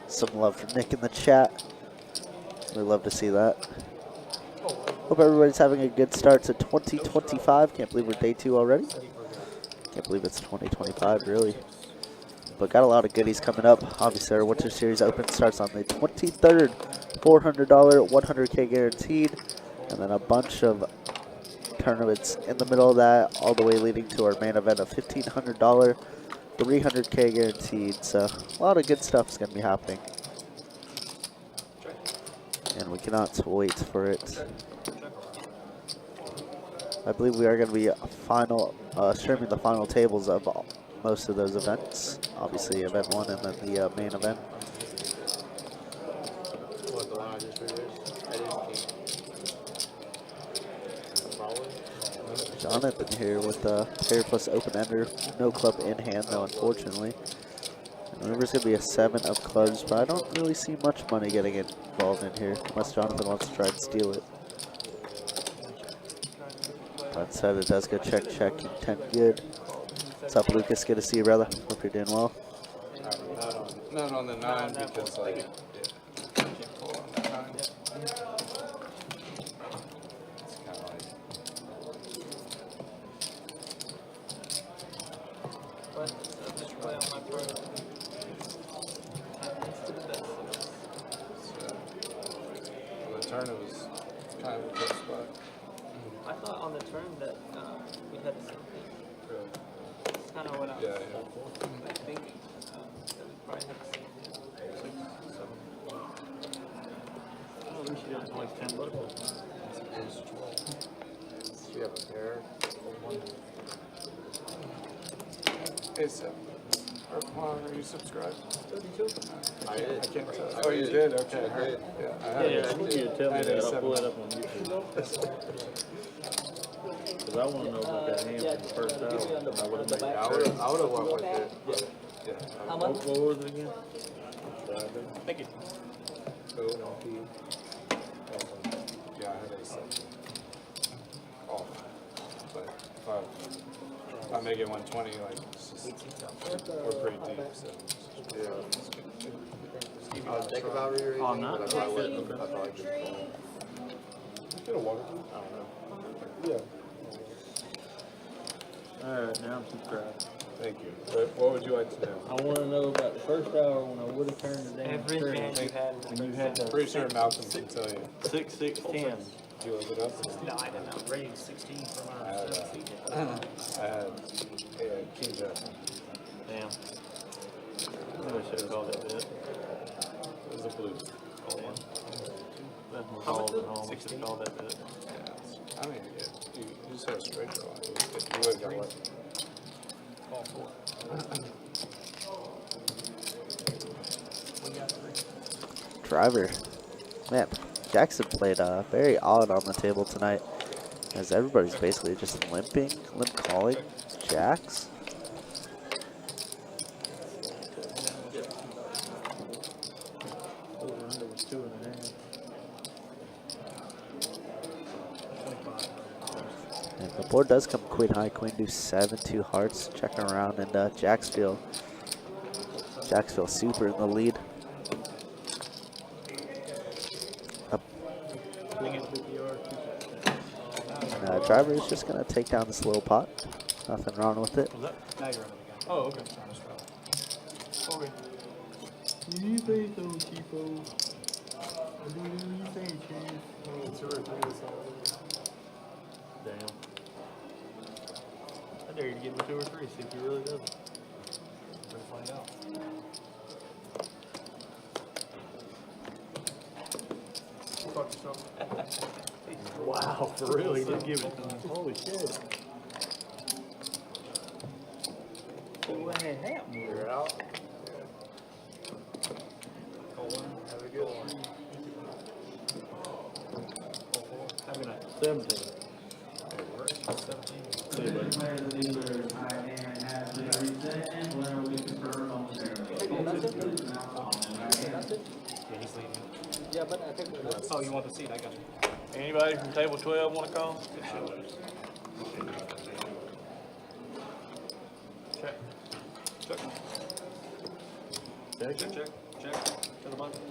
Some love for Nick in the chat. We love to see that. Hope everybody's having a good start to 2025. Can't believe we're day 2 already. Can't believe it's 2025, really. But got a lot of goodies coming up. Obviously, our Winter Series Open starts on the 23rd. $400, 100K guaranteed. And then a bunch of tournaments in the middle of that, all the way leading to our main event of $1,500, 300K guaranteed. So a lot of good stuff is going to be happening. And we cannot wait for it. I believe we are going to be streaming the final tables of most of those events. Obviously, event 1 and then the main event. Jonathan here with the pair plus open ender. No club in hand, though, unfortunately. And the river's going to be a 7 of clubs, but I don't really see much money getting involved in here, unless Jonathan wants to try and steal it. That said, it does go check, check, 10 good. What's up, Lucas? Good to see you, brother. Hope you're doing well. Not on the 9 because like can't pull on that 9. It's kind of like the turn it was kind of a good spot. I thought on the turn that we had the same thing. Really. That's kind of what I was thinking. That we probably had the same thing. Oh, we should have like $10. Do you have a pair? Hey, Seth. Are you subscribed? 32. I can't tell. Oh, you did? Okay. Yeah, I need you to tell me that. I'll pull it up on YouTube. Because I want to know about that hand from the first hour. I would have went with it. Yeah. What was it again? Thank you. Yeah, I had a 7. Oh. But if I make it 120, like, it's just, we're pretty deep, so. Yeah. Think about rearranging. Oh, not? But I probably could. Get a water. I don't know. Yeah. Alright, now I'm subscribed. Thank you. What would you like to know? I want to know about the first hour when I would have turned the damn Every screen. man you had in the When you had the Pretty sure Malcolm can tell you. 6-6-10. Did you look it up? No, I didn't know. Rating 16 from I our had, 17. I had King Jack. Damn. I wish I should have called that bit. It was a blues. That's my calls at home. I should have called that bit. I mean, yeah, you just had a straight draw. You would have got lucky. All 4. Driver. Man, Jackson played very odd on the table tonight, as everybody's basically just limp calling jacks. Over under was 2.5. And the board does come queen high, queen deuce 7, 2 hearts, checking around, and Jacksville super in the lead. Driver is just going to take down this little pot. Nothing wrong with it. Now you're under the gun. Oh, okay. It's on a straw. Okay. You say so, Chiefo. You say, Chief. 2 or 3 or something. Damn. I dare you to give me 2 or 3, see if he really does it. We'll find out. Fuck yourself. Wow, for real, he did give it to me. Holy shit. What had happened? You're out. Have a good one. Have a good night. 17. See you, buddy. Yeah, he's leading. Yeah, but I think Oh, you want the seat? I got you. Anybody from table 12 want to call? Check. Check. Check, check, check. Check. To the button.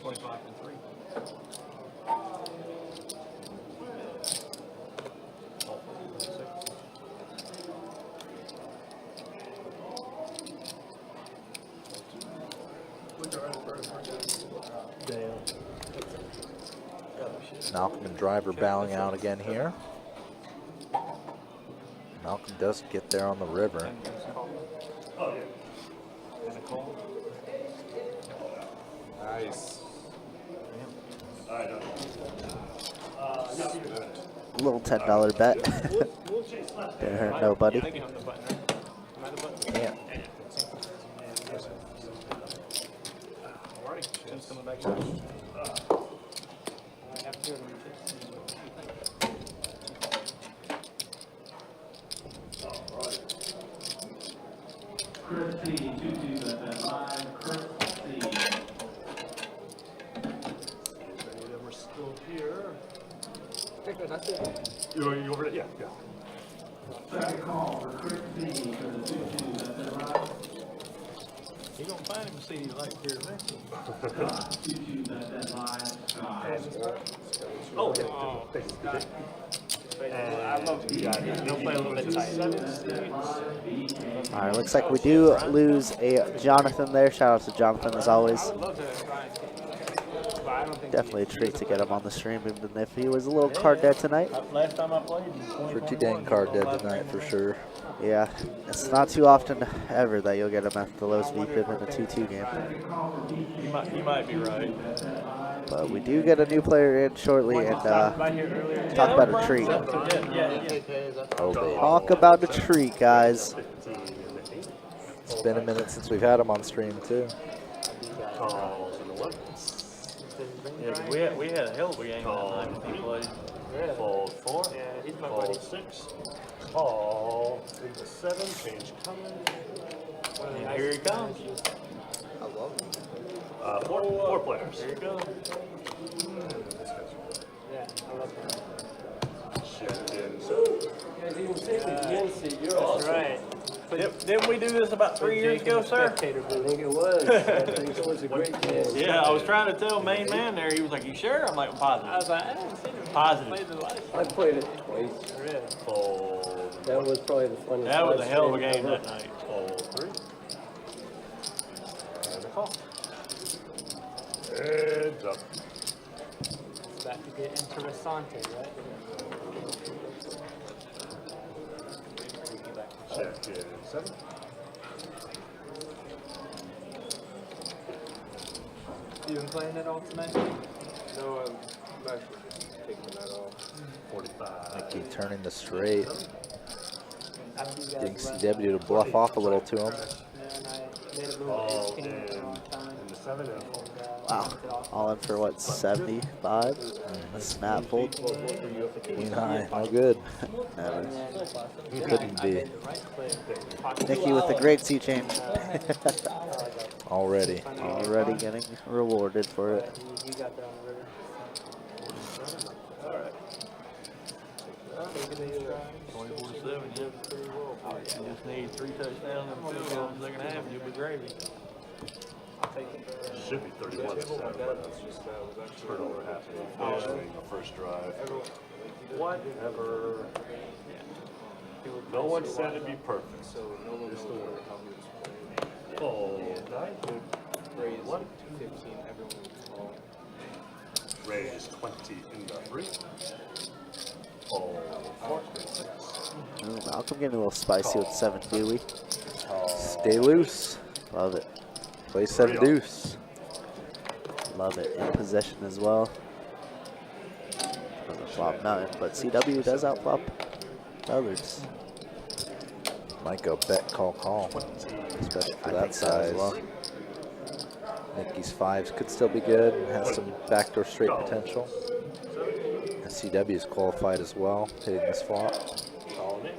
25 and 3. Damn. Malcolm and Driver bowing out again here. Malcolm does get there on the river. Oh, yeah. And a call. Nice. All right, done. A little $10 bet. Didn't hurt nobody. I think you have the button, right? Am I the button? Yeah. Alrighty. Tim's coming back. We're still here. You over it? Yeah, yeah. He gonna find him a CD like here eventually. Oh, yeah. Thanks. And you got it. They'll play a little bit tight. All right, looks like we do lose a Jonathan there. Shout out to Jonathan as always. I would love to try and get him, but I don't think Definitely a treat to get him on the stream, even if he was a little card dead tonight. Last time I played, he was Pretty dang card dead tonight for sure. Yeah, it's not too often ever that you'll get him at the lowest VPIP in a 2-2 game. You might be right. But we do get a new player in shortly, and talk about a treat. Oh, baby. Talk about a treat, guys. It's been a minute since we've had him on stream, too. Calls in the one. Yeah, we had a hell of a game that night when he played. Fold 4. Yeah, he's my Fold buddy. 6. Call into 7. Change coming. And here he comes. Four players. Here he comes. Yeah, I love him. Check in. That's right. Didn't we do this about 3 years ago, sir? I think it was. I think it was a great game. Yeah, I was trying to tell main man there. He was like, "You sure?" I'm like, I "Positive." was like, I haven't seen him. Positive. Played the live. I played it twice. Really? Fold. That was probably the funniest. That was a live hell of a stream game ever. that night. Fold 3. And a call. Heads up. It's about to get interessante, right? Check in 7. You been playing it all tonight? No, I'm actually just taking that off. 45. Keep turning the straight. After you Getting guys left, CW to bluff off a little to him. man, I made a little All ace in. king for a long time. In the 7 and fold. Wow, all in for what, 75? A snap fold? Queen high, no good. Never. Couldn't be. Nikki with the great sea change. Already. Already getting rewarded for it. You got that on the river. Alright. 24-7, yeah. You just need 3 touchdowns and 2 goals in the second half, and you'll be gravy. I'll take it. should be 31-7, but that's just turnover happening. Finishing the first drive. Whatever. No one said it'd be perfect. So no one knows how he was playing. Oh, 9. What? 215, everyone was small. Raise 20 in the 3. Oh, 4. Ooh, Malcolm getting a little spicy with 7 Dewey. Stay loose. Love it. Play 7 deuce. Love it. In possession as well. Doesn't flop nothing, but CW does outflop others. Might go bet, call, especially for that size. Well. Nikki's 5s could still be good and has some backdoor straight potential. And CW is qualified as well, hitting this flop. Calling it.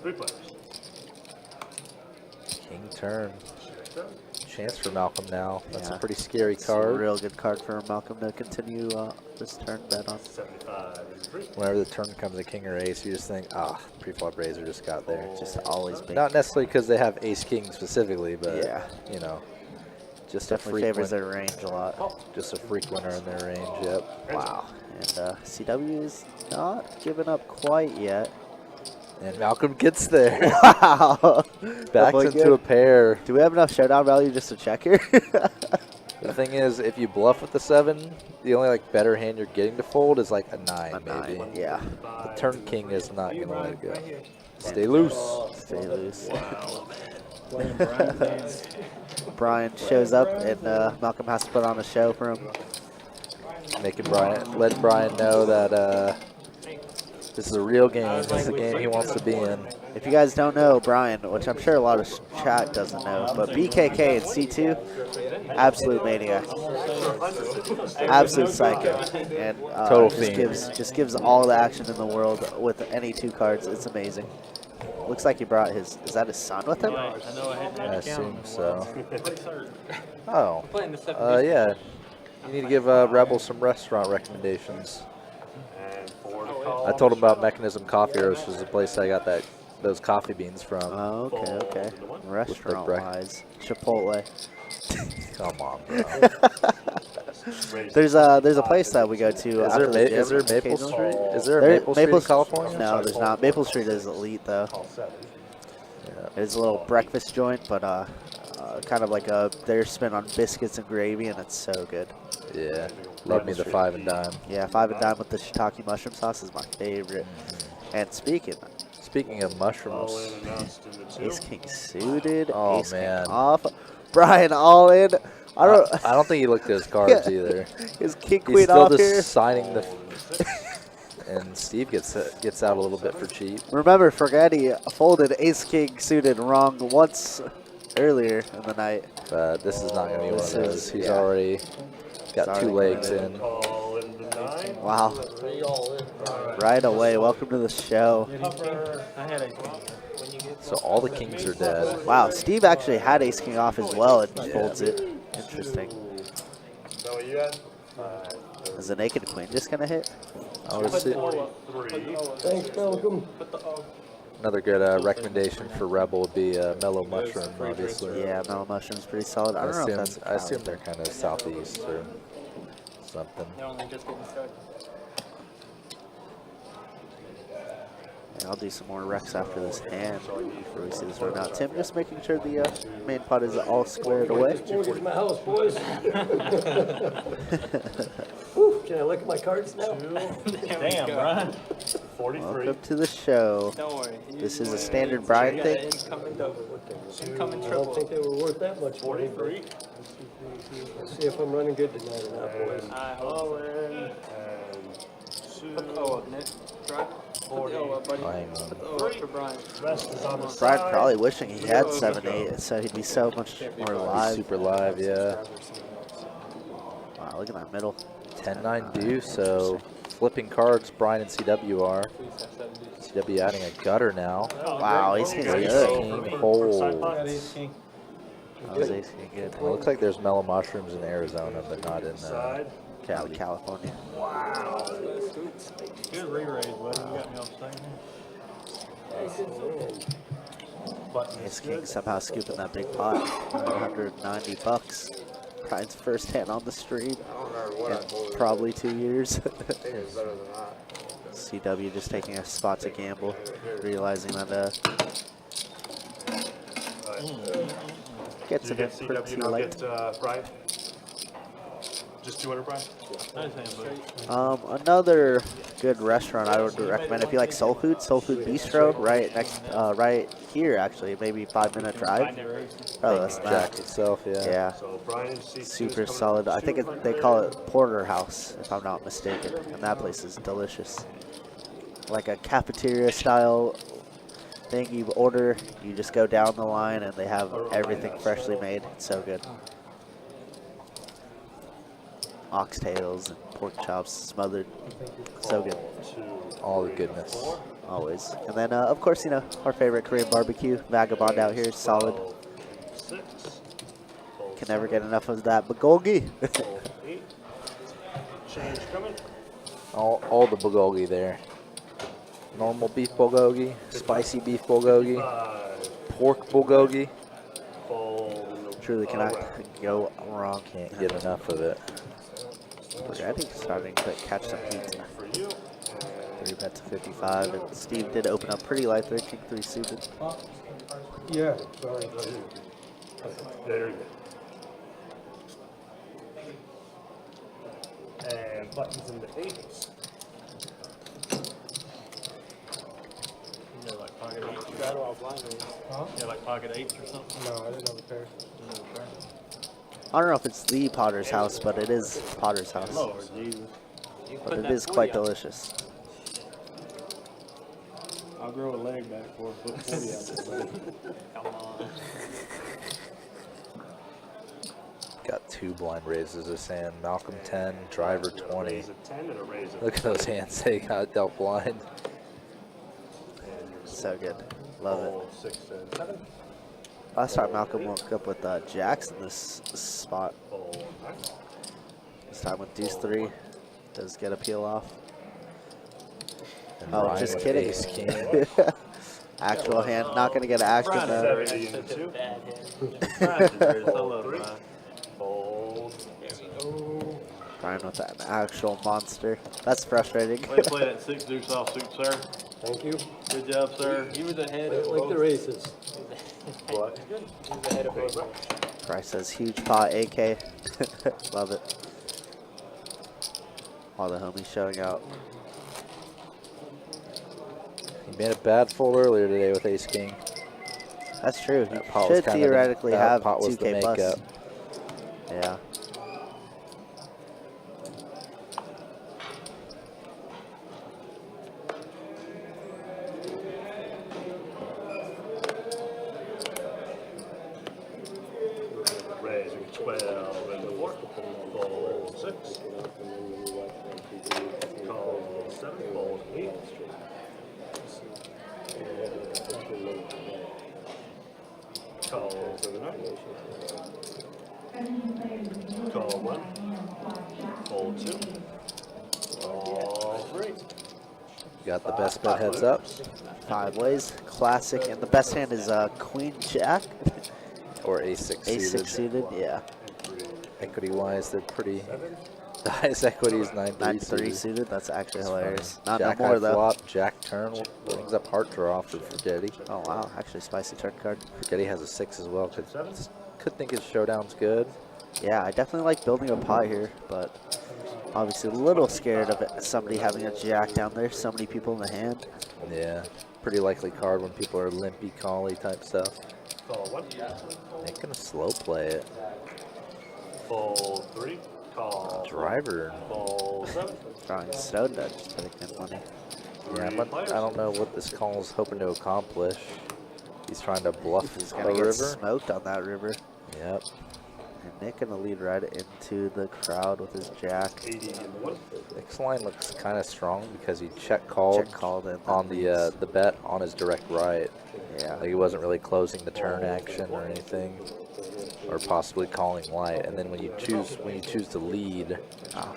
3 players. King turn. Chance for Malcolm now. That's Yeah. a pretty scary It's a card. real good card for Malcolm to continue this turn bet on. 75 in 3. Whenever the turn comes a king or ace, you just think, pre-flop raiser just got there. Just always big. Not necessarily because they have ace king specifically, but Yeah. you know, just Definitely a favors frequent, their range a lot. just a frequenter in their range. Yep. Wow. And CW is not giving up quite yet. And Malcolm gets there. Wow. Backs Oh, into good. a pair. Do we have enough showdown value just to check here? The thing is, if you bluff with the 7, the only better hand you're getting to fold is like a 9, maybe. 9, yeah. The turn king is not gonna let it go. Stay loose. Stay loose. Playing Brian games. Brian shows up and Malcolm has to put on a show for him. Let Brian know that this is a real game. This is a game he wants to be in. If you guys don't know, Brian, which I'm sure a lot of chat doesn't know, but BKK and C2, absolute maniac. Absolute psycho. And Total just gives all the action in the world with any 2 cards. It's amazing. Looks like he brought is that his son with him? I know I had I that assume account. so. Pretty certain. Oh. Playing the 7 Yeah. You need to give Rebel some restaurant recommendations. And 4 to I call. told him about Mechanism Coffee Roast, which is the place I got those coffee beans from. Oh, okay. Restaurant-wise, Chipotle. Come on, bro. There's a place that we go to. Is after the gym there Maple occasionally. Street? Is there a There- Maple Street in California? No, there's not. Maple Street is elite though. Call 7. It's a little breakfast joint, but kind of like their spin on biscuits and gravy, and it's so good. Yeah. Love me the 5 and dime. Yeah, 5 and dime with the shiitake mushroom sauce is my favorite. And speaking Speaking of mushrooms, All in announced in the 2. Ace King suited, Oh, Ace man. King off, Brian all in. I don't. I don't think he looked at his cards either. His King He's Queen still off just here. signing the. And Steve gets out a little bit for cheap. Remember, Forgetti folded Ace King suited wrong once earlier in the night. But this is not going to be one of This those. is- He's yeah. already got It's 2 already legs coming in. Call in the 9. Wow. 3 all in. Right away. Welcome to the show. I had a So all the kings are dead. Wow, Steve actually had Ace King off as well and folds it. Interesting. Is that what you had? 5. Is the naked queen just gonna hit? Oh, let's see. 43. Thanks, Malcolm. Another good recommendation for Rebel would be Mellow Mushroom, obviously. Yeah, Mellow Mushroom's pretty solid. I don't know if that's I assume they're kind of southeast or something. They're only just getting started. Yeah, I'll do some more Rex after this hand before we see this run out. Tim, just making sure the main pot is all squared away. Mortgage my house, boys. Can I look at my cards now? damn, Brian. 43. Welcome to the show. Don't worry. This is a standard Brian You got an thing. incoming double. Incoming I don't triple. think they were worth that much money. 43. Let's see if I'm running good tonight or not, boys. I hope. And Put the O up, Nick. Try. Put the O up, buddy. Oh, hang on. Put the O up for Brian. rest is on the Brian side. probably wishing he had 7-8, so he'd be so much more He's live. super live, yeah. Wow, look at that middle. 10-9 deuce, so flipping cards, Brian and CW are. CW adding a gutter now. Wow, Ace King's Ace good. King holds. That was Ace King good. Well, it looks like there's mellow mushrooms in Arizona, but not in Side. California. Good re-raise, buddy. You got me off second. Button Ace is King good. somehow scooping that big pot. $190. Brian's first hand on the stream I don't remember what I in told her. probably 2 years. I think it was better than that. CW just taking a spot to gamble, realizing that gets Did a you bit get pretty CW, not light. get Brian? Just 200, Brian? Nice hand, buddy. Another good restaurant I would recommend if you like soul food Bistro, right next, right here actually, maybe 5-minute drive. Probably less than Jack that. itself, yeah. Yeah, So Brian, C2 is super coming solid. I think they 200. call it Porterhouse, if I'm not mistaken, and that place is delicious. Like a cafeteria style thing. You order, you just go down the line, and they have everything freshly made. It's so good. Oxtails and pork chops smothered. So good. All the goodness. Always. And then, of course, you know, our favorite Korean barbecue, Vagabond out here, solid. 6. Can never get enough of that bulgogi. 8. Change coming. All the bulgogi there. Normal beef bulgogi, spicy beef bulgogi, 5. pork bulgogi. Fold. Truly cannot go wrong. Can't get enough of it. Already starting to catch some heat. For you. 3 bet to 55, and Steve did open up pretty light there, King 3 suited. Yeah, sorry. There you go. And buttons in the 8s. Yeah, like pocket eights. Huh? Yeah, like pocket eights or something. No, I didn't have a pair. I don't know if it's the Potter's House, but it is Potter's House. Lord Jesus. But it is quite delicious. I'll grow a leg back for a foot 40 out there, buddy. Come on. Got 2 blind raises this hand. Malcolm 10, driver 20. Raise a 10 and a raise a Look at those hands they got dealt blind. So good. Love it. Fold 6 and 7. Last time Malcolm woke up with jacks in this spot. Fold 9. This time with deuce 3. Does get a peel off. And Oh, Ryan just with kidding. ace king. Actual hand, not going to get action though. 70 and 2. Hello, Brian. Fold. Brian with an actual monster. That's frustrating. Way to play that 6 deuce off suit, sir. Thank you. Good job, sir. He was ahead of like the races. What? He was ahead of both. Bryce says huge pot AK. Love it. All the homies showing out. He made a bad fold earlier today with ace king. That's true. He That pot was should kinda the- theoretically that have pot was the 2K plus. makeup. Yeah. Raise 12 and 4. Fold 6. Call 7. Fold 8. Call 9. Call 1. Fold 2. All 3. Got the best bet heads up. 5 ways. Classic. And the best hand is Queen Jack. Or ace 6 Ace suited. 6 suited. Yeah. Equity wise, they're pretty. The highest equity is 9-3 9-3 suited. suited. That's actually hilarious. Not Jack no high more though. flop, Jack turn brings up heart draw for Forgetti. Oh wow. Actually spicy turn card. Forgetti has a 6 as well. Could think his showdown's good. Yeah, I definitely like building a pot here, but obviously a little scared of it, somebody having a jack down there. So many people in the hand. Yeah, pretty likely card when people are limpy, collie type stuff. Call 1. They're gonna slow play it. Fold 3. Call. Driver. Fold 7. Drawing stone dud, just putting good money. Yeah, but I don't know what this call is hoping to accomplish. He's trying to bluff He's the gonna get river. smoked on that river. Yep. And Nick gonna lead right into the crowd with his jack. 80 and 1. Nick's line looks kind of strong because he check called in on the bet on his direct right. Yeah. Like he wasn't really closing the turn action or anything, or possibly calling light. And then when you choose to lead, Oh,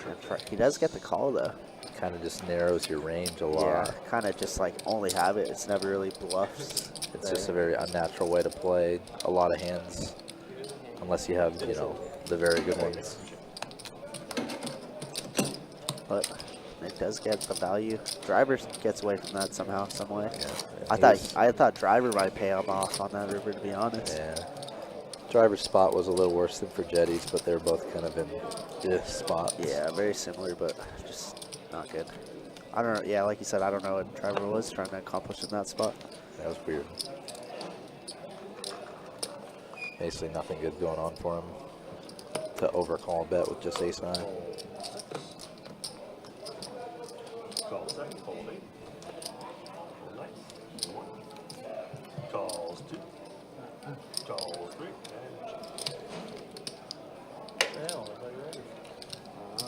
he does get the call though. kind of just narrows your range a Yeah, lot. kind of just like only have it. It's never really bluffs. It's just a very unnatural way to play a lot of hands, unless you have, you know, the very good ones. But it does get the value. Driver gets away from that somehow, some way. Yeah, I thought Driver might pay him off on that river, to be honest. yeah. Driver's spot was a little worse than for Jetties, but they're both kind of in diff spots. Yeah, very similar, but just not good. I don't know. Yeah, like you said, I don't know what Driver was trying to accomplish in that spot. That was weird. Basically nothing good going on for him to overcall a bet with just ace-9. Call 7, fold 8. Nice. 1. Calls 2. Calls 3.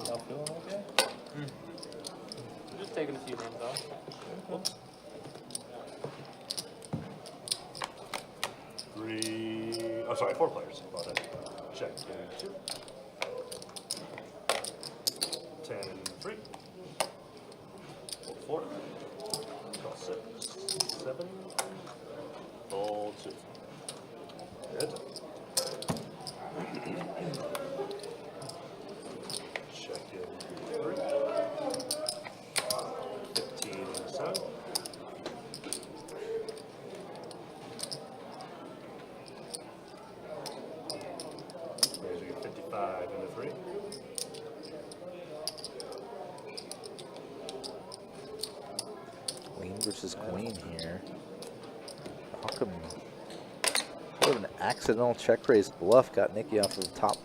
Y'all feeling okay? Just taking a few runs off. Whoops. 3. Oh, sorry, 4 players. About it. Check. 2. 10, 3. 4. Call 6. 7. Fold 2. Good. Check in 3. 15 and 7. There's your 55 and a 3. Queen versus queen here. How come what an accidental check raise bluff got Nicky off of the top?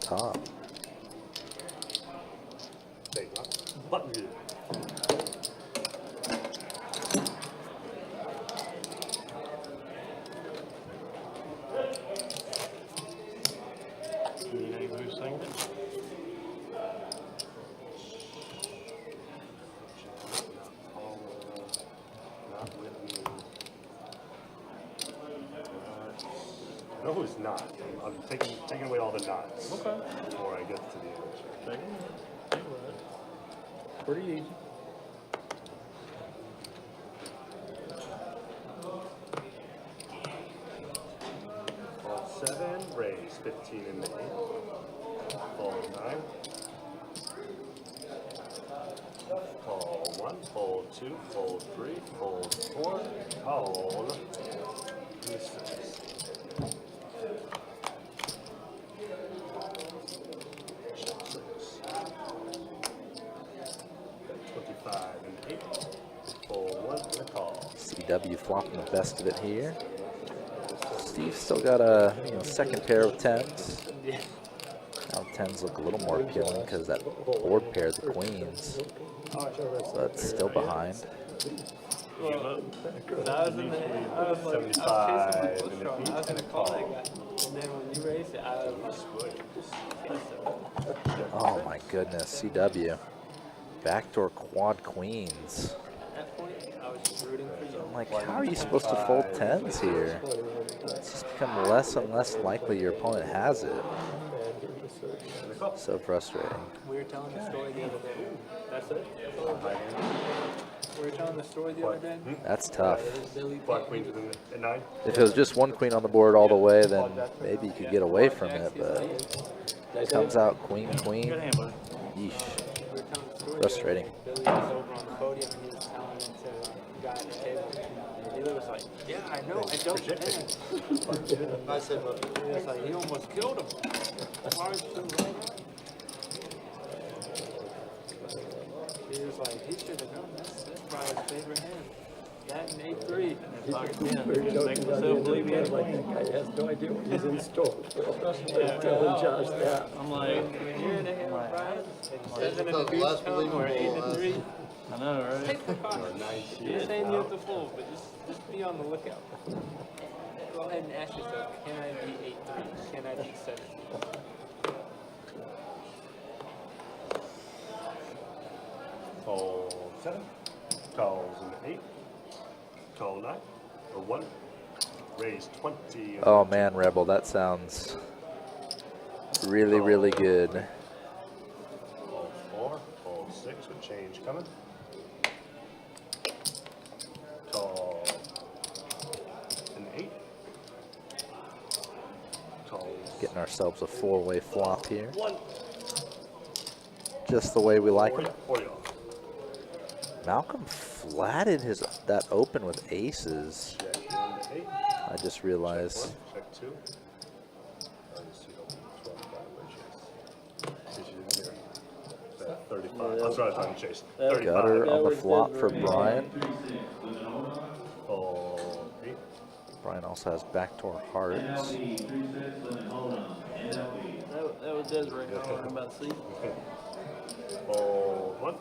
Big one. Button good. You know who's saying it? Not with me. No, who's not? I'm taking away all the knots. Okay. Before I get to the answer. Take it. Pretty easy. Fold 7, raise 15 and 8. Fold 9. Call 1, fold 2, fold 3, fold 4, call 6. Check 6. 25 and 8. Fold 1 and a call. CW flopping the best of it here. Steve's still got a second pair of 10s. Now 10s look a little more appealing because that board pair, the queens, but still behind. Well, I was in the, I was like, I was chasing my push draw. I was gonna call that guy, and then when you raised it, I was Oh my goodness, CW. Backdoor quad queens. at that point, I was just rooting for you. I'm like, how are you supposed to fold 10s here? It's just become less and less likely your opponent has it. So frustrating. We were telling the story the other day. That's it? We were telling the story the other day. That's tough. Billy Black queens within the 9. If it was just one queen on the board all the way, then maybe you could get away from it, but it comes out queen, queen. Good hand, buddy. Yeesh. We were telling the story. Frustrating. Billy was over on the podium and he was telling it to the guy at the table. And the dealer was like, yeah, I know, I don't understand. I said, but he was like, he almost killed him. Why was he so right? He was like, he should have known that's probably his favorite hand. That and 8-3. Pocket 10. Make myself believe he had a queen. I have no idea what he's in store. Yeah, Telling Josh that. I'm like, When you're in a hand with Brian, and 7 and a deuce come or 8-3, I know, right? take the cards. You're saying you have to fold, but just be on the lookout. Go ahead and ask yourself, can I beat 8-3? Can I beat 7? Call 7. Calls an 8. Call 9. Or 1. Raise 20. Oh man, Rebel, that sounds really, really good. Call 4. Call 6 with change coming. Call an 8. ourselves a 4-way flop here. 1. Just the way we like it. 40 off. Malcolm flatted that open with aces. Check into 8. I just realized. Check 2. Oh, you see open 12 by chase. Chase you didn't hear. That 35. I'm sorry, I was on chase. 35. Gutter on the flop for Brian. Oh, 8. Brian also has backdoor hearts. That was Desiree. I'm about to see. Oh, 1.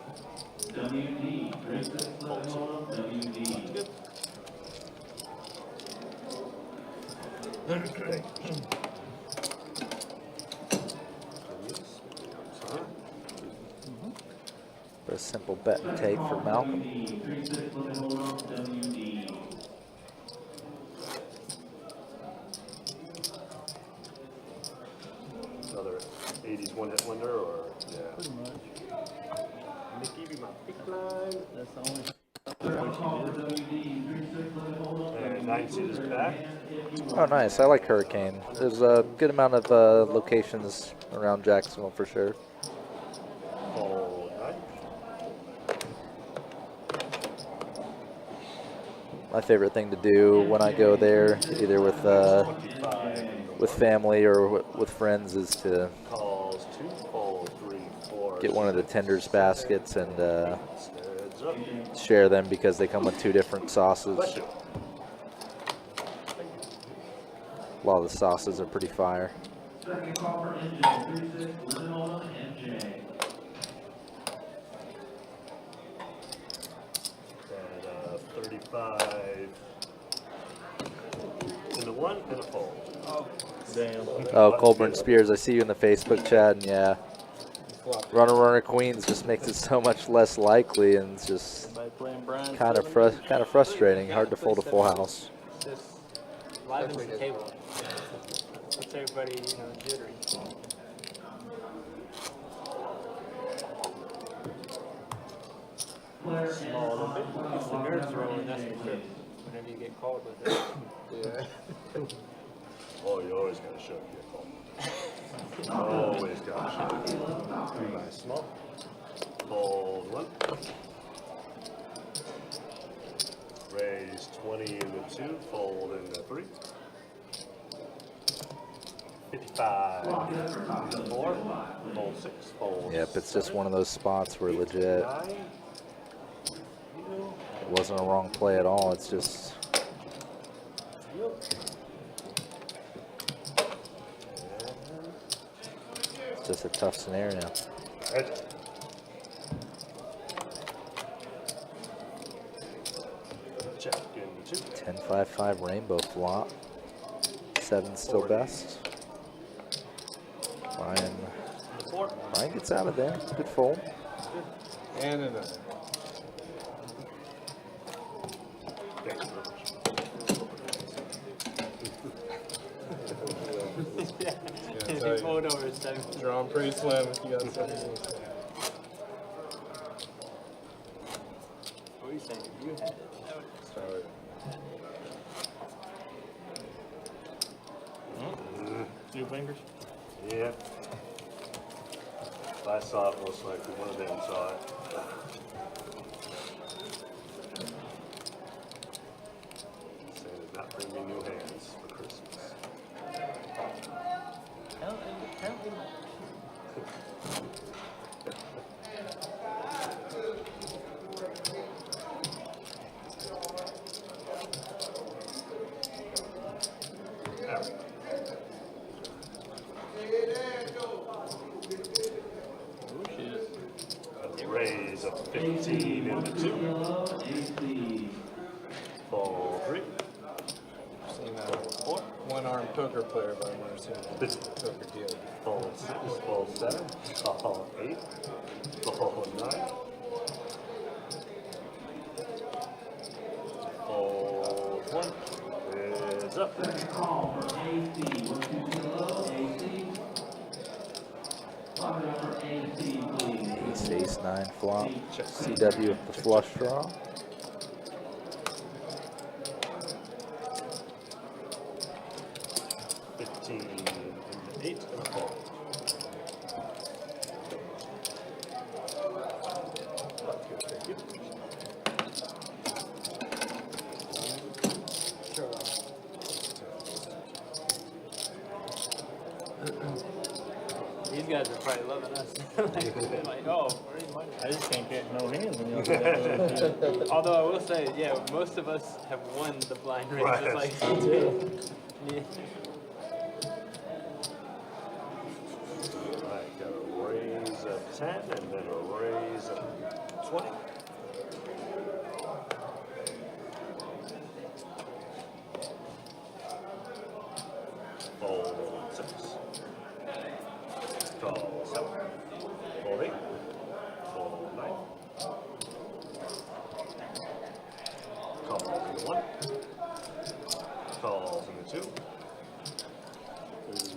A simple bet and take for Malcolm. Another 80s one-hit wonder, or yeah. Pretty much. Mickey be my big line. That's the only. And 9 seat is back. Oh, nice. I like Hurricane. There's a good amount of locations around Jacksonville for sure. Oh, 9. My favorite thing to do when I go there, either with family or with friends, is to Calls 2, fold 3, 4. get one of the tenders baskets and Heads up. share them because they come with 2 different sauces. Bless you. A lot of the sauces are pretty fire. And 35. Into 1 and a fold. Damn. Oh, Colburn Spears, I see you in the Facebook chat, and yeah. Runner Queens just makes it so much less likely, and it's just Somebody playing Brian. kind of frustrating. Hard to fold a full house. Just live in the table. Gets everybody, jittery. Small little bit. Gets the nerves rolling, that's for sure. Whenever you get called with it. Yeah. Oh, you always got to show up your call. Always got to show up. Nice. Small. Fold 1. Raise 20 into 2. Fold into 3. 55. 4. Fold 6. Fold. Yep, it's just one of those spots where legit 9. it wasn't a wrong play at all. It's just a tough scenario. Right. Check into 2. 10-5-5 rainbow flop. 7 still best. Brian gets out of there. Good fold. And another. Thanks very much. Yeah, He pulled over his 7. Drawing pretty slim if you got 7. What are you saying? You had it. Start. Two fingers? Yeah. If I saw it, most likely one of them saw it. Saying did not bring me new hands for Christmas. Apparently. Raise of 15 into 2. Fold 3. Seen a one-armed poker player, but I've never seen a poker dealer. Fold 6. Fold 7. Fold 8. Fold 9. Fold 1. It's up. Ace-9 flop. CW with the flush draw. $15 into 8. These guys are probably loving us. like, oh, where's money? I just can't get no hands when y'all do that. Although I will say, yeah, most of us have won the blind race. Right. It's like, yeah. Alright, got a raise of 10 and then a raise of 20. Fold 6. Call 7. Fold 8. Fold 9. Calls into 1. Calls into 2.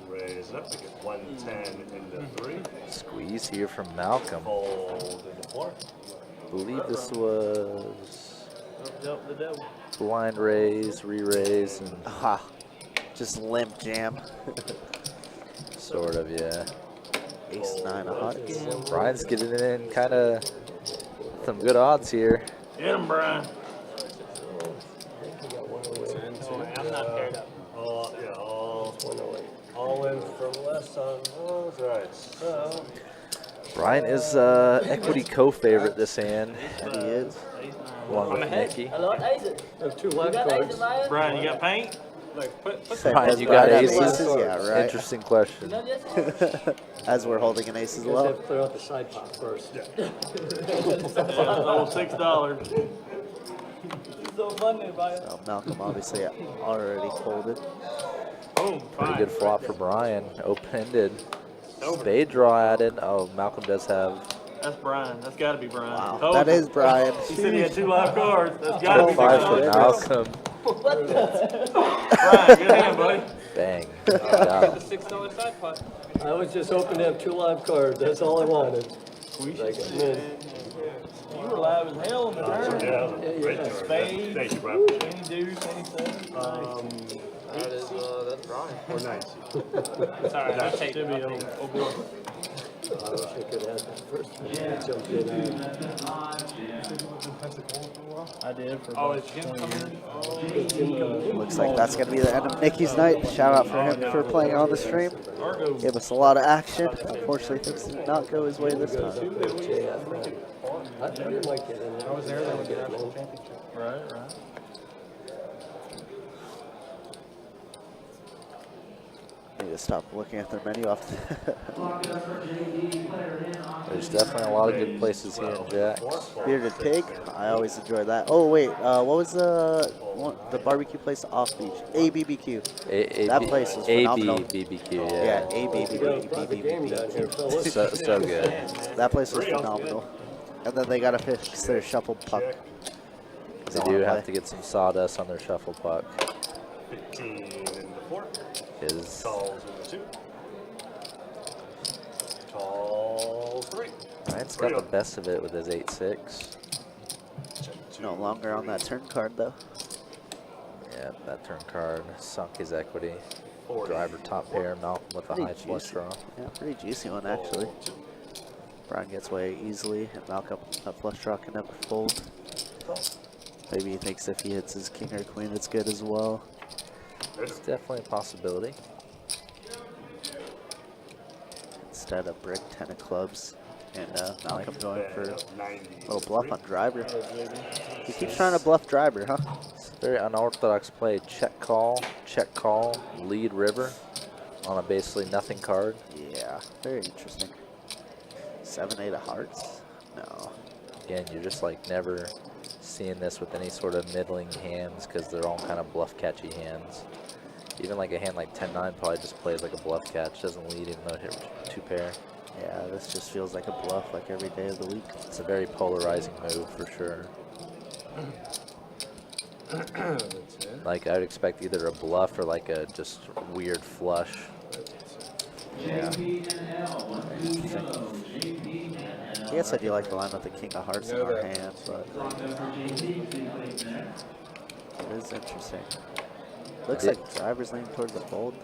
Raise it up to get 110 into 3. Squeeze here from Malcolm. Fold into 4. Believe this was Jump the devil. blind raise, re-raise, and Aha. Just limp jam. sort of, yeah. Ace 9 of hearts. Brian's getting in kind of some good odds here. Get him, Brian. I'm not paired up. All in for less on those. Right. So Brian is equity co-favorite this hand, And he is. along I'm with ahead. Nikki. Hello, Isaac. There's 2 You live got cards. Isaac, Maya? Brian, you got paint? Like, put Brian, Does you Brian got have aces? Yeah, right. Interesting question. No, yes. As we're holding an ace as You guys have well. to clear out the side pot first. Yeah, oh, $6. So funny, Maya. So Malcolm obviously already folded. boom, Pretty fine. good flop for Brian. Open-ended. Spade draw added. Oh, Malcolm does have. That's Brian. That's got to be Brian. Wow, Told that you. is Brian. He said he had 2 live cards. That's got to be 5 for Brian. Malcolm. What the? Brian, good hand, buddy. Bang. The Got him. $6 side pot. I was just hoping to have 2 live cards. That's all I wanted. We Like, should. man, You were live as hell in the yeah, turn. that was a great yeah. turn. Spade. Thank you, Brian. Any deuce, any seven. That's Brian. Or 9. Sorry, I'll take Should it. be I'll on. take it. Oh, boy. I wish I could have that first one. Jumped in. I did for Oh, about is Jim 20 coming years. in? Looks like that's going to be the end of Nikki's night. Shout out for him for playing on the stream. Argo. Gave us a lot of action. Unfortunately, things did not go his way this time. I thought you might get in there. I was there when we get it. Right, right. Need to stop looking at their menu off. There's definitely a lot of good places here in Jacks. Bearded Pig. I always enjoy that. Oh wait, what was the barbecue place off beach? ABBQ. That place was phenomenal. ABBBQ, Yeah, yeah. We got a private game down here, ABBQ. fellas. So good. That place was phenomenal. And then they gotta fix their shuffle puck. They do have to get some sawdust on their shuffle puck. 15 into 4. His Calls into 2. Calls 3. Brian's got the best of it with his 8-6. No longer on that turn card though. Yeah, that turn card sunk his equity. 40. Driver top pair, Malcolm with a Pretty high flush juicy. draw. Yeah, pretty juicy one actually. Brian gets away easily, and Malcolm, that flush draw can never fold. Maybe he thinks if he hits his king or queen, it's good as well. It's definitely a possibility. Instead of brick 10 of clubs, and Malcolm going for a 90. little bluff on driver. He keeps trying to bluff driver, huh? It's a very unorthodox play. Check call, lead river on a basically nothing card. Yeah, very interesting. 7-8 of hearts? No. Again, you're just like never seeing this with any sort of middling hands because they're all kind of bluff catchy hands. Even like a hand like 10-9 probably just plays like a bluff catch, doesn't lead even though it hit 2-pair. Yeah, this just feels like a bluff like every day of the week. It's a very polarizing move for sure. Like I'd expect either a bluff or like a just weird flush. Yeah. I guess I do like the line with the king of hearts in our hand, but it is interesting. Looks like driver's leaning towards the fold.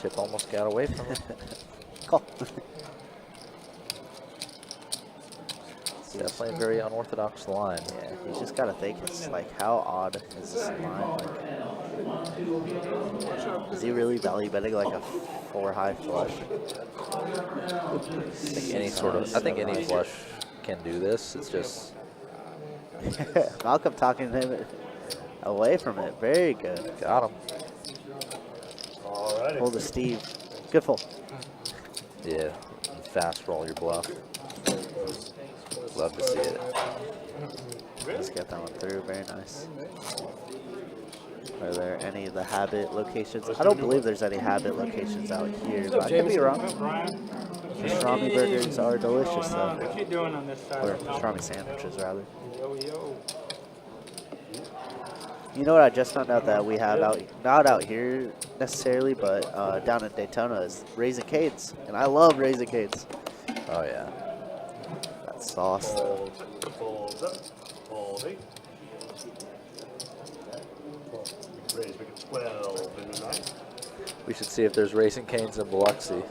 Chip almost got away from him. Call. Definitely a very unorthodox line. Yeah, you just gotta think, it's like, how odd is this line? Like, is he really value betting like a 4-high flush? I think any flush can do this. It's just Malcolm talking him away from it. Very good. got him. Alrighty. Pull to Steve. Good pull. Yeah, fast roll your bluff. Love to see it. Let's get that one through. Very nice. Are there any of the habit locations? I don't believe there's any habit locations out here, but I could be wrong. Pastrami burgers are delicious, though. What you doing on this side? Or pastrami sandwiches, rather. Yo, yo. You know what I just found out that we have out, not out here necessarily, but down in Daytona is Raising Cane's. And I love Raising Cane's. Oh yeah. That sauce. Folds up. Folding. Raise, make it 12 and a 9. We should see if there's Racing Canes in Biloxi.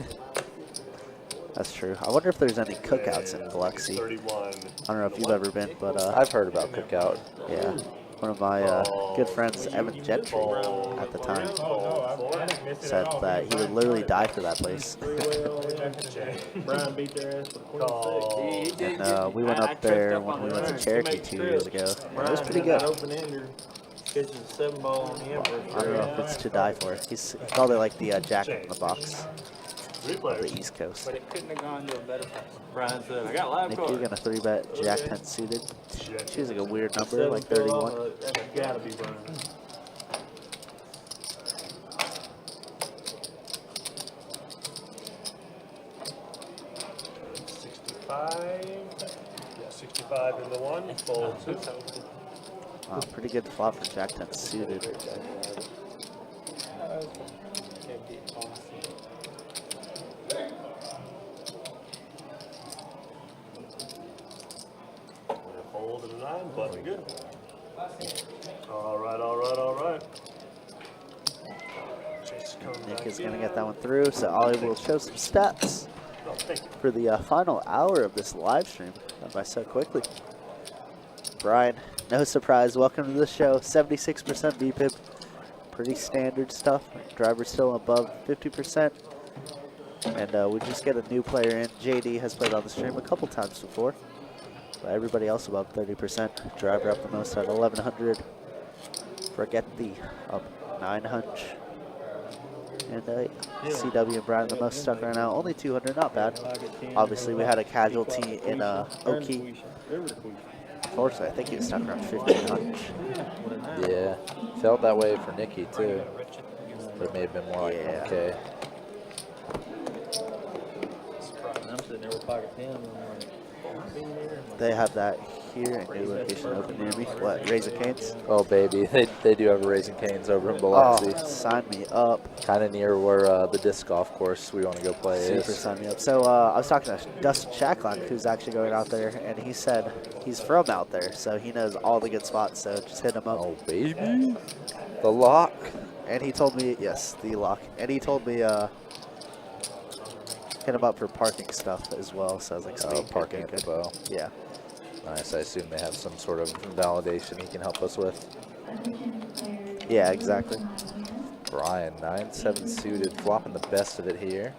That's true. I wonder if there's any cookouts in Biloxi. 31. I don't know if you've ever been, but I've heard about Cookout. yeah. One of my good friends, Evan Gentry, at the time, said that he would literally die for that place. Brian beat their ass for 26. And we went up there when we went to Cherokee 2 years ago. And it was pretty good. Open-ender catches a 7-ball on the Emperor. I don't know if it's to die for. He called it like the Jack in the Box Three of players. the East Coast. But it couldn't have gone to a better place. Brian said, I got live Nick cards. Dugan, a 3-bet Jack 10 suited. Choosing a weird number, like 31. That's gotta be Brian. Yeah, 65 in the 1. Fold 2. Wow, pretty good flop for Jack 10 suited. Fold and a 9. Button good. Alright. Nick is going to get that one through, so Ollie will show some stats Oh, thank you. for the final hour of this live stream. Gone by so quickly. Brian, no surprise, welcome to the show. 76% VPIP, pretty standard stuff. Driver still above 50%. And we just get a new player in. JD has played on the stream a couple times before. But everybody else above 30%. Driver up the most at 1100. Forget the up 900. And CW and Brian the most stuck right now. Only 200, not bad. Obviously, we had a casualty in Oki. Unfortunately, I think he was stuck around 1500. Yeah, felt that way for Nikki too. But it may have been more like Yeah. 1K. I'm sitting there with pocket 10 and I'm like, being here. They have that here in new location open near me. What, Raising Cane's? Oh baby, they do have a Raising Canes over in Oh, Biloxi. sign me up. Kind of near where the disc golf course we want to go play Super is. sign me up. So I was talking to Dustin Shackline, who's actually going out there, and he said he's from out there, so he knows all the good spots, so just hit him up. Oh baby, the lock. And he told me, yes, the lock. And he told me hit him up for parking stuff as well, so I was like, Oh, sweet, parking good, good. info. Yeah. Nice. I assume they have some sort of validation he can help us with. Yeah, exactly. Brian, 9-7 suited, flopping the best of it here.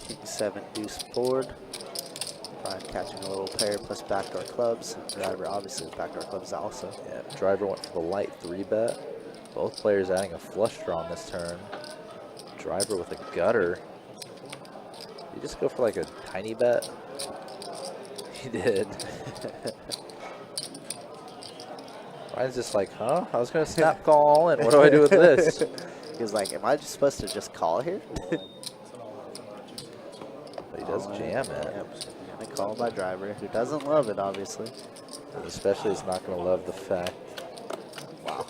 King 7 deuce board. Brian catching a little pair plus backdoor clubs. Driver obviously with backdoor clubs also. Yeah, driver went for the light 3-bet. Both players adding a flush draw on this turn. Driver with a gutter. You just go for like a tiny bet? He did. Brian's just like, huh? I was going to snap call all in. What do I do with this? He was like, am I just supposed to just call here? But he does jam it. Yep. Gonna call my driver, who doesn't love it, obviously. And especially is not going to love the fact. Wow.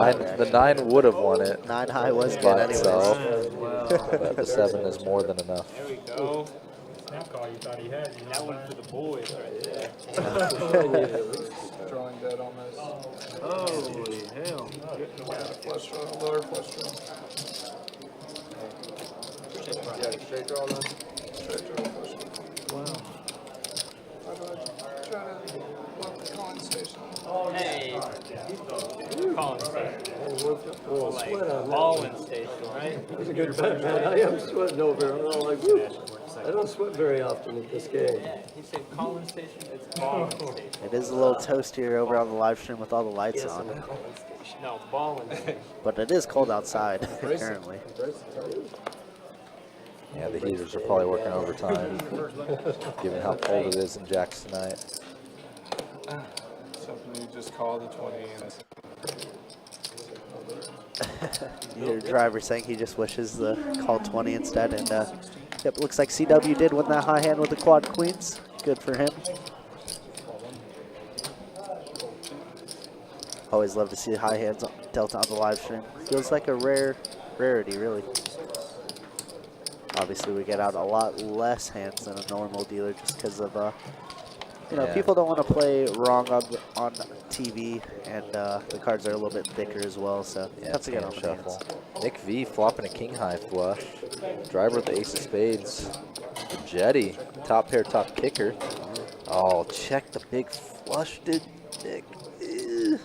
The 9 would have won it 9 high was good by anyways. itself, Wow. but the 7 is more than enough. There we go. Snap call you thought he had. You That one for the boys right there. Drawing dead almost. Holy hell. Flush draw, lower flush draw. Yeah, straight draw now. Straight draw, flush draw. Wow. How do I try to block the calling station? Hey. Calling station. Well, Like sweat on that. balling station, right? That was a good bet, man. I am sweating over. I'm all like, woo. I don't sweat very often in this game. Yeah, he said calling station, it's balling station. It is a little toastier over on the live stream with all the lights on. No, balling station. But it is cold outside currently. Yeah, the heaters are probably working overtime, given how cold it is in Jax tonight. Something you just call the 20 and it's Your driver saying he just wishes the call 20 instead. And yep, looks like CW did win that high hand with the quad queens. Good for him. Always love to see high hands dealt on the live stream. Feels like a rarity, really. Obviously, we get out a lot less hands than a normal dealer just because of, you know, Yeah. people don't want to play wrong on TV, and the cards are a little bit thicker as well, so Yeah, tough to get on the shuffle. hands. Nick V flopping a king high flush. Driver with the ace of spades. The Jetty, top pair, top kicker. Oh, check the big flush, did Nick. Ew.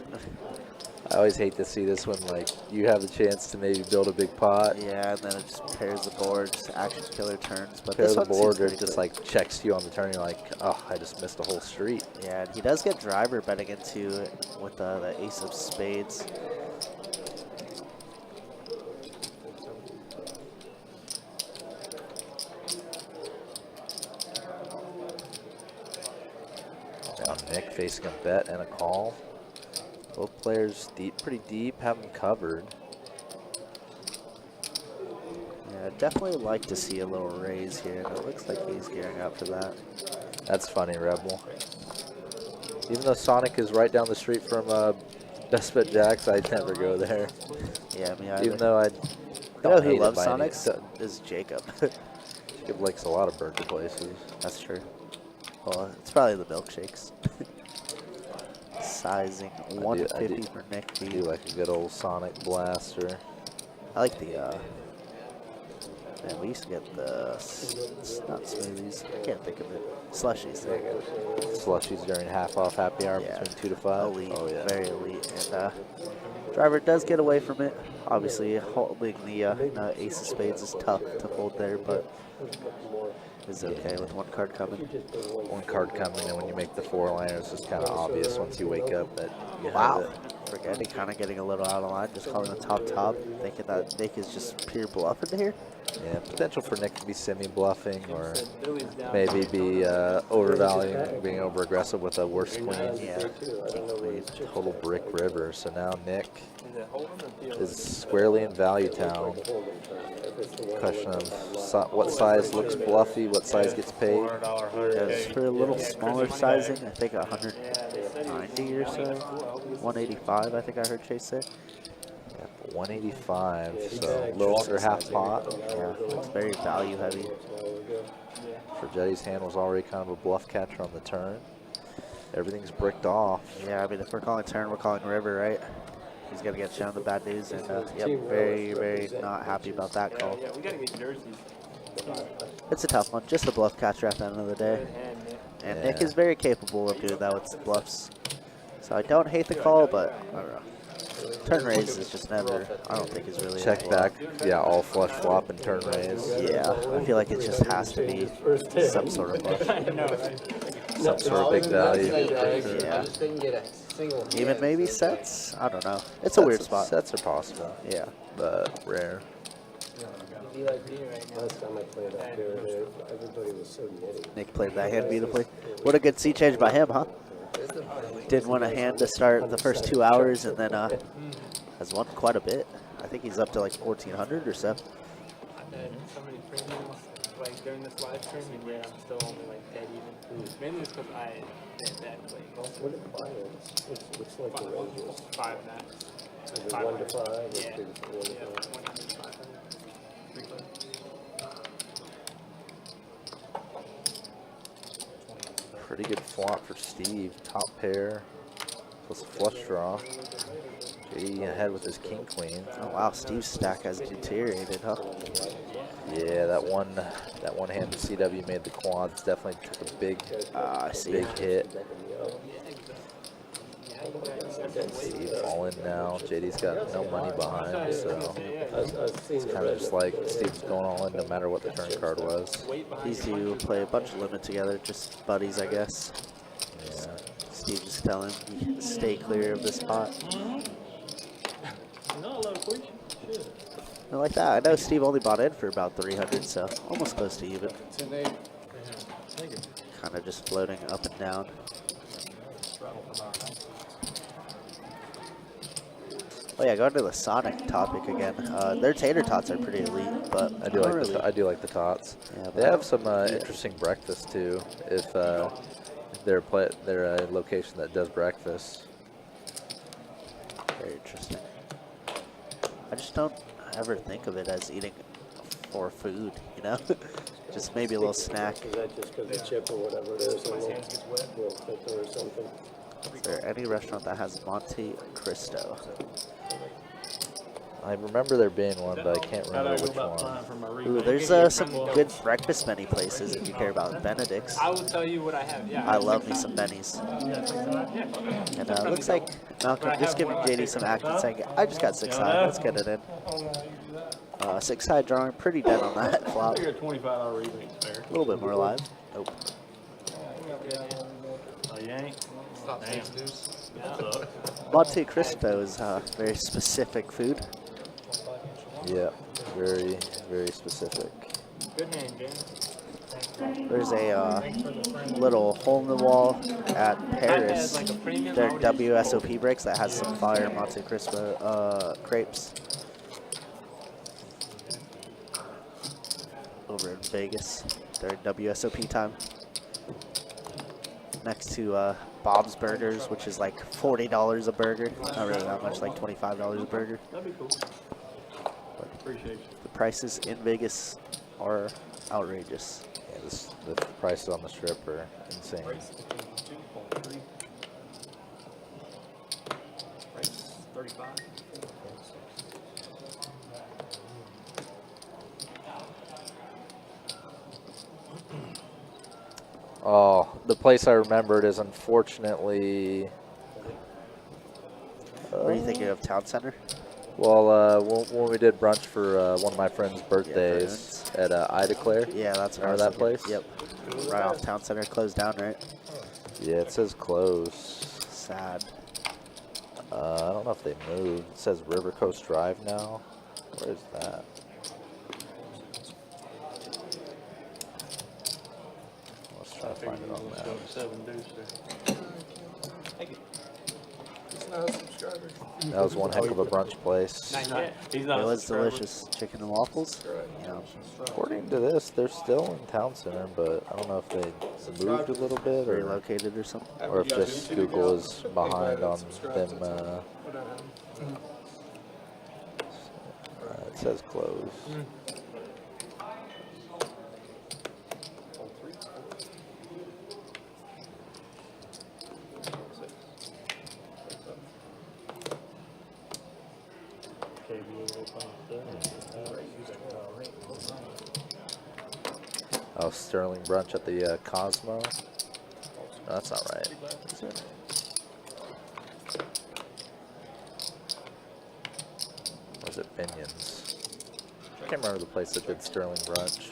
I always hate to see this when, like, you have the chance to maybe build a big pot. Yeah, and then it just pairs the board, just action killer turns. But Pair this the one seems board, or pretty it just quick. like checks you on the turn. You're like, oh, I just missed a whole street. Yeah, and he does get driver betting into it with the ace of spades. Now Nick facing a bet and a call. Both players deep, pretty deep, have them covered. Yeah, I'd definitely like to see a little raise here, and it looks like he's gearing up for that. That's funny, Rebel. Even though Sonic is right down the street from Best Bet Jacks, I'd never go there. Yeah, me either. Even though I You know don't who hate it loves by any- Sonics? Is Jacob. Jacob likes a lot of burger places. That's true. Well, it's probably the milkshakes. Sizing I 150 for Nick do V. like a good old Sonic blaster. I like the, man, we used to get the, not smoothies, I can't think of it. Slushies, there you go. Slushies during half off happy hour Yeah. between 2 to 5. Elite, Oh yeah. very elite. And driver does get away from it. Obviously, holding the ace of spades is tough to hold there, but is okay with one card coming. One card coming, and when you make the 4-liner, it's just kind of obvious once you wake up that you have Wow. it. Forgetting, kind of getting a little out of line, just calling the top, thinking that Nick is just pure bluff in here. Yeah, potential for Nick to be semi-bluffing or Billy's down. maybe be overvaluing, being over-aggressive with a worse queen. Yeah. Total brick river. So now Nick Is it holding or dealing? is squarely in value town. Question of what size looks bluffy, what size gets paid. Because for a little smaller sizing, I think 190 or so, 185, I think I heard Chase say. 185, so a little under half pot. Yeah, it's very value heavy. For Jetty's hand was already kind of a bluff catcher on the turn. Everything's bricked off. Yeah, I mean, if we're calling turn, we're calling river, right? He's going to get shown the bad news, and yep, very, very not happy about that call. Yeah, we gotta get jerseys. It's a tough one, just a bluff catcher at the end of the day. And Nick Yeah. is very capable of doing that with bluffs. So I don't hate the call, but I don't know. Turn raise is just never, I don't think is really a Check bluff. back, yeah, all flush flop and turn raise. Yeah, I feel like it just has to be some sort of bluff. Some sort of big value. Yeah. Just didn't get a single Even hand. maybe sets? I don't know. It's a weird spot. Sets are possible, Yeah. but rare. VIP right now. Last time I played up there, everybody was so nitty. Nick played that hand beautifully. What a good sea change by him, huh? Didn't win a hand to start the first 2 hours, and then has won quite a bit. I think he's up to like 1,400 or so. I had so many premiums like during this live stream, and yet I'm still only like dead even. Mainly because I did that play. What did buy it? It's like the Rangers. 5 max. Is it 1 to 5 or 2 to 1 to 5? Pretty good flop for Steve. Top pair plus a flush draw. JD ahead with his king queen. Oh wow, Steve's stack has deteriorated, huh? Yeah, that one hand CW made the quads. Definitely took a big I see. big hit. Steve all in now. JD's got no money behind, so I've seen it's kind of just like Steve's going all in no matter what the turn card was. These two play a bunch of limit together, just buddies, I guess. Yeah. Steve just telling him, stay clear of this pot. I like that. I know Steve only bought in for about 300, so almost close to even. Kind of just floating up and down. Oh yeah, going to the Sonic topic again. Their tater tots are pretty elite, but I do like the tots. Yeah, They have some interesting breakfast too. If they're a location that does breakfast. Very interesting. I just don't ever think of it as eating for food, you know? Just maybe a little snack. Is that just because the chip or whatever it is, a little thicker or something? Is there any restaurant that has Monte Cristo? I remember there being one, but I can't remember which one. Ooh, there's some good breakfast menu places if you care about Benedict's. I will tell you what I have. Yeah. I love me some Benny's. And looks like Malcolm just giving JD some action saying, I just got 6-high, let's get it in. 6-high drawing, pretty dead on that flop. I figured $25 rebate there. A little bit more alive. Nope. Oh, you ain't? Monte Cristo is very specific food. Yeah, very, very specific. Good hand, James. There's a little hole in the wall at Paris. Their WSOP breaks that has some fire Monte Cristo crepes. Over in Vegas during WSOP time. Next to Bob's Burgers, which is like $40 a burger. Not really that much, like $25 a burger. That'd be cool. Appreciate you. The prices in Vegas are outrageous. Yeah, the prices on the strip are insane. Oh, the place I remembered is unfortunately. What are you thinking of, Town Center? Well, when we did brunch for one of my friend's birthdays at Ida Claire. Yeah, that's remember that place. Yep. Right off Town Center, closed down, right? Yeah, it says closed. Sad. I don't know if they moved. It says River Coast Drive now. Where is that? Let's try to find it on that. That was one heck of a brunch place. It was delicious. Chicken and waffles. Yeah. According to this, they're still in Town Center, but I don't know if they moved a little bit or Relocated or something. or if just Google is behind on them. It says closed. Oh, Sterling brunch at the Cosmo. No, that's not right. Is it? Or is it Binions? I can't remember the place that did Sterling brunch.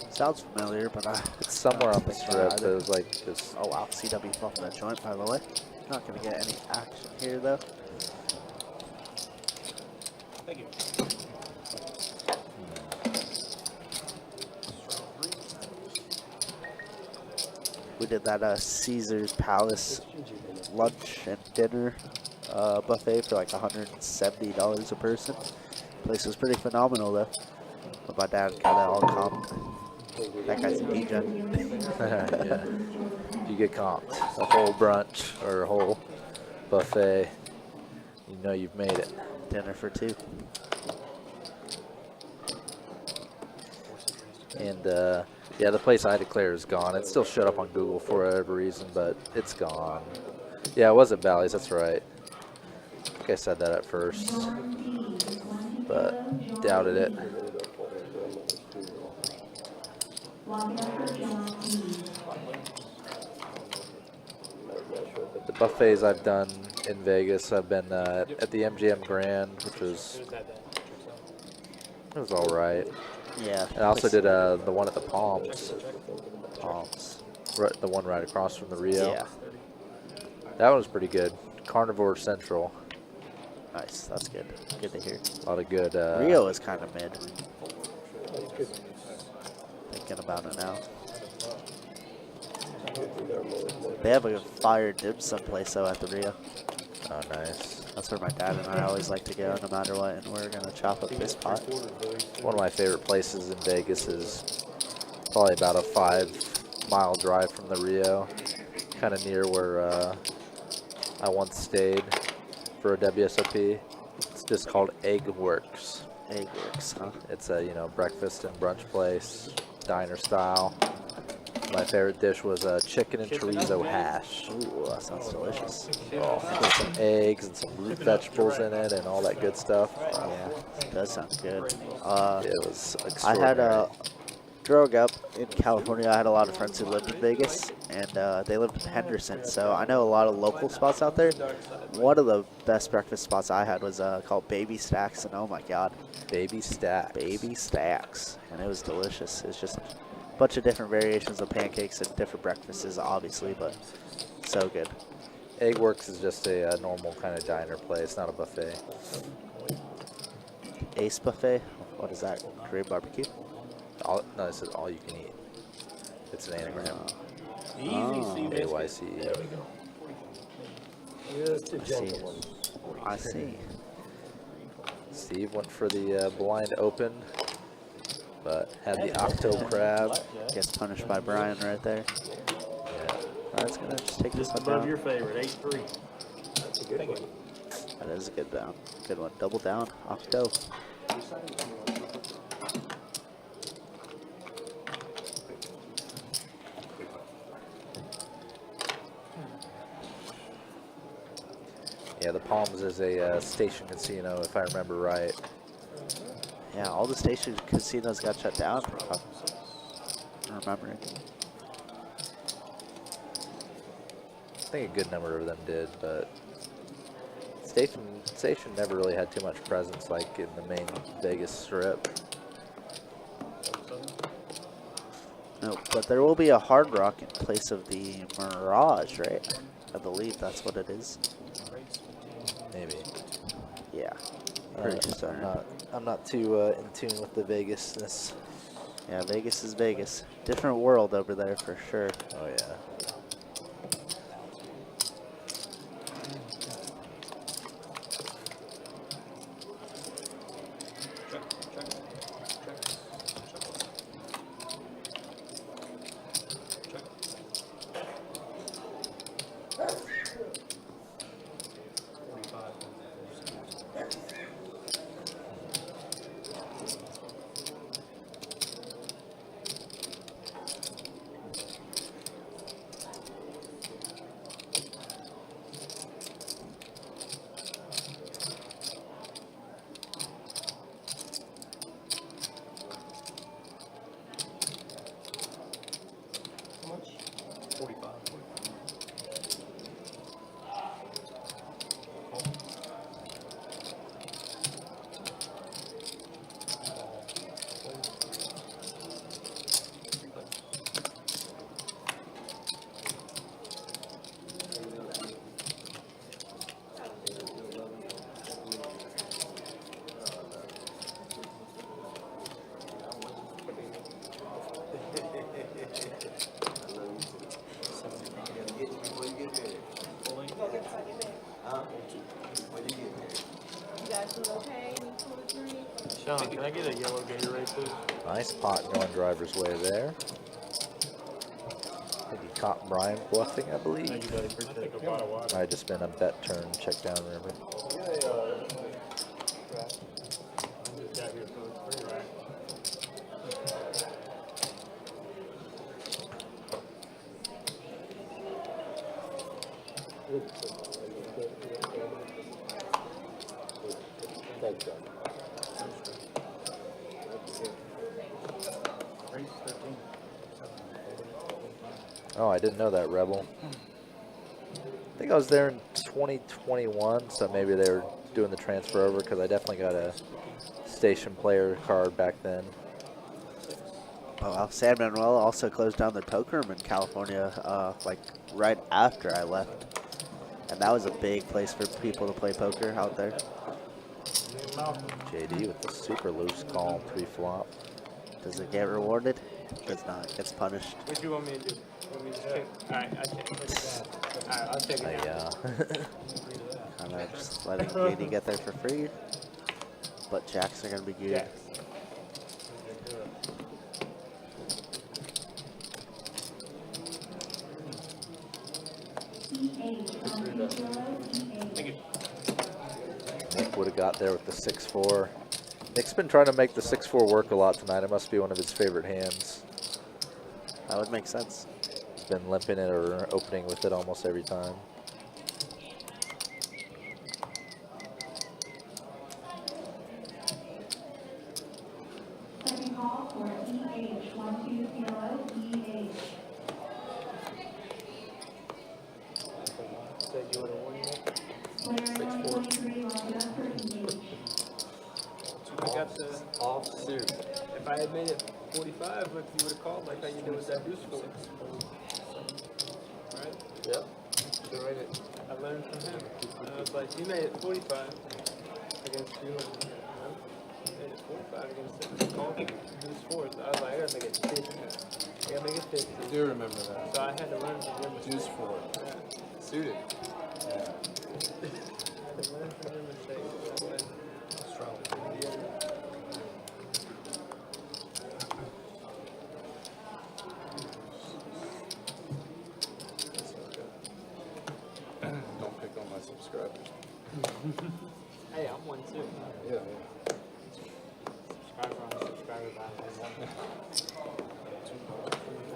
Sounds familiar, but It's somewhere on the strip. It was like just. Oh wow, CW fluffed that joint, by the way. Not gonna get any action here though. Thank you. We did that Caesar's Palace lunch and dinner buffet for like $170 a person. Place was pretty phenomenal though. But my dad got it all comped. That guy's a DJ. Yeah. You get comped. A whole brunch or a whole buffet. you know you've made it. Dinner for two. And yeah, the place I declare is gone. It still showed up on Google for whatever reason, but it's gone. Yeah, it was at Bally's, that's right. I think I said that at first, but doubted it. The buffets I've done in Vegas, I've been at the MGM Grand, which was all right. Yeah. And I also did the one at the Palms. Right, the one right across from the Rio. Yeah. That one was pretty good. Carnivore Central. Nice. That's good. Good to hear. A lot of good. Rio is kind of mid. Thinking about it now. They have a fire dim sum place though at the Rio. Oh, nice. That's where my dad and I always like to go no matter what, and we're gonna chop up this pot. One of my favorite places in Vegas is probably about a 5-mile drive from the Rio, kind of near where I once stayed for a WSOP. It's just called Egg Works. Egg Works, huh? It's a breakfast and brunch place, diner style. My favorite dish was chicken and chorizo hash. Ooh, that sounds delicious. Oh, with some eggs and some root vegetables in it and all that good stuff. Yeah, it does sound good. It was I extraordinary. had growing up in California, I had a lot of friends who lived in Vegas, and they lived in Henderson, so I know a lot of local spots out there. One of the best breakfast spots I had was called Baby Stacks, and oh my god. Baby Stacks. Baby Stacks, and it was delicious. It's just a bunch of different variations of pancakes and different breakfasts, obviously, but so good. Egg Works is just a normal kind of diner place, not a buffet. Ace Buffet, what is that? Korean barbecue? No, it says all you can eat. It's an anagram. Oh, AYCE. Just a gentleman. I see. Steve went for the blind open, but had the octo crab. Gets punished by Brian right there. Yeah. That's gonna just take this Just one above down. your favorite, 8-3. That's a good one. That is a good down. Good one. Double down. Octo. Yeah, the Palms is a station casino, if I remember right. Yeah, all the station casinos got shut down. I'm remembering. I think a good number of them did, but station never really had too much presence like in the main Vegas Strip. No, but there will be a Hard Rock in place of the Mirage, right? I believe that's what it is. Maybe. Yeah. Pretty So certain. I'm not too in tune with the Vegasness. Yeah, Vegas is Vegas. Different world over there for sure. Oh yeah. Sean, can I get a yellow Gatorade, please? Nice pot going driver's way there. Maybe caught Brian bluffing, I believe. Thank you, buddy. Appreciate it. Might have just been a bet turn, check down, remember? Thanks, John. Oh, I didn't know that, Rebel. I think I was there in 2021, so maybe they were doing the transfer over because I definitely got a station player card back then. Oh, well, San Manuel also closed down their poker room in California, like right after I left, and that was a big place for people to play poker out there. JD with the super loose call pre-flop. Does it get rewarded? Does not. It gets punished. What do you want me to do? You want me to check? Alright, I'll check it. Alright, I'll check it out. Kind of just letting JD get there for free, but jacks are gonna be good. Nick would have got there with the 6-4. Nick's been trying to make the 6-4 work a lot tonight. It must be one of his favorite hands. That would make sense. He's been limping it or opening with it almost every time. Second call for EH, 1200 EH. Said you would have won that. Player 123 locked up for EH. I got the Offsuit. If I had made it 45, what you would have called, like how you did with that deuce four. Right? Yep. So I learned from him. And I was like, you made it 45 against you, and you made it 45 against him. He called deuce four. So I was like, I gotta make it 50. I gotta make it 50. I do remember that. So I had to learn from him. Deuce 4. Yeah. Suited. I had to learn from your mistakes. Don't pick on my subscribers. Hey, I'm one too. Yeah, Subscriber on subscriber by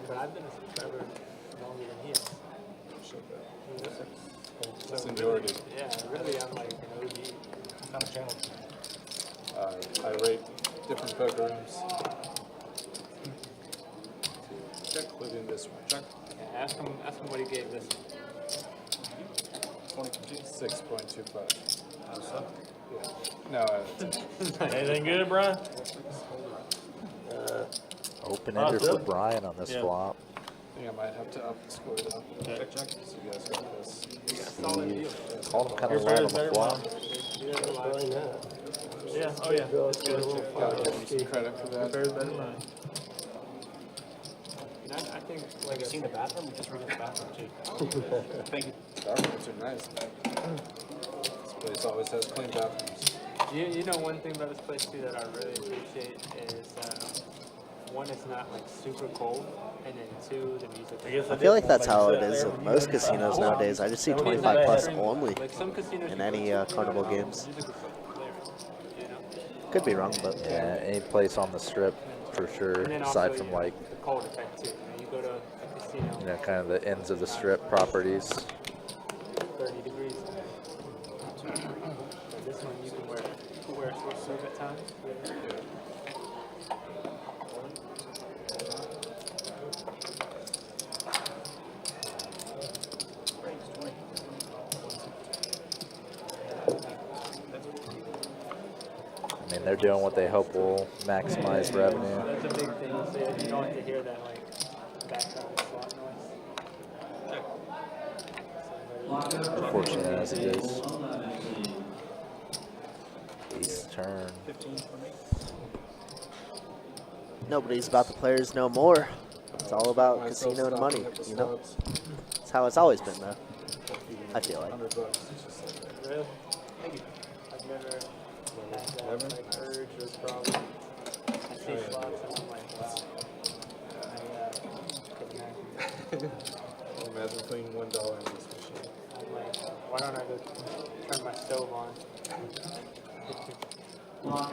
But I've been a subscriber longer than he is. Seniority. Yeah, really, I'm like an OG. Kind of channel. I rate different poker rooms. Including this one. Check. Yeah, ask him what he gave this. 6.25. Yeah. No, Anything good, Brian? Open ender for Awesome. Brian on this Yeah. flop. I think I might have to up the score though. Check. So you guys got this. He called him kind Your of light on favorite the better, flop. Why not? Yeah. Oh, yeah. That's good. Gotta give me some credit for that. Better than mine. And I think, Have like you I seen said, the bathroom? We just redid the bathroom, too. Thank you. Bathrooms are nice. This place always has clean bathrooms. you know one thing about this place too that I really appreciate is one, it's not like super cold, and then two, the music. I feel like that's how it is at most casinos nowadays. I just see 25 plus only Like some casinos in you any go to, carnival games. music is like blaring, you know? Could be wrong, but Yeah, any place on the strip for sure, And then aside also, from you know, like, the cold effect too. You go to a casino, you know, kind of the ends of the strip properties. 30 degrees. But this one you can wear a short sleeve at times. I mean, they're doing what they hope will maximize revenue. That's a big thing. So you don't have to hear that like background slot noise. Unfortunate as it is. Ace turn. nobody's about the players no more. It's all about Myself casino and stopping money, at the you know? slots. That's how it's always been, though. I feel like. $100. It's just like that. Really? Thank you. I've never had that Never? like urge or problem. I see slots and I'm like, wow. I couldn't hack it. between $1 and this machine. I'm like, why don't I go turn my stove on?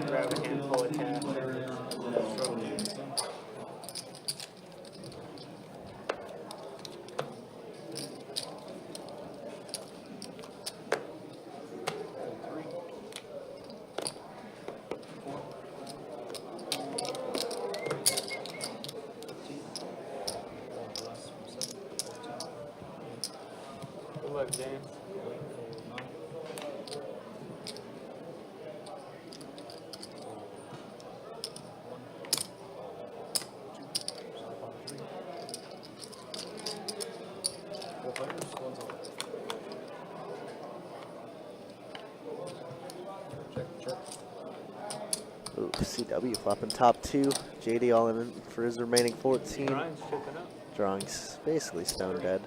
Grab a handful of cash. Good luck, James. Ooh, CW flopping top 2. JD all in for his remaining 14. Ryan's chipping up. Drawing's basically stone dead.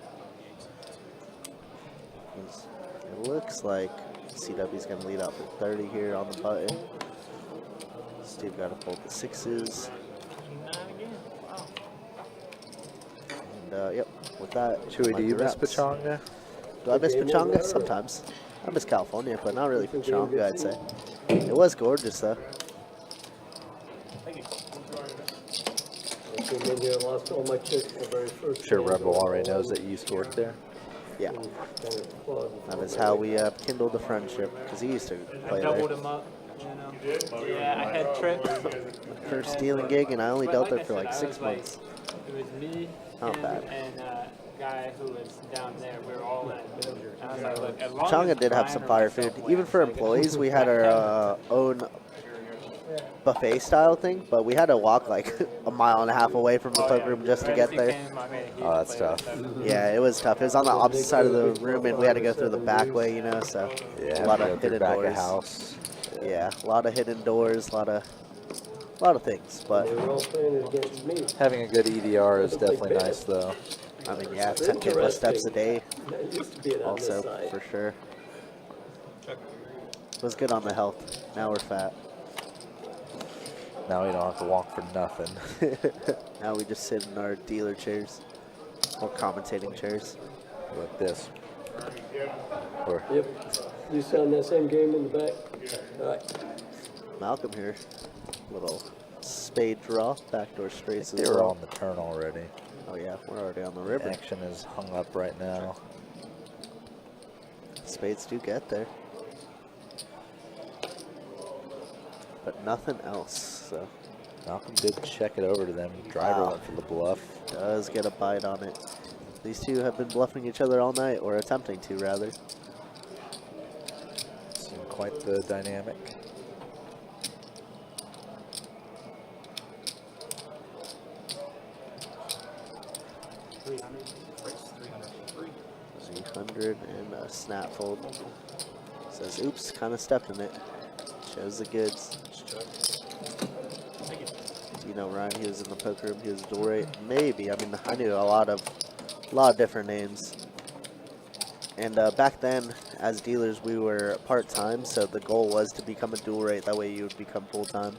It looks like CW's going to lead out for 30 here on the button. Steve got to fold the 6s. And yep, with that, Chewy, do you miss wraps. Pachanga? Do I miss Pachanga? Sometimes. I miss California, but not really Pachanga, I'd say. It was gorgeous, though. I came in here and lost all my chicks the very first Sure game. Rebel already knows that you used to work there. Yeah, Kind of plausible. that is how we kindled the friendship, because he used to I play doubled there. him up, you know. Yeah, I had trips. First dealing gig, and I only But dealt like there for I like said, 6 I was months. It was me, Not him, bad. and guy who was down there. We were all in. I was like, look, as long Changa as did have Brian some or fire myself food. win, Even for like, employees, we had our own buffet style thing, but we had to walk like a mile and a half away from the Oh, cloak yeah. room just to Right get as he there. came, I made a huge Oh, that's play with tough. that. Yeah, it was tough. It was on the opposite side of the room, and we had to go through the back way, you know, so Yeah, a lot go of through hidden back doors. of house. Yeah, a lot of hidden doors, a lot of things. They But were all playing against me. Having a good EDR is definitely nice, though. I mean, yeah, 10K plus steps a day, That used to be it on this also side. for sure. Was good on the health. Now we're fat. Now we don't have to walk for nothing. Now we just sit in our dealer chairs or commentating chairs. Like this. Or Yep. You sound that same game in the back? All right. Malcolm here, little spade draw, backdoor straights as they were well. on the turn already. Oh yeah, we're already on the river. Action is hung up right now. Spades do get there, but nothing else. So Malcolm did check it over to them. Driver Wow. went for the bluff. does get a bite on it. These two have been bluffing each other all night, or attempting to rather. Seemed quite the dynamic. $300 and a snap fold. Says, oops, kind of stepped in it. Shows the goods. You know, Ryan, he was in the poker room. He was dual rate. Maybe. I mean, I knew a lot of different names. And back then, as dealers, we were part-time, so the goal was to become a dual rate. That way you would become full-time.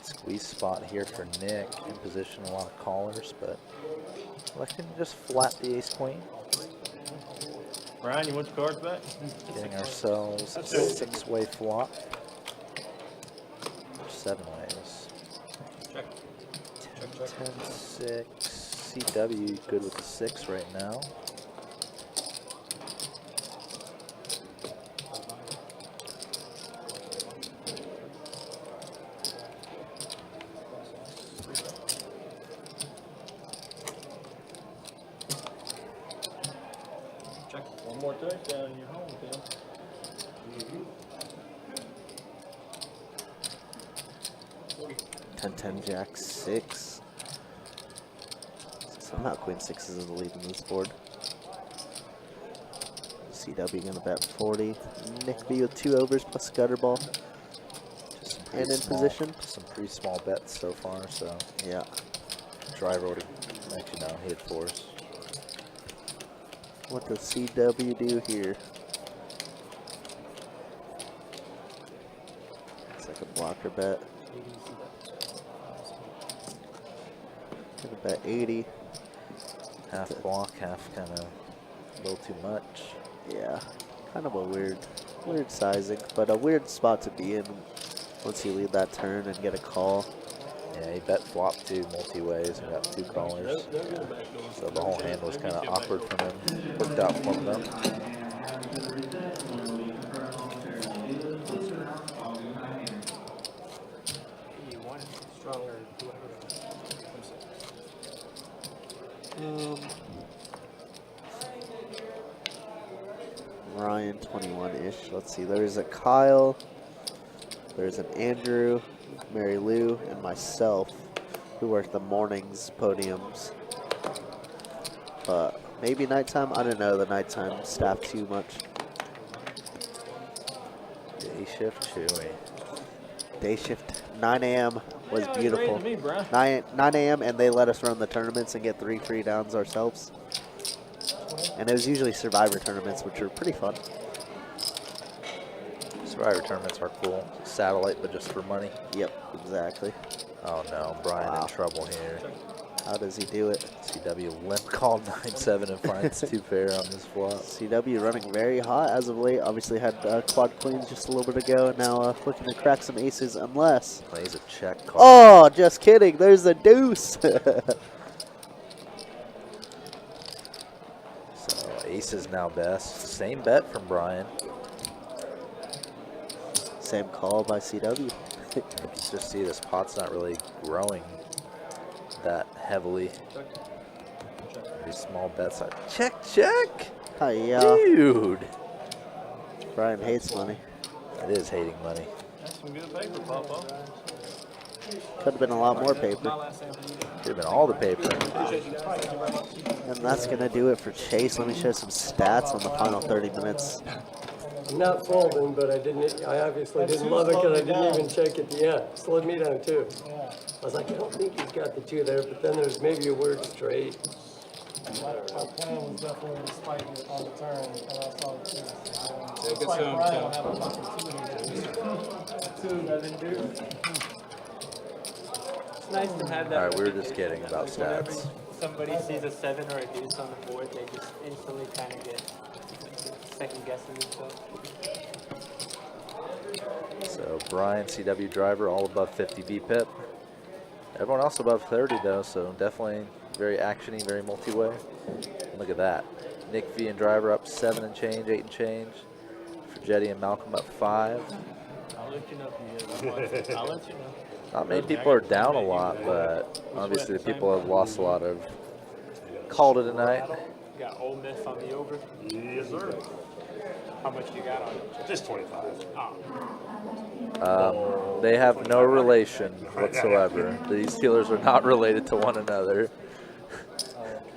Squeeze spot here for Nick. In position, a lot of callers, but electing to just flat the ace queen. Ryan, you want your cards back? Getting ourselves a 6-way flop. Or 7 ways. Check. 10, 6. CW good with the 6 right now. Check. One more touchdown and you're home, Tim. 10-10 jack 6. Somehow queen 6 is in the lead in this board. CW gonna bet 40. Nick V with 2 overs plus gutter ball. Just some And in small, position. some pretty small bets so far. So Yeah. driver would have actually no, he had 4s. What does CW do here? It's like a blocker bet. Gonna bet 80. Half block, half kind of a little too much. Yeah, kind of a weird sizing, but a weird spot to be in once you lead that turn and get a call. Yeah, he bet flop too, multi-ways, and got 2 callers. So the whole hand was kind of awkward for him. Worked out for him though. You want it stronger. Ryan, 21-ish. Let's see. There's a Kyle. There's an Andrew, Mary Lou, and myself, who work the mornings podiums. But maybe nighttime. I don't know the nighttime staff too much. Day shift Chewy. Day shift 9 a.m. was Yeah, beautiful. great to me, bro. 9 a.m. and they let us run the tournaments and get 3 free downs ourselves. And it was usually Survivor tournaments, which were pretty fun. Survivor tournaments are cool. Satellite, but just for money. Yep, exactly. Oh no, Brian Wow. in trouble here. How does he do it? CW limp called 9-7 and finds 2 pair on this flop. CW running very hot as of late. Obviously had quad queens just a little bit ago, and now looking to crack some aces unless. Plays a check call. Oh, just kidding. There's a deuce. So aces now best. Same bet from Brian. Same call by CW. You can just see this pot's not really growing that heavily. These small bets are check. Hiya. Dude. Brian hates money. It is hating money. That's some good paper, Papa. Could have been a lot more paper. Could have been all the paper. And that's going to do it for Chase. Let me show some stats on the final 30 minutes. I'm not folding, but I obviously didn't love it because I didn't even check at the end. Slowed me down too. I was like, I don't think he's got the 2 there, but then there's maybe a word straight. My plan was definitely to spike it on the turn, and I saw the 2. Take it Like soon, Brian Tim. don't have a fucking 2 doesn't do. It's nice to have that. All right, we were just kidding about Whenever stats. somebody sees a 7 or a deuce on the board, they just instantly kind of get second guessing themselves. So Brian, CW driver, all above 50 VPIP. Everyone else above 30 though, so definitely very actiony, very multi-way. Look at that. Nick V and driver up 7 and change, 8 and change. Fragetti and Malcolm up 5. I'll let you know if you hear. I'll let you know. Not many people are down a lot, but obviously the people have lost a lot of called it a night. Got Ole Miss on the over. Yes, sir. How much you got on it? Just 25. They have no relation whatsoever. These dealers are not related to one another.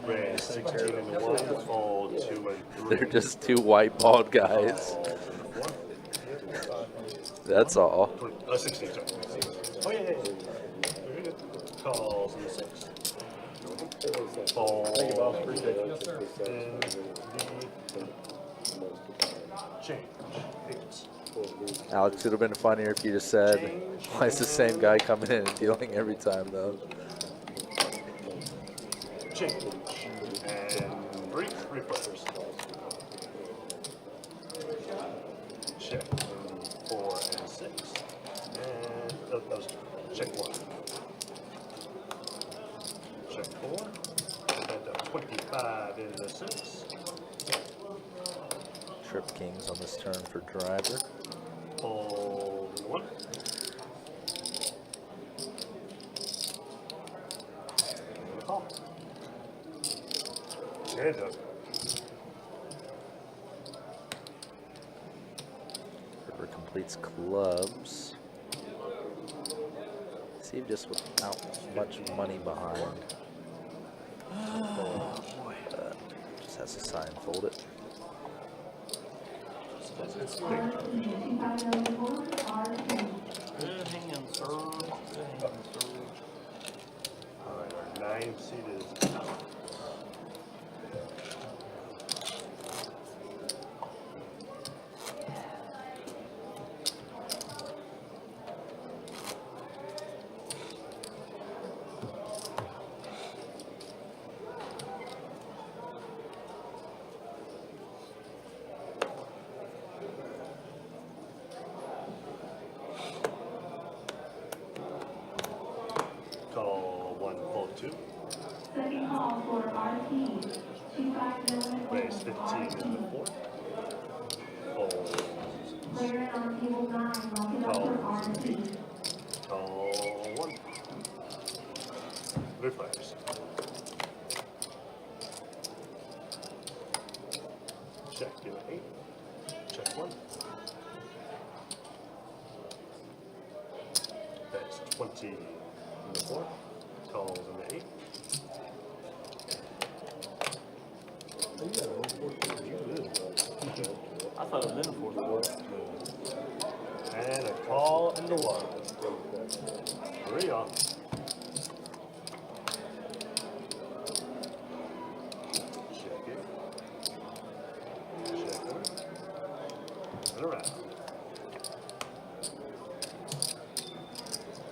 Red 16 and 1, fold 2 and 3. They're just 2 white bald guys. That's all. 16, sorry. Oh, yeah. Very good. Calls in the 6. Fold. Thank you, boss. Appreciate it. Yes, sir. And the change. 8. Alex, it would have been funnier if you just said, why is the same guy coming in and dealing every time, though? Change. And 3 players. Check. 4 and 6. And those 2. Check 1. Check 4. And 25 in the 6. Trip kings on this turn for driver. Fold 1. Call. And River completes clubs. Steve just without much money behind. Just has to sign fold it. It's big. RT, 2504, RT. Good hand, sir. Good hand, sir. All right, our 9 seed is out. Call 1, fold 2. Second call for RT, 2504, Raise 15 into 4. Fold. Player on table 9, lock it up for RT. Call 1. Reflex. Check in 8. Check 1. That's 20 in the 4. Calls in the 8. I thought it was in the fourth quarter. And a call in the 1. 3 on. Check it. Check it. And around.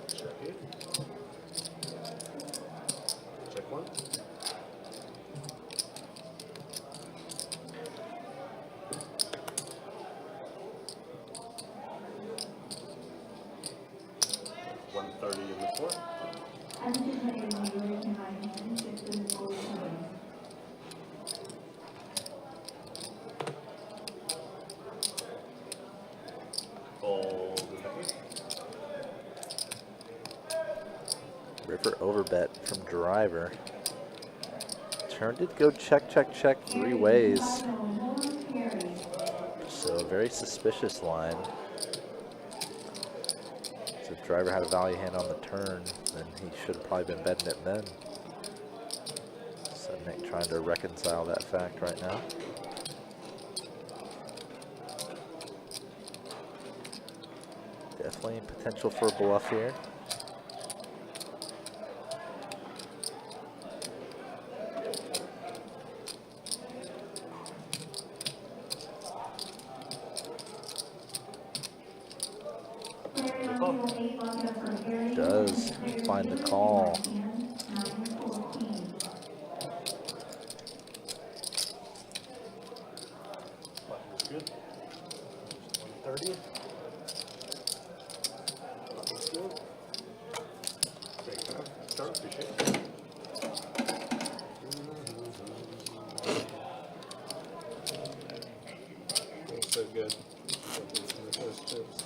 Check it. Check 1. $130 in the 4. I just didn't have any lyric in my hand, just in the gold coin. Fold in the 8. River overbet from driver. Turn did go check, check, check 3 ways. So a very suspicious line. So if driver had a value hand on the turn, then he should have probably been betting it then. So Nick trying to reconcile that fact right now. Definitely potential for a bluff here. Does find the call. Button's good. 130. Button's good. Take time. Start, appreciate it. Feels so good. In the first chips.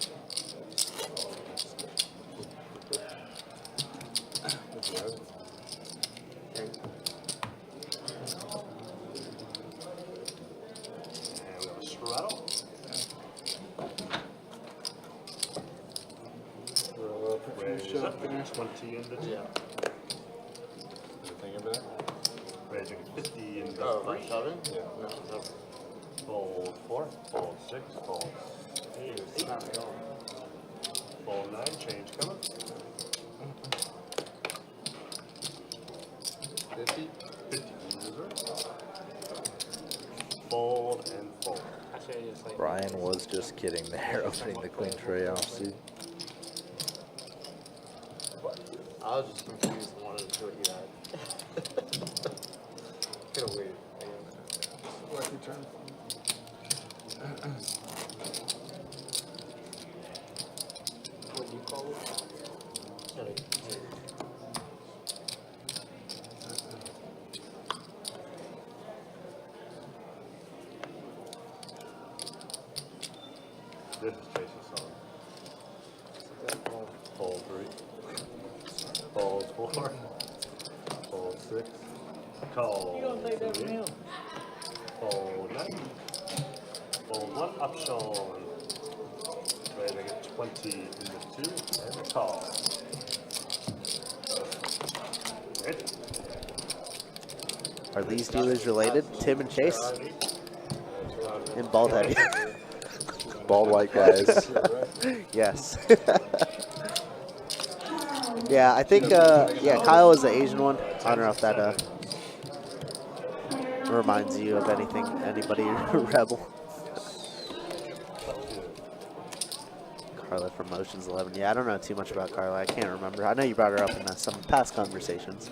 And we have a straddle. Throw up a few Raise shot up. there. 20 in the 2. Yeah. Anything of that? Raising 50 in the 3. Yeah. No. Fold 4. Fold 6. Fold 8. Fold 9. Change coming. 50? 50 reserve. Fold and fold. Actually, I just like. Brian was just kidding there, opening the queen tray offsuit. I was just confused and wanted to see what you had. Kind of weird. Lucky turn. What do you call it? This is Chase's song. Fold 3. Fold 4. Fold 6. Call. You gonna take that from him? Fold 9. Fold 1 option. Raising it 20 in the 2 and a call. Ready? Are these dealers related? Tim and Chase? And Bald Head. bald white guys. Yes. Yeah, I think, yeah, Kyle is the Asian one. I don't know if that reminds you of anything, anybody Rebel. Carla from Motions 11. Yeah, I don't know too much about Carla. I can't remember. I know you brought her up in some past conversations.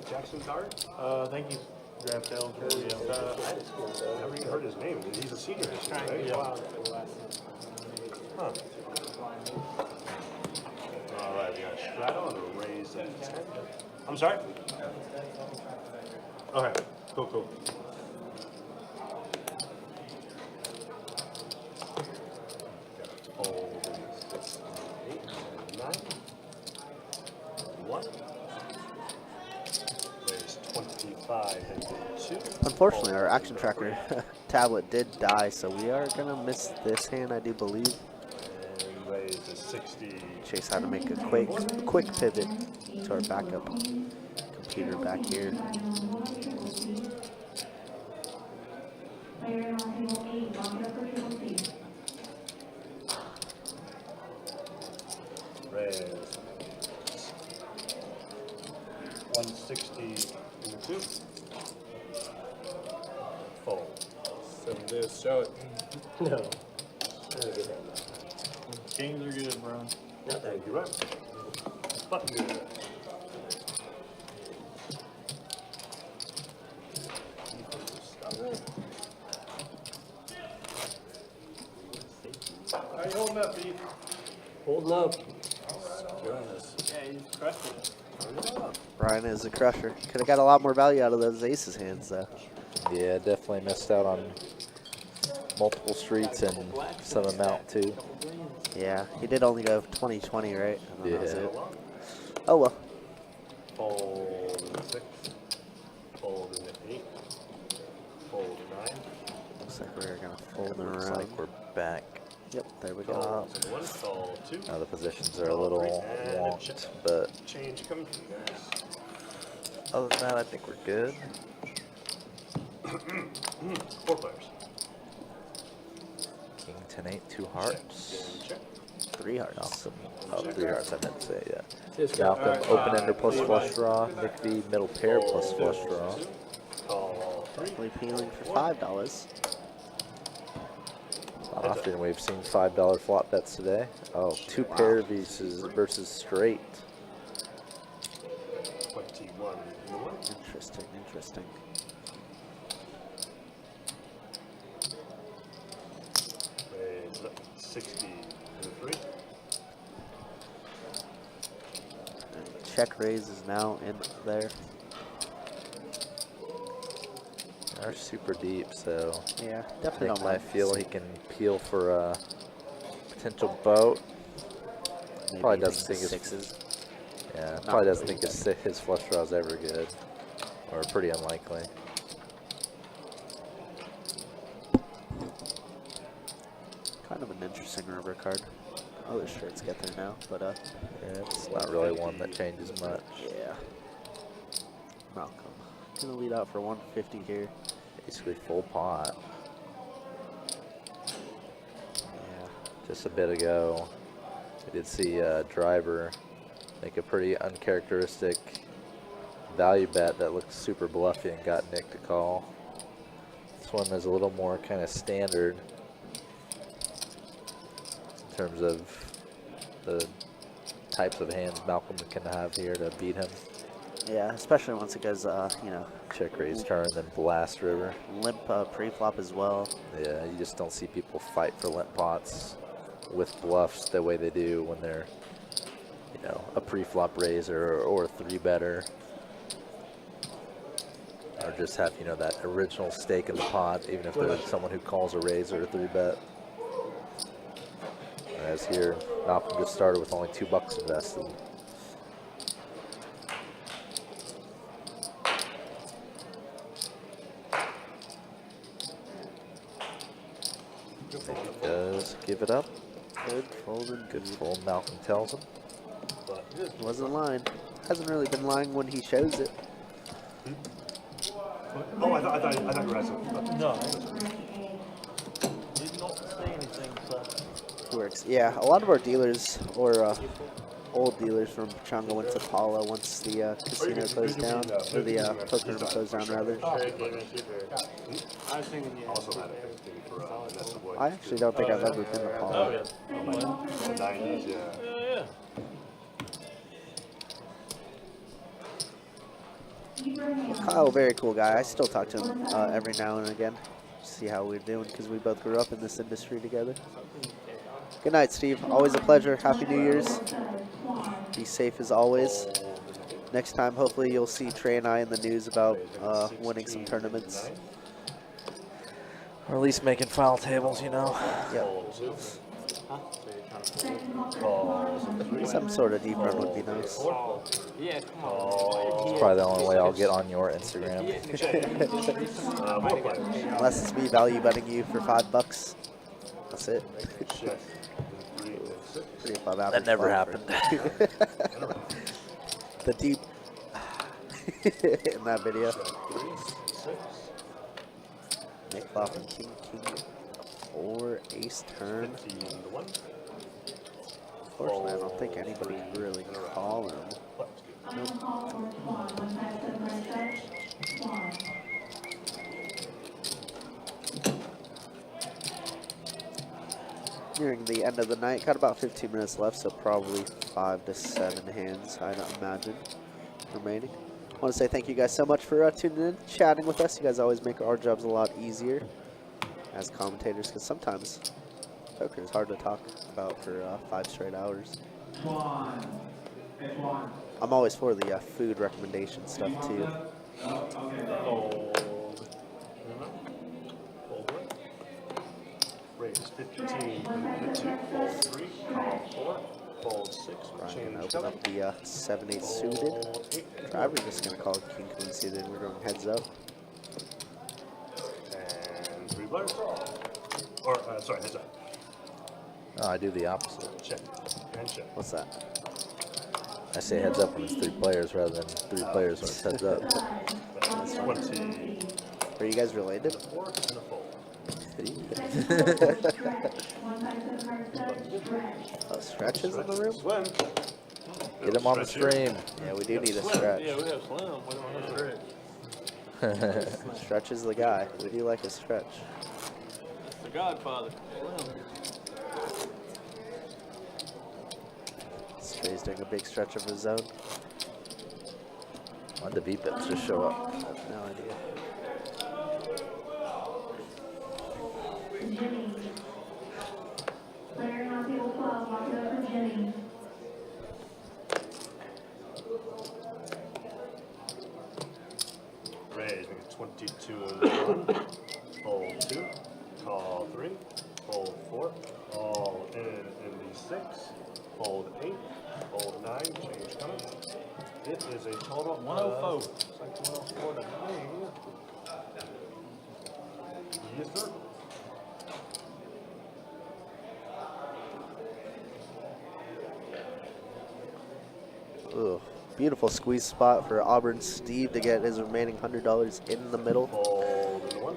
Jackson Dart? Thank you. Draft L for you. I never even heard his name. He's a senior this year, right? Yeah. Huh. All right, we got Strato and a raise at 10. I'm sorry? Okay, cool. Got fold in 6, 8, 9. 1. Raise 25 and 2. Unfortunately, our action tracker tablet did die, so we are going to miss this hand, I do believe. And raise to 60. Chase had to make a quick pivot to our backup computer back here. Raise 160 in the 2. Fold. 7 days, show it. No. Kings are good, bro. Not that You're right. Button good. How you holding up, Pete? Holding up. Yeah, he's crushing it. Brian is a crusher. Could have got a lot more value out of those aces hands, though. Yeah, definitely missed out on multiple streets and some amount too. Yeah, he did only go 20-20, right? And then that was Yeah. it. Oh, well. Fold in the 6. Fold in the 8. Fold 9. Looks like we're going to fold it Looks around. like we're back. Yep, there we go. Fold 1. Fold 2. Now the positions are a little wonked, but Change coming from you guys. other than that, I think we're good. 4 players. King 10-8, 2 hearts. Check. 3 hearts. Awesome. Oh, 3 hearts, I meant to say, yeah. Just got Malcolm, open ender plus flush draw. Nick V, middle pair plus flush draw. Call 3. Definitely peeling for $5. Not often we've seen $5 flop bets today. Oh, 2 pair versus straight. 21 in the 1. Interesting, interesting. Raise 60 in the 3. Check raise is now in there. They're super deep, so Yeah, I definitely think don't I mind. feel he can peel for a potential boat. Maybe Probably even doesn't think his sixes. Yeah, Not probably doesn't really think his flush draw is ever good, or pretty unlikely. Kind of an interesting river card. Other shirts get there now, but Yeah, it's not really one that changes much. yeah. Malcolm gonna lead out for 150 here. Basically full pot. Yeah. Just a bit ago, I did see Driver make a pretty uncharacteristic value bet that looked super bluffy and got Nick to call. This one is a little more kind of standard in terms of the types of hands Malcolm can have here to beat him. Yeah, especially once it goes, you know, Check raise turn, then blast river. limp pre-flop as well. Yeah, you just don't see people fight for limp pots with bluffs the way they do when they're, you know, a pre-flop raiser or a 3-better. Or just have, you know, that original stake in the pot, even if they're someone who calls a raise or a 3-bet. Whereas here, Malcolm just started with only $2 invested. And he does give it up. Good fold Good indeed. fold, Malcolm tells him. Button Wasn't lying. Hasn't really been lying when he shows it. Oh, I thought you were asking. No. Did not say anything, so. Works. Yeah, a lot of our dealers or old dealers from Pachanga went to Paula once the casino closed down, or the poker room closed down rather. I was thinking, yeah. Also had a thing for Vanessa Boy. I actually don't think I've ever been to Oh, Paula. yeah. The 90s, yeah. Yeah. Kyle, very cool guy. I still talk to him every now and again. See how we're doing because we both grew up in this industry together. Good night, Steve. Always a pleasure. Happy New Year's. Be safe as always. Next time, hopefully, you'll see Trey and I in the news about winning some tournaments. Or at least making foul tables, you know. Yep. Some sort of deep run would be nice. Yeah, come on. It's probably the only way I'll get on your Instagram. Unless it's me value betting you for $5. That's it. Pretty above average. That never flop happened. The deep in that video. Nick flop and king, or ace turn. Unfortunately, I don't think anybody can really call him. Nearing the end of the night, got about 15 minutes left, so probably 5 to 7 hands, I'd imagine, remaining. I want to say thank you guys so much for tuning in, chatting with us. You guys always make our jobs a lot easier as commentators, because sometimes poker is hard to talk about for 5 straight hours. I'm always for the food recommendation stuff too. Raise 15, hit 2, fold 3, call 4, fold 6, Brian change gonna open color. up the 7-8 suited. Driver's just gonna call it king queen suited. We're going heads up. And 3 bluffs. Or, sorry, heads up. No, I do the opposite. Check. And check. What's that? I say heads up when it's 3 players rather than 3 players when it's heads up. That's 20. Are you guys related? 4 and a fold. Oh, stretches in the room? Swim. Get him on the stream. Yeah, we do need a stretch. Yeah, we have Slim. We don't have Stretch. Stretch is the guy. We do like a stretch. The Godfather. Slim. Stray's doing a big stretch of his own. Why'd the V-Pips just show up? I have no idea. Jimmy. Player not table 12, walk it up for Jimmy. Raise, make it 22 and 1. Fold 2, call 3, fold 4, all in the 6, fold 8, fold 9, change color. It is a total 104. It's like 104 to me. Yes, sir. Ooh, beautiful squeeze spot for Auburn Steve to get his remaining $100 in the middle. Fold and 1.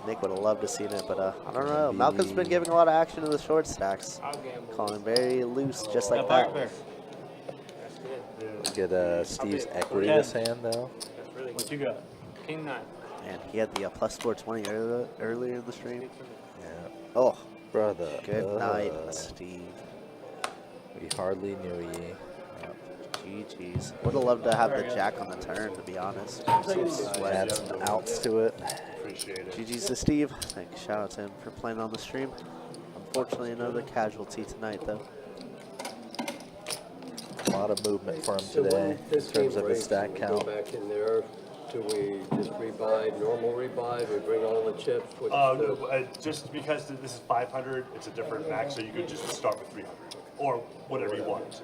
Nick would have loved to seen it, but I don't know. Malcolm's been giving a lot of action to the short stacks. I'll gamble. Calling very loose, just like Black that. Bear. Get Steve's equity this hand, though. That's really What good. you got? King 9. And he had the plus 420 earlier in the stream. Yeah. Oh, Brother. good night, Steve. We hardly knew ye. GG's. Would have loved to have the jack on the turn, to be honest. Add some outs to it. Appreciate it. GG's to Steve. Shout out to him for playing on the stream. Unfortunately, another casualty tonight, though. A lot of movement for him So today when in this game terms of his breaks, stack we count. Go back in there. Do we just rebuy, normal rebuy? We bring all the chips? What's No, the- just because this is 500, it's a different max, so you could just start with 300 or whatever you want to.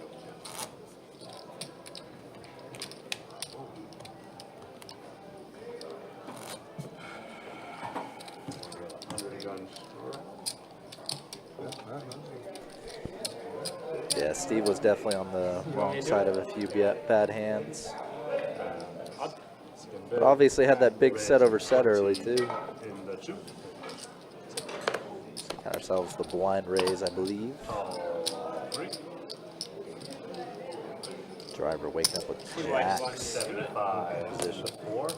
Yeah, Steve was definitely on the wrong side of a few bad hands. But obviously had that big set over set early too. In the 2. Got ourselves the blind raise, I believe. Call 3. Driver waking up with jacks. 75 position 4.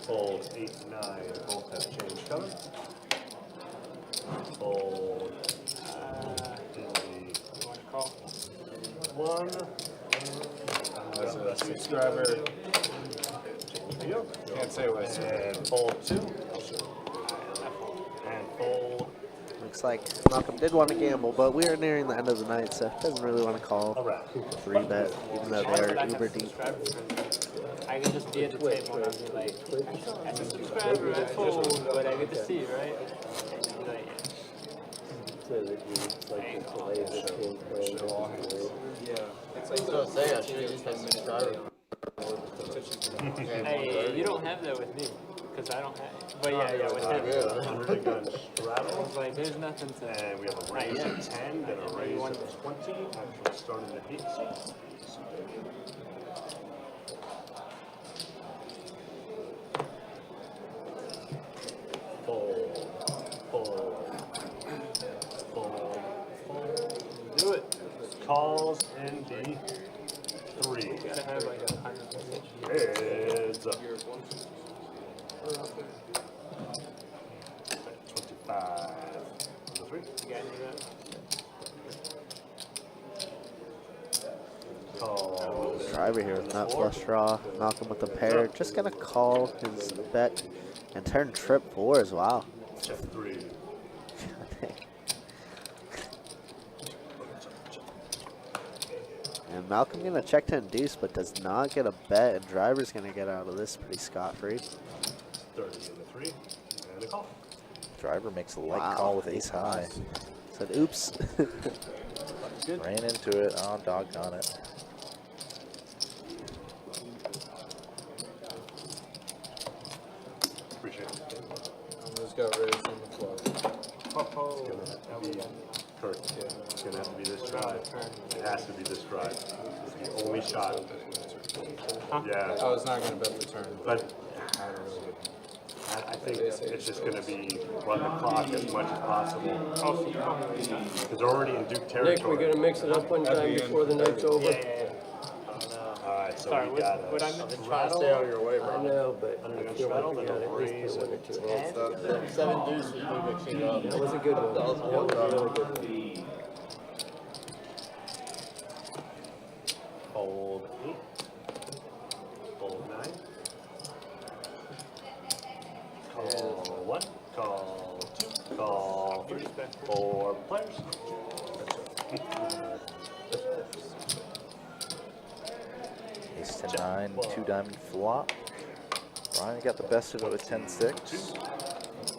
Fold 8, 9. Both have change coming. Fold. One. Six driver. Can't say what. And fold 2. And fold. Looks like Malcolm did want to gamble, but we are nearing the end of the night, so doesn't really want to call Alright. 3-bet, even though they are uber deep. I can just be at the table and I'll be like, as a subscriber, I fold, but I get to see, right? And you'll be like, hey, you don't have that with me, because I don't have it. But yeah, with him. Under the gun straddle. It's like, there's nothing to. And we have a raise of 10, then a raise of 20. Actually starting at 8 seats. Fold. Do it. Calls in D3. You gotta have like 100%. Heads up. 25. Under 3. You got any of that? Call. Driver here with nut flush draw. Malcolm with a pair. Just gonna call his bet and turn trip 4s. Wow. Check 3. And Malcolm gonna check to induce, but does not get a bet, and driver's gonna get out of this pretty scot-free. 30 into 3. And a call. Driver makes a light Wow. call with ace high. Said oops. Ran into it. Oh, doggone it. Appreciate it. Almost got raised on the floor. Kurt, it's gonna have to be this drive. It has to be this drive. It's the only shot. Yeah, I was not going to bet the turn. but I think it's just gonna be run the clock as much as possible. Because they're already in Duke Nick, territory. we're gonna mix it up one time before the night's over. Alright, so Sorry, we got what I a meant to Trying to stay out of your way, I bro. know, but under I gun feel like straddle, we then got a at least raise get one or of two. 7 deuces, we mixing up. That was a good one. That was a really good one. fold 8. Fold 9. Call 1. Call 2. Call 3. 4 players. Ace to 9, 2 diamond flop. Brian got the best of it with 10-6.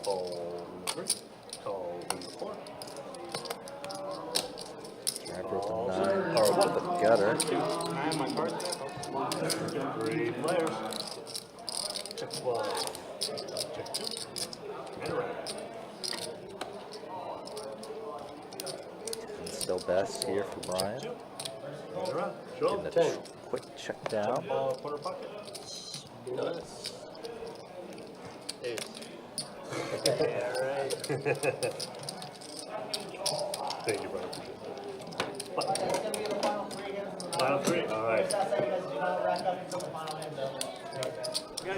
Fold 3. Call 4. Driver with the 9, or with the gutter. I have my card there. 3 players. Check 1. Check 2. And right. And still best here for Brian. And right. Show Getting a 10. quick check down. ball corner pocket. Nuts. Yeah, right. Thank you, brother. Final 3. All right.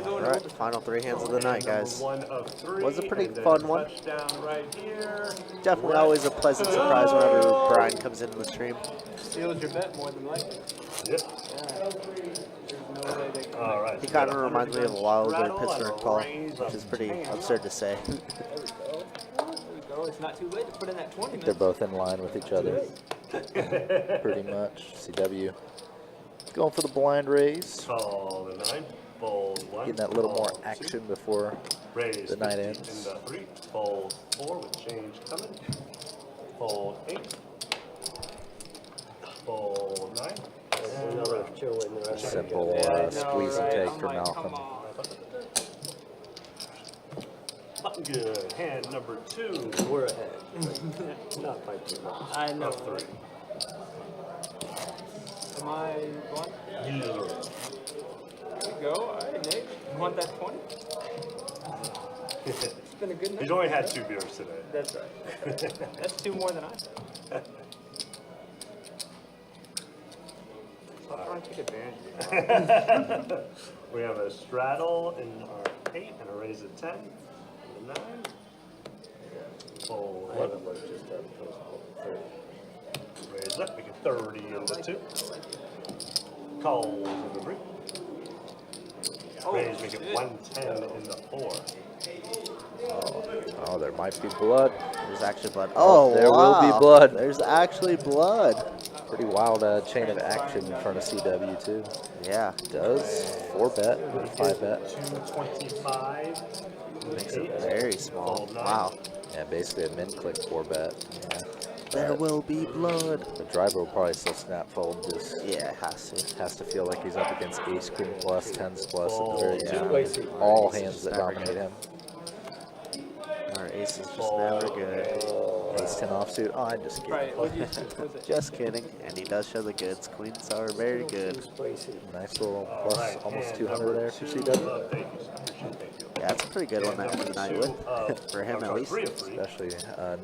All right, final 3 hands of the night, guys. One of 3. Was a pretty and then fun one. Touchdown right here. Definitely always a pleasant surprise whenever Brian comes into the stream. Steals your bet more than likely. Yep. No way they can. All right. He kind of reminds me of a Wilder Straddle and Pittsburgh a call, raise which of is pretty 10. absurd to say. There we go. It's not too late to put in that 20 They're minutes. both in line with each other. Pretty much. CW going for the blind raise. Call the 9. Fold 1. Getting that little more Call 2. action before Raise the night 50 ends. in the 3. Fold 4 with change coming. Fold 8. Fold 9. Another chill in there. Simple Yeah, I know, squeeze and right? take I'm for like, Malcolm. come on. Button good. Hand number 2. We're ahead. Not by too much. I know. Of 3. Am I blind? Yeah. There you go. All right, Nick. You want that 20? It's been a good night. He's only had 2 beers today. That's right. That's 2 more than I had. Stop trying to take advantage of me. We have a straddle in our 8 and a raise at 10. And a 9. Fold 11. Raise up, make it 30 into 2. Calls in the 3. Raise, make it 110 in the 4. Oh, there might be blood. There's actually blood. Oh, there will wow. be blood. There's actually blood. Pretty wild chain of action in front of CW too. Yeah. Does 4-bet, 5-bet. 225. Makes it very small. Wow. Yeah, basically a min click 4-bet. Yeah. There will be blood. The driver will probably still snap fold. Just Yeah, it has to. has to feel like he's up against ace queen plus, tens plus at the very Yeah. end. All hands that dominate him. Our ace is just never good. Ace 10 offsuit. Oh, I'm just kidding. Right. What do you think? Was it? Just kidding. And he does show the goods. Queens are very good. Nice little plus, almost 200 there for CW. Yeah, that's a pretty good one that we night with. For him at least. Especially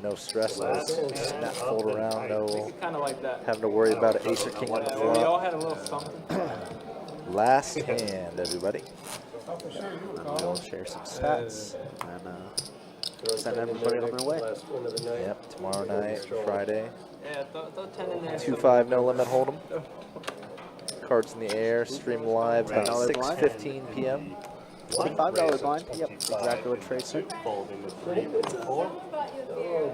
no stress, no snap fold around, no Kind of like that. having to worry about an ace or king on the Yeah, we all flop. had a little something. Last hand, everybody. And we'll share some stats. And send everybody on their way. Last one of the night. Yep, tomorrow night, Friday. Yeah, throw 10 in there. 2-5, no limit, hold 'em. Cards in the air, stream live about $10 blind. 6:15 p.m. $25 blind. Yep, exactly what Trey said. Fold into 3 and 4.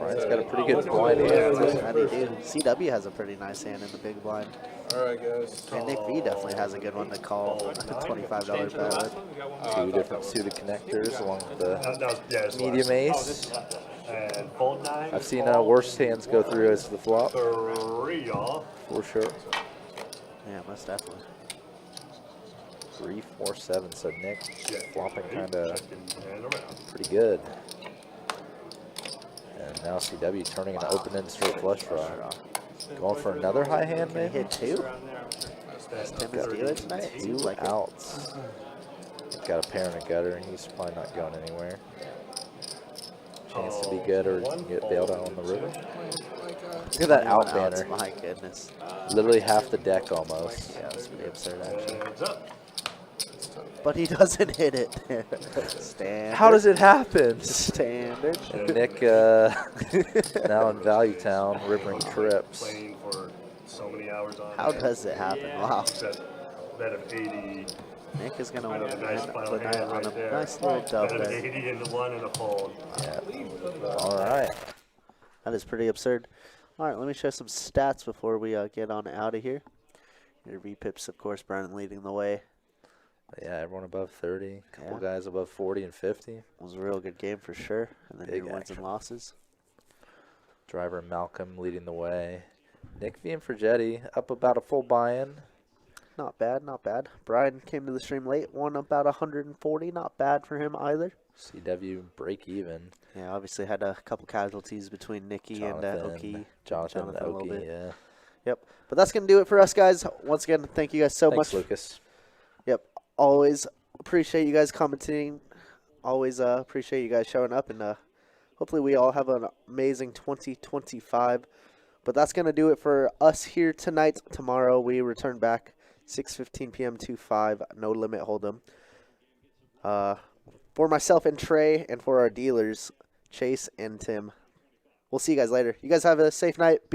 Ryan's got a pretty good blind hand. And he did. CW has a pretty nice hand in the big blind. Alright, guys. And Nick V definitely has a good one to call a $25 bet with. Two different suited connectors along with the That was, yeah, it's medium ace. And fold 9. I've seen worse hands go through as the flop, 3 off. for sure. Yeah, most definitely. 3, 4, 7. So Nick flopping kind of And around. pretty good. And now CW turning an open end straight flush draw. Going for another high hand, Can he maybe? hit 2? Is Tim his dealer tonight? Two Like it. outs. Got a pair and a gutter. He's probably not going anywhere. Chance to be good, or he can get bailed out on the river. Look at that out Outs, banner. my goodness. Literally half the deck almost. Yeah, that's pretty absurd actually. Hands up. But he doesn't hit it. Standard. How does it happen? Standard. And Nick now in Value Town, ripping trips. Playing for so many hours on How end. does it happen? Wow. Set bet of 80. Nick is going to Yeah, nice final hand on right a there. nice little dub Bet of there. 80 into 1 and a fold. Yeah. All right. That is pretty absurd. All right, let me show some stats before we get on out of here. Your VPIPs, of course, Brennan leading the way. Yeah, everyone above 30. A couple Yeah. guys above 40 and 50. It was a real good game for sure. And then Big your wins and action. losses. Driver Malcolm leading the way. Nick V and Fragetti up about a full buy-in. Not bad, not bad. Brian came to the stream late, won about 140. Not bad for him either. CW break even. Yeah, obviously had a couple casualties between Nikki and Oki. Jonathan and a little Oki, bit. yeah. Yep. But that's going to do it for us, guys. Once again, thank you guys so Thanks, much. Lucas. Yep. Always appreciate you guys commenting. Always appreciate you guys showing up. And hopefully we all have an amazing 2025. But that's going to do it for us here tonight. Tomorrow we return back 6:15 p.m. to 5. No limit hold'em. For myself and Trey, and for our dealers, Chase and Tim. We'll see you guys later. You guys have a safe night.